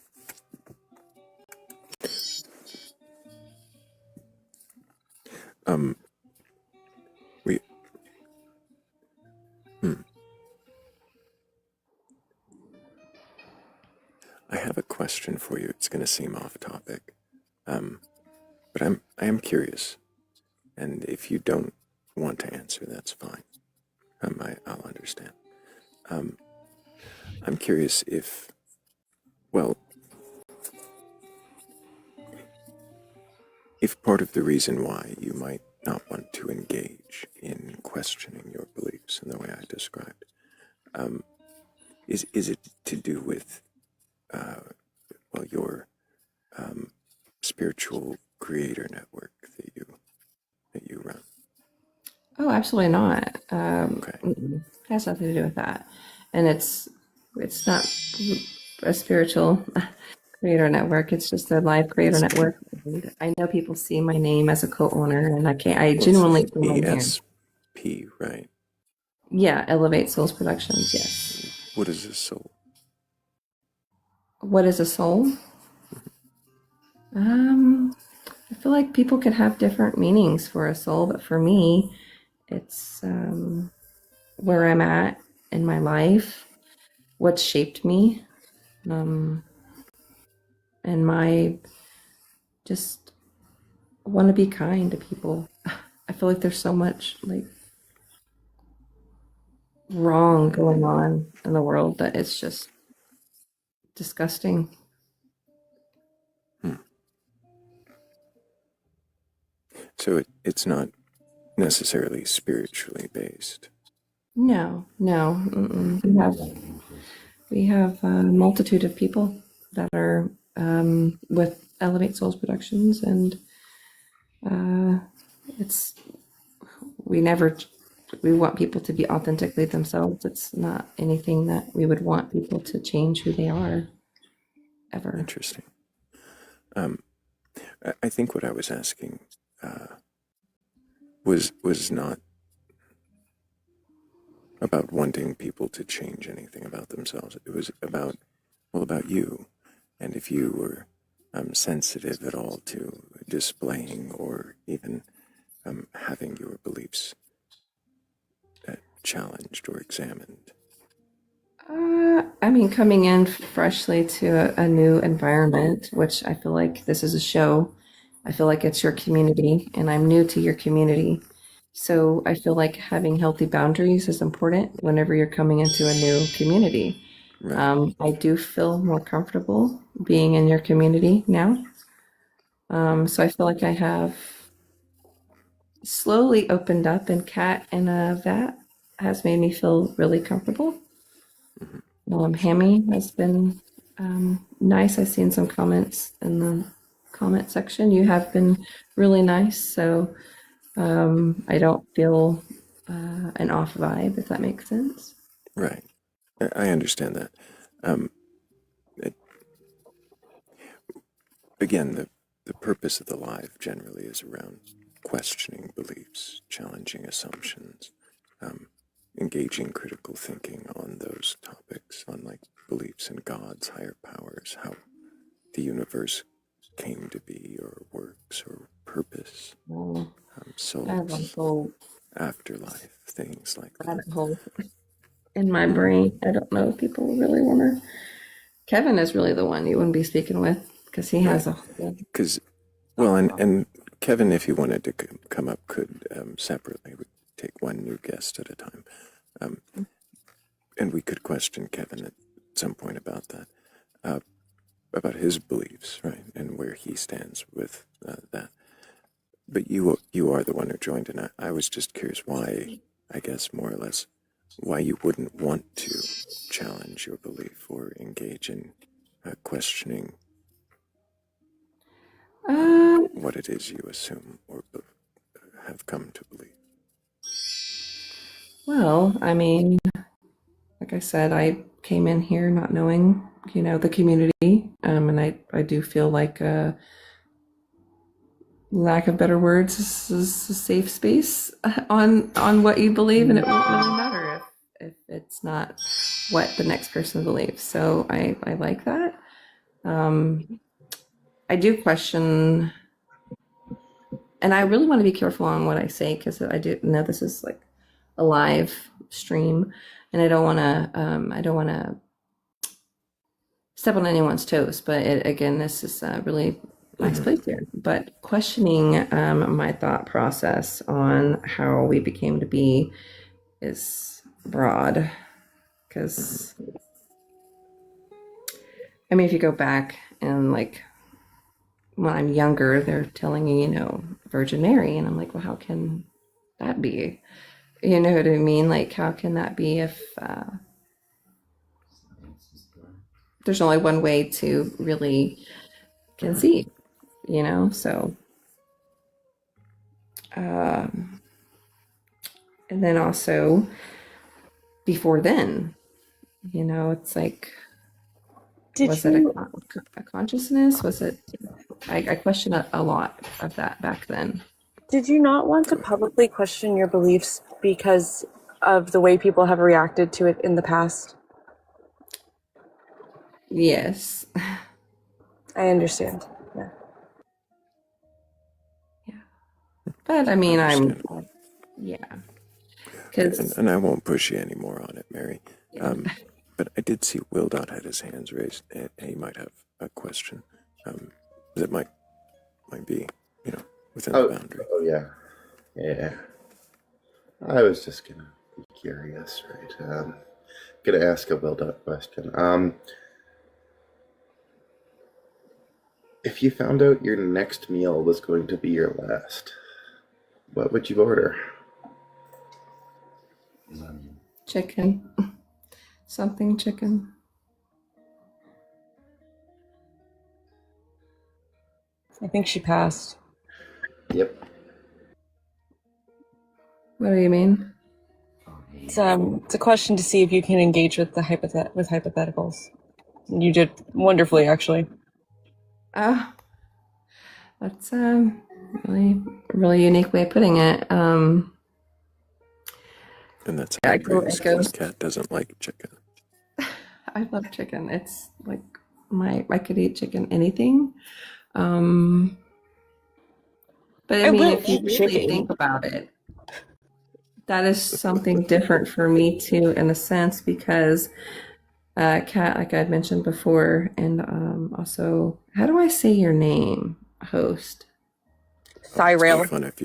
We. I have a question for you. It's going to seem off topic, but I am curious, and if you don't want to answer, that's fine. I'll understand. I'm curious if, well, if part of the reason why you might not want to engage in questioning your beliefs in the way I described, is it to do with your spiritual creator network that you run? Oh, absolutely not. Okay. It has nothing to do with that, and it's not a spiritual creator network. It's just a live creator It's network. And I know people see my name as a co-owner, and I can't. I well, it's genuinely see my name. ESP, right? Yeah, Elevate Souls Productions. Yes. What is a soul? What is a soul? I feel like people could have different meanings for a soul, but for me, it's where I'm at in my life, what shaped me, and my just want to be kind to people. I feel like there's so much like wrong going on in the world that it's just disgusting. So it's not necessarily spiritually based. No. Mm-mm. We have a multitude of people that are with Elevate Souls Productions, and it's we want people to be authentically themselves. It's not anything that we would want people to change who they are ever. Interesting. I think what I was asking was not about wanting people to change anything about themselves. It was about you, and if you were sensitive at all to displaying or even having your beliefs challenged or examined. I mean, coming in freshly to a new environment, which I feel like this is a show. I feel like it's your community, and I'm new to your community. So I feel like having healthy boundaries is important whenever you're coming into a new community. Right. I do feel more comfortable being in your community now. So I feel like I have slowly opened up, and Kat and that has made me feel really comfortable. Hammy has been nice. I've seen some comments in the comment section. You have been really nice, so I don't feel an off vibe, if that makes sense. Right. I understand that. Again, the purpose of the live generally is around questioning beliefs, challenging assumptions, engaging critical thinking on those topics, on like beliefs in gods, higher powers, how the universe came to be, or works, or purpose, souls, afterlife, things like that. Rabbit hole in my brain. I don't know if people really want to. Kevin is really the one you wouldn't be speaking with, because he has a whole. Well, and Kevin, if you wanted to come up, could separately. We take one new guest at a time, and we could question Kevin at some point about that, about his beliefs, right, and where he stands with that. But you are the one who joined, and I was just curious why, I guess more or less, why you wouldn't want to challenge your belief or engage in questioning what it is you assume or have come to believe. Well, I mean, like I said, I came in here not knowing, the community, and I do feel like, lack of better words, is a safe space on what you believe, and it won't really matter if it's not what the next person believes. So I like that. I do question, and I really want to be careful on what I say, because I do know this is like a live stream, and I don't want to step on anyone's toes. But again, this is a really nice place here. But questioning my thought process on how we became to be is broad, because I mean, if you go back and like when I'm younger, they're telling you, Virgin Mary, and I'm like, well, how can that be? You know what I mean? Like, how can that be if there's only one way to really conceive, So And then also before then, you know, it's like, was it a consciousness? Was it, I question a lot of that back then. Did you not want to publicly question your beliefs because of the way people have reacted to it in the past? Yes. I understand. Yeah. But I mean, Understandable. yeah. And I won't push you any more on it, Mary. But I did see Will Dot had his hands raised, and he might have a question that might be, you know, within the boundary. Oh yeah. I was just gonna be curious, right? Gonna ask a build-up question. If you found out your next meal was going to be your last, what would you order? Chicken. Something chicken. I think she passed. Yep. What do you mean? It's a question to see if you can engage with the hypotheticals. You did wonderfully, actually. That's really, really unique way of putting it. And that's how the cat doesn't like chicken. I love chicken. It's like I could eat chicken anything. But I mean, if you really think about it, that is something different for me too, in a sense, because Kat, like I'd mentioned before, and also, how do I say your name, host? Thrayle. It's more fun if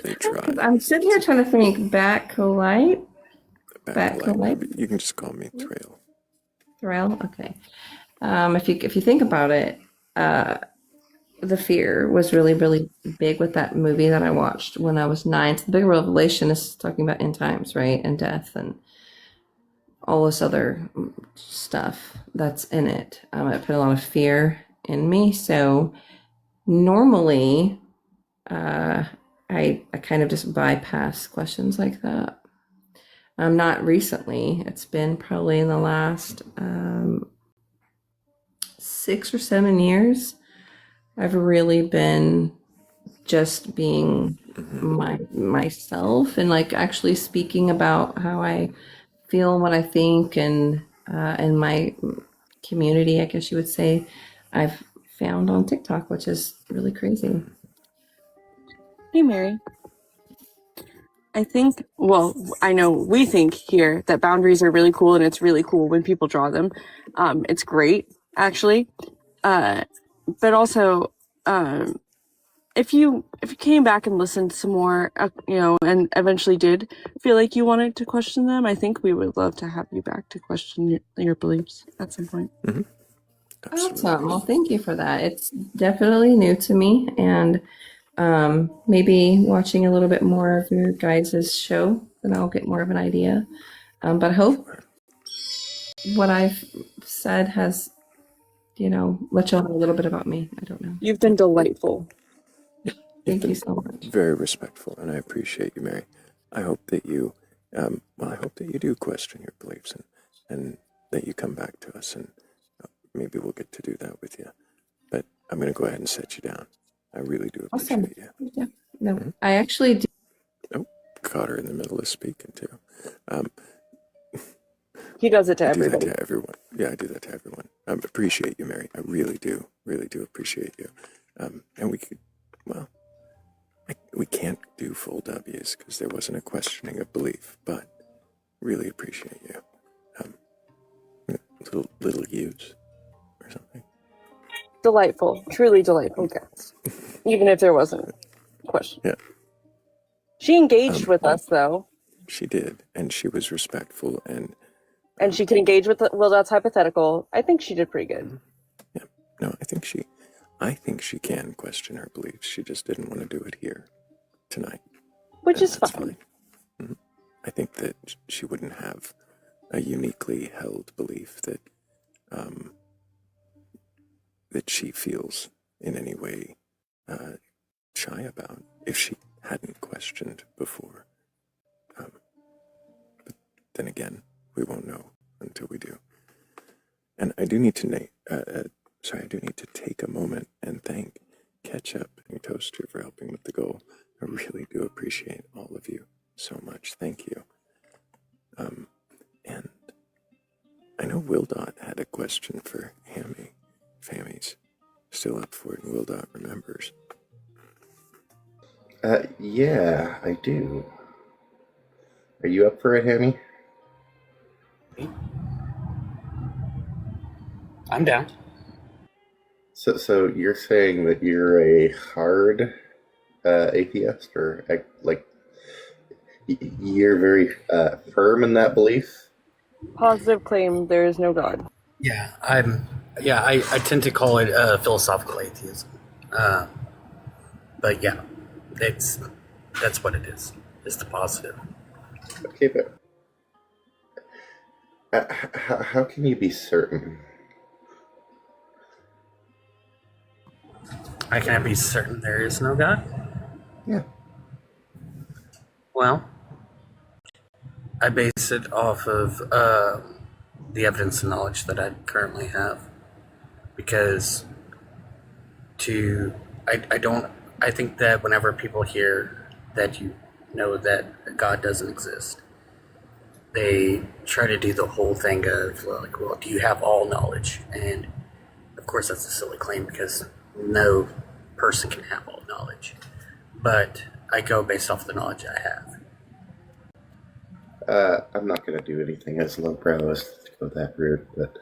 they try. I'm sitting here trying to think. Batcolyte. Batcolyte. You can just call me Thrayle. Thrayle. Okay. If you think about it, the fear was really, really big with that movie that I watched when I was 9. So the big revelation is talking about end times, right, and death, and all this other stuff that's in it. It put a lot of fear in me. So normally, I kind of just bypass questions like that. Not recently. It's been probably in the last 6 or 7 years. I've really been just being myself and like actually speaking about how I feel, what I think, and in my community, I guess you would say, I've found on TikTok, which is really crazy. Hey, Mary. I think, well, I know we think here that boundaries are really cool, and it's really cool when people draw them. It's great, actually. But also, if you came back and listened some more, and eventually did feel like you wanted to question them, I think we would love to have you back to question your beliefs at some point. Mm-hmm. Awesome. Well, thank you for that. It's definitely new to me, and maybe watching a little bit more of your guys' show, then I'll get more of an idea. But I hope what I've said has, let you know a little bit about me. I don't know. You've been delightful. Thank you so much. Very respectful, and I appreciate you, Mary. I hope that you, I hope that you do question your beliefs, and that you come back to us, and maybe we'll get to do that with you. But I'm going to go ahead and set you down. I really do appreciate you. Yeah. No, I actually do. Oh, caught her in the middle of speaking too. He does it to everybody. everybody. I do that to everyone. Yeah, I do that to everyone. I appreciate you, Mary. I really do appreciate you. And we could, we can't do full W's because there wasn't a questioning of belief, but really appreciate you. Little U's or something. Delightful, truly delightful guest. Even if there wasn't a question. Yeah. She engaged with us, though. She did, and she was respectful, and she could engage with Will Dot's hypothetical. I think she did pretty good. Yeah. No, I think she can question her beliefs. She just didn't want to do it here tonight. Which is fine. Mm-hmm. I think that she wouldn't have a uniquely held belief that that she feels in any way shy about. If hadn't questioned before. But then again, we won't know until we do. And I do need to I do need to take a moment and thank Ketchup and Toaster for helping with the goal. I really do appreciate all of you so much. Thank you. And I know Wildot had a question for Hammy. If Hammy's still up for it and Wildot remembers. Yeah, I do. Are you up for it, Hammy? I'm down. So you're saying that you're a hard atheist, or like you're very firm in that belief? Positive claim there is no God. Yeah, I tend to call it philosophical atheism. But yeah, that's what it is. It's the positive. Okay, but how can you be certain? I cannot be certain there is no God. Yeah. Well, I base it off of the evidence and knowledge that I currently have, because I think that whenever people hear that you know that God doesn't exist, they try to do the whole thing of like, well, do you have all knowledge? And of course that's a silly claim, because no person can have all knowledge. But I go based off the knowledge I have. I'm not going to do anything as lowbrow as to go that route, but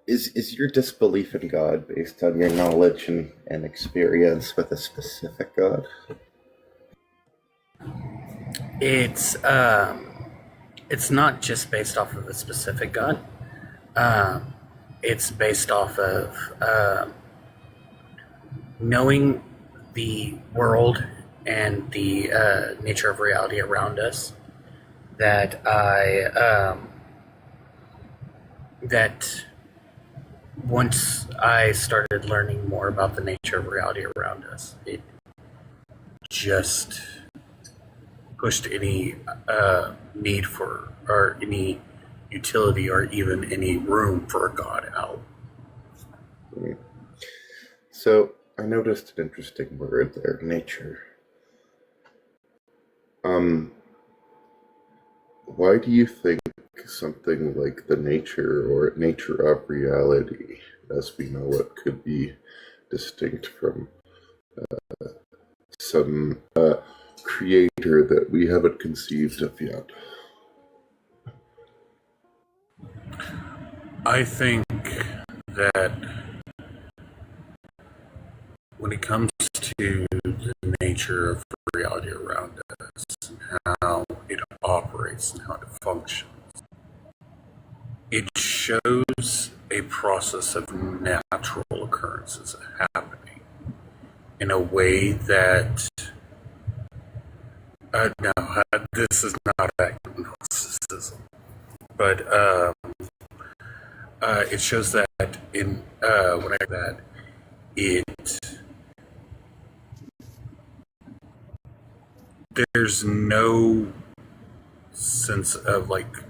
is your disbelief in God based on your knowledge and experience with a specific God? It's not just based off of a specific God. It's based off of knowing the world and the nature of reality around us, that that once I started learning more about the nature of reality around us, it just pushed any need for, or any utility, or even any room for a God out. So I noticed an interesting word there, nature. Why do you think something like the nature or nature of reality, as we know it, could be distinct from some creator that we haven't conceived of yet? I think that when it comes to the nature of reality around us and how it operates and how it functions, it shows a process of natural occurrences happening in a way that no, this is not agnosticism, but it shows that there's no sense of like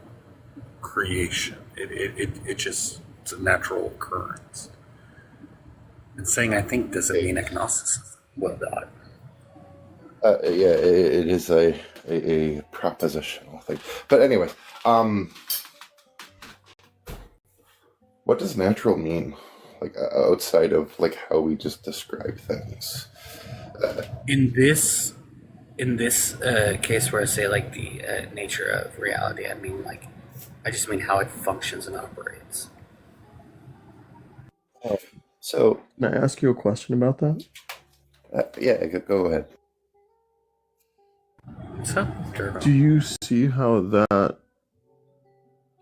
creation. It just, it's a natural occurrence. And saying I think doesn't mean agnosticism. Well done. Yeah, it is a propositional thing. But anyway, what does natural mean? Like outside of like how we just describe things. In this case, where I say like the nature of reality, I just mean how it functions and operates. So, can I ask you a question about that? Yeah, go ahead. Do you see how that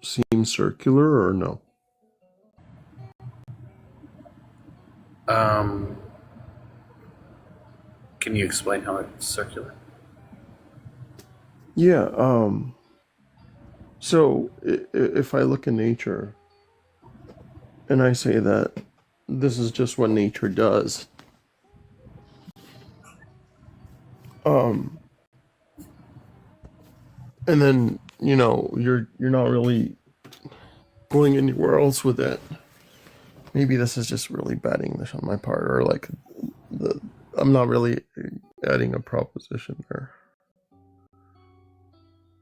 seems circular or no? Can you explain how it's circular? Yeah, so if I look in nature and I say that this is just what nature does, Um, and then you're not really going anywhere else with it. Maybe this is just really batting this on my part, or like I'm not really adding a proposition there.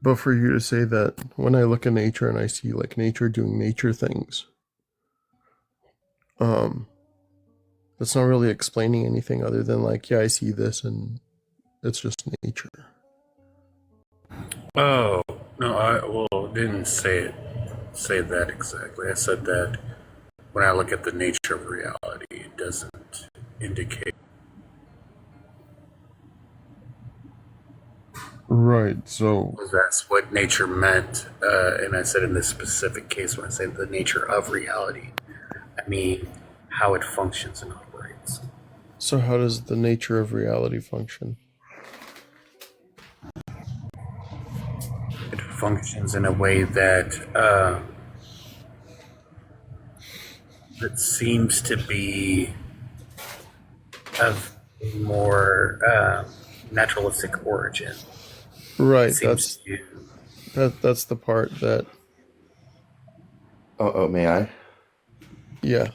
But for you to say that when I look at nature and I see like nature doing nature things, that's not really explaining anything other than like, yeah, I see this and it's just nature. Oh no, I didn't say that exactly. I said that when I look at the nature of reality, it doesn't indicate. Right. So That's what nature meant, and I said in this specific case, when I say the nature of reality, I mean how it functions and operates. So how does the nature of reality function? It functions in a way that that seems to be of a more naturalistic origin. Right. That's the part that. Oh, may I? Yeah.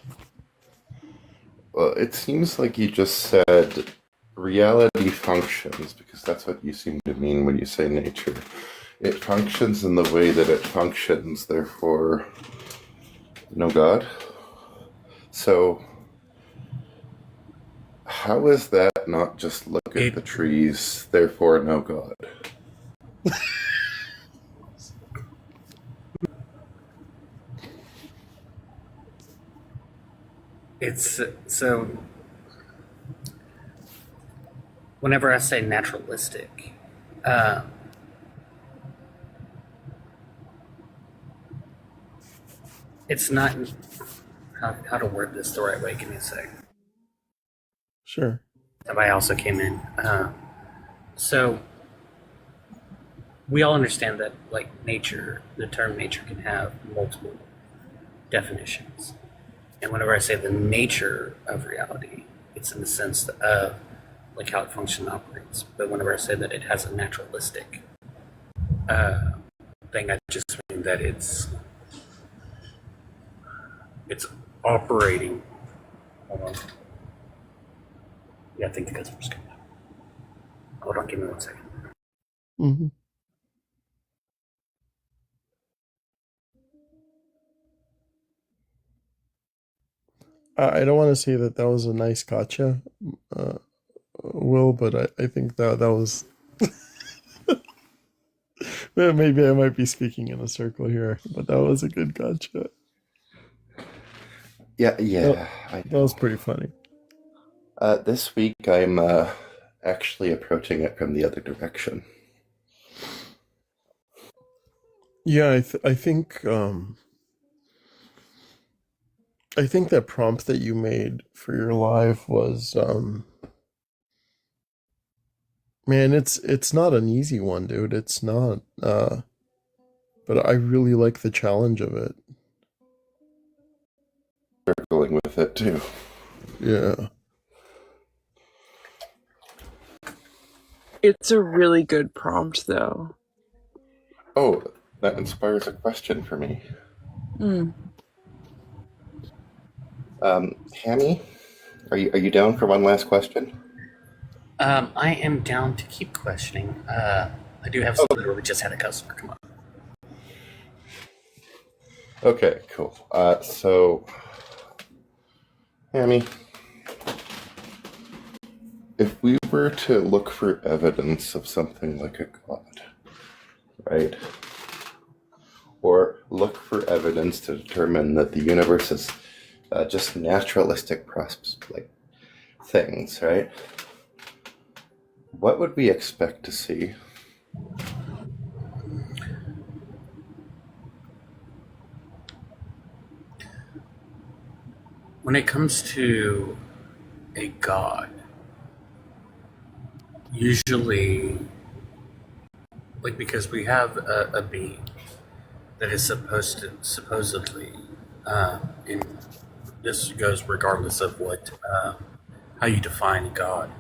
Well, it seems like you just said reality functions, because that's what you seem to mean when you say nature. It functions in the way that it functions, therefore, no God. So, how is that not just look at the trees, therefore, no God? It's so. Whenever I say naturalistic, it's not how to word this the right way. Give me a sec. Sure. Somebody also came in. So we all understand that, like, nature, the term nature can have multiple definitions. And whenever I say the nature of reality, it's in the sense of like how it functions and operates. But whenever I say that it has a naturalistic thing, I just mean that it's operating. Hold on. Yeah, I think the customer's coming out. Hold on, give me 1 second. Mm-hmm. I don't want to say that was a nice gotcha, Will, but I think that was. Maybe I might be speaking in a circle here, but that was a good gotcha. Yeah, that was pretty funny. This week I'm actually approaching it from the other direction. Yeah, I think that prompt that you made for your live was man, it's not an easy one, dude. It's not but I really like the challenge of it. Struggling with it too. Yeah. It's a really good prompt, though. Oh, that inspires a question for me. Hammy, are you down for one last question? I am down to keep questioning. I do have something where we just had a customer come up. Okay, cool. So, Hammy, if we were to look for evidence of something like a god, right? Or look for evidence to determine that the universe is just naturalistic like things, right? What would we expect to see? When it comes to a god, usually, like, because we have a being that is supposedly, and this goes regardless of what how you define God.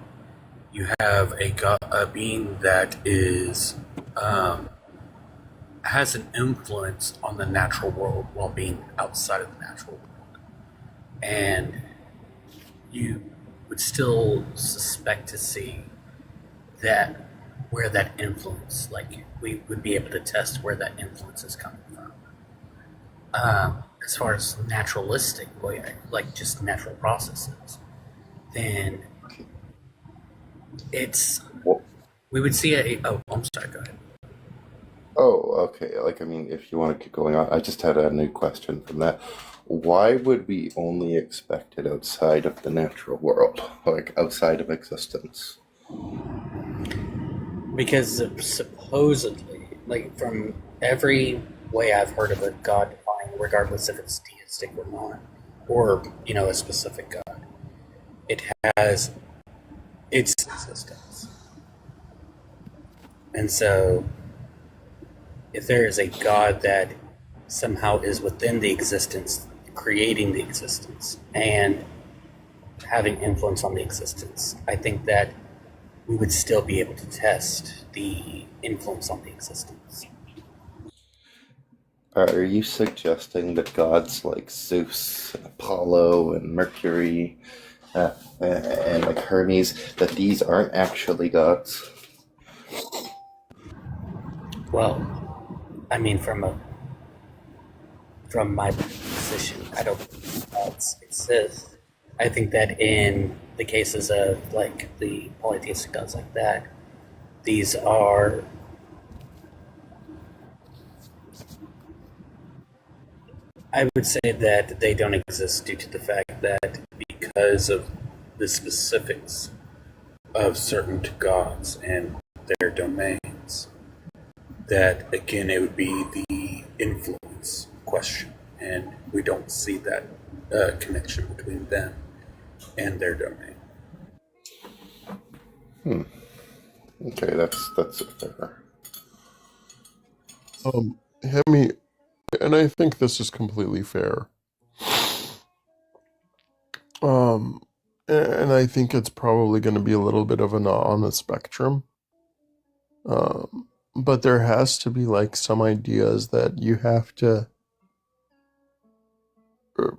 you have a being that is has an influence on the natural world while being outside of the natural world, and you would still suspect to see that where that influence, like we would be able to test where that influence is coming from. As far as naturalistic, like just natural processes, then it's we would see I'm sorry, go ahead. Oh, okay. Like, I mean, if you want to keep going on, I just had a new question from that. Why would we only expect it outside of the natural world, like outside of existence? Because supposedly, like from every way I've heard of a God defined, regardless if it's deistic or not, or a specific God, it has its existence. And so, if there is a God that somehow is within the existence, creating the existence, and having influence on the existence, I think that we would still be able to test the influence on the existence. Are you suggesting that gods like Zeus, Apollo, and Mercury, and like Hermes, that these aren't actually gods? Well, I mean, from my position, I don't think gods exist. I think that in the cases of like the polytheistic gods like that, these are I would say that they don't exist due to the fact that because of the specifics of certain gods and their domains, that again it would be the influence question, and we don't see that connection between them and their domain. Okay, that's fair. Hemi, and I think this is completely fair. And I think it's probably going to be a little bit of on the spectrum. But there has to be like some ideas that you have to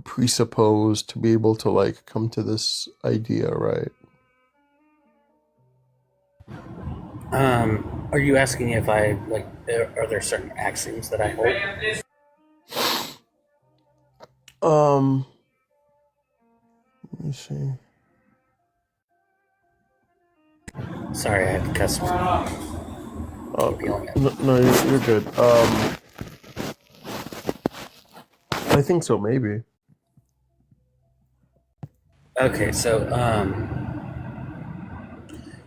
presuppose to be able to like come to this idea, right? Are you asking if I like? Are there certain axioms that I hold? Let me see. Sorry, I had to cuss. No, you're good. I think so, maybe. Okay, so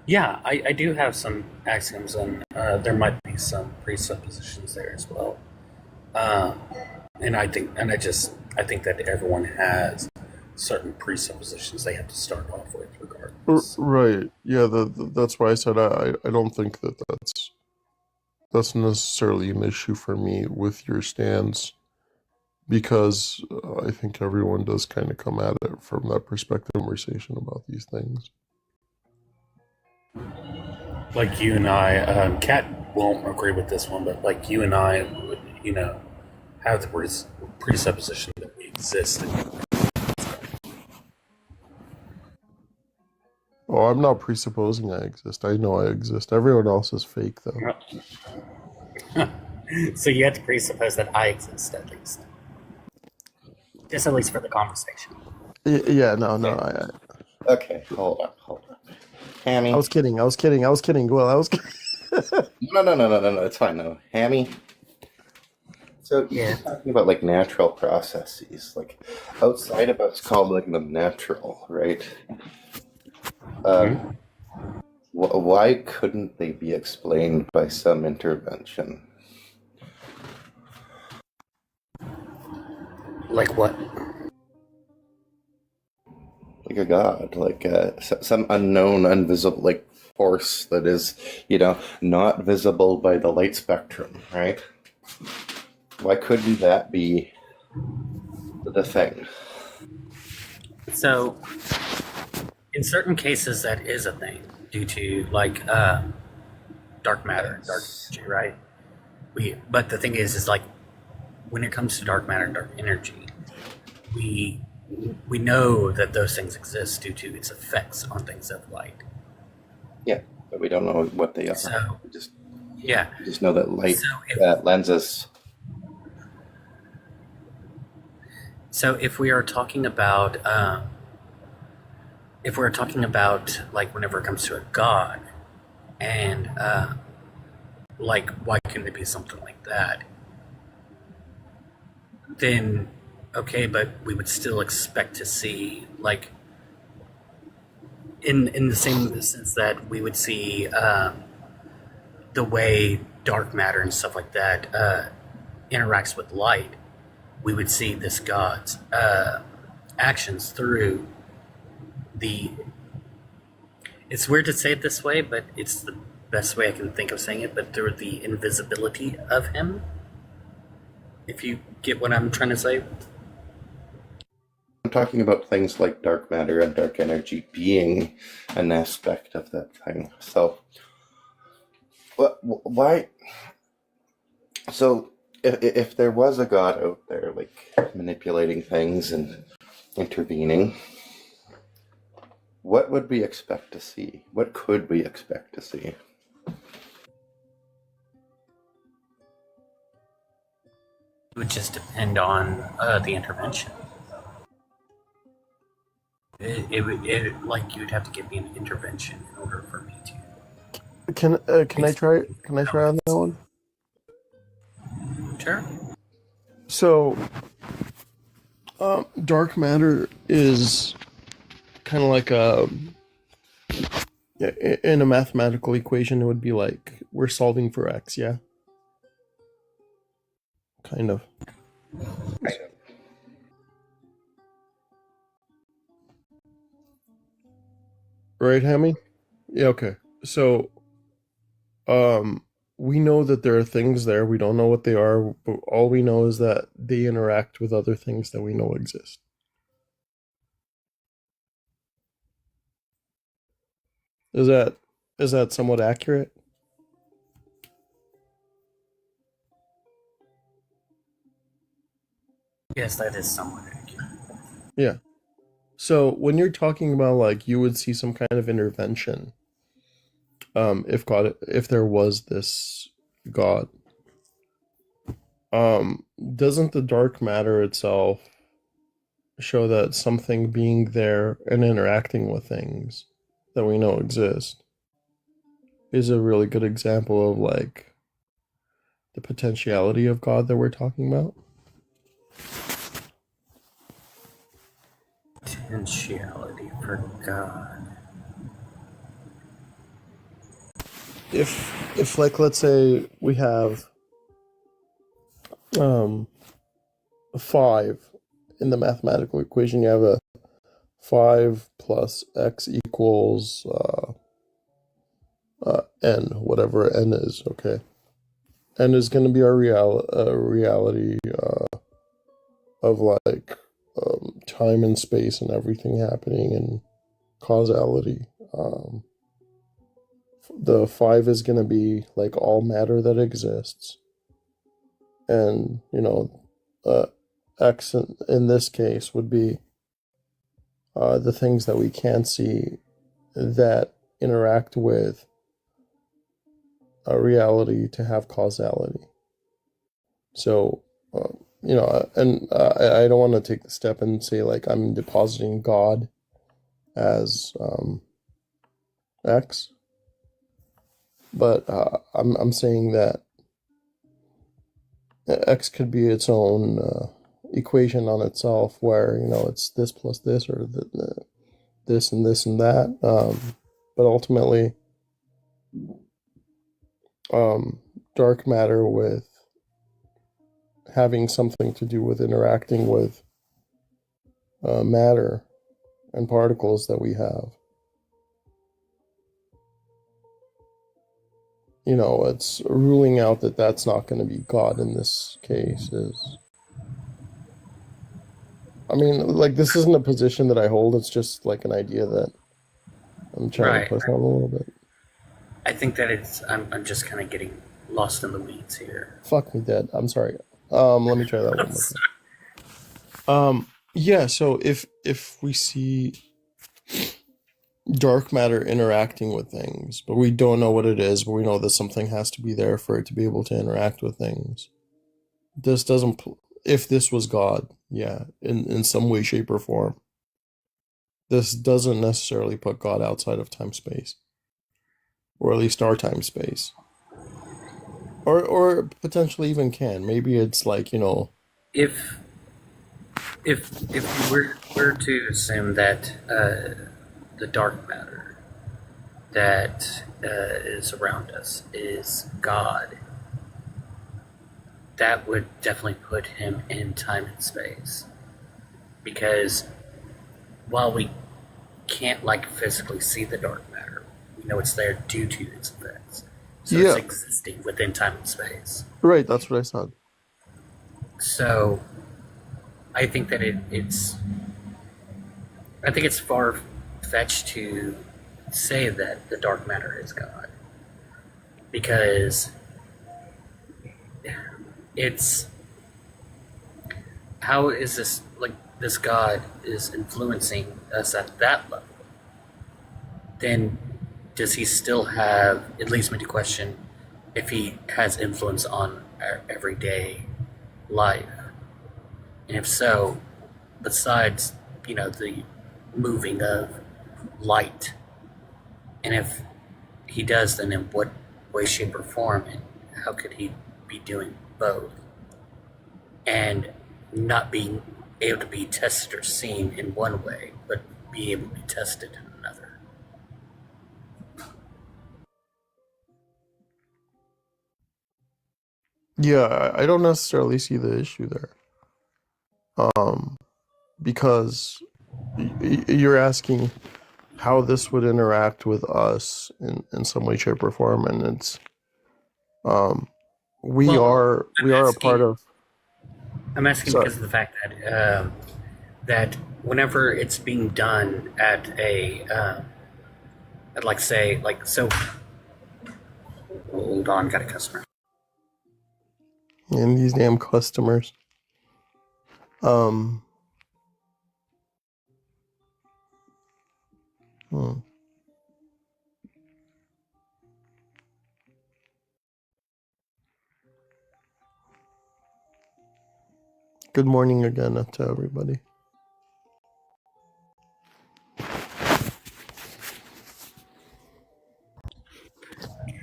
yeah, I do have some axioms, and there might be some presuppositions there as well. And I think that everyone has certain presuppositions they have to start off with, regardless. Right. Yeah. That's why I said I don't think that's necessarily an issue for me with your stance, because I think everyone does kind of come at it from that perspective. Conversation about these things. Like you and I, Kat won't agree with this one, but like you and I would, have the presupposition that we exist. Oh, I'm not presupposing I exist. I know I exist. Everyone else is fake, though. So you have to presuppose that I exist, at least. Just at least for the conversation. Yeah, no. Okay, hold on. Hammy. I was kidding. Well, I was kidding. No, it's fine, no. Hammy. So you're talking about like natural processes, like outside of us called like the natural, right? Why couldn't they be explained by some intervention? Like what? Like a god, like some unknown, invisible, like force that is, not visible by the light spectrum, right? Why couldn't that be the thing? So, in certain cases, that is a thing. due to like dark matter, dark energy, right? But the thing is like when it comes to dark matter and dark energy, we know that those things exist due to its effects on things of light. Yeah, but we don't know what they are. So, We just know that light lends us. So if we are talking about like whenever it comes to a god, and like why couldn't it be something like that? Then okay, but we would still expect to see like in the same sense that we would see the way dark matter and stuff like that interacts with light. We would see this god's actions through the. It's weird to say it this way, but it's the best way I can think of saying it. But through the invisibility of him, if you get what I'm trying to say. I'm talking about things like dark matter and dark energy being an aspect of that thing. So, why? So, if there was a god out there, like manipulating things and intervening, what would we expect to see? What could we expect to see? It would just depend on the intervention. It would like you'd have to give me an intervention in order for me to. Can I try on that one? Sure. So, dark matter is kind of like in a mathematical equation, it would be like we're solving for x, yeah? Kind of. Right, Hammy? Yeah, okay. So, we know that there are things there. We don't know what they are, but all we know is that they interact with other things that we know exist. Is that somewhat accurate? Yes, that is somewhat accurate. Yeah. So when you're talking about like you would see some kind of intervention, if there was this god, doesn't the dark matter itself show that something being there and interacting with things that we know exist is a really good example of like the potentiality of God that we're talking about? Potentiality for God. If like let's say we have 5 in the mathematical equation, you have a 5 plus x equals n, whatever n is, okay? N is going to be our reality of like time and space and everything happening and causality. The 5 is going to be like all matter that exists. And, x in this case would be the things that we can't see that interact with a reality to have causality. So, and I don't want to take the step and say like I'm depositing God as X, but I'm saying that X could be its own equation on itself, where it's this plus this, or this and this and that. But ultimately, dark matter with having something to do with interacting with matter and particles that we have. It's ruling out that that's not going to be God in this case. Like, this isn't a position that I hold. It's just like an idea that I'm trying to push on a little bit. I think that I'm just kind of getting lost in the weeds here. Fuck me dead. I'm sorry. Let me try that one more time. Yeah, so if we see dark matter interacting with things, but we don't know what it is, but we know that something has to be there for it to be able to interact with things. This doesn't if this was God, yeah, in some way, shape, or form. This doesn't necessarily put God outside of time space. Or at least our time space. Or potentially even can. Maybe it's like, you know, If we're to assume that the dark matter that is around us is God, that would definitely put him in time and space. Because while we can't like physically see the dark matter, we know it's there due to its effects. So yeah. it's existing within time and space. Right, that's what I said. So I think that it's far fetched to say that the dark matter is God. Because it's how is this like this God is influencing us at that level? Then does he still have, it leads me to question if he has influence on our everyday life. And if so, besides, you know, the moving of light, and if he does, then in what way, shape, or form, and how could he be doing both? And not being able to be tested or seen in one way, but be able to be tested in another. Yeah, I don't necessarily see the issue there. Because you're asking how this would interact with us in some way, shape, or form, and it's we are a part of. I'm asking Sorry. because of the fact that that whenever it's being done at a at like say like so. Hold on, got a customer. And these damn customers. Hmm. Good morning again to everybody.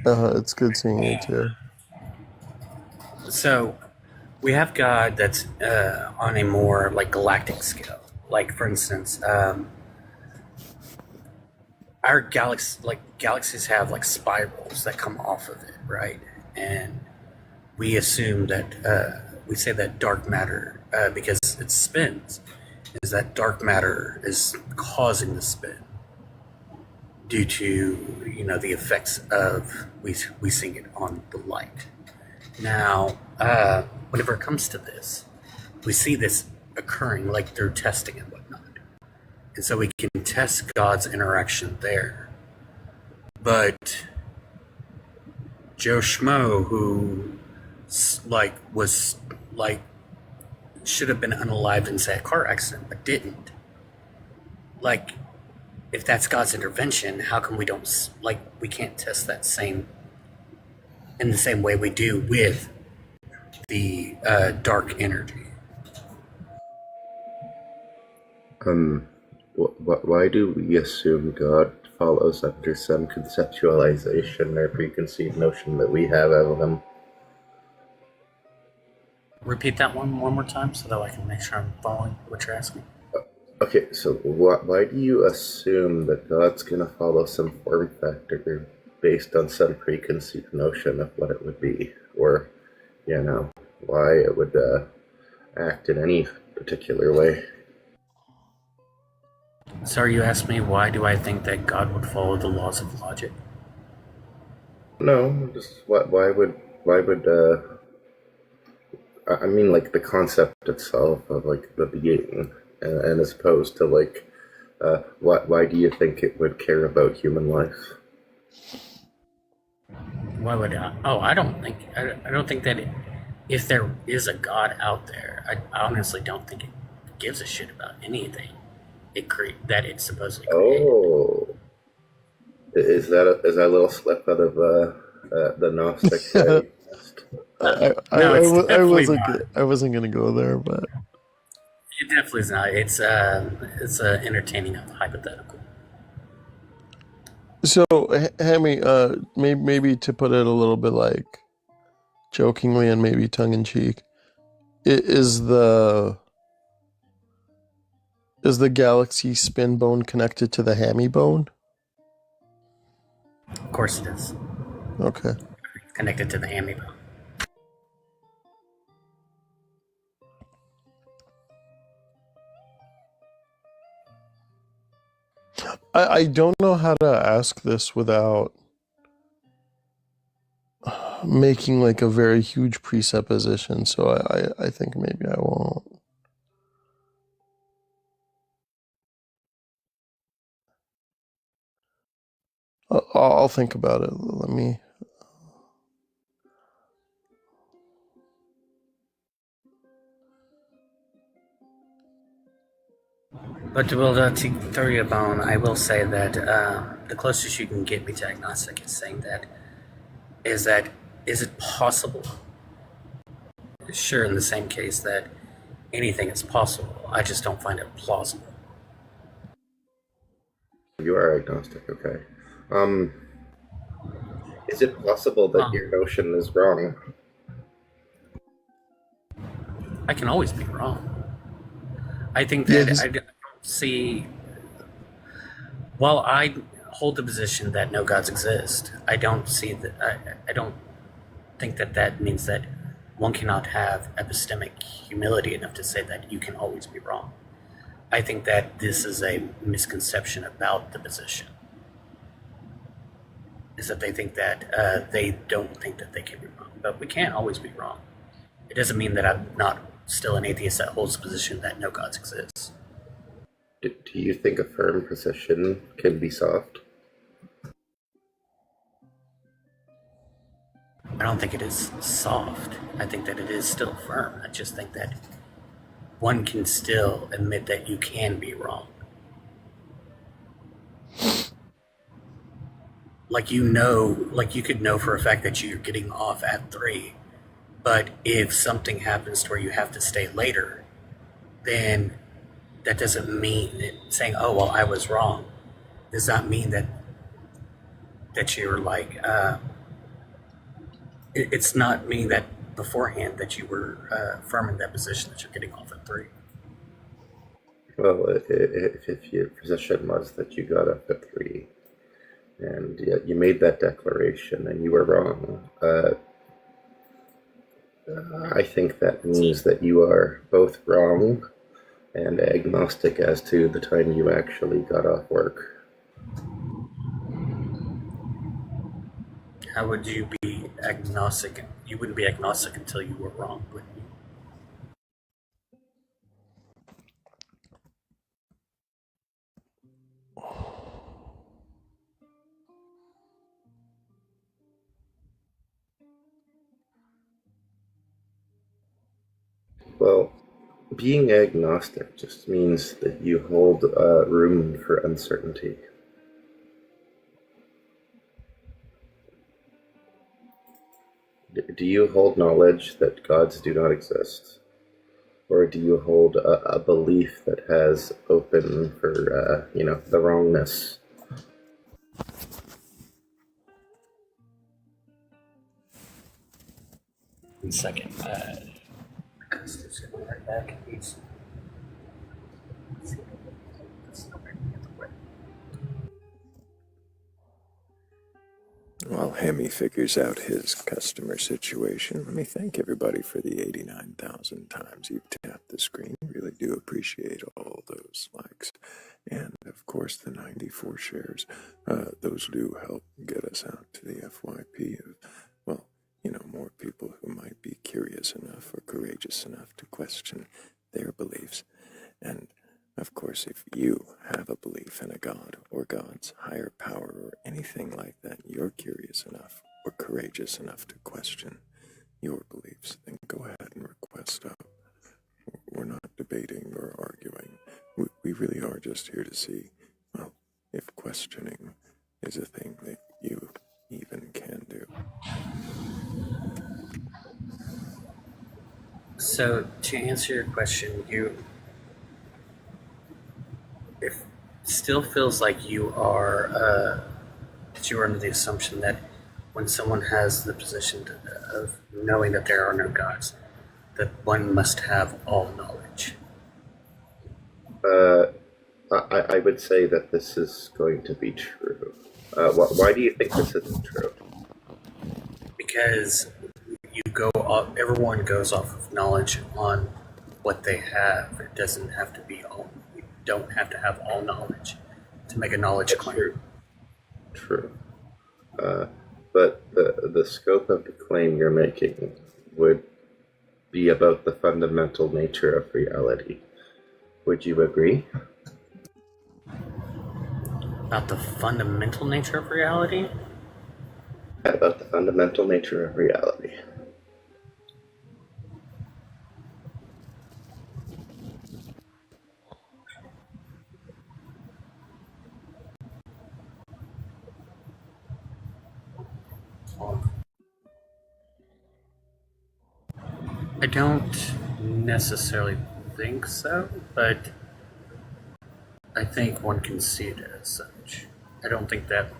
It's good seeing you too. So we have God that's on a more like galactic scale. Like for instance, our galaxies have like spirals that come off of it, right? And we assume that we say that dark matter because it spins, is that dark matter is causing the spin due to, you know, the effects of we seeing it on the light. Now, whenever it comes to this, we see this occurring like through testing and whatnot. And so we can test God's interaction there. But Joe Schmo, who was should have been unalived in say a car accident, but didn't. Like, if that's God's intervention, how come we can't test that same in the same way we do with the dark energy? Why do we assume God follows under some conceptualization or preconceived notion that we have of him? Repeat that one more time so that I can make sure I'm following what you're asking. Okay, so why do you assume that God's going to follow some form factor based on some preconceived notion of what it would be? Or, you know, why it would act in any particular way? So are you asking me why do I think that God would follow the laws of logic? No, just why would I mean, like, the concept itself of, like, the being, and as opposed to, like, Why do you think it would care about human life? Why would I don't think that if there is a God out there, I honestly don't think it gives a shit about anything that it's supposedly created. Oh, is that a little slip out of the Gnostic way? No, it's I definitely wasn't not. I wasn't gonna go there, but It definitely is not. It's entertaining hypothetical. so Hammy, maybe to put it a little bit like jokingly and maybe tongue in cheek, is the galaxy spin bone connected to the hammy bone? Of course it is. Okay. It's connected to the hammy bone. I don't know how to ask this without making like a very huge presupposition, so I think maybe I won't. I'll think about it. Let me. But to throw you a bone, I will say that the closest you can get me to agnostic is saying is it possible? Sure, in the same case that anything is possible. I just don't find it plausible. You are agnostic, okay. Is it possible that your notion is wrong? I can always be wrong. I think that I don't see. While I hold the position that no gods exist, I don't see that. I don't think that means that one cannot have epistemic humility enough to say that you can always be wrong. I think that this is a misconception about the position. Is that they think that they don't think that they can be wrong, but we can't always be wrong. It doesn't mean that I'm not still an atheist that holds the position that no gods exist. Do you think a firm position can be soft? I don't think it is soft. I think that it is still firm. I just think that one can still admit that you can be wrong. Like you could know for a fact that you're getting off at 3, but if something happens to where you have to stay later, then that doesn't mean saying, "Oh well, I was wrong." Does not mean that you're like. It's not meaning that beforehand that you were firm in that position that you're getting off at 3. Well, if your position was that you got up at 3, and yet you made that declaration and you were wrong, I think that means that you are both wrong and agnostic as to the time you actually got off work. How would you be agnostic? You wouldn't be agnostic until you were wrong, wouldn't you? Well, being agnostic just means that you hold room for uncertainty. Do you hold knowledge that gods do not exist? Or do you hold a belief that has open for, the wrongness? One second. Right back. While Hemi figures out his customer situation, let me thank everybody for the 89,000 times you've tapped the screen. Really do appreciate all those likes. And, of course, the 94 shares. Those do help get us out to the FYP of, more people who might be curious enough or courageous enough to question their beliefs. And, of Of course, if you have a belief in a god or gods, higher power, or anything like that, you're curious enough or courageous enough to question your beliefs, then go ahead and request up. We're not debating or arguing. We really are just here to see, well, if questioning is a thing that you even can do. So, to answer your question, it still feels like you are that you are under the assumption that when someone has the position of knowing that there are no gods, that one must have all knowledge. I would say that this is going to be true. Why do you think this isn't true? Because everyone goes off of knowledge on what they have. It doesn't have to be all. You don't have to have all knowledge to make a knowledge claim. True. But the scope of the claim you're making would be about the fundamental nature of reality. Would you agree? About the fundamental nature of reality? About the fundamental nature of reality. I don't necessarily think so, but I think one can see it as such. I don't think that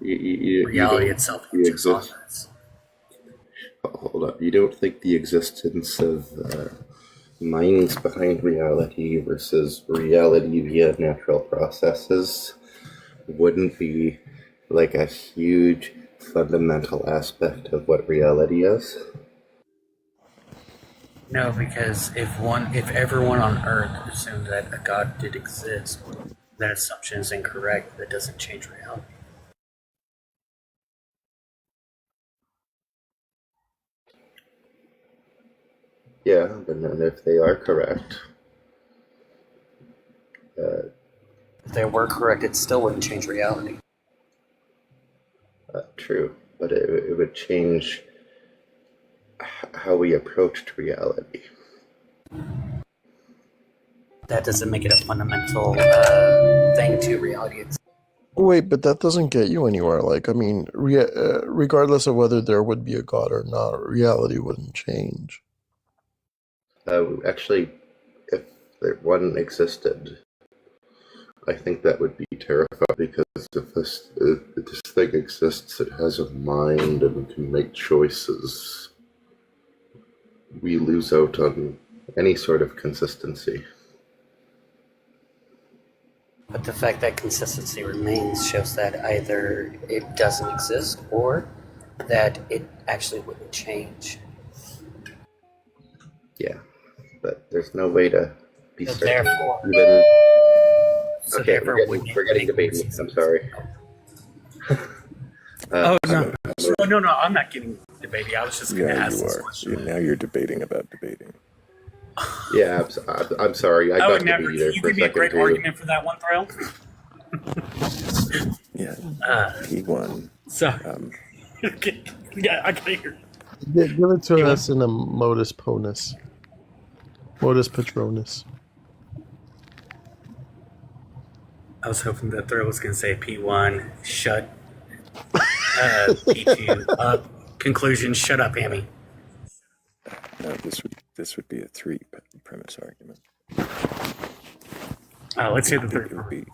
reality itself hinges on this. Hold up. You don't think the existence of minds behind reality versus reality via natural processes wouldn't be like a huge fundamental aspect of what reality is? No, because if everyone on Earth assumed that a God did exist, that assumption is incorrect. That doesn't change reality. Yeah, but then if they are correct, If they were correct, it still wouldn't change reality. true, but it would change how we approached reality. That doesn't make it a fundamental thing to reality itself. Wait, but that doesn't get you anywhere. Like, I mean, regardless of whether there would be a god or not, reality wouldn't change. Actually, if one existed, I think that would be terrifying, because if this thing exists, it has a mind and can make choices. We lose out on any sort of consistency. But the fact that consistency remains shows that either it doesn't exist or that it actually wouldn't change. Yeah, but there's no way to be So certain. therefore- Even... So okay, therefore we're getting debating. I'm sorry. No, I'm not getting debating. I was just going to ask this question. Now you're debating about debating. Yeah, I'm sorry. I got would never. to be there You for a give me a second great too. argument for that one, Thrayle. Yeah, P1. Sorry. Yeah, I can hear. Give it to us in a modus ponus. Modus patronus. I was hoping that Thrayle was going to say P1, shut. P2, conclusion, shut up, Amy. No, this would be a 3 premise argument. Let's hear the third. It would be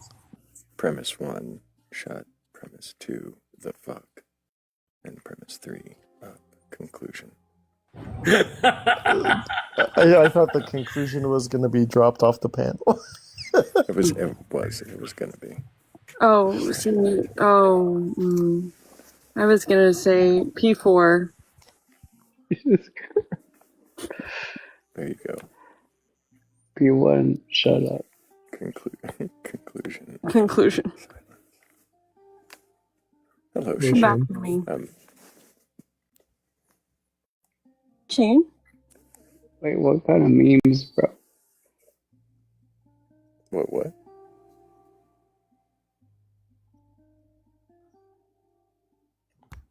premise 1, shut. Premise 2, the fuck. And premise 3, conclusion. I thought the conclusion was going to be dropped off the panel. It was going to be. Oh, see, I was gonna say P4. There you go. P1, shut up. Conclusion. Conclusion. Hello, Back Shane. to me. Shane? Wait, what kind of memes, bro?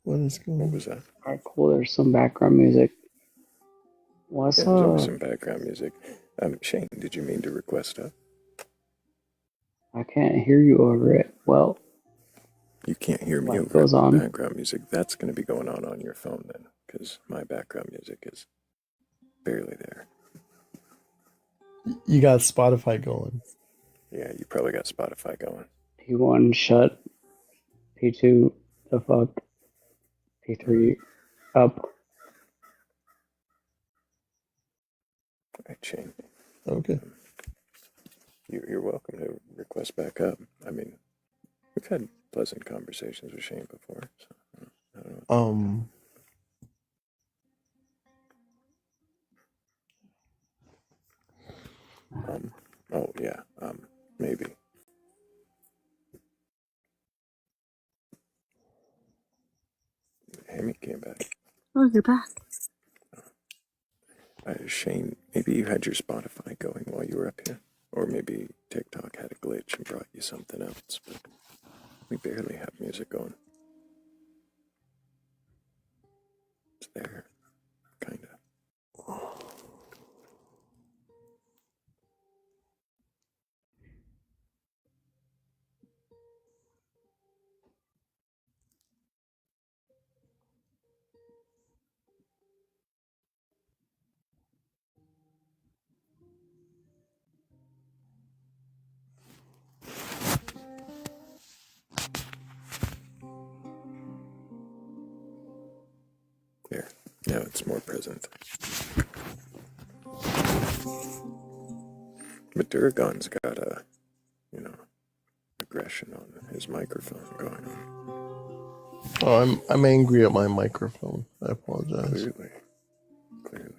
What is going on? What was that? Alright, cool. There's some background music. What's Yeah, there's always some background music. Shane, did you mean to request up? I can't hear you over it. Well, You can't hear me light over goes on. background music. That's going to be going on your phone then, because my background music is barely there. You got Spotify going. Yeah, you probably got Spotify going. P1 shut. P2 the fuck. P3 up. All right, Shane. Okay. You're welcome to request back up. I mean, we've had pleasant conversations with Shane before, so I don't know. Oh yeah, maybe. Hammy came back. Oh, you're back. Shane, maybe you had your Spotify going while you were up here, or maybe TikTok had a glitch and brought you something else. But we barely have music going. It's there, kind of. There. Now it's more present. But Duragon's got a, aggression on his microphone going on. Oh, I'm angry at my microphone. I apologize. Clearly.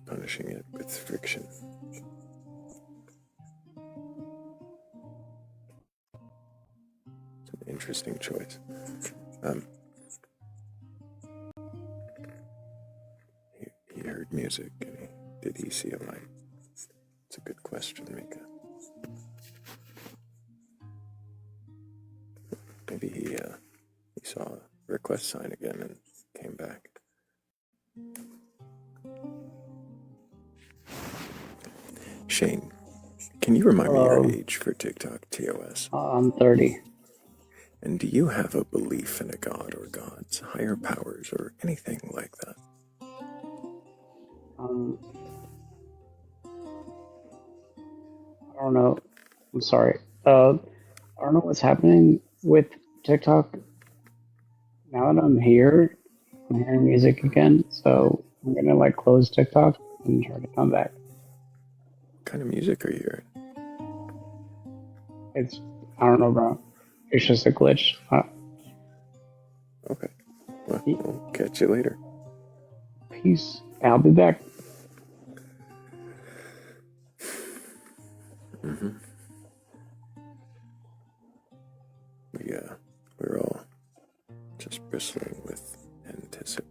Punishing it with friction. It's an interesting choice. He heard music and did he see a light? It's a good question, Mika. Maybe he saw a request sign again and came back. Shane, can you remind me your age for TikTok TOS? I'm 30. And do you have a belief in a god or gods, higher powers, or anything like that? I don't know. I'm sorry. I don't know what's happening with TikTok. Now that I'm here, I'm hearing music again, so I'm gonna close TikTok and try to come back. What kind of music are you hearing? I don't know, bro. It's just a glitch. Okay. Well, we'll catch you later. Peace. I'll be back. Mm-hmm. We're all just bristling with anticipation.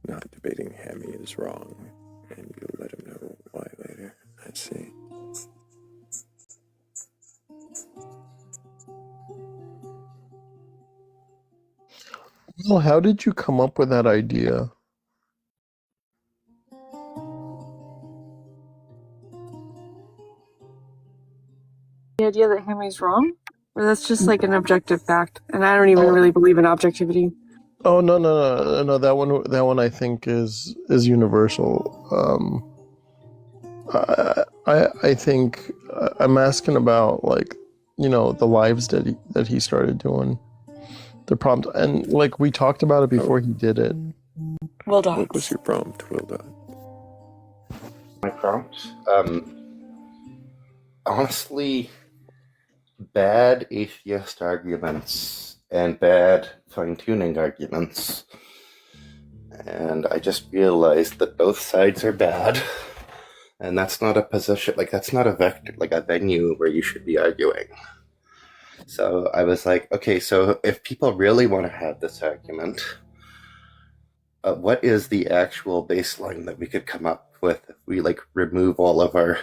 Not debating Hammy is wrong, and you'll let him know why later. I see. Well, how did you come up with that idea? The idea that Hammy's wrong? Or that's just an objective fact, and I don't even really believe in objectivity. Oh no! That one I think is universal. I think I'm asking about the lives that he started doing, the prompt, and we talked about it before he did it. What was your prompt, Will Dot? My prompt? Honestly, bad atheist arguments and bad fine-tuning arguments. And I just realized that both sides are bad. And that's not a position, like, that's not a vector, like a venue where you should be arguing. So I was like, okay, so if people really want to have this argument, what is the actual baseline that we could come up with if we, like, remove all of our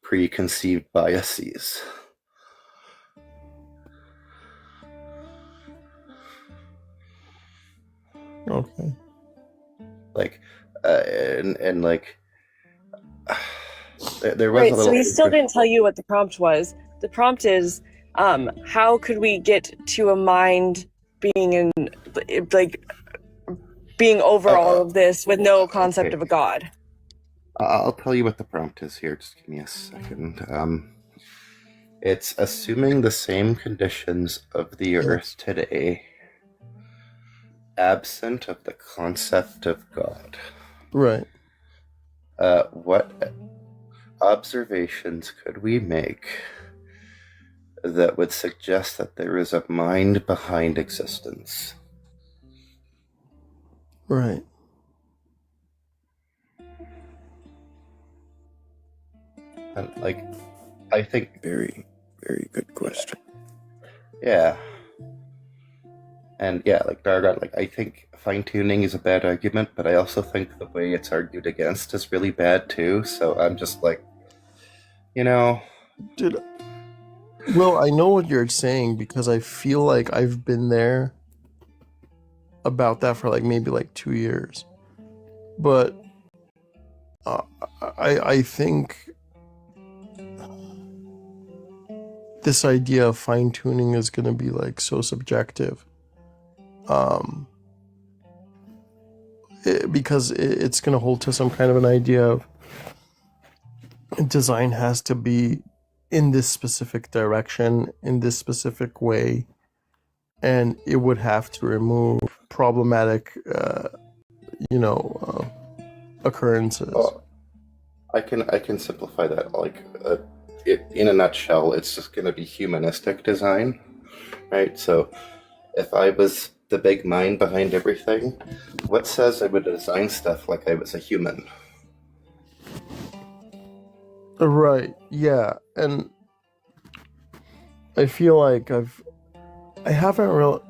preconceived biases? Okay. Like, and like, there was Right, a so little. he still didn't tell you what the prompt was. The prompt is, how could we get to a mind being in, like, being over all of this with no concept Okay. of a god? I'll tell you what the prompt is here. Just give me a second. It's assuming the same conditions of the Earth today, absent of the concept of God. Right. What observations could we make that would suggest that there is a mind behind existence? Right. And, like, I think... Very, very good question. Yeah. And yeah, like Dargon, like, I think fine-tuning is a bad argument, but I also think the way it's argued against is really bad too, so I'm just like, you know... Dude, well, I know what you're saying because I feel like I've been there about that for like maybe like 2 years. But I think this idea of fine-tuning is going to be like so subjective. Because it's going to hold to some kind of an idea of design has to be in this specific direction, in this specific way, and it would have to remove problematic, occurrences. I can simplify that, like, in a nutshell, it's just going to be humanistic design, right? So, if I was the big mind behind everything, what says I would design stuff like I was a human? Right, yeah, and I feel like I haven't really,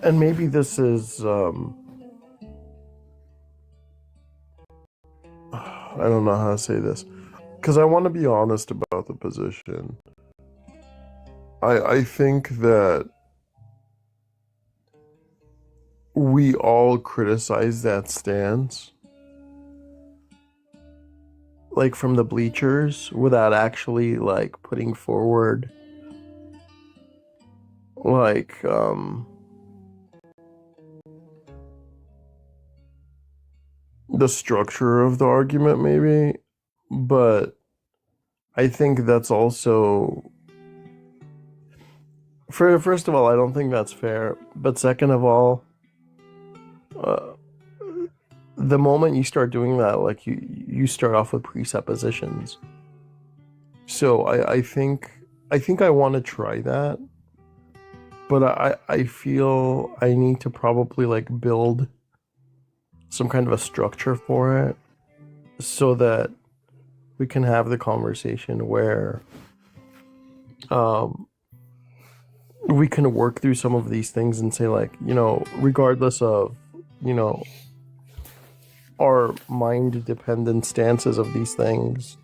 and maybe this is, I don't know how to say this, because I want to be honest about the position. I think that we all criticize that stance, like from the bleachers, without actually like putting forward like the structure of the argument maybe. But I think that's also, first of all, I don't think that's fair, but second of all, the moment you start doing that, like you start off with presuppositions. So I think I want to try that, but I feel I need to probably like build some kind of a structure for it so that we can have the conversation where we can work through some of these things and say, like, regardless of, our mind-dependent stances of these things,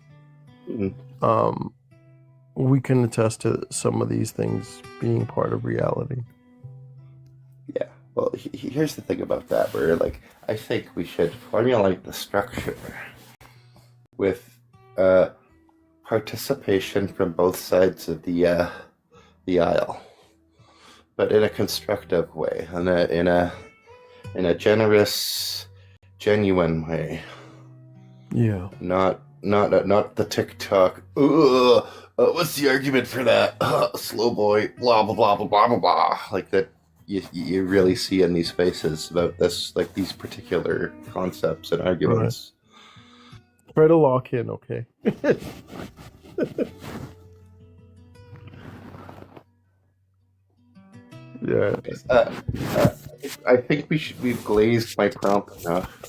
we can attest to some of these things being part of reality. Yeah, well, here's the thing about that, where, like, I think we should formulate the structure with participation from both sides of the aisle, but in a constructive way, in a generous, genuine way. Yeah. Not the TikTok. What's the argument for that? Slow boy. Blah blah blah blah blah blah blah. Like that. You really see in these faces about this, like these particular concepts and arguments. Right. Try to lock in, okay? Yeah. I think we've glazed my prompt enough.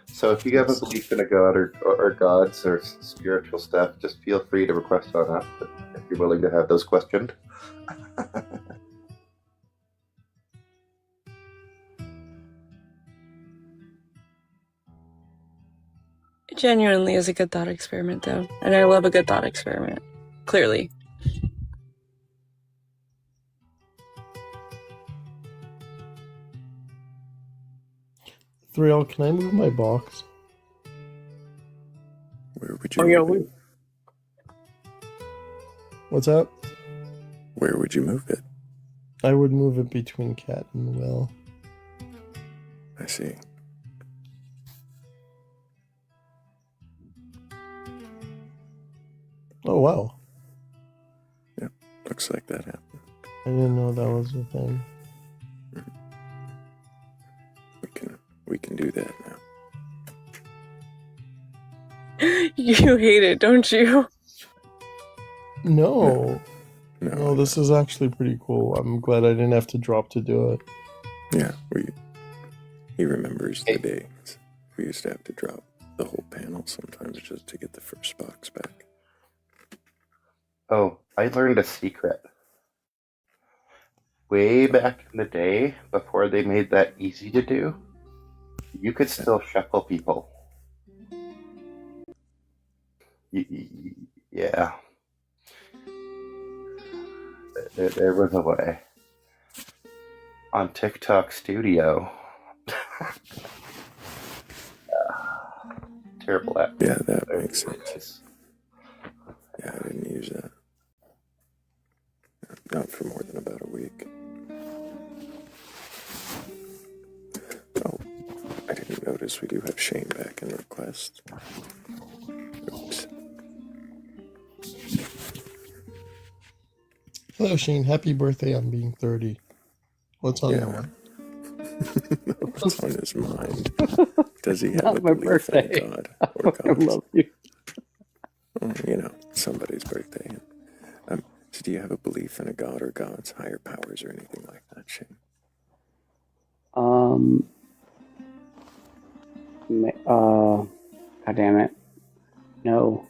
So if you have a belief in a god or gods or spiritual stuff, just feel free to request on us if you're willing to have those questioned. It genuinely is a good thought experiment, though, and I love a good thought experiment. Clearly. Thrayle, can I move my box? Where would you Oh, yeah, move it? What's up? Where would you move it? I would move it between Cat and Will. I see. Oh, wow. Yep, looks like that happened. I didn't know that was a thing. We can do that now. You hate it, don't you? No. No, this is actually pretty cool. I'm glad I didn't have to drop to do it. Yeah, he remembers the days we used to have to drop the whole panel sometimes just to get the first box back. Oh, I learned a secret. Way back in the day, before they made that easy to do, you could still shuffle people. Yeah. There was a way. On TikTok Studio. Terrible app. Yeah, that makes sense. Yeah, I didn't use that. Not for more than about a week. Oh, I didn't notice we do have Shane back in request. Oops. Hello, Shane. Happy birthday on being 30. What's on your mind? What's on his mind? Does he have Not a my belief in birthday. God I or fucking gods? love you. Well, somebody's birthday. So do you have a belief in a god or gods, higher powers, or anything like that, Shane? God damn it. No.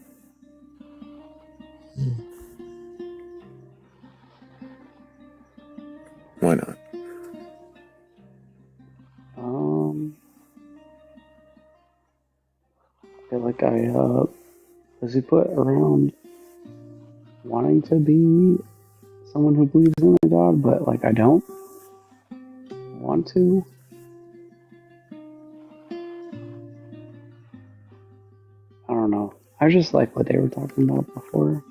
Why not? I feel like I was put around wanting to be someone who believes in a god, but like I don't want to. I don't know. I just like what they were talking about before.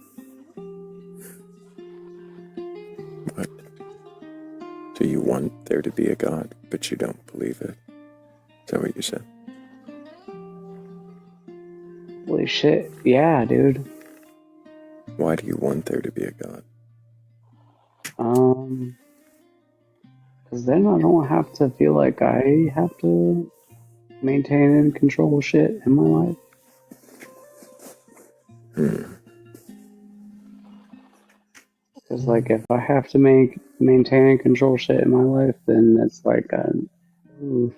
What? So you want there to be a god, but you don't believe it? Is that what you said? Holy shit. Yeah, dude. Why do you want there to be a god? Because then I don't have to feel like I have to maintain and control shit in my life. Because, like, if I have to maintain and control shit in my life, then it's like, oof,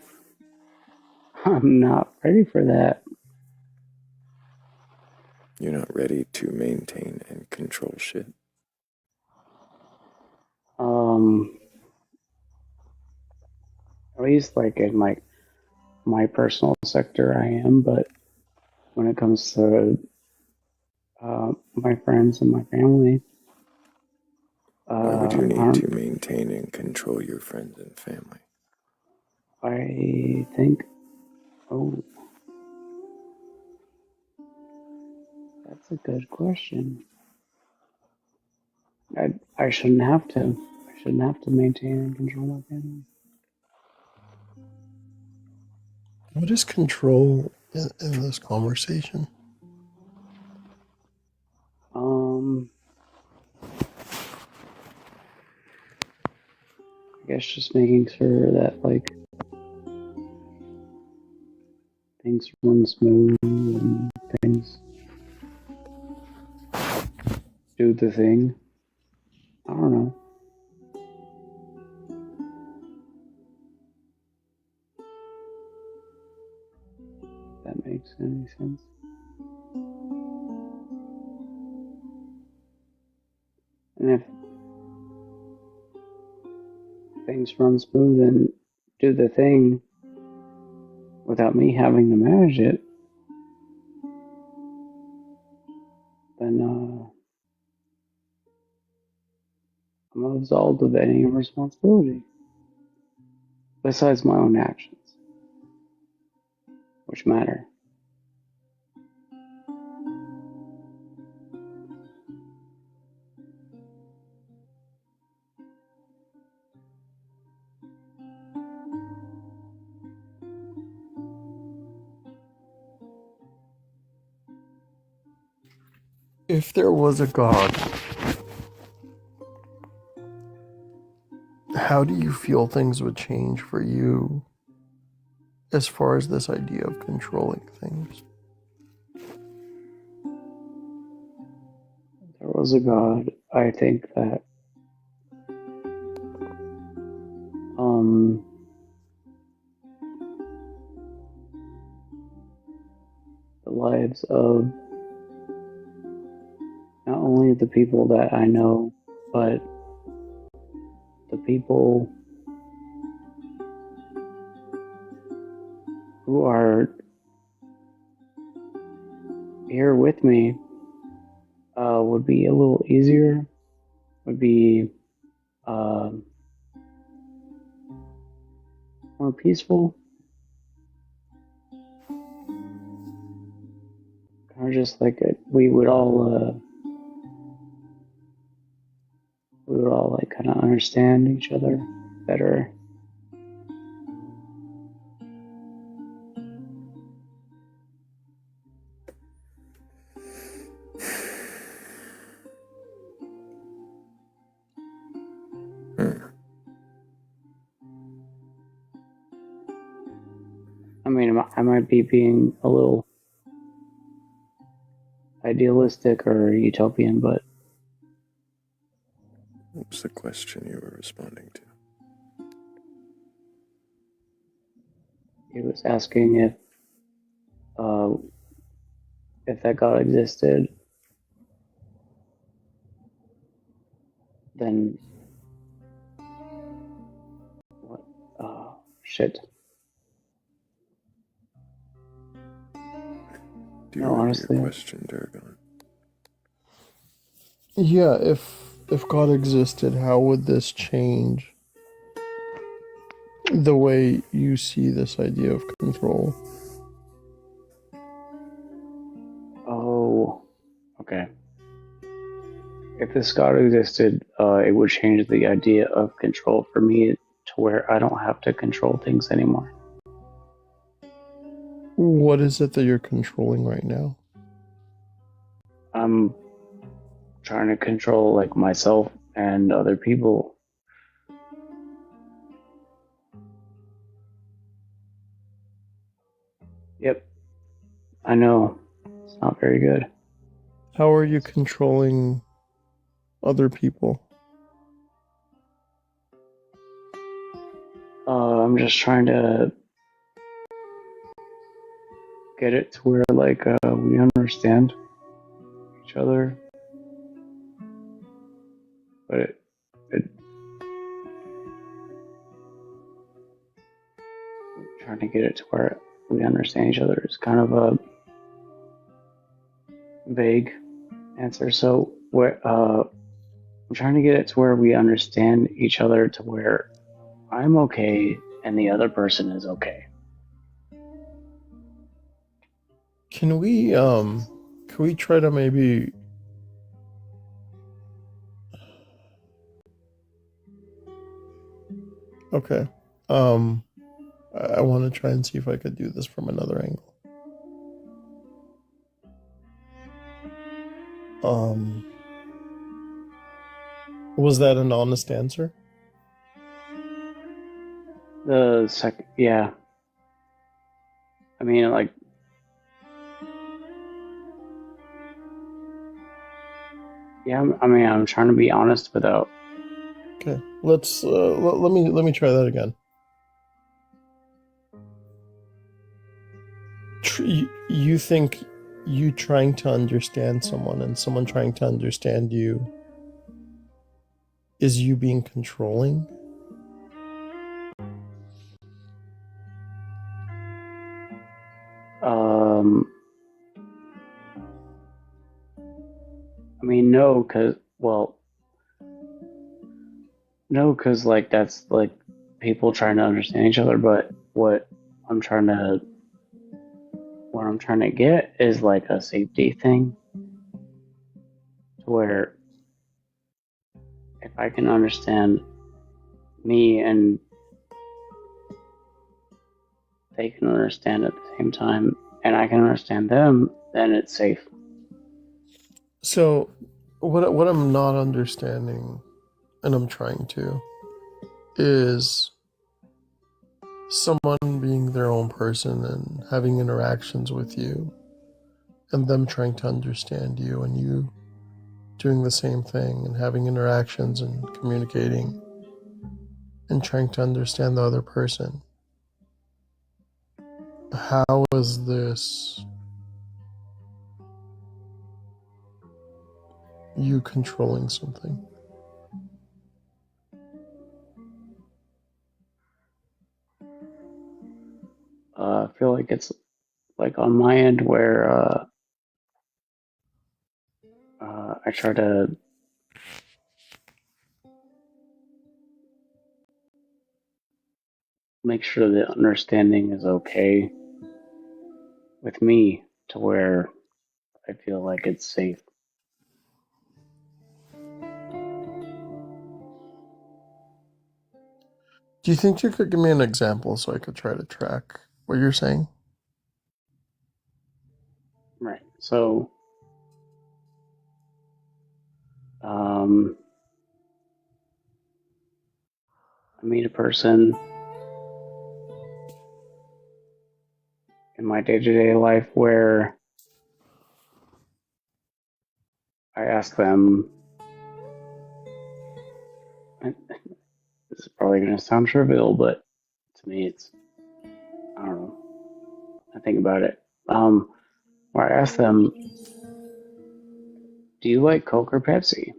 I'm not ready for that. You're not ready to maintain and control shit? At least, like, in, like, my personal sector, I am, but when it comes to my friends and my family, Why would you need to maintain and control your friends and family? I think, that's a good question. I shouldn't have to. I shouldn't have to maintain and control my family. What is control in this conversation? I guess just making sure that, like, things run smooth and things do the thing. I don't know. makes any sense. And if things run smooth and do the thing without me having to manage it, then I'm absolved of any responsibility besides my own actions, which matter. If there was a God, how do you feel things would change for you as far as this idea of controlling things? If there was a God, I think that the lives of not only the people that I know, but the people who are here with me would be a little easier, would be more peaceful, kind of just like we would all like kind of understand each other better. I mean, I might be being a little idealistic or utopian, but What was the question you were responding to? he was asking if that God existed, then what? Shit. Do you No, remember honestly, your question, Durgan? Yeah, if God existed, how would this change the way you see this idea of control? oh, okay. If this God existed, it would change the idea of control for me to where I don't have to control things anymore. What is it that you're controlling right now? I'm trying to control like myself and other people. Yep, I know. It's not very good. How are you controlling other people? I'm just trying to get it to where like we understand each other, but it trying to get it to where we understand each other is kind of a vague answer. So where I'm trying to get it to where we understand each other to where I'm okay and the other person is okay. Can we try to maybe okay. I want to try and see if I could do this from another angle. Was that an honest answer? The second, yeah. I mean, like, yeah. I mean, I'm trying to be honest without. Okay, let's let me try that again. You think you trying to understand someone and someone trying to understand you is you being controlling? I mean, no, because like that's like people trying to understand each other. But I'm trying to, what I'm trying to get is like a safety thing, to where if I can understand me and they can understand at the same time, and I can understand them, then it's safe. So, what I'm not understanding, and I'm trying to, is someone being their own person and having interactions with you, and them trying to understand you, and you doing the same thing and having interactions and communicating and trying to understand the other person. How is this you controlling something? I feel like it's like on my end where I try to make sure the understanding is okay with me, to where I feel like it's safe. Do you think you could give me an example so I could try to track what you're saying? Right. So, I meet a person in my day-to-day life where I ask them, and this is probably going to sound trivial, but to me it's, I don't know, I think about it. Where I ask them, do you like Coke or Pepsi?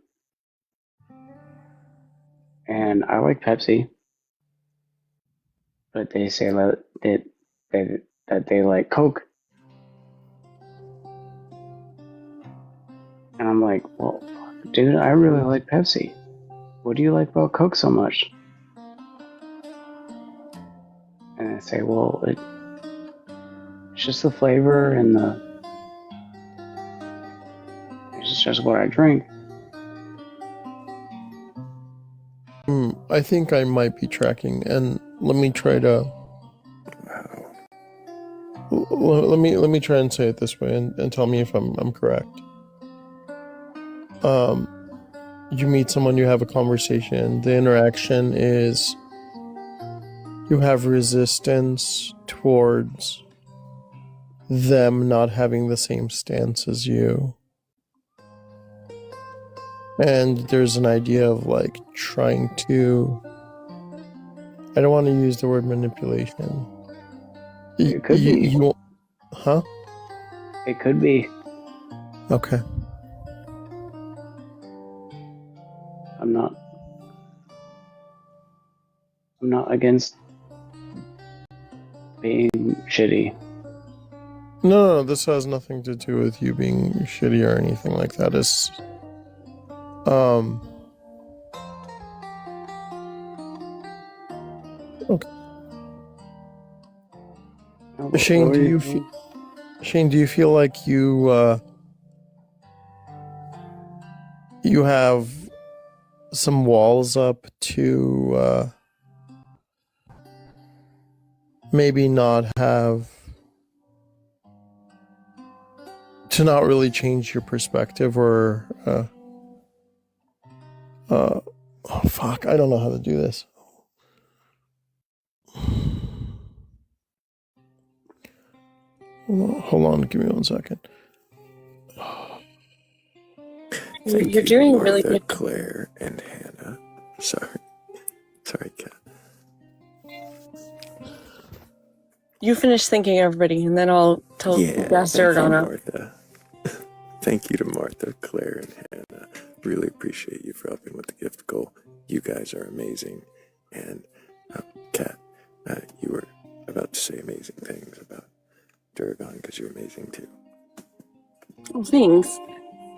And I like Pepsi, but they say that they like Coke. And I'm like, well, dude, I really like Pepsi. What do you like about Coke so much? And I say, well, it's just the flavor and it's just what I drink. I think I might be tracking, and let me try to. Let me try and say it this way, and tell me if I'm correct. You meet someone, you have a conversation. The interaction is you have resistance towards them not having the same stance as you. And there's an idea of like trying to, I don't want to use the word manipulation. It could be. Huh? It could be. Okay. I'm not against being shitty. No, this has nothing to do with you being shitty or anything like that. It's, okay. Shane, do you feel like you have some walls up to maybe not have, to not really change your perspective, or oh fuck, I don't know how to do this. Hold on, give me 1 second. Thank You're you, doing Martha, really good. Claire, and Hannah. Sorry, Kat. you finish thanking everybody, and then I'll tell Yeah, Gas thank you, Aragon up. Martha. Thank you to Martha, Claire, and Hannah. Really appreciate you for helping with the gift goal. You guys are amazing. And Kat, you were about to say amazing things about Duragon because you're amazing too. Well, thanks.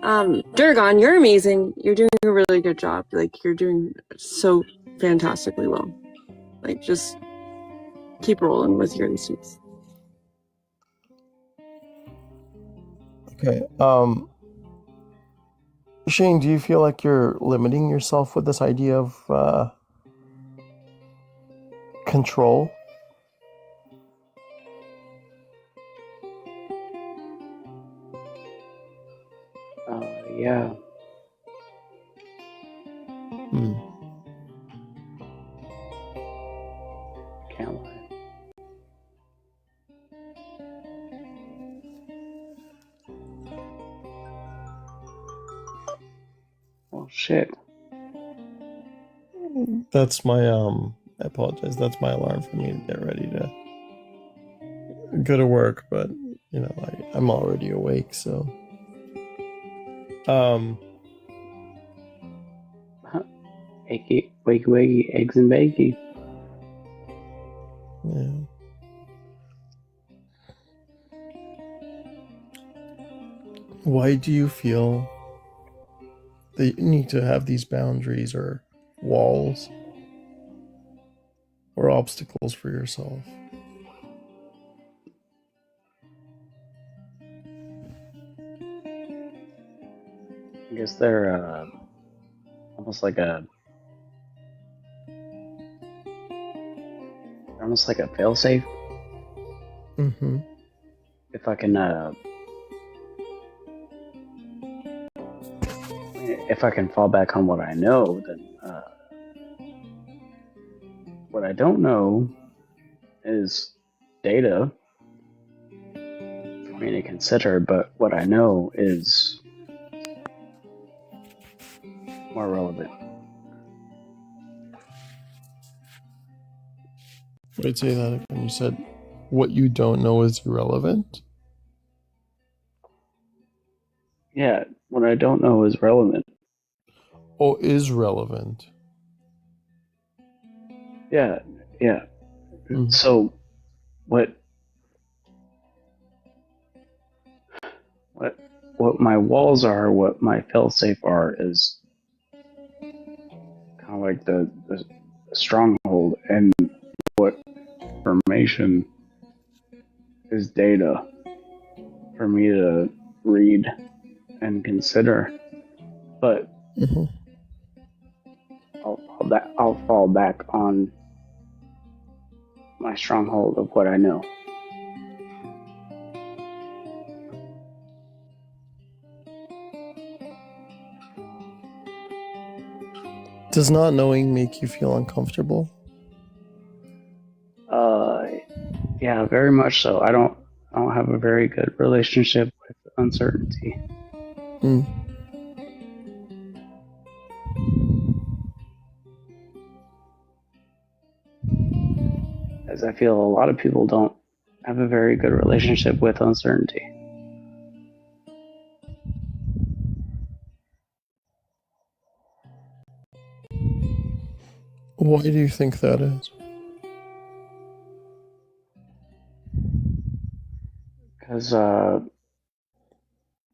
Durgon, you're amazing. You're doing a really good job. Like, you're doing so fantastically well. Like, just keep rolling with your instincts. Okay. Shane, do you feel like you're limiting yourself with this idea of control? Yeah. Can't lie. Well, shit. That's my I apologize. That's my alarm for me to get ready to go to work, but you know, I'm already awake, so Wakey, wakey, eggs and bakey. yeah. Why do you feel that you need to have these boundaries or walls or obstacles for yourself? I guess they're almost like a failsafe. Mm-hmm. If I can if I can fall back on what I know, then what I don't know is data for me to consider, but what I know is more relevant. Wait, say that again. You said what you don't know is irrelevant? Yeah, what I don't know is relevant. Oh, is relevant. Yeah, yeah. Mm-hmm. So, what my walls are, what my failsafe are, is kind of like the stronghold, and what information is data for me to read and consider. But Mm-hmm. I'll fall back on my stronghold of what I know. Does not knowing make you feel uncomfortable? Yeah, very much so. I don't have a very good relationship with uncertainty. Mm. As I feel a lot of people don't have a very good relationship with uncertainty. Why do you think that is? Because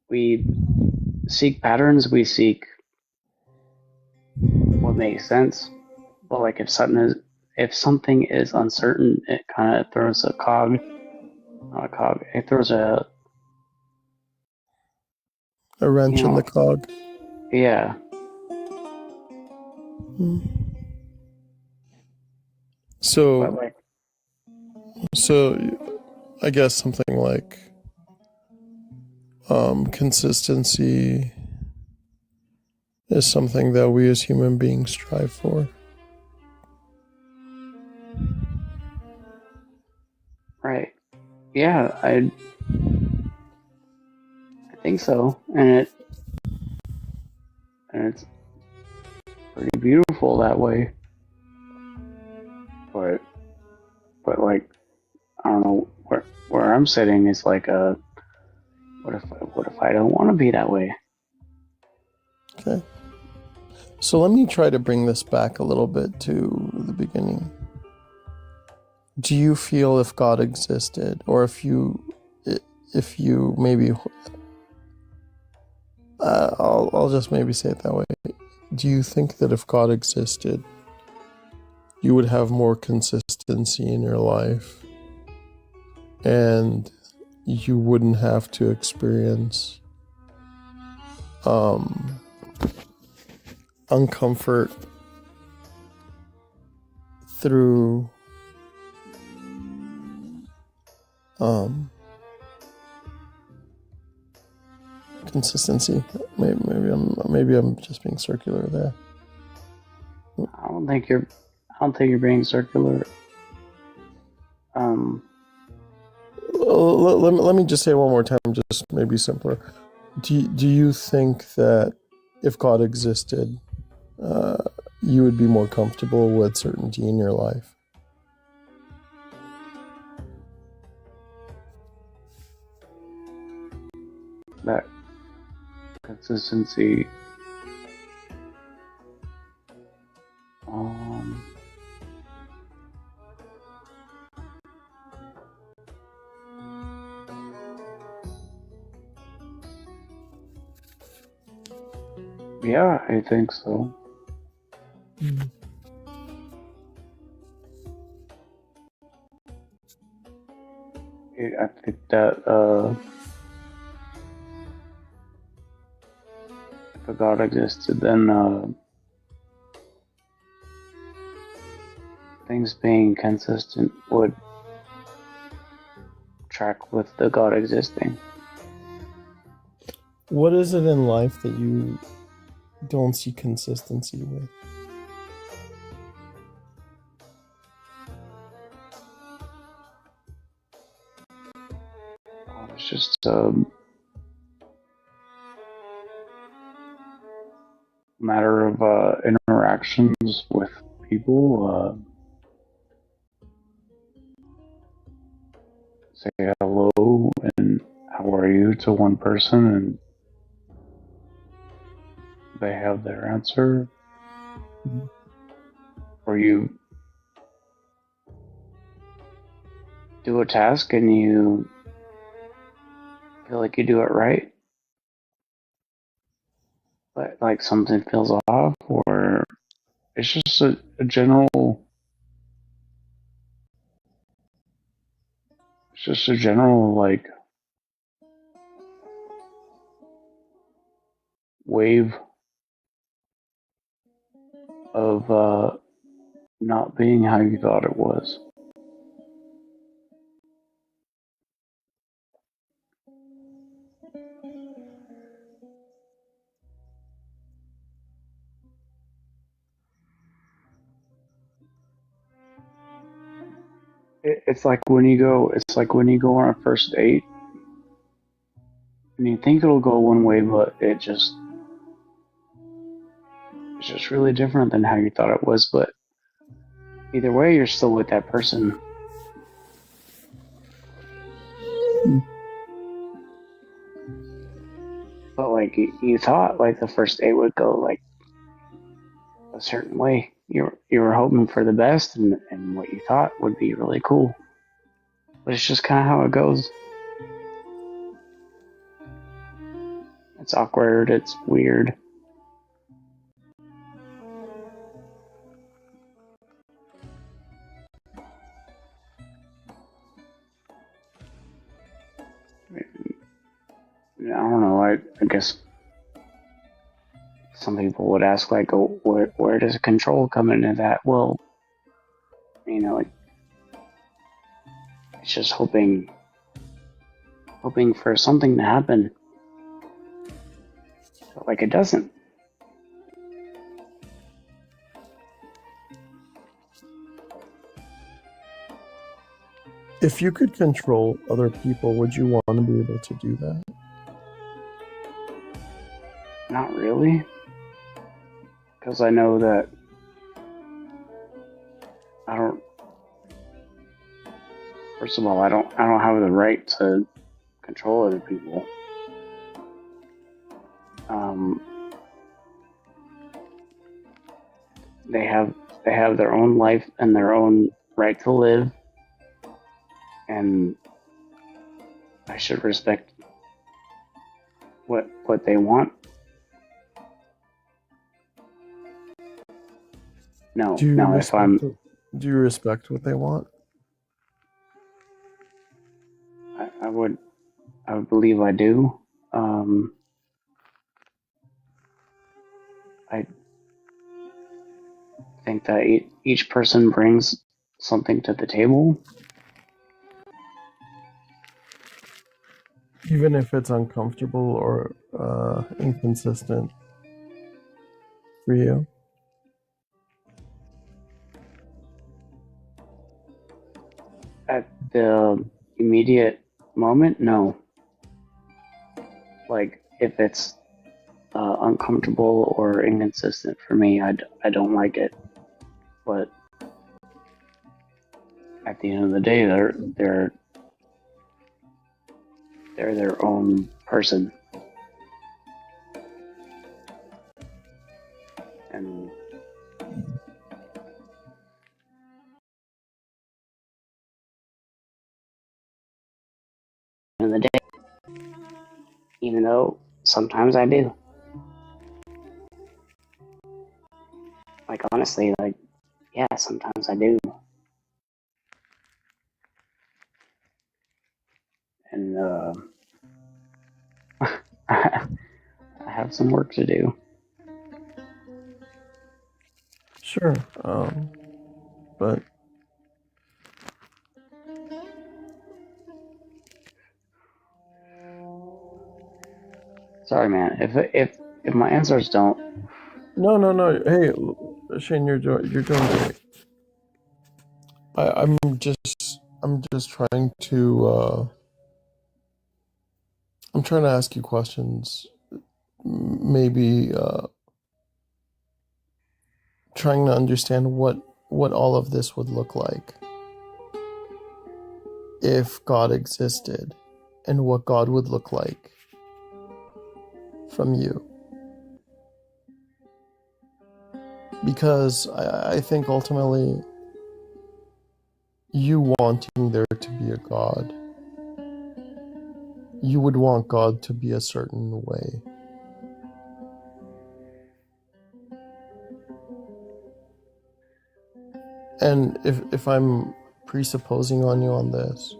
we seek patterns, we seek what makes sense. But like if something is uncertain, it kind of throws a cog. Not a cog. It throws a wrench in the cog. Yeah. So I guess something like consistency is something that we as human beings strive for. Right. Yeah, I think so, and it's pretty beautiful that way. But like I don't know, where I'm sitting is like a what if I don't want to be that way? Okay. So let me try to bring this back a little bit to the beginning. Do you feel if God existed, or if you maybe, I'll just maybe say it that way. Do you think that if God existed, you would have more consistency in your life, and you wouldn't have to experience uncomfort through consistency? Maybe I'm just being circular there. I don't think you're being circular. Let me just say one more time, just maybe simpler. Do you think that if God existed, you would be more comfortable with certainty in your life? That consistency. Yeah, I think so. I think that if a God existed, then things being consistent would track with the God existing. What is it in life that you don't see consistency with? It's just a matter of interactions with people. Say hello and how are you to one person, and they have their answer. Or you do a task and you feel like you do it right, but like something feels off, or it's just a general. It's just a general like wave of not being how you thought it was. It's like when you go. It's like when you go on a first date, and you think it'll go one way, but it's just really different than how you thought it was. But either way, you're still with that person. But like you thought, like the first date would go like a certain way. You were hoping for the best, and what you thought would be really cool. But it's just kind of how it goes. It's awkward. It's weird. I don't know. I guess some people would ask, like, oh, where does control come into that? Well, you know, it's just hoping for something to happen, but like it doesn't. If you could control other people, would you want to be able to do that? Not really, because I know that First of all, I don't have the right to control other people. They have their own life and their own right to live, and I should respect what they want. No, Do you no. If I'm, respect? Do you respect what they want? I would believe I do. I think that each person brings something to the table. Even if it's uncomfortable or inconsistent for you? At the immediate moment, no. Like, if it's uncomfortable or inconsistent for me, I don't like it. But at the end of the day, they're their own person, and at the end of the day, even though sometimes I do. Like, honestly, like, yeah, sometimes I do. And I have some work to do. Sure. But Sorry, man. If my answers don't. no. Hey, Shane, you're doing great. I'm just trying to I'm trying to ask you questions. Maybe trying to understand what all of this would look like if God existed, and what God would look like from you. Because I think ultimately you wanting there to be a God, you would want God to be a certain way. And if I'm presupposing on you on this,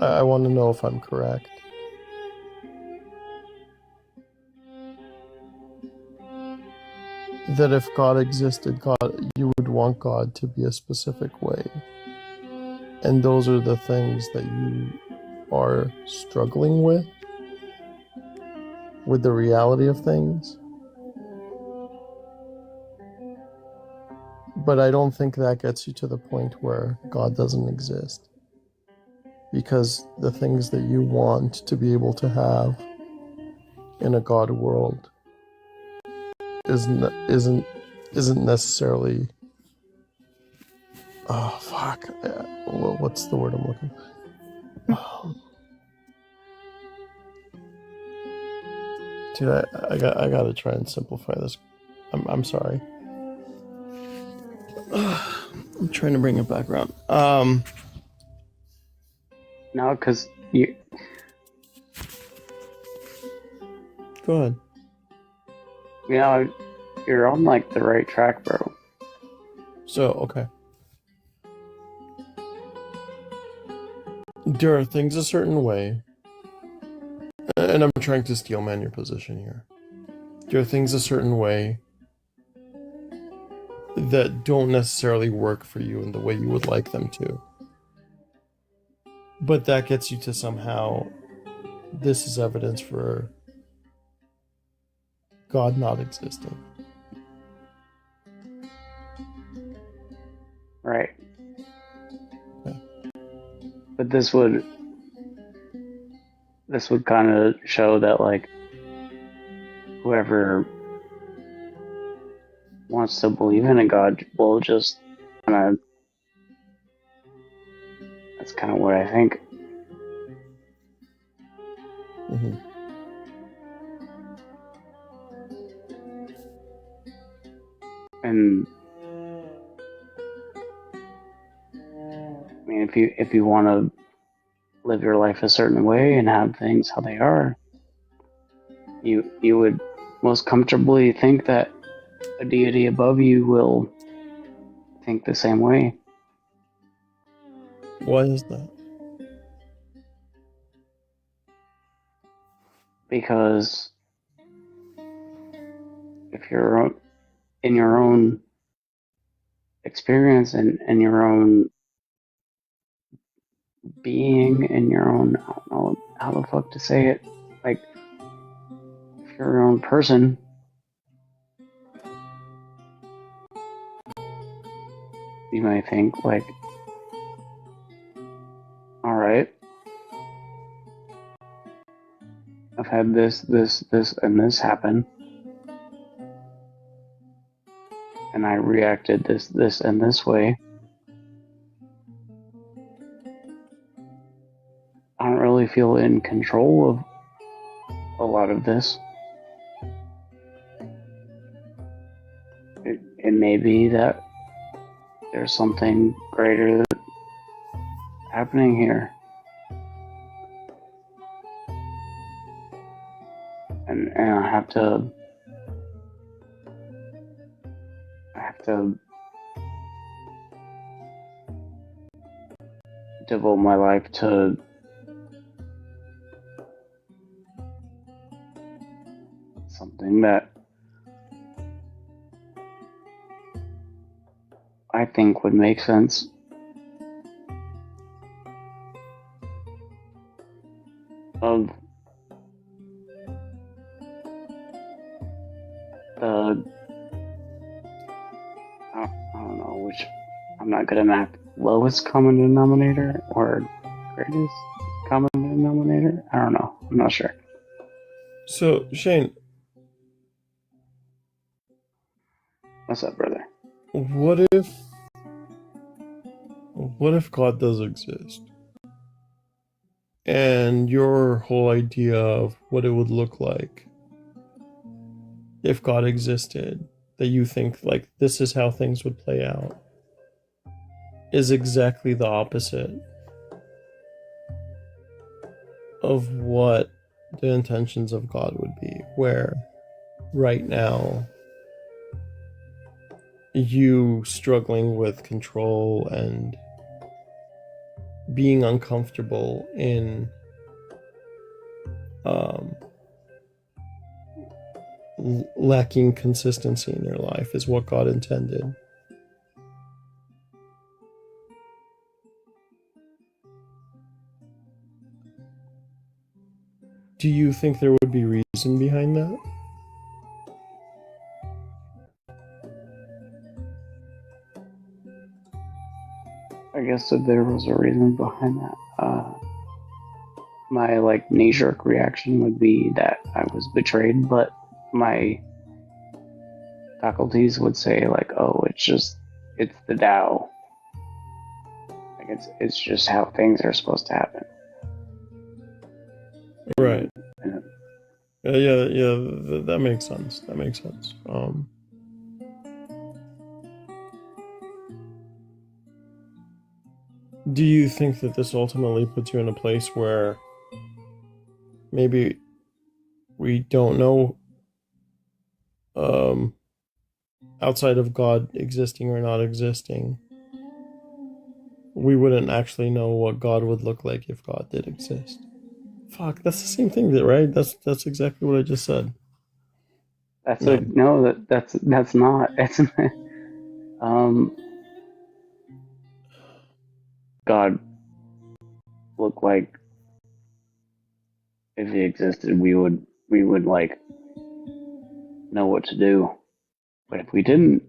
I want to know if I'm correct. That if God existed, you would want God to be a specific way. And those are the things that you are struggling with the reality of things. But I don't think that gets you to the point where God doesn't exist. Because the things that you want to be able to have in a God world isn't necessarily. Oh fuck! What's the word I'm looking? Dude, I gotta try and simplify this. I'm sorry. I'm trying to bring it back around. No, because you. Go ahead. You know, you're on like the right track, bro. So, okay. There are things a certain way, and I'm trying to steelman your position here. There are things a certain way that don't necessarily work for you in the way you would like them to. But that gets you to somehow, this is evidence for God not existing. Right. Okay. But this would kind of show that, like, whoever wants to believe in a God will just kind of That's kind of what I think. Mm-hmm. And I mean, if you want to live your life a certain way and have things how they are, you would most comfortably think that a deity above you will think the same way. Why is that? Because if you're in your own experience and your own being and your own, I don't know how the fuck to say it, like if you're your own person, you might think like, all right, I've had this, and this happen, and I reacted this, and this way. I don't really feel in control of a lot of this. It may be that there's something greater happening here. And I have to devote my life to something that I think would make sense. Of the, I don't know which, I'm not good at math, lowest common denominator or greatest common denominator? I don't know. I'm not sure. So, Shane. What's up, brother? What if God does exist? And your whole idea of what it would look like if God existed, that you think like this is how things would play out, is exactly the opposite of what the intentions of God would be, where right now you struggling with control and being uncomfortable in lacking consistency in your life is what God intended. Do you think there would be reason behind that? I guess that there was a reason behind that. My like knee-jerk reaction would be that I was betrayed, but my faculties would say like, "Oh, it's the Tao. Like it's just how things are supposed to happen." Right. Yeah. That makes sense. That makes sense. Do you think that this ultimately puts you in a place where maybe we don't know, outside of God existing or not existing, we wouldn't actually know what God would look like if God did exist? Fuck, that's the same thing, right? That's exactly what I just said. That's not. It's God look like if he existed, we would like know what to do. But if we didn't,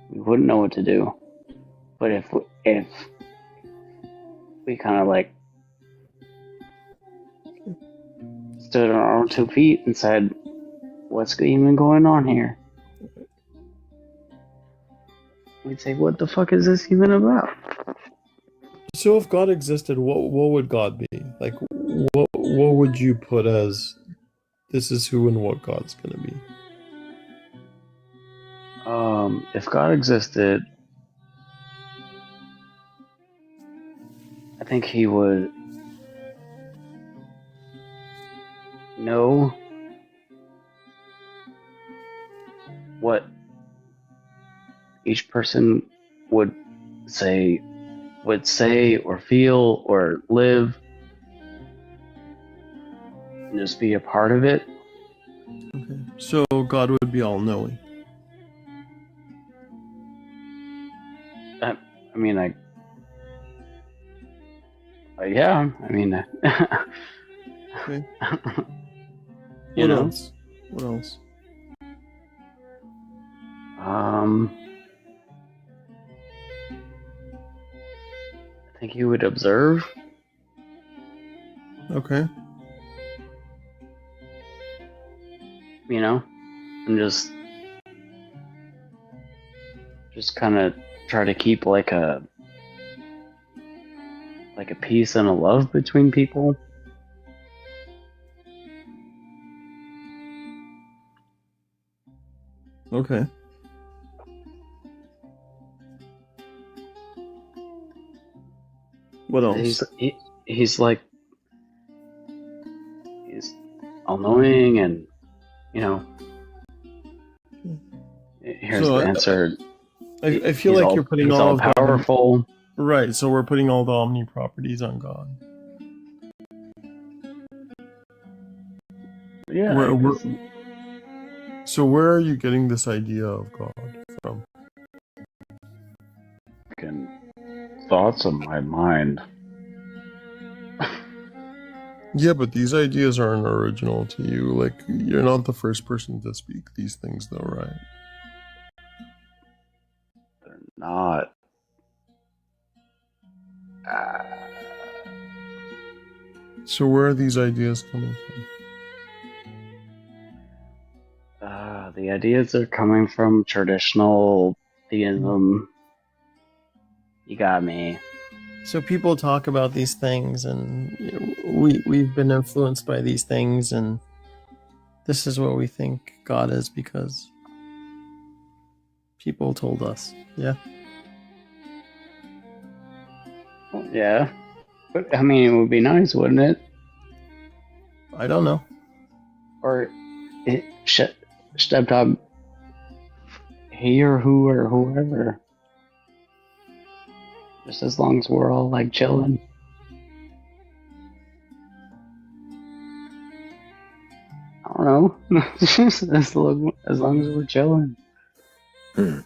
we wouldn't know what to do. But if we kind of like stood on our own 2 feet and said, "What's even going on here?" We'd say, "What the fuck is this even about?" So if God existed, what would God be? Like, what would you put as this is who and what God's gonna be? If God existed, I think he would know what each person would say or feel or live and just be a part of it. Okay. So God would be all knowing. I mean, yeah, I mean, Okay. you What know, else? What else? I think he would observe. Okay. You know, and just kind of try to keep like a peace and a love between people. Okay. What else? He's all knowing, and you know, here's So the answer. I feel like you're putting he's all all of God. powerful. Right. So we're putting all the omni properties on God. Yeah. So where are you getting this idea of God from? Thoughts of my mind. Yeah, but these ideas aren't original to you. Like, you're not the first person to speak these things, though, right? They're not. So where are these ideas coming from? The ideas are coming from traditional theism. You got me. So people talk about these things, and we've been influenced by these things, and this is what we think God is because people told us. Yeah. Well, yeah. But, I mean, it would be nice, wouldn't it? I don't know. Or stepdog, he or who or whoever. Just as long as we're all like chilling. I don't know. as long as we're chilling. Did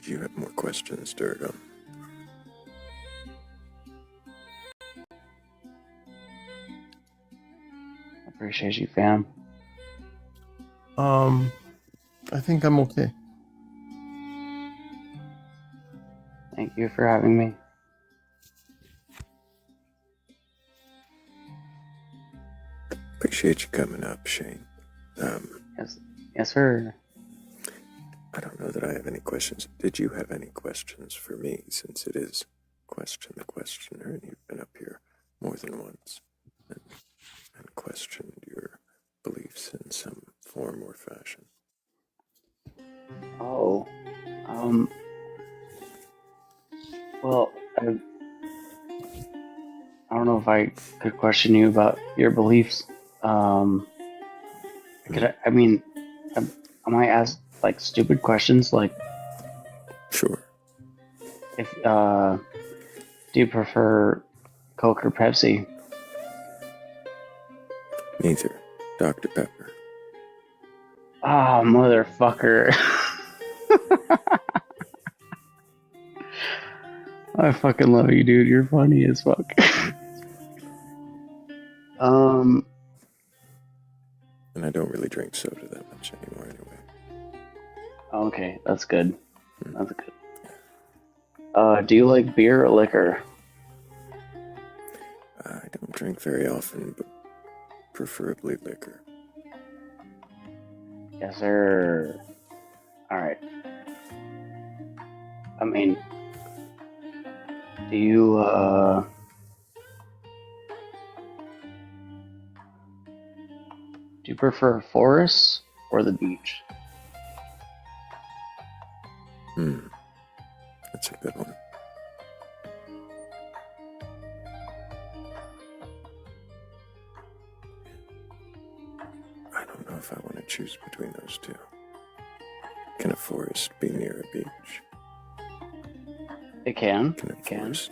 you have more questions, Durga? Appreciate you, fam. I think I'm okay. Thank you for having me. Appreciate you coming up, Shane. Yes, sir. I don't know that I have any questions. Did you have any questions for me, since it is Question the Questioner, and you've been up here more than once and questioned your beliefs in some form or fashion? Oh, well, I don't know if I could question you about your beliefs. I mean, I might ask like stupid questions, like, sure. If do you prefer Coke or Pepsi? Neither. Dr. Pepper. Ah, motherfucker. I fucking love you, dude. You're funny as fuck. And I don't really drink soda that much anymore anyway. Okay, that's good. That's good. Do you like beer or liquor? I don't drink very often, but preferably liquor. Yes, sir. Alright. I mean, do you prefer forests or the beach? That's a good one. I don't know if I want to choose between those two. Can a forest be near a beach? It can. Can a It can. forest?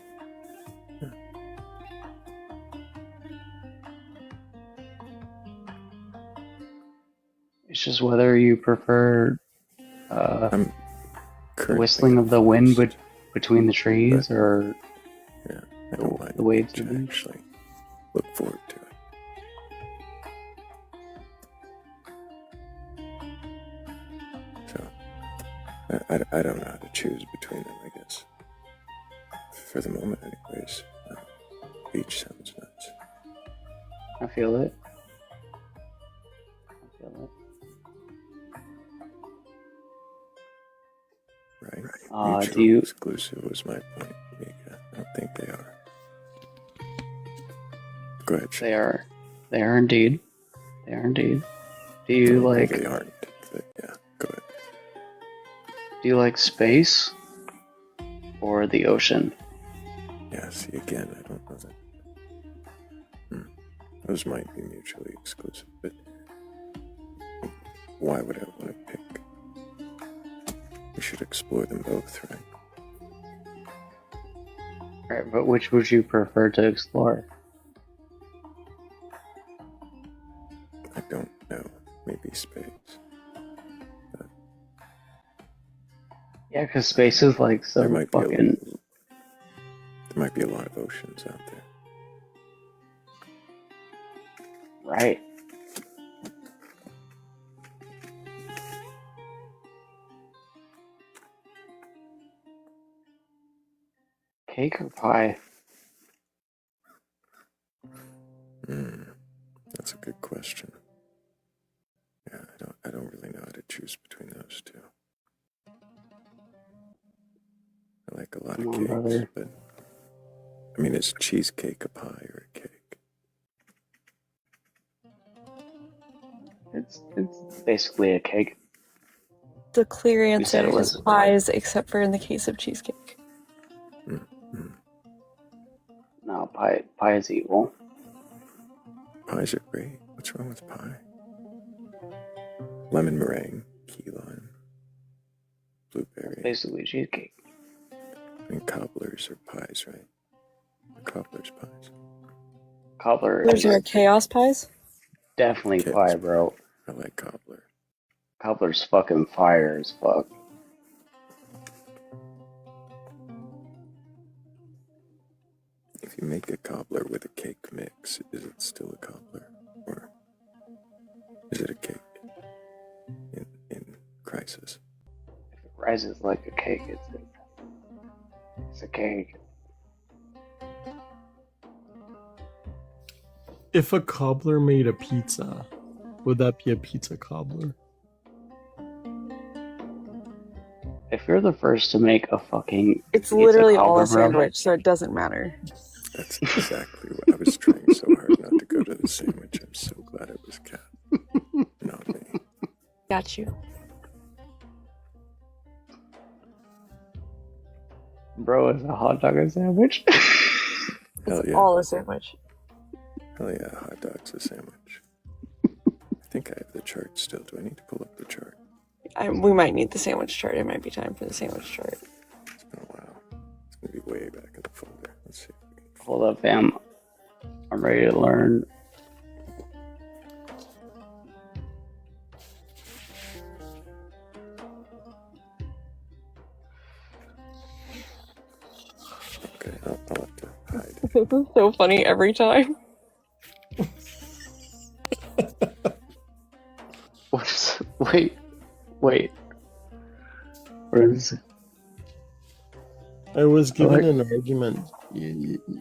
Yeah. It's just whether you prefer I'm the whistling of the wind between the trees or yeah, I don't mind the waves the of beach. the I beach. actually look forward to it. So, I don't know how to choose between them, I guess. For the moment, anyways. Beach sounds nice. I feel it. I feel it. Right. Do Mutually you? exclusive was my point, Mika. I don't think they are. Go ahead, Sean. They are. They are indeed. They are indeed. Do you No, like? they aren't. But yeah, go ahead. Do you like space or the ocean? Yeah, see, again, I don't know that. Those might be mutually exclusive, but why would I want to pick? We should explore them both, right? Right, but which would you prefer to explore? I don't know. Maybe space. But Yeah, because space is like so there might fucking. there might be a lot of oceans out there. Right. Cake or pie? That's a good question. Yeah, I don't really know how to choose between those two. I like a lot Come of on, cakes, brother. but I mean, is cheesecake a pie or a cake? It's basically a cake. The clear We said answer it is was. pies, except for in the case of cheesecake. No, pie is evil. Pies are great. What's wrong with pie? Lemon meringue, key lime, blueberry. Basically cheesecake. And cobblers are pies, right? Cobblers pies. Cobbler Those is are chaos pies? definitely Chaos pie, bro. I like cobbler. Cobbler's fucking fire as fuck. If you make a cobbler with a cake mix, is it still a cobbler? Or is it a cake in crisis? If it rises like a cake, it's a cake. If a cobbler made a pizza, would that be a pizza cobbler? If you're the first to make a fucking It's pizza literally all cobbler, a bro, sandwich, so it doesn't matter. That's exactly what I was trying so hard not to go to the sandwich. I'm so glad it was Kat, not me. Got you. bro, is a hot dog a sandwich? Hell It's yeah. all a sandwich. Hell yeah, hot dog's a sandwich. I think I have the chart still. Do I need to pull up the chart? We might need the sandwich chart. It might be time for the sandwich chart. It's been a while. It's gonna be way back in the folder. Let's see. Hold up, fam. I'm ready to learn. Okay, I'll have to hide. This is so funny every time. What is it? Wait. Where is it? I was given an argument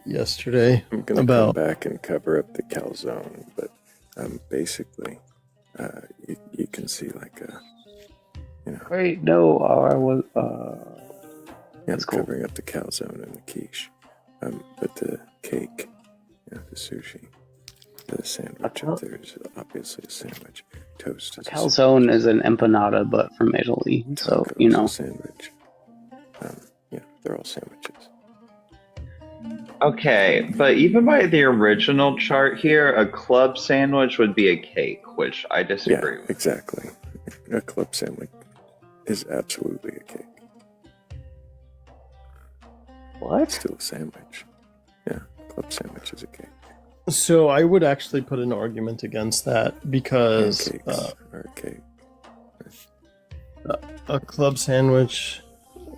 yesterday I'm gonna about come back and cover up the calzone, but basically, you can see like a, Wait, no, I was, Yeah, I'm covering up the calzone and the quiche. But the cake, the sushi, the sandwich up there is obviously a sandwich. Toast is a Calzone is an empanada, but from Italy. So, you know. sandwich. Yeah, they're all sandwiches. Okay, but even by the original chart here, a club sandwich would be a cake, which I disagree with. Exactly. A club sandwich is absolutely a cake. What? It's still a sandwich. Yeah, club sandwich is a cake. So I would actually put an argument against that because Or a cake. a club sandwich,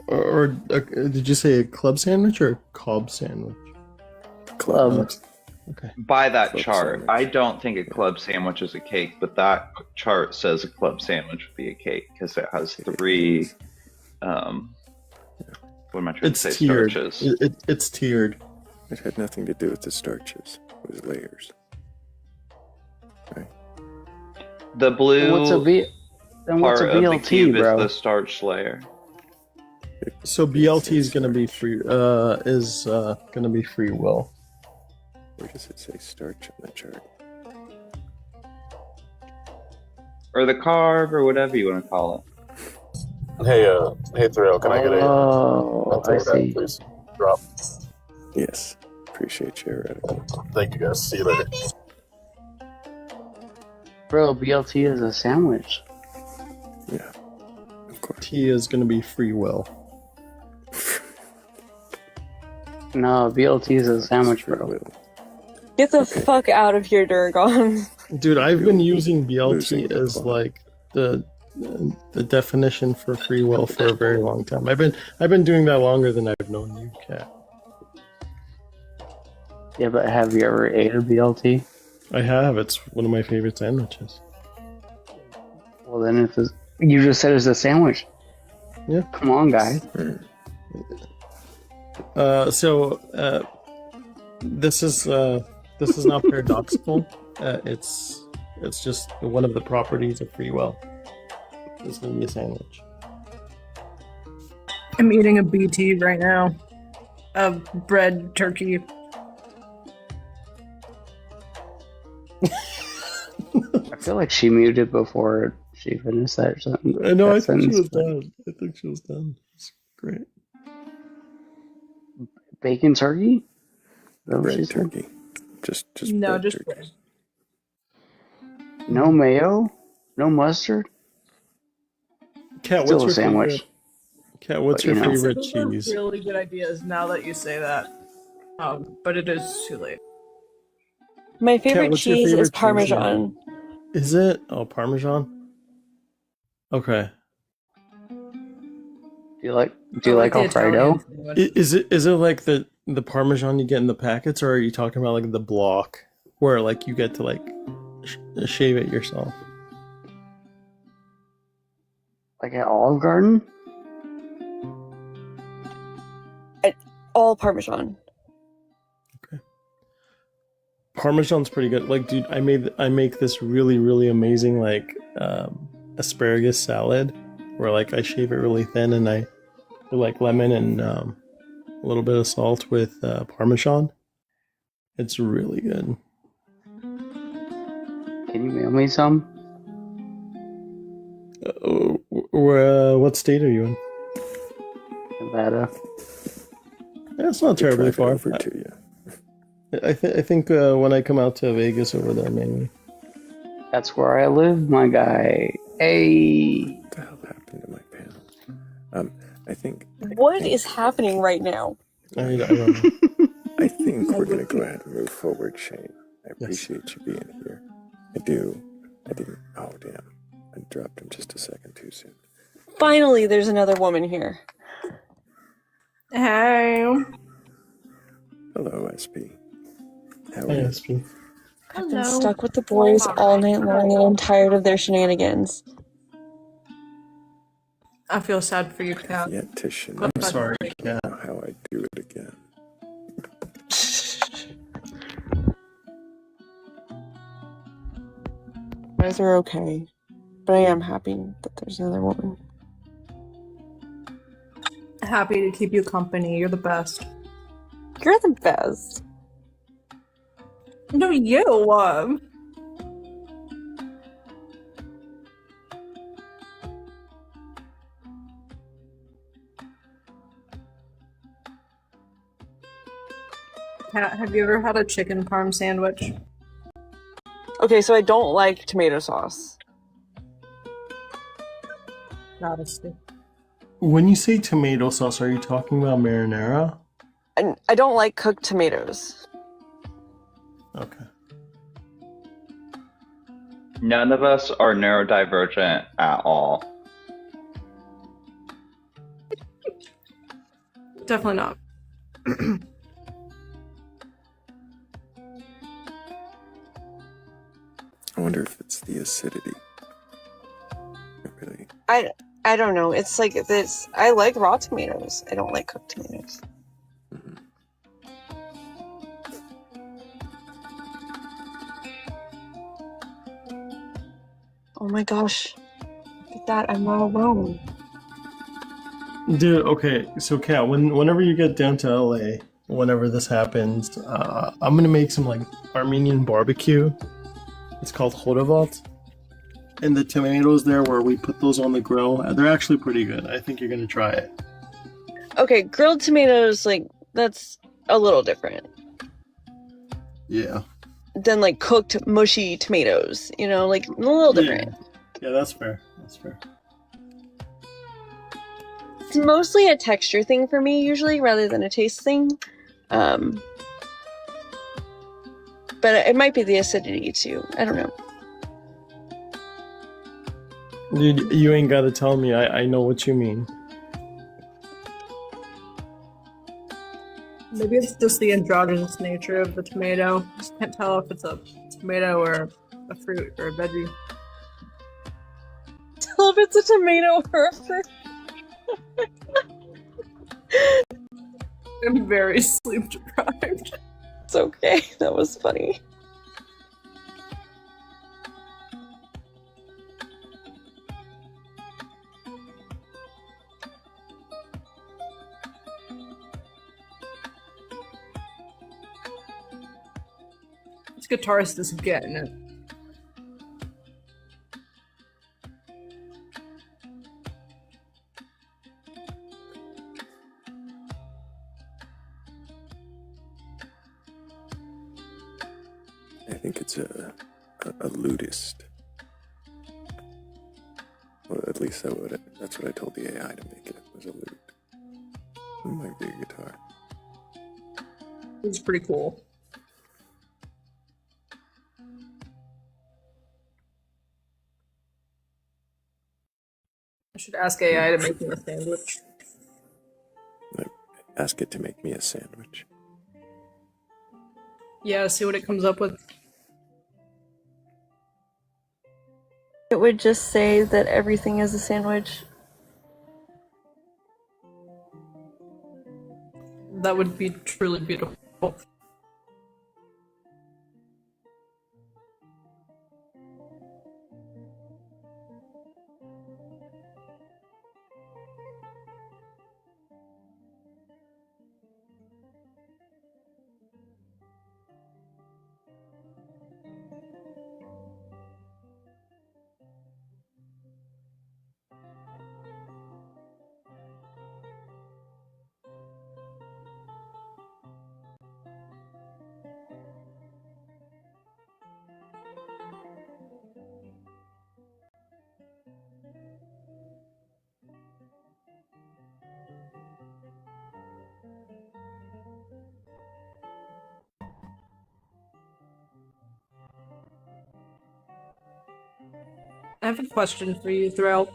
or did you say a club sandwich or a Cobb sandwich? Club. Okay. By that chart, I don't think a club sandwich is a cake, but that chart says a club sandwich would be a cake because it has three. What am I trying to say? Tiered. Starches. It's tiered. It had nothing to do with the starches. It was layers. Right. The blue What's a part of the BLT, cube bro? is the starch layer. So BLT is gonna be free. Gonna be free will. Where does it say starch on the chart? Or the carb, or whatever you want to call it. Hey, Thrayle, can I get a? Oh, I see. Please drop. Yes. Appreciate you, Radical. Thank you, guys. See you later. Bro, BLT is a sandwich. Yeah, of course. T is gonna be free will. No, BLT is a sandwich, bro. Get the fuck out of here, Durgon. Dude, I've been using BLT as like the definition for free will for a very long time. I've been doing that longer than I've known you, Kat. Yeah, but have you ever ate a BLT? I have. It's one of my favorite sandwiches. Well, then you just said it's a sandwich. Yeah. Come on, guys. This is not paradoxical. It's just one of the properties of free will. It's gonna be a sandwich. I'm eating a BT right now. Bread turkey. I feel like she muted before she finished that sentence. No, I think she was done. It's great. Bacon turkey? Bread turkey. Just No, bread just turkey. bread. No mayo? No mustard? Kat, Still what's a your sandwich. favorite? Kat, what's your favorite cheese? Really good ideas now that you say that. But it is too late. My favorite Kat, what's your cheese is favorite cheese? Parmesan. Is it? Oh, Parmesan? Okay. Do you like Alfredo? Is it like the Parmesan you get in the packets, or are you talking about like the block where like you get to like shave it yourself? Like at Olive Garden? All Parmesan. Parmesan's pretty good. Like, dude, I make this really, really amazing like asparagus salad where like I shave it really thin and I put like lemon and a little bit of salt with Parmesan. It's really good. Can you mail me some? What state are you in? Nevada. That's not terribly far. Over to you. I think when I come out to Vegas over there, maybe. That's where I live, my guy. Hey. What the hell happened to my panel? I think. What is happening right now? I don't know. I think we're gonna go ahead and move forward, Shane. I appreciate you being here. I do. I didn't. Oh damn! I dropped him just a second too soon. Finally, there's another woman here. Hey. Hello, SP. How are Hey, you? SP. I've been stuck with the boys all night long and I'm tired of their shenanigans. I feel sad for you, Kat. Yet to Shane. I'm sorry, Kat. How I do it again. You guys are okay, but I am happy that there's another woman. Happy to keep you company. You're the best. You're the best. No, you. Have you ever had a chicken parm sandwich? Okay, so I don't like tomato sauce. Honesty. When you say tomato sauce, are you talking about marinara? I don't like cooked tomatoes. Okay. None of us are neurodivergent at all. Definitely not. I wonder if it's the acidity. It really. I don't know. It's like this. I like raw tomatoes. I don't like cooked tomatoes. Oh my gosh. Look at that. I'm not alone. Dude, okay, so Kat, whenever you get down to LA, whenever this happens, I'm gonna make some like Armenian barbecue. It's called Khodavat. And the tomatoes there, where we put those on the grill, they're actually pretty good. I think you're gonna try it. Okay, grilled tomatoes, like, that's a little different Yeah. than like cooked mushy tomatoes, you know, like a little different. Yeah, that's fair. That's fair. It's mostly a texture thing for me usually rather than a taste thing. But it might be the acidity too. I don't know. Dude, you ain't gotta tell me. I know what you mean. Maybe it's just the androgynous nature of the tomato. Just can't tell if it's a tomato or a fruit or a veggie. Tell if it's a tomato or a fruit. I'm very sleep deprived. It's okay. That was funny. This guitarist is getting it. I think it's a lutist. Well, at least that's what I told the AI to make it. Was a lute. It might be a guitar. It's pretty cool. I should ask AI to make me a sandwich. Ask it to make me a sandwich. Yeah, see what it comes up with. It would just say that everything is a sandwich. That would be truly beautiful. I have a question for you, Thrayle.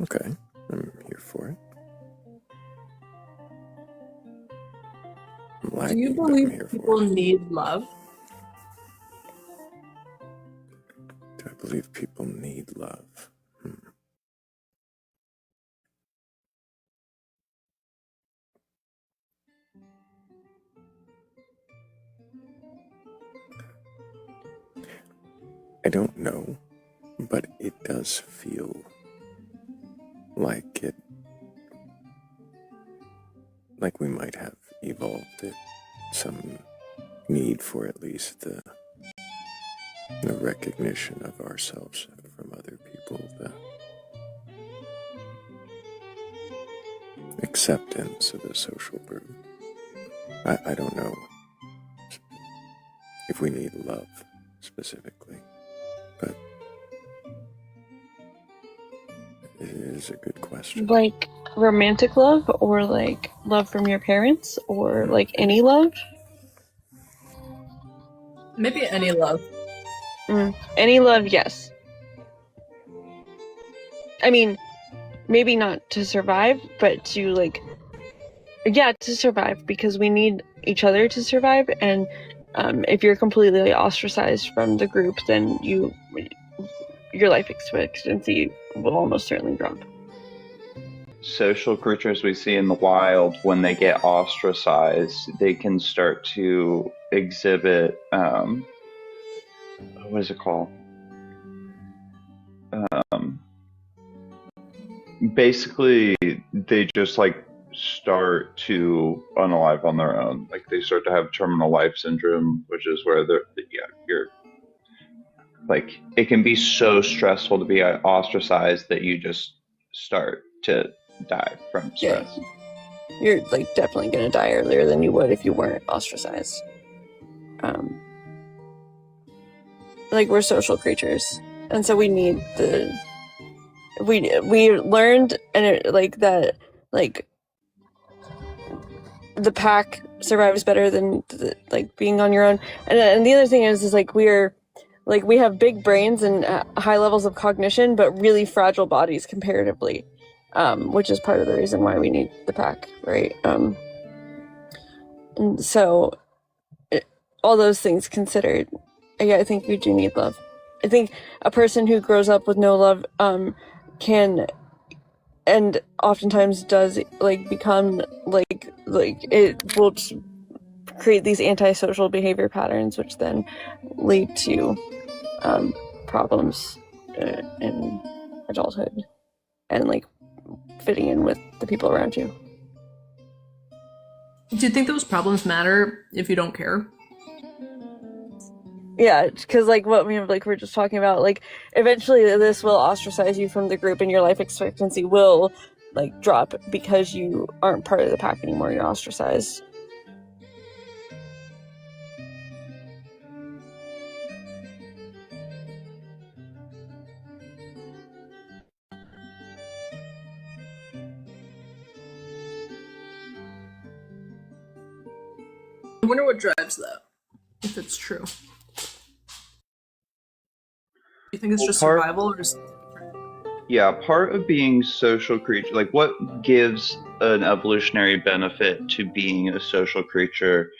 Okay, I'm here for it. I'm Do lagging, you but I'm believe here for people it. need love? Do I believe people need love? I don't know, but it does feel like it, like we might have evolved it, some need for at least the recognition of ourselves from other people, the acceptance of a social group. I don't know if we need love specifically, but it is a good question. Like romantic love, or like love from your parents, or like any love? Maybe any love. Any love, yes. I mean, maybe not to survive, but to like, yeah, to survive, because we need each other to survive. And if you're completely ostracized from the group, then your life expectancy will almost certainly drop. Social creatures we see in the wild, when they get ostracized, they can start to exhibit, what is it called? Basically, they just like start to unalive on their own. Like they start to have terminal life syndrome, which is where you're like, it can be so stressful to be ostracized that you just start to die from stress. Yeah. You're like definitely gonna die earlier than you would if you weren't ostracized. Like we're social creatures, and so we need we learned like that, like the pack survives better than like being on your own. And the other thing is like we have big brains and high levels of cognition, but really fragile bodies comparatively, which is part of the reason why we need the pack, right? And so all those things considered, yeah, I think we do need love. I think a person who grows up with no love can, and oftentimes does, like become like it will create these antisocial behavior patterns, which then lead to problems in adulthood and like fitting in with the people around you. Do you think those problems matter if you don't care? Yeah, because like what we we're just talking about, like eventually this will ostracize you from the group, and your life expectancy will like drop because you aren't part of the pack anymore. You're ostracized. I wonder what drives that, if it's true. You think it's just survival, or just... Yeah, part of being social creature, like what gives an evolutionary benefit to being a social creature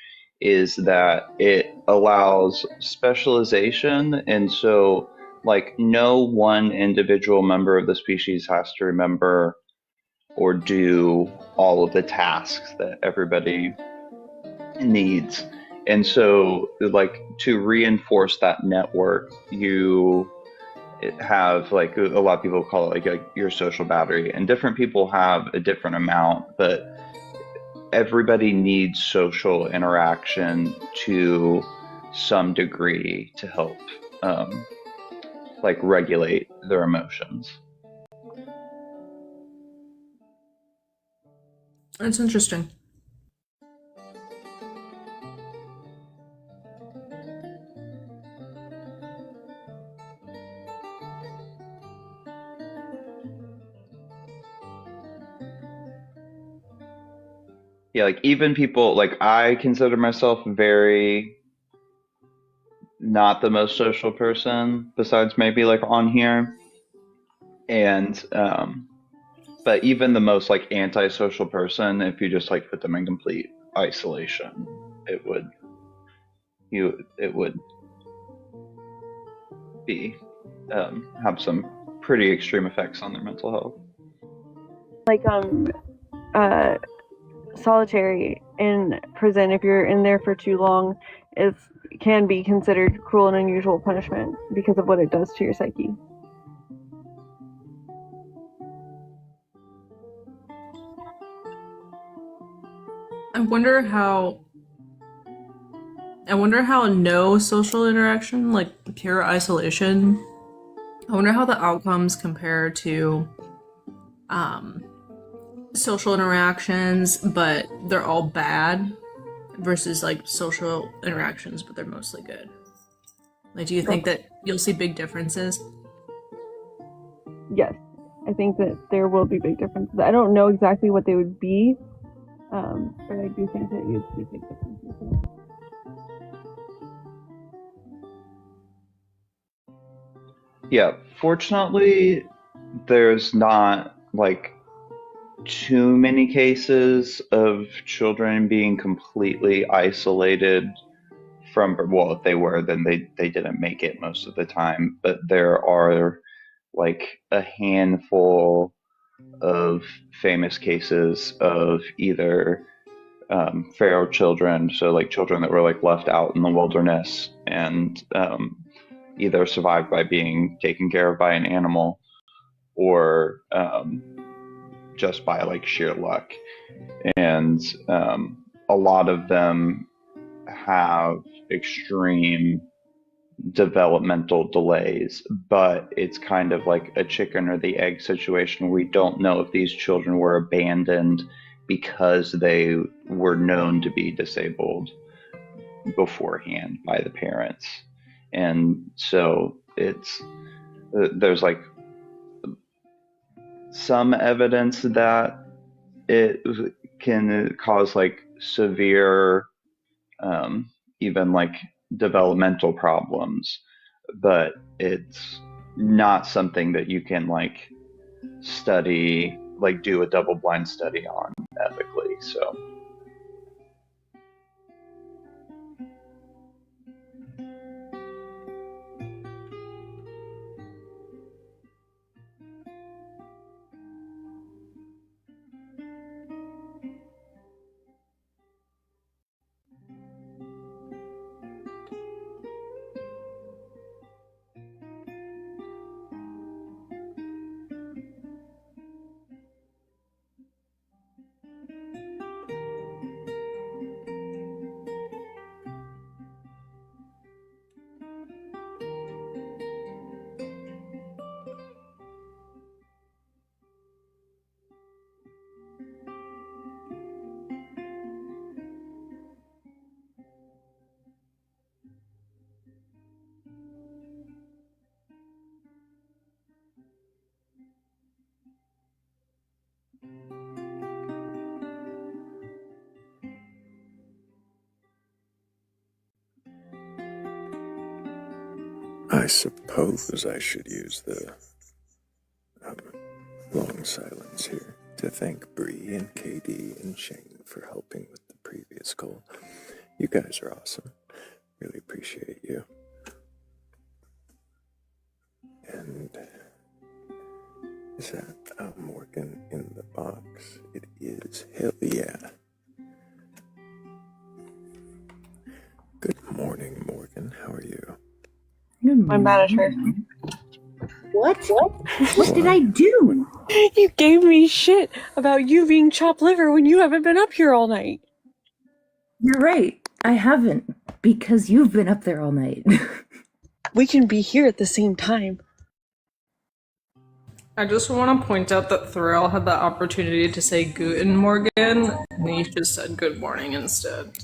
is that it allows specialization. And so like no one individual member of the species has to remember or do all of the tasks that everybody needs. And so like to reinforce that network, you have like a lot of people call it like your social battery, and different people have a different amount, but everybody needs social interaction to some degree to help like regulate their emotions. That's interesting. Yeah, like even people, like I consider myself very not the most social person besides maybe like on here. And but even the most like antisocial person, if you just like put them in complete isolation, it would be have some pretty extreme effects on their mental health. Like solitary in prison, if you're in there for too long, can be considered cruel and unusual punishment because of what it does to your psyche. wonder how. I wonder how no social interaction, like pure isolation. I wonder how the outcomes compare to social interactions, but they're all bad, versus like social interactions, but they're mostly good. Like, do you think that you'll see big differences? Yes, I think that there will be big differences. I don't know exactly what they would be, but I do think that you'd see big differences. Yeah, fortunately, there's not like too many cases of children being completely isolated from, well, if they were, then they didn't make it most of the time. But there are like a handful of famous cases of either feral children, so like children that were like left out in the wilderness and either survived by being taken care of by an animal or just by like sheer luck. And a lot of them have extreme developmental delays, but it's kind of like a chicken or the egg situation. We don't know if these children were abandoned because they were known to be disabled beforehand by the parents. And so there's like some evidence that it can cause like severe even like developmental problems, but it's not something that you can like study, like do a double blind study on ethically. So I suppose I should use the long silence here to thank Bree and KD and Shane for helping with the previous goal. You guys are awesome. Really appreciate you. And is that Morgan in the box? It is. Hell yeah. Good morning, Morgan. How are you? I'm mad at her. What? What did I do? You gave me shit about you being chopped liver when you haven't been up here all night. You're right. I haven't, because you've been up there all night. We can be here at the same time. I just want to point out that Thrayle had the opportunity to say Guten Morgen, and he just said good morning instead.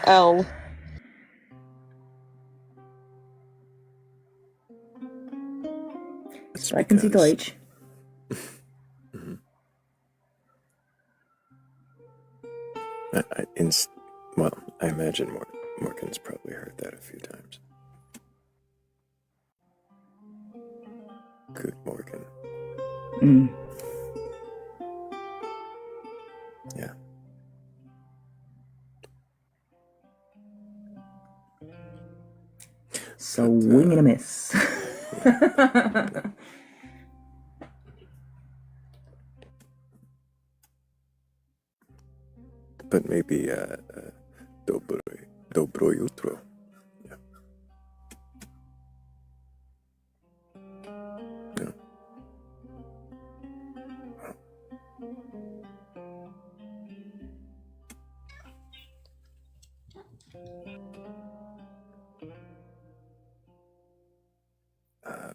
L. Sprechen Sie Deutsch. I imagine Morgan's probably heard that a few times. Good Morgan. Yeah. So wing and a miss. But maybe dobro jutro. Yeah. Yeah.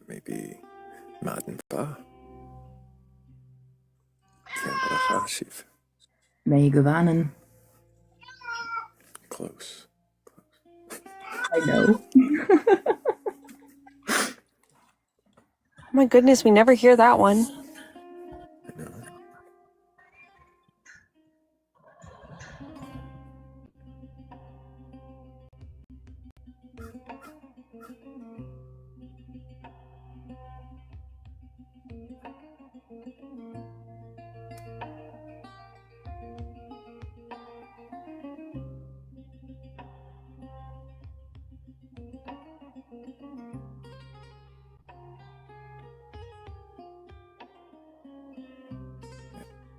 maybe Maden Va. Canberra Hashif. Meigavanen. Close. I know. Oh my goodness, we never hear that one. I know.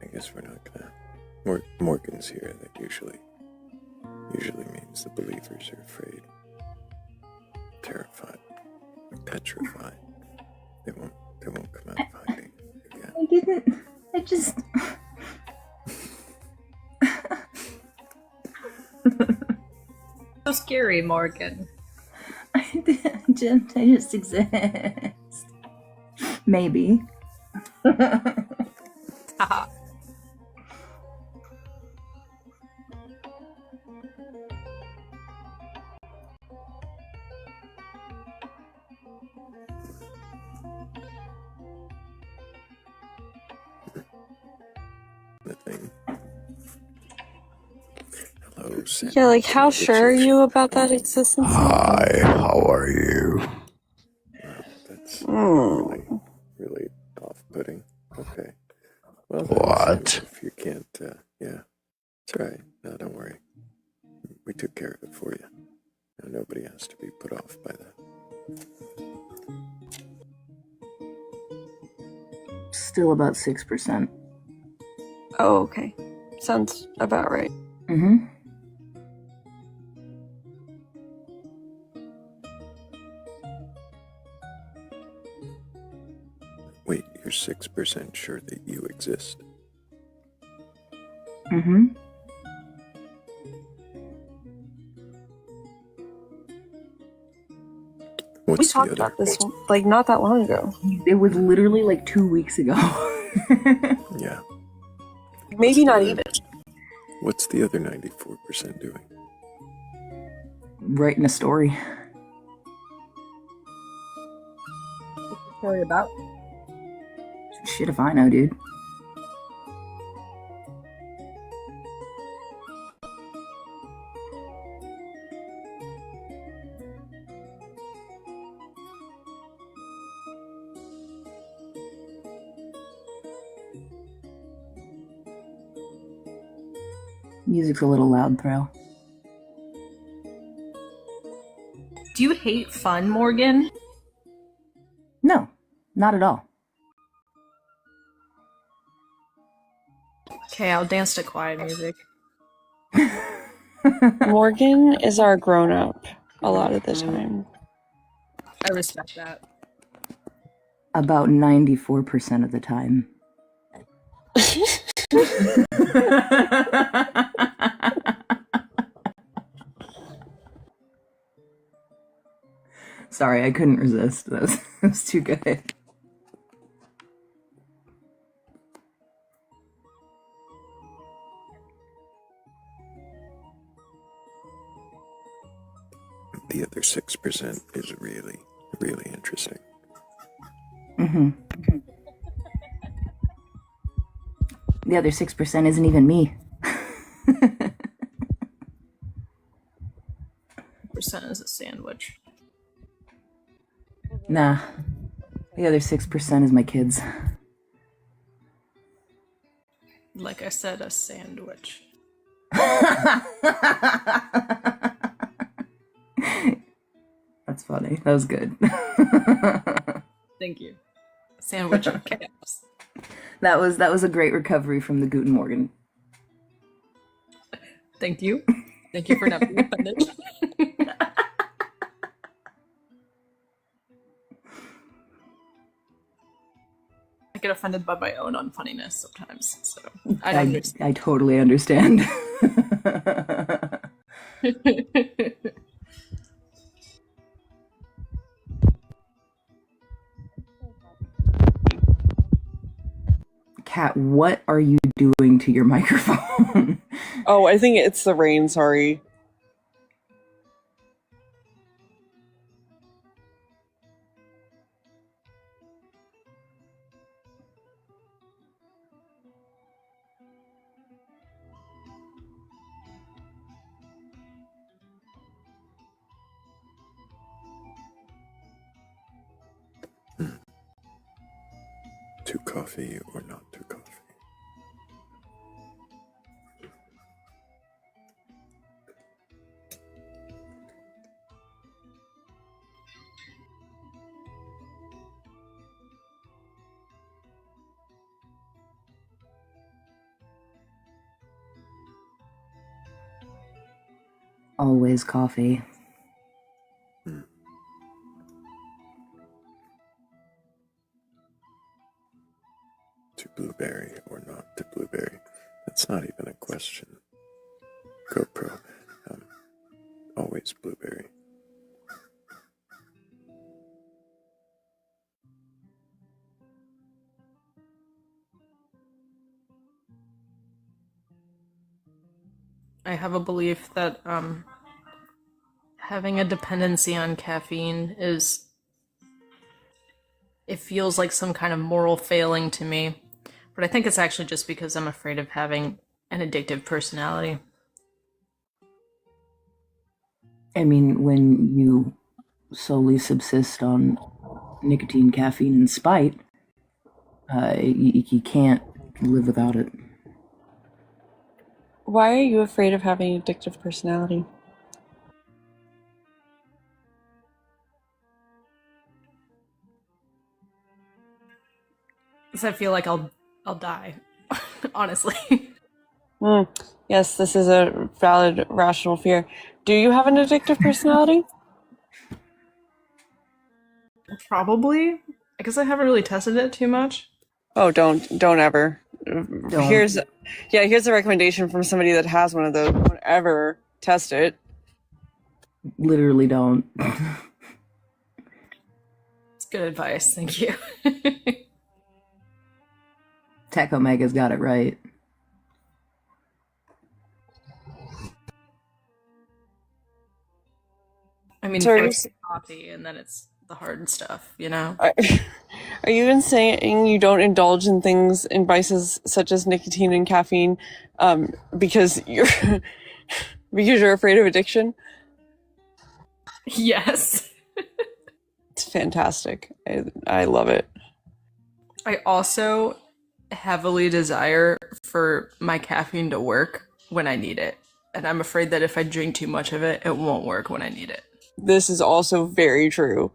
I guess we're not gonna. Morgan's here. That usually means the believers are afraid, terrified, petrified. They won't come out fighting again. I didn't. I just. So scary, Morgan. I just exist. Maybe. Haha. The thing. Hello, Sam. Yeah, like how sure are you about that existence? Hi, how are you? That's Mm. really off-putting. Okay. Well, then, What? Sam, if you can't, yeah, it's all right. No, don't worry. We took care of it for you. Now, nobody has to be put off by that. Still about 6%. Oh, okay. Sounds about right. Mm-hmm. Wait, you're 6% sure that you exist? Mm-hmm. We What's the talked other? about this like not that long ago. It was literally like 2 weeks ago. Yeah. Maybe not even. What's the other 94% doing? Writing a story. What's the story about? Shit if I know, dude. Music's a little loud, Thrayle. Do you hate fun, Morgan? No, not at all. Okay, I'll dance to quiet music. Morgan is our grown up a lot of the time. I respect that. About 94% of the time. Sorry, I couldn't resist. That was too good. The other 6% is really, really interesting. Mm-hmm. The other 6% isn't even me. Percent is a sandwich. Nah. The other 6% is my kids. Like I said, a sandwich. That's funny. That was good. Thank you. Sandwich and caps. That was a great recovery from the Guten Morgen. Thank you. Thank you for not being offended. I get offended by my own unfunniness sometimes, so I don't understand. I totally understand. Kat, what are you doing to your microphone? Oh, I think it's the rain, sorry. To coffee or not to coffee? Always coffee. To blueberry or not to blueberry? That's not even a question. GoPro. Always blueberry. I have a belief that having a dependency on caffeine it feels like some kind of moral failing to me. But I think it's actually just because I'm afraid of having an addictive personality. I mean, when you solely subsist on nicotine, caffeine, and spite, you can't live without it. Why are you afraid of having an addictive personality? Because I feel like I'll die, honestly. Yes, this is a valid, rational fear. Do you have an addictive personality? Probably. I guess I haven't really tested it too much. Oh, don't ever. Don't. Here's a recommendation from somebody that has one of those. Don't ever test it. Literally don't. It's good advice. Thank you. Tech Omega's got it right. I mean, So first coffee, and then it's the hard stuff, you know? Are you even saying you don't indulge in things, in vices such as nicotine and caffeine, because you're because you're afraid of addiction? Yes. It's fantastic. I love it. I also heavily desire for my caffeine to work when I need it. And I'm afraid that if I drink too much of it, it won't work when I need it. This is also very true.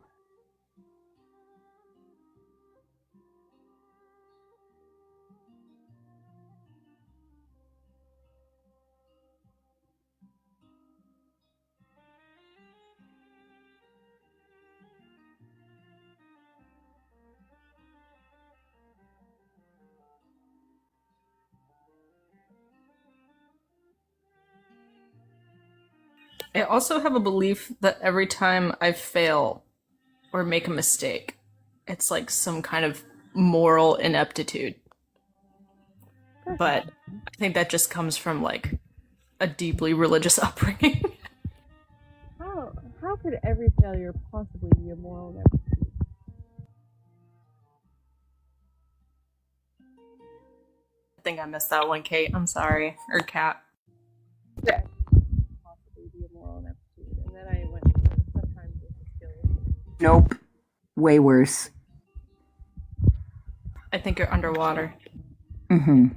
I also have a belief that every time I fail or make a mistake, it's like some kind of moral ineptitude. But I think that just comes from like a deeply religious upbringing. How could every failure possibly be a moral ineptitude? I think I missed that one, Kate. I'm sorry. Or Kat. Possibly be a moral ineptitude, and then I went to sometimes with the skills. Nope. Way worse. I think you're underwater. Mm-hmm.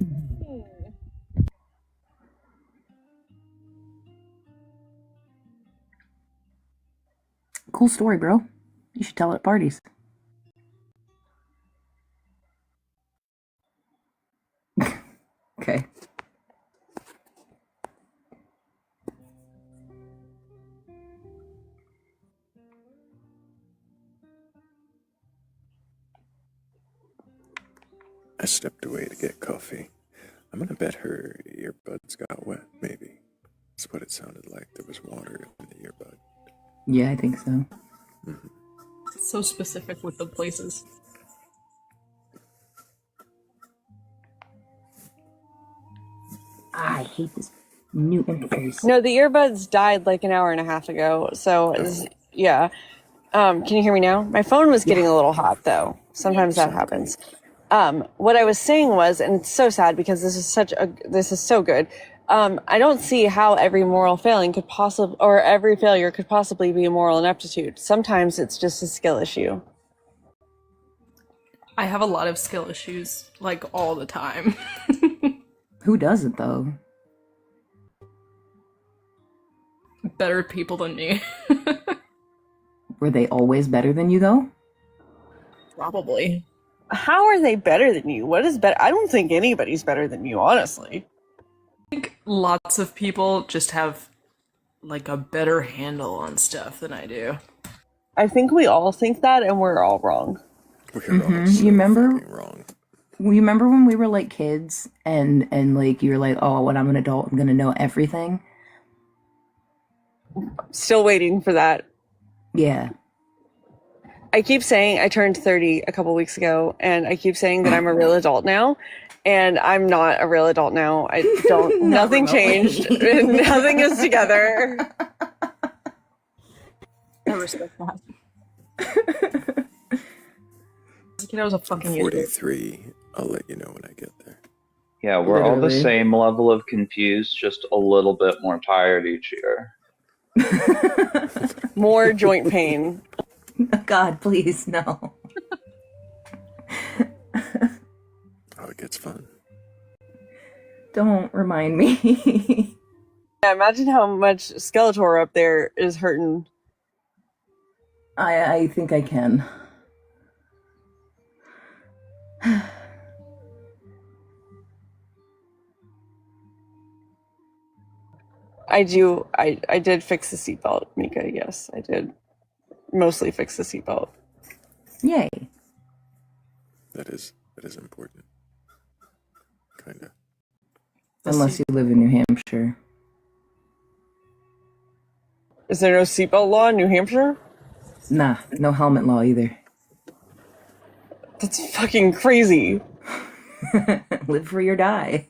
Cool story, bro. You should tell it at parties. Okay. I stepped away to get coffee. I'm gonna bet her earbuds got wet, maybe. That's what it sounded like. There was water in the earbud. Yeah, I think so. It's so specific with the places. hate this new interface. No, the earbuds died like an hour and a half ago. So, yeah. Can you hear me now? My phone was getting a little hot, though. Sometimes that happens. What I was saying was, and it's so sad because this is so good. I don't see how every moral failing could possibly, or every failure could possibly be a moral ineptitude. Sometimes it's just a skill issue. I have a lot of skill issues, like all the time. Who doesn't, though? Better people than me. Were they always better than you, though? Probably. How are they better than you? What is better? I don't think anybody's better than you, honestly. I think lots of people just have like a better handle on stuff than I do. I think we all think that, and we're all wrong. You remember? Wrong. You remember when we were like kids, and like you were like, oh, when I'm an adult, I'm gonna know everything. Still waiting for that. Yeah. I keep saying I turned 30 a couple weeks ago, and I keep saying that I'm a real adult now, and I'm not a real adult now. I don't. Nothing changed. Nothing is together. I respect that. I was a fucking 43. I'll let you know when I get there. Yeah, we're all the Literally. same level of confused, just a little bit more tired each year. More joint pain. God, please, no. Oh, it gets fun. Don't remind me. Yeah, imagine how much Skeletor up there is hurting. I think I can. I do. I did fix the seatbelt, Mika. Yes, I did. Mostly fix the seatbelt. Yay. That is important. Kinda. Unless you live in New Hampshire. Is there no seatbelt law in New Hampshire? Nah, no helmet law either. That's fucking crazy. Live free or die.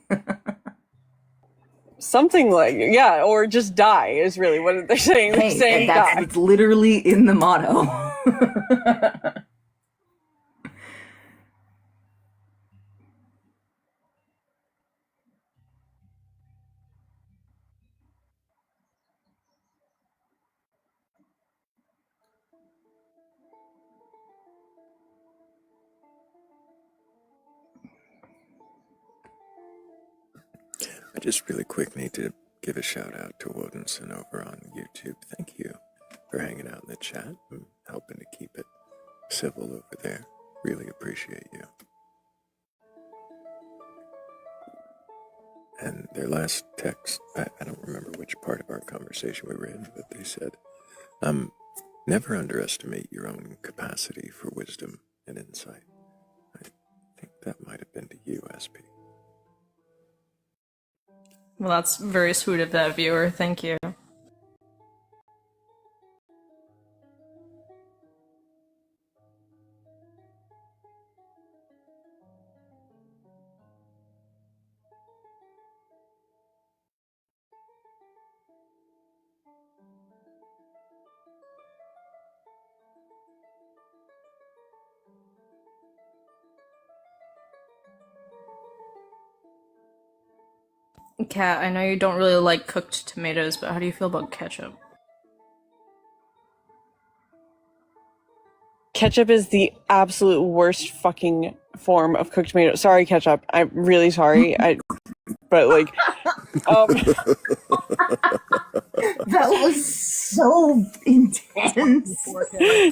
Something like, yeah, or just die is really what they're saying. They're saying die. It's literally in the motto. I just really quick need to give a shout out to Wodenson over on YouTube. Thank you for hanging out in the chat and helping to keep it civil over there. Really appreciate you. And their last text, I don't remember which part of our conversation we were in, but they said, never underestimate your own capacity for wisdom and insight. I think that might have been to you, SP. Well, that's very sweet of that viewer. Thank you. Kat, I know you don't really like cooked tomatoes, but how do you feel about ketchup? Ketchup is the absolute worst fucking form of cooked tomato. Sorry, ketchup. I'm really sorry. But like, That was so intense.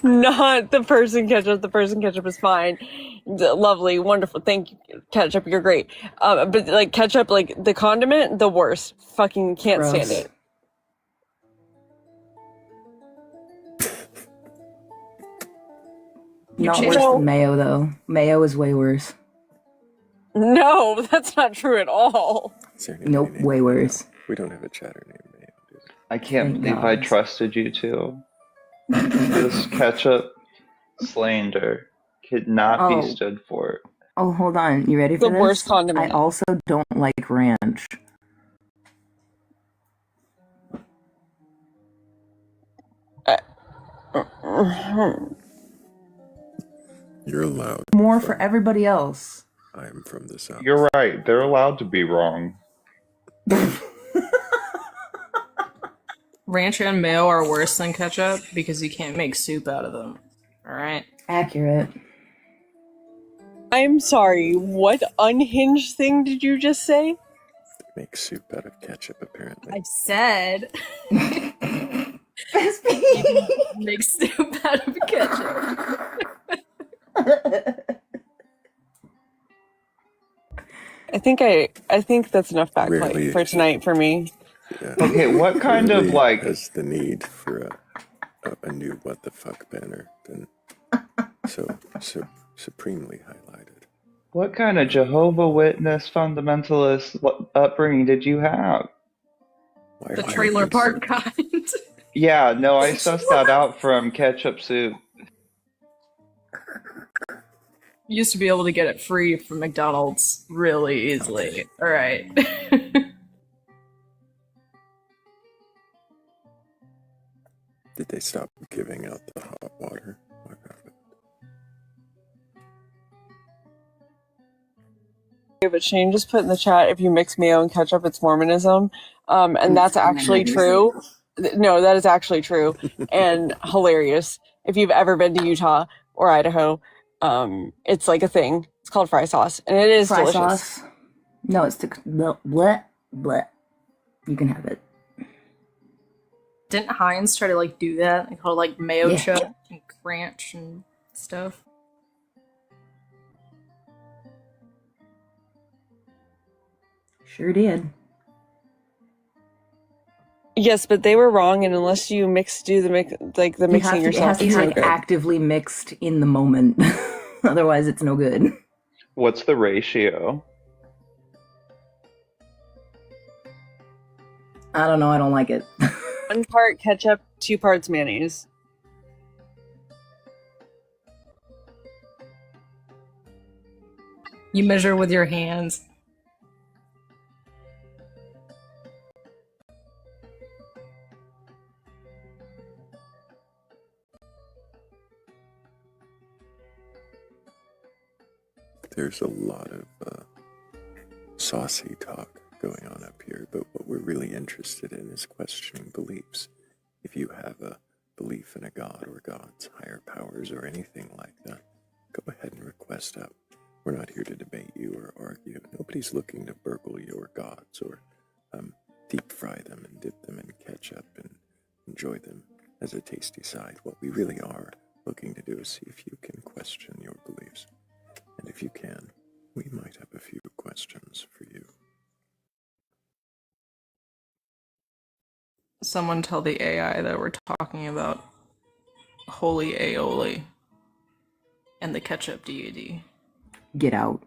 not the person ketchup. The person ketchup is fine. Lovely, wonderful. Thank you, ketchup. You're great. But like ketchup, like the condiment, the worst. Fucking can't Gross. stand it. Not worse than mayo, though. Mayo is way worse. No, that's not true at all. Nope, way worse. We don't have a chatter named Mayo, do we? I can't Thank believe I God. trusted you two. This ketchup slander could not Oh. be stood for. Oh, hold on. You ready for The this? worst condiment. I also don't like ranch. You're allowed. More for everybody else. I am from the South. You're right. They're allowed to be wrong. Ranch and mayo are worse than ketchup because you can't make soup out of them. Alright? Accurate. I'm sorry, what unhinged thing did you just say? Make soup out of ketchup, apparently. I said you can make soup out of ketchup. I think that's enough backlight for tonight for me. Yeah. Okay, what kind of, like... has the need for a new what the fuck banner been so supremely highlighted? What kind of Jehovah Witness fundamentalist upbringing did you have? The trailer park kind. Yeah, no, I sussed that out from ketchup soup. Used to be able to get it free from McDonald's really easily. Alright. Did they stop giving out the hot water? What happened? But Shane just put in the chat, if you mix mayo and ketchup, it's Mormonism. And that's actually true. No, that is actually true and hilarious. If you've ever been to Utah or Idaho, it's like a thing. It's called fry sauce, and it is Fry delicious. sauce. No, it's the bleh, bleh. You can have it. Didn't Heinz try to like do that? They call it like mayo Yeah. chuck and ranch and stuff. Sure did. Yes, but they were wrong, and unless you do the mixing It yourself, has to be it's not like good. actively mixed in the moment. Otherwise, it's no good. What's the ratio? I don't know. I don't like it. 1 part ketchup, 2 parts mayonnaise. You measure with your hands. There's a lot of saucy talk going on up here, but what we're really interested in is questioning beliefs. If you have a belief in a god or gods, higher powers, or anything like that, go ahead and request up. We're not here to debate you or argue. Nobody's looking to burgle your gods or deep fry them and dip them in ketchup and enjoy them as a tasty side. What we really are looking to do is see if you can question your beliefs. And if you can, we might have a few questions for you. Someone tell the AI that we're talking about holy aioli and the ketchup deity. Get out.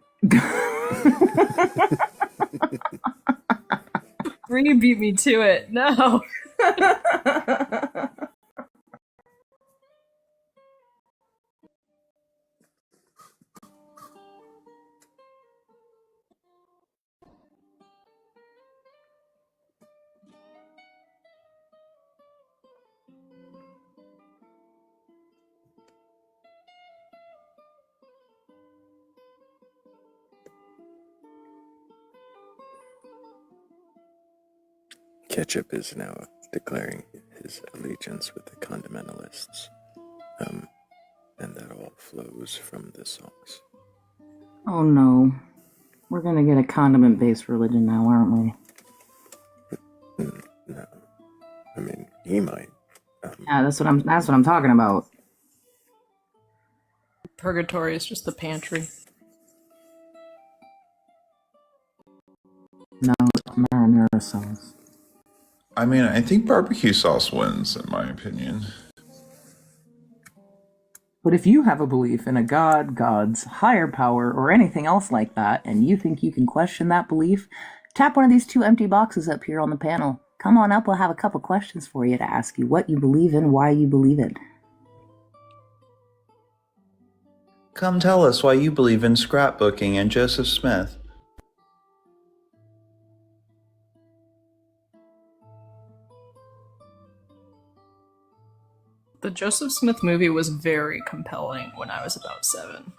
Bree beat me to it. No. Ketchup is now declaring his allegiance with the condimentalists, and that all flows from the sauce. Oh no. We're gonna get a condiment-based religion now, aren't we? No. I mean, he might. Yeah, that's what I'm talking about. Purgatory is just the pantry. No, marinara sauce. I mean, I think barbecue sauce wins, in my opinion. But if you have a belief in a god, gods, higher power, or anything else like that, and you think you can question that belief, tap one of these 2 empty boxes up here on the panel. Come on up, we'll have a couple questions for you to ask you what you believe in, why you believe it. Come tell us why you believe in scrapbooking and Joseph Smith. The The Joseph Smith movie was very compelling when I was about 7.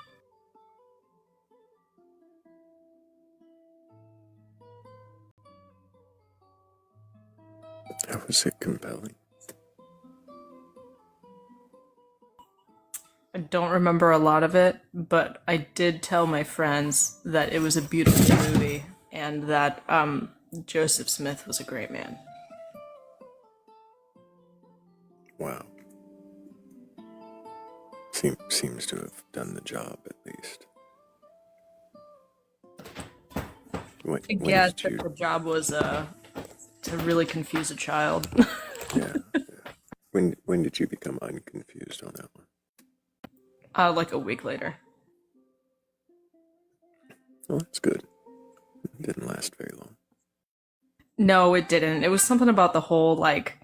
How was it compelling? I don't remember a lot of it, but I did tell my friends that it was a beautiful movie and that Joseph Smith was a great man. Wow. Seems to have done the job at least. I guess that the job was to really confuse a child. Yeah. When did you become unconfused on that one? Like a week later. Oh, that's good. It didn't last very long. No, it didn't. It was something about the whole, like,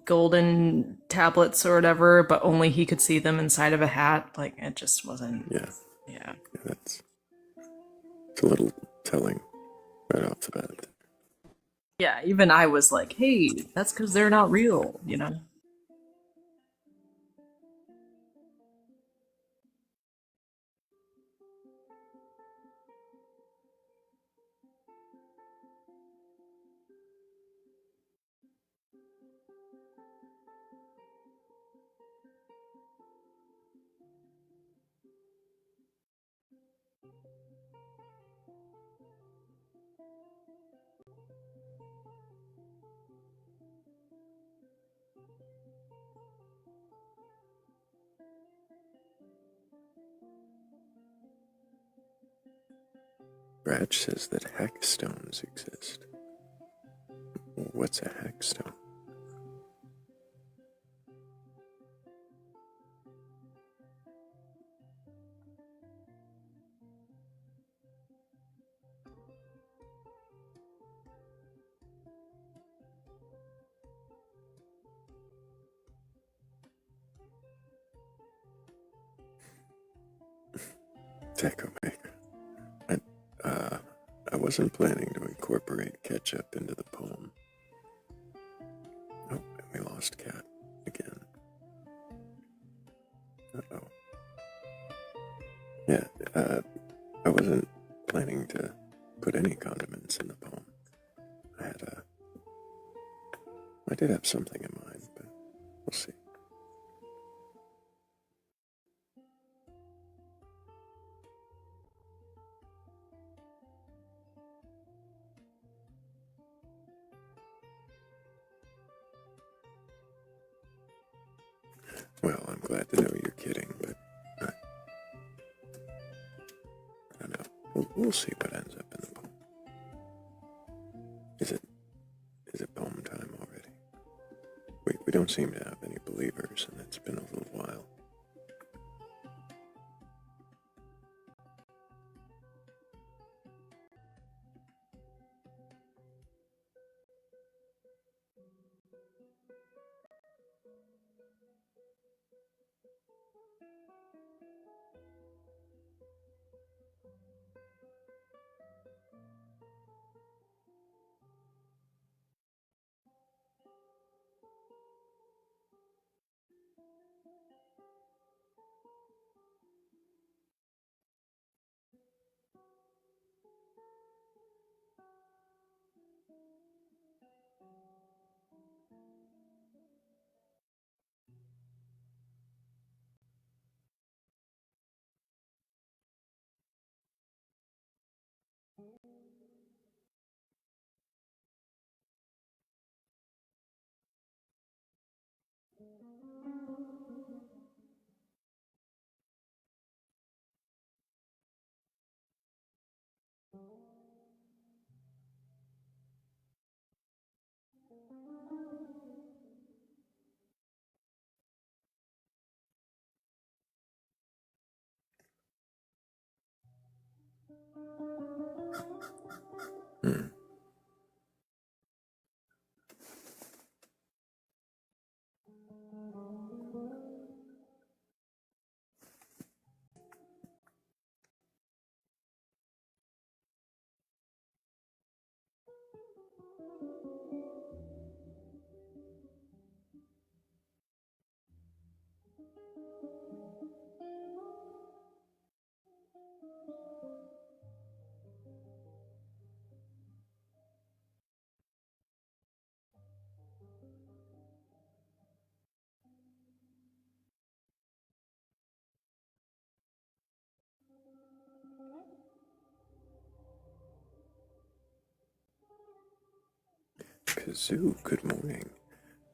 golden tablets or whatever, but only he could see them inside of a hat. Like, it just wasn't. Yeah. Yeah. It's a little telling right off the bat. Yeah, even I was like, hey, that's because they're not real, you know? Brad says that hackstones exist. What's a hackstone? Taco maker. I wasn't planning to incorporate ketchup into the poem. Oh, and we lost Cat again. Uh-oh. Yeah, I wasn't planning to put any condiments in the poem. I did have something in mind, but we'll see. Well, I'm glad to know you're kidding, but I don't know. We'll see what ends up in the poem. Is it poem time already? We don't seem to have any believers, and it's been a little while. Kazoo, good morning.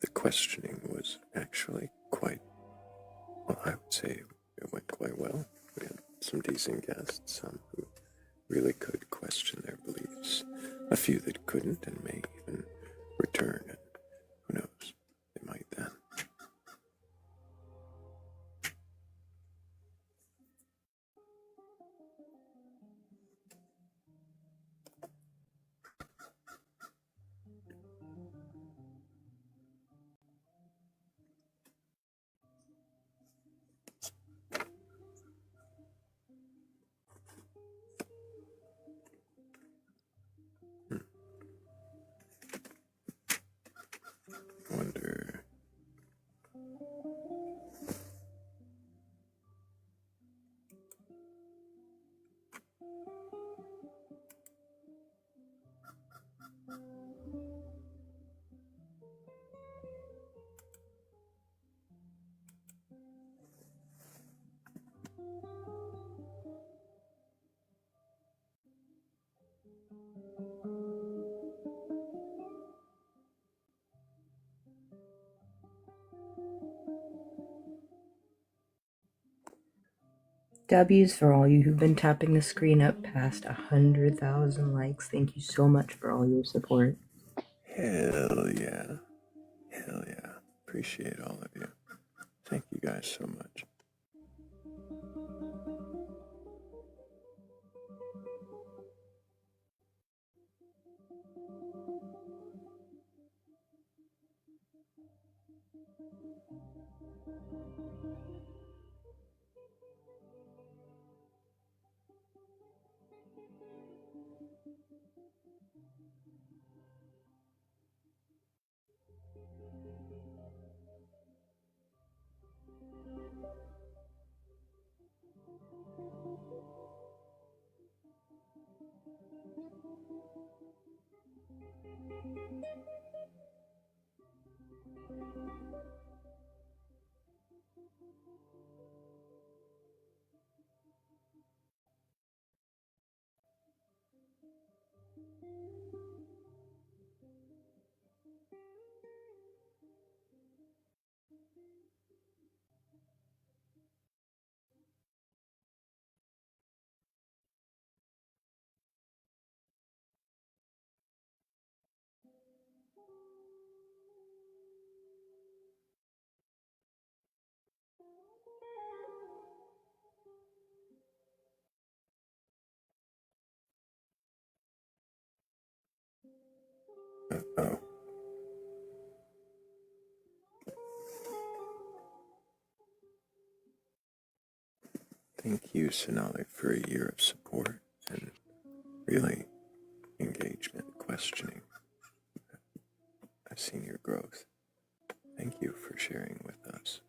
The questioning was actually quite, well, I would say it went quite well. We had some decent guests, some who really could question their beliefs, a few that couldn't and may even return, and who knows, they might then. Wonder. W's for all you who've been tapping the screen up past 100,000 likes. Thank you so much for all your support. Hell yeah. Hell yeah. Appreciate all of you. Thank you guys so much. Oh. Thank you, Sonali, for a year of support and really engagement, questioning. I've seen your growth. Thank you for sharing with us.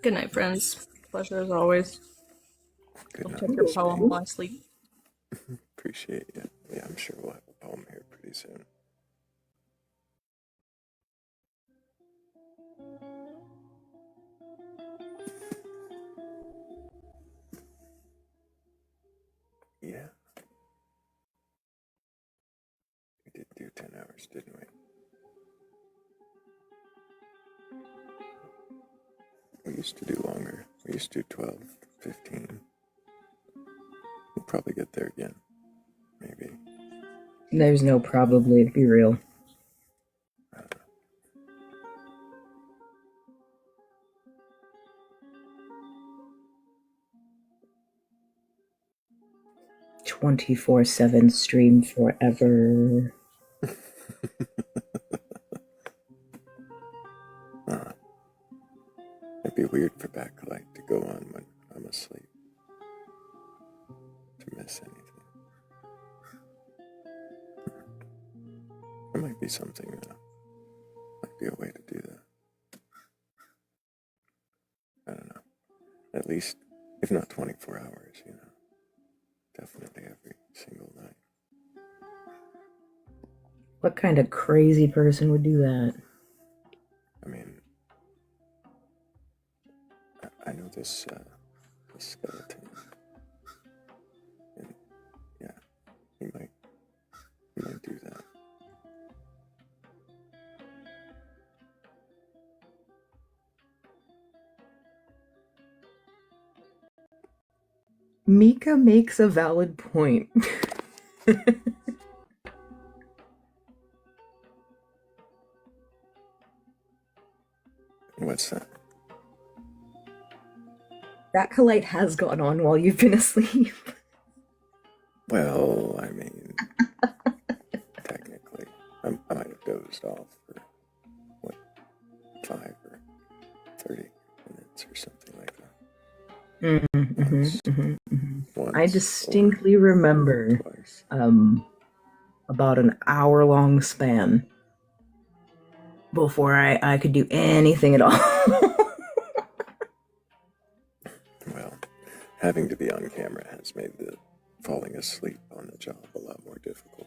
Good night, friends. Pleasure as always. Good I'll night. check your poem while I sleep. Appreciate you. Yeah, I'm sure we'll have a poem here pretty soon. Yeah. We did do 10 hours, didn't we? We used to do longer. We used to do 12, 15. We'll probably get there again. Maybe. There's no probably, be real. 24/7 stream forever. It'd be weird for Batcolyte to go on when I'm asleep. To miss anything. There might be something, might be a way to do that. I don't know. At least, if not 24 hours, definitely every single night. What kind of crazy person would do that? I mean, I know this skeleton, and yeah, he might do that. Mika makes a valid point. What's that? Batcolyte has gone on while you've been asleep. Well, I mean, technically, I might have dozed off for, 5 or 30 minutes or something like that. I distinctly remember about an hour-long span before I could do anything at all. Well, having to be on camera has made the falling asleep on the job a lot more difficult.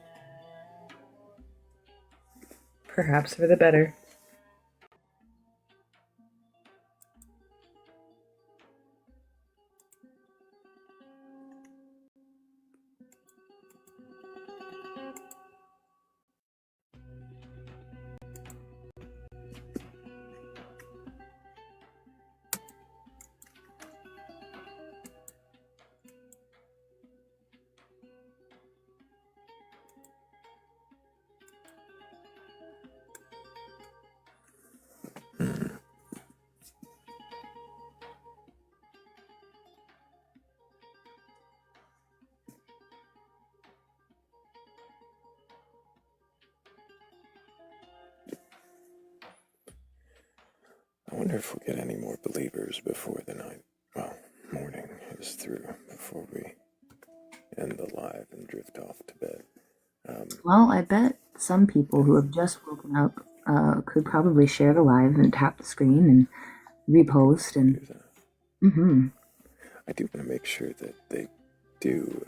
Perhaps for the better. I wonder if we'll get any more believers before the morning is through, before we end the live and drift off to bed. Well, I bet some people who have just woken up could probably share the live and tap the screen and repost and. I do want to make sure that they do,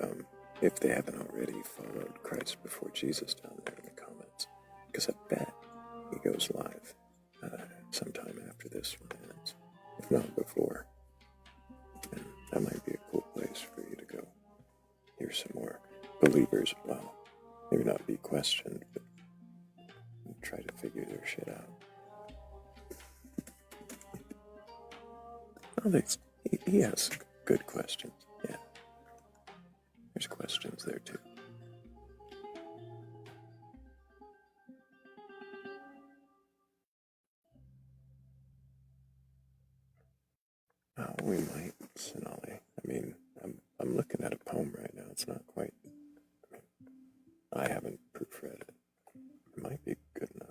if they haven't already, followed Christ Before Jesus down there in the comments, because I bet he goes live sometime after this one ends, if not before. And that might be a cool place for you to go hear some more believers. Well, maybe not be questioned, but try to figure their shit out. Oh, he has good questions. Yeah, there's questions there too. Oh, we might, Sonali. I mean, I'm looking at a poem right now. It's not quite. I haven't proofread it. It might be good enough.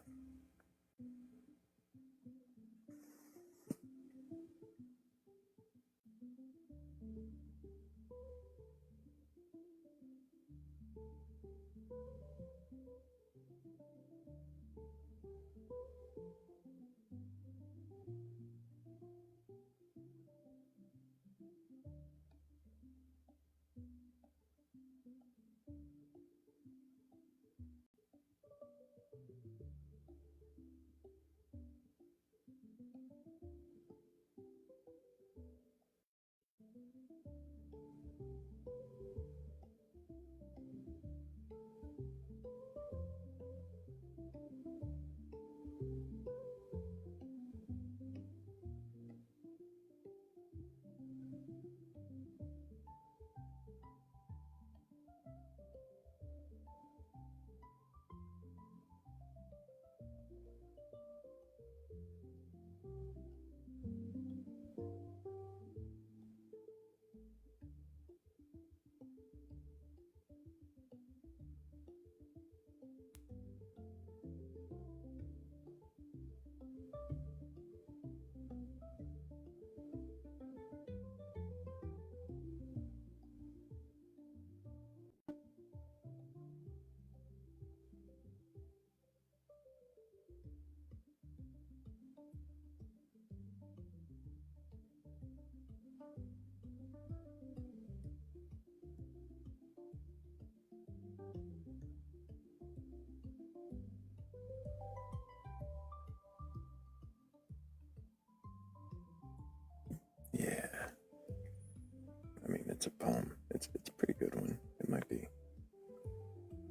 it's a poem. It's a pretty good one. It might be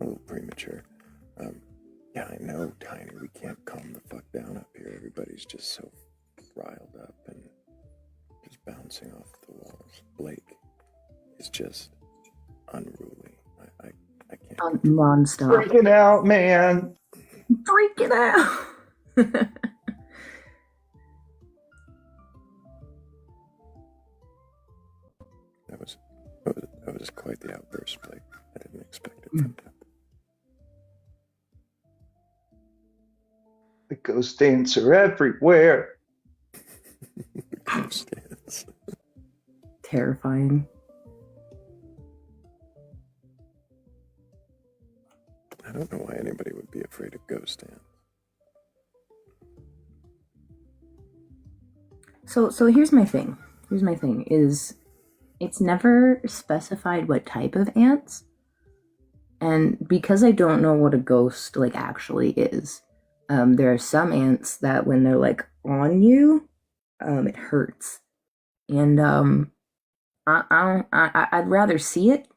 a little premature. Yeah, I know, Tiny. We can't calm the fuck down up here. Everybody's just so riled up and just bouncing off the walls. Blake is just unruly. I can't. Non-stop. Freaking out, man. Freaking out. That was quite the outburst, Blake. I didn't expect it from you. The ghost dance are everywhere. Ghost dance. Terrifying. I don't know why anybody would be afraid of ghost dance. So here's my thing. Is it's never specified what type of ants. And because I don't know what a ghost like actually is, there are some ants that when they're like on you, it hurts. And I'd rather see it.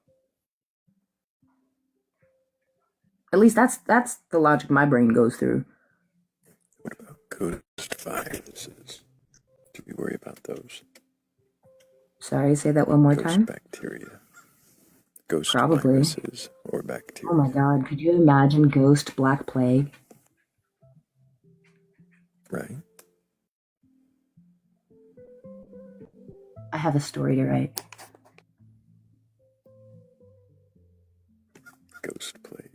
At least that's the logic my brain goes through. Ghost viruses. Do you worry about those? Sorry, say that one more Ghost time. bacteria. Ghost Probably. viruses or bacteria. Oh my god, could you imagine ghost black plague? Right. I have a story to write. Ghost plague.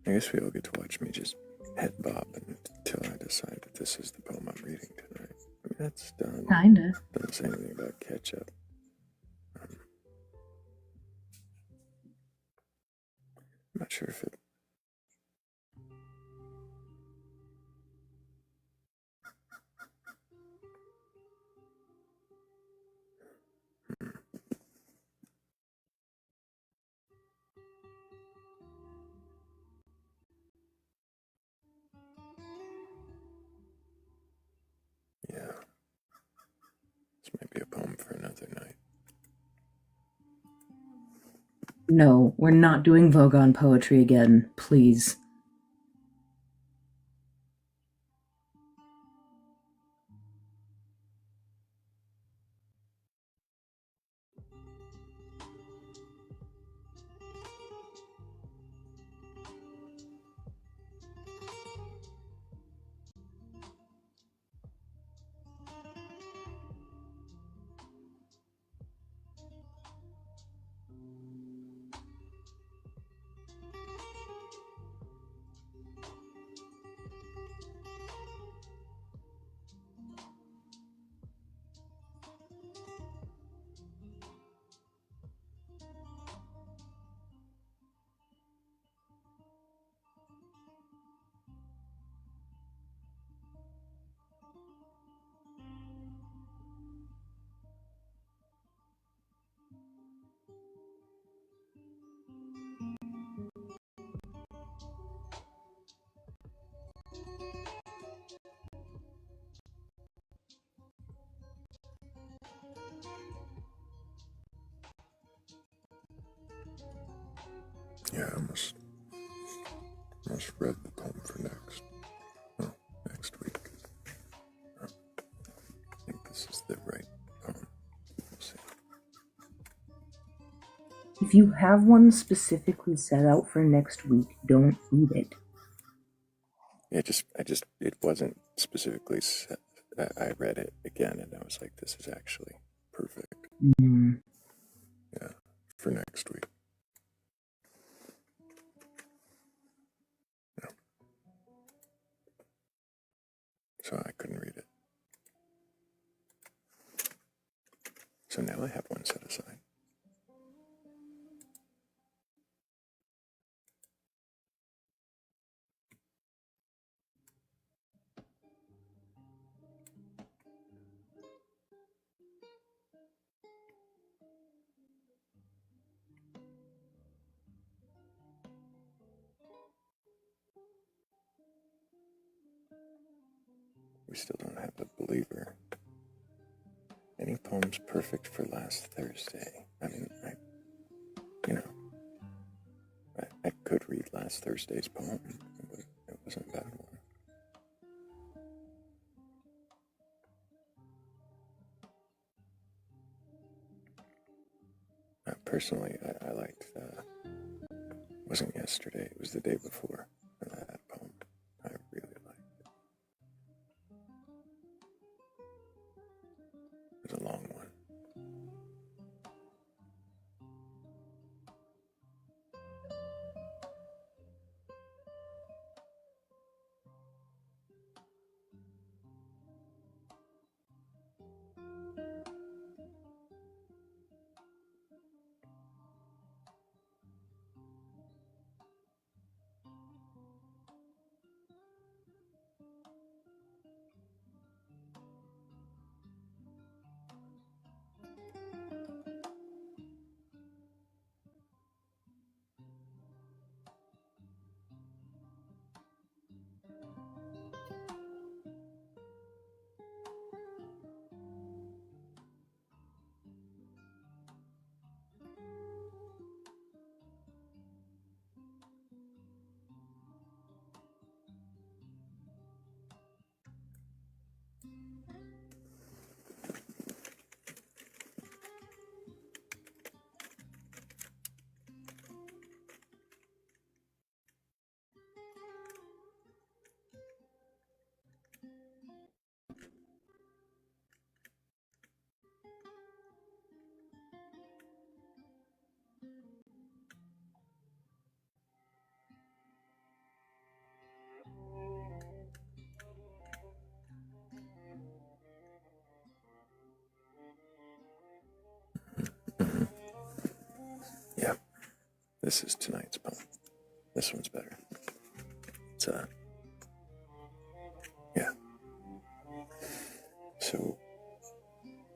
I guess we all get to watch me just head bob until I decide that this is the poem I'm reading tonight. I mean, that's done. Kinda. Doesn't say anything about ketchup. I'm not sure if it. Yeah. This might be a poem for another night. No, we're not doing Vogue on poetry again, please. Yeah, I must read the poem for next week. I think this is the right poem. We'll see. If you have one specifically set out for next week, don't read it. Yeah, it wasn't specifically set. I read it again and I was like, this is actually perfect. Mm. Yeah, for next week. No. So I couldn't read it. So now I have one set aside. We still don't have a believer. Any poems perfect for last Thursday? I mean, I could read last Thursday's poem. It wasn't a bad one. Personally, I liked, it wasn't yesterday, it was the day before, that poem. I really liked it. It was a long one. Yeah, this is tonight's poem. This one's better. It's, yeah. So,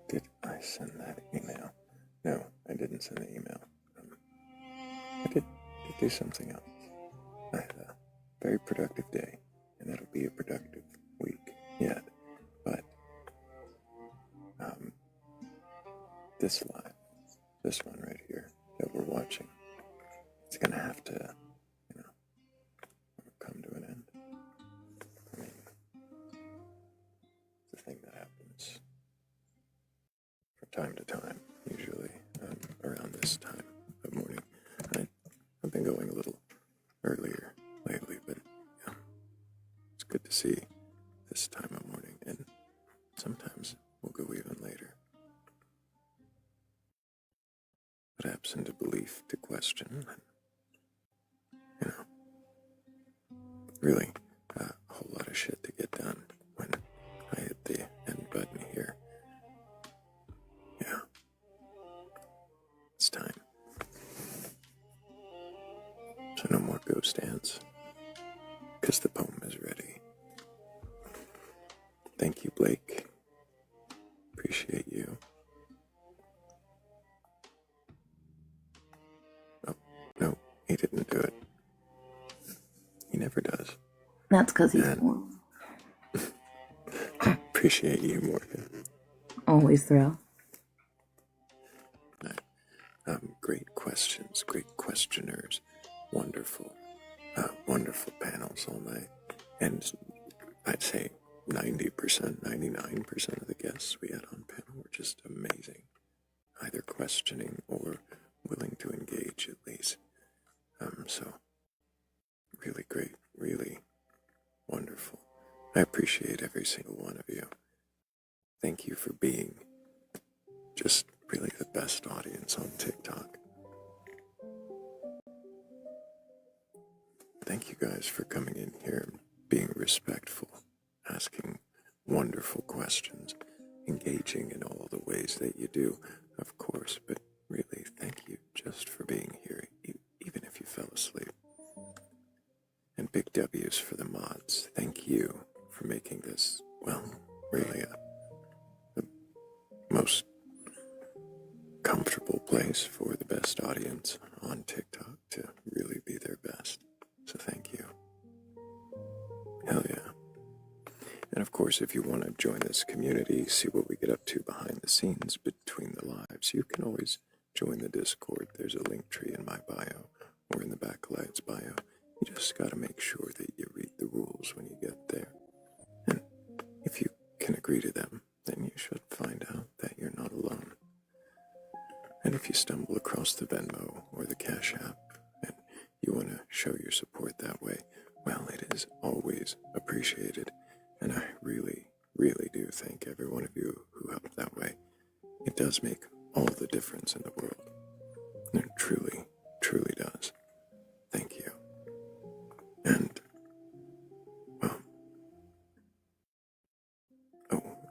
did I send that email? No, I didn't send the email. I did do something else. I had a very productive day, and it'll be a productive week yet. But, this one right here that we're watching, it's gonna have to, come to an end. I mean, it's a thing that happens from time to time, usually around this time of morning. I've been going a little earlier lately, but yeah, it's good to see this time of morning, and sometimes we'll go even later. But absent a belief to question, really a whole lot of shit to get done when I hit the end button here. Yeah, it's time. So no more ghost dance, because the poem is ready. Thank you, Blake. Appreciate you. Oh, no, he didn't do it. He never does. That's because he's And poor. appreciate you, Morgan. Always Thrayle. Great questions, great questioners, wonderful, wonderful panels all night. And I'd say 90%, 99% of the guests we had on panel were just amazing, either questioning or willing to engage at least. So really great, really wonderful. I appreciate every single one of you. Thank you for being just really the best audience on TikTok. Thank you guys for coming in here and being respectful, asking wonderful questions, engaging in all the ways that you do, of course, but really thank you just for being here, even if you fell asleep. And big W's for the mods. Thank you for making this, well, really the most comfortable place for the best audience on TikTok to really be their best. So thank you. Hell yeah. And of course, if you want to join this community, see what we get up to behind the scenes between the lives, you can always join the Discord. There's a link tree in my bio or in the Batcolyte's bio. You just got to make sure that you read the rules when you get there. And if you can agree to them, then you should find out that you're not alone. And if you stumble across the Venmo or the Cash App and you want to show your support that way, well, it is always appreciated. And I really, really do thank every one of you who helped that way. It does make all the difference in the world. It truly, truly does. Thank you. And, well,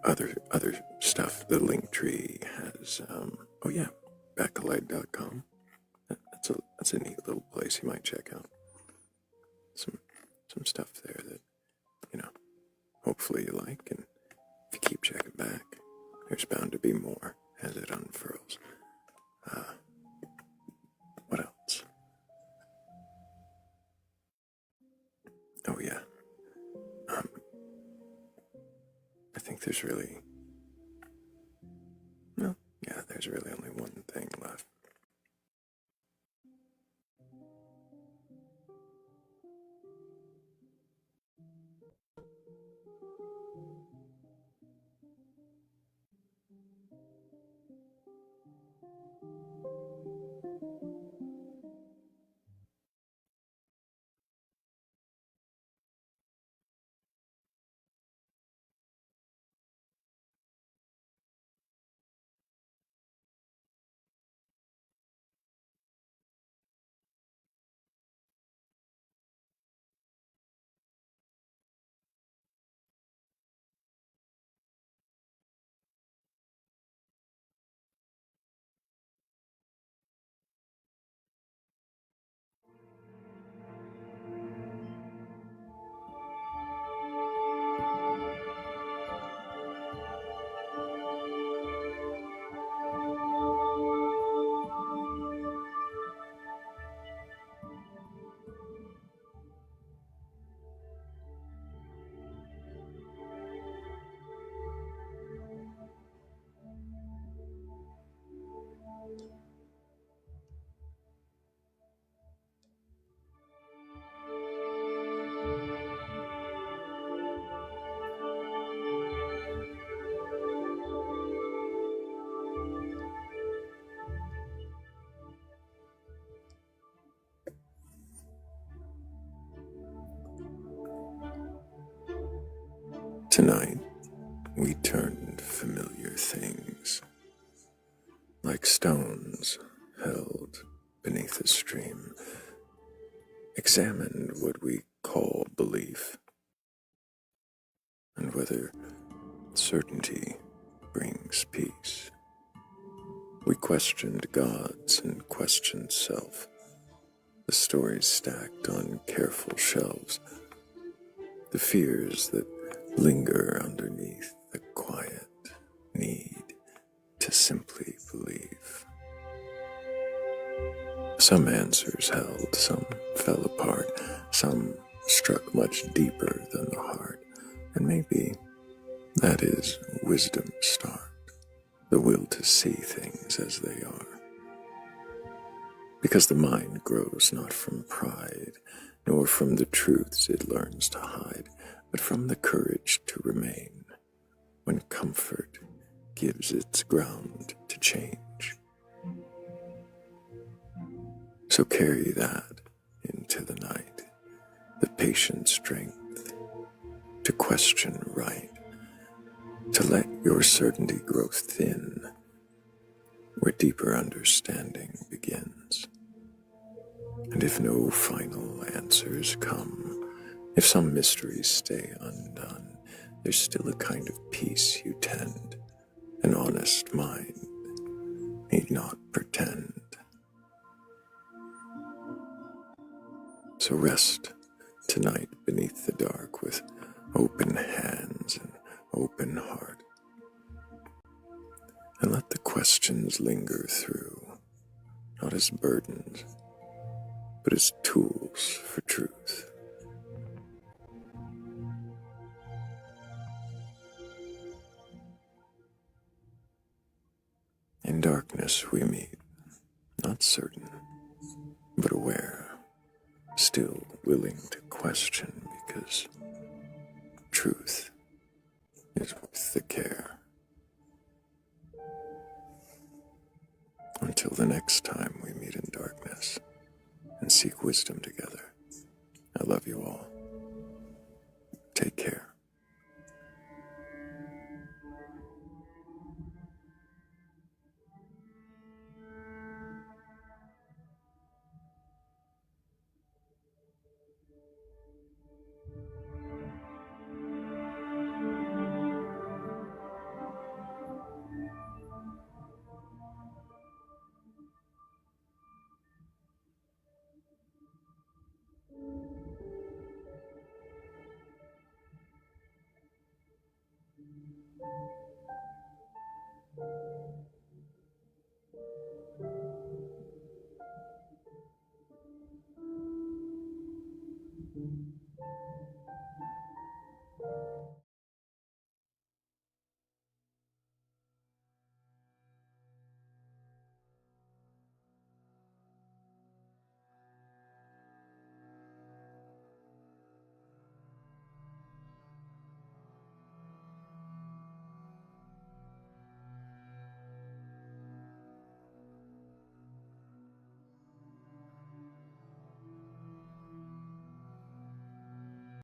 other stuff. The link tree has, Batcolyte.com. That's a neat little place you might check out. Some stuff there that, hopefully you like, and if you keep checking back, there's bound to be more as it unfurls. What else? Oh yeah. I think there's really, there's really only one thing left. Tonight, we turned familiar things, like stones held beneath a stream, examined what we call belief, and whether certainty brings peace. We questioned gods and questioned self, the stories stacked on careful shelves, the fears that linger underneath the quiet need to simply believe. Some answers held, some fell apart, some struck much deeper than the heart, and maybe that is wisdom's start, the will to see things as they are. Because the mind grows not from pride, nor from the truths it learns to hide, but from the courage to remain when comfort gives its ground to change. So carry that into the night, the patient strength to question right, to let your certainty grow thin where deeper understanding begins. And if no final answers come, if some mysteries stay undone, there's still a kind of peace you tend. An honest mind need not pretend. So rest tonight beneath the dark with open hands and open heart. And let the questions linger through, not as burdens, but as tools for truth. In darkness we meet, not certain, but aware, still willing to question because truth is worth the care. Until the next time we meet in darkness and seek wisdom together, I love you all.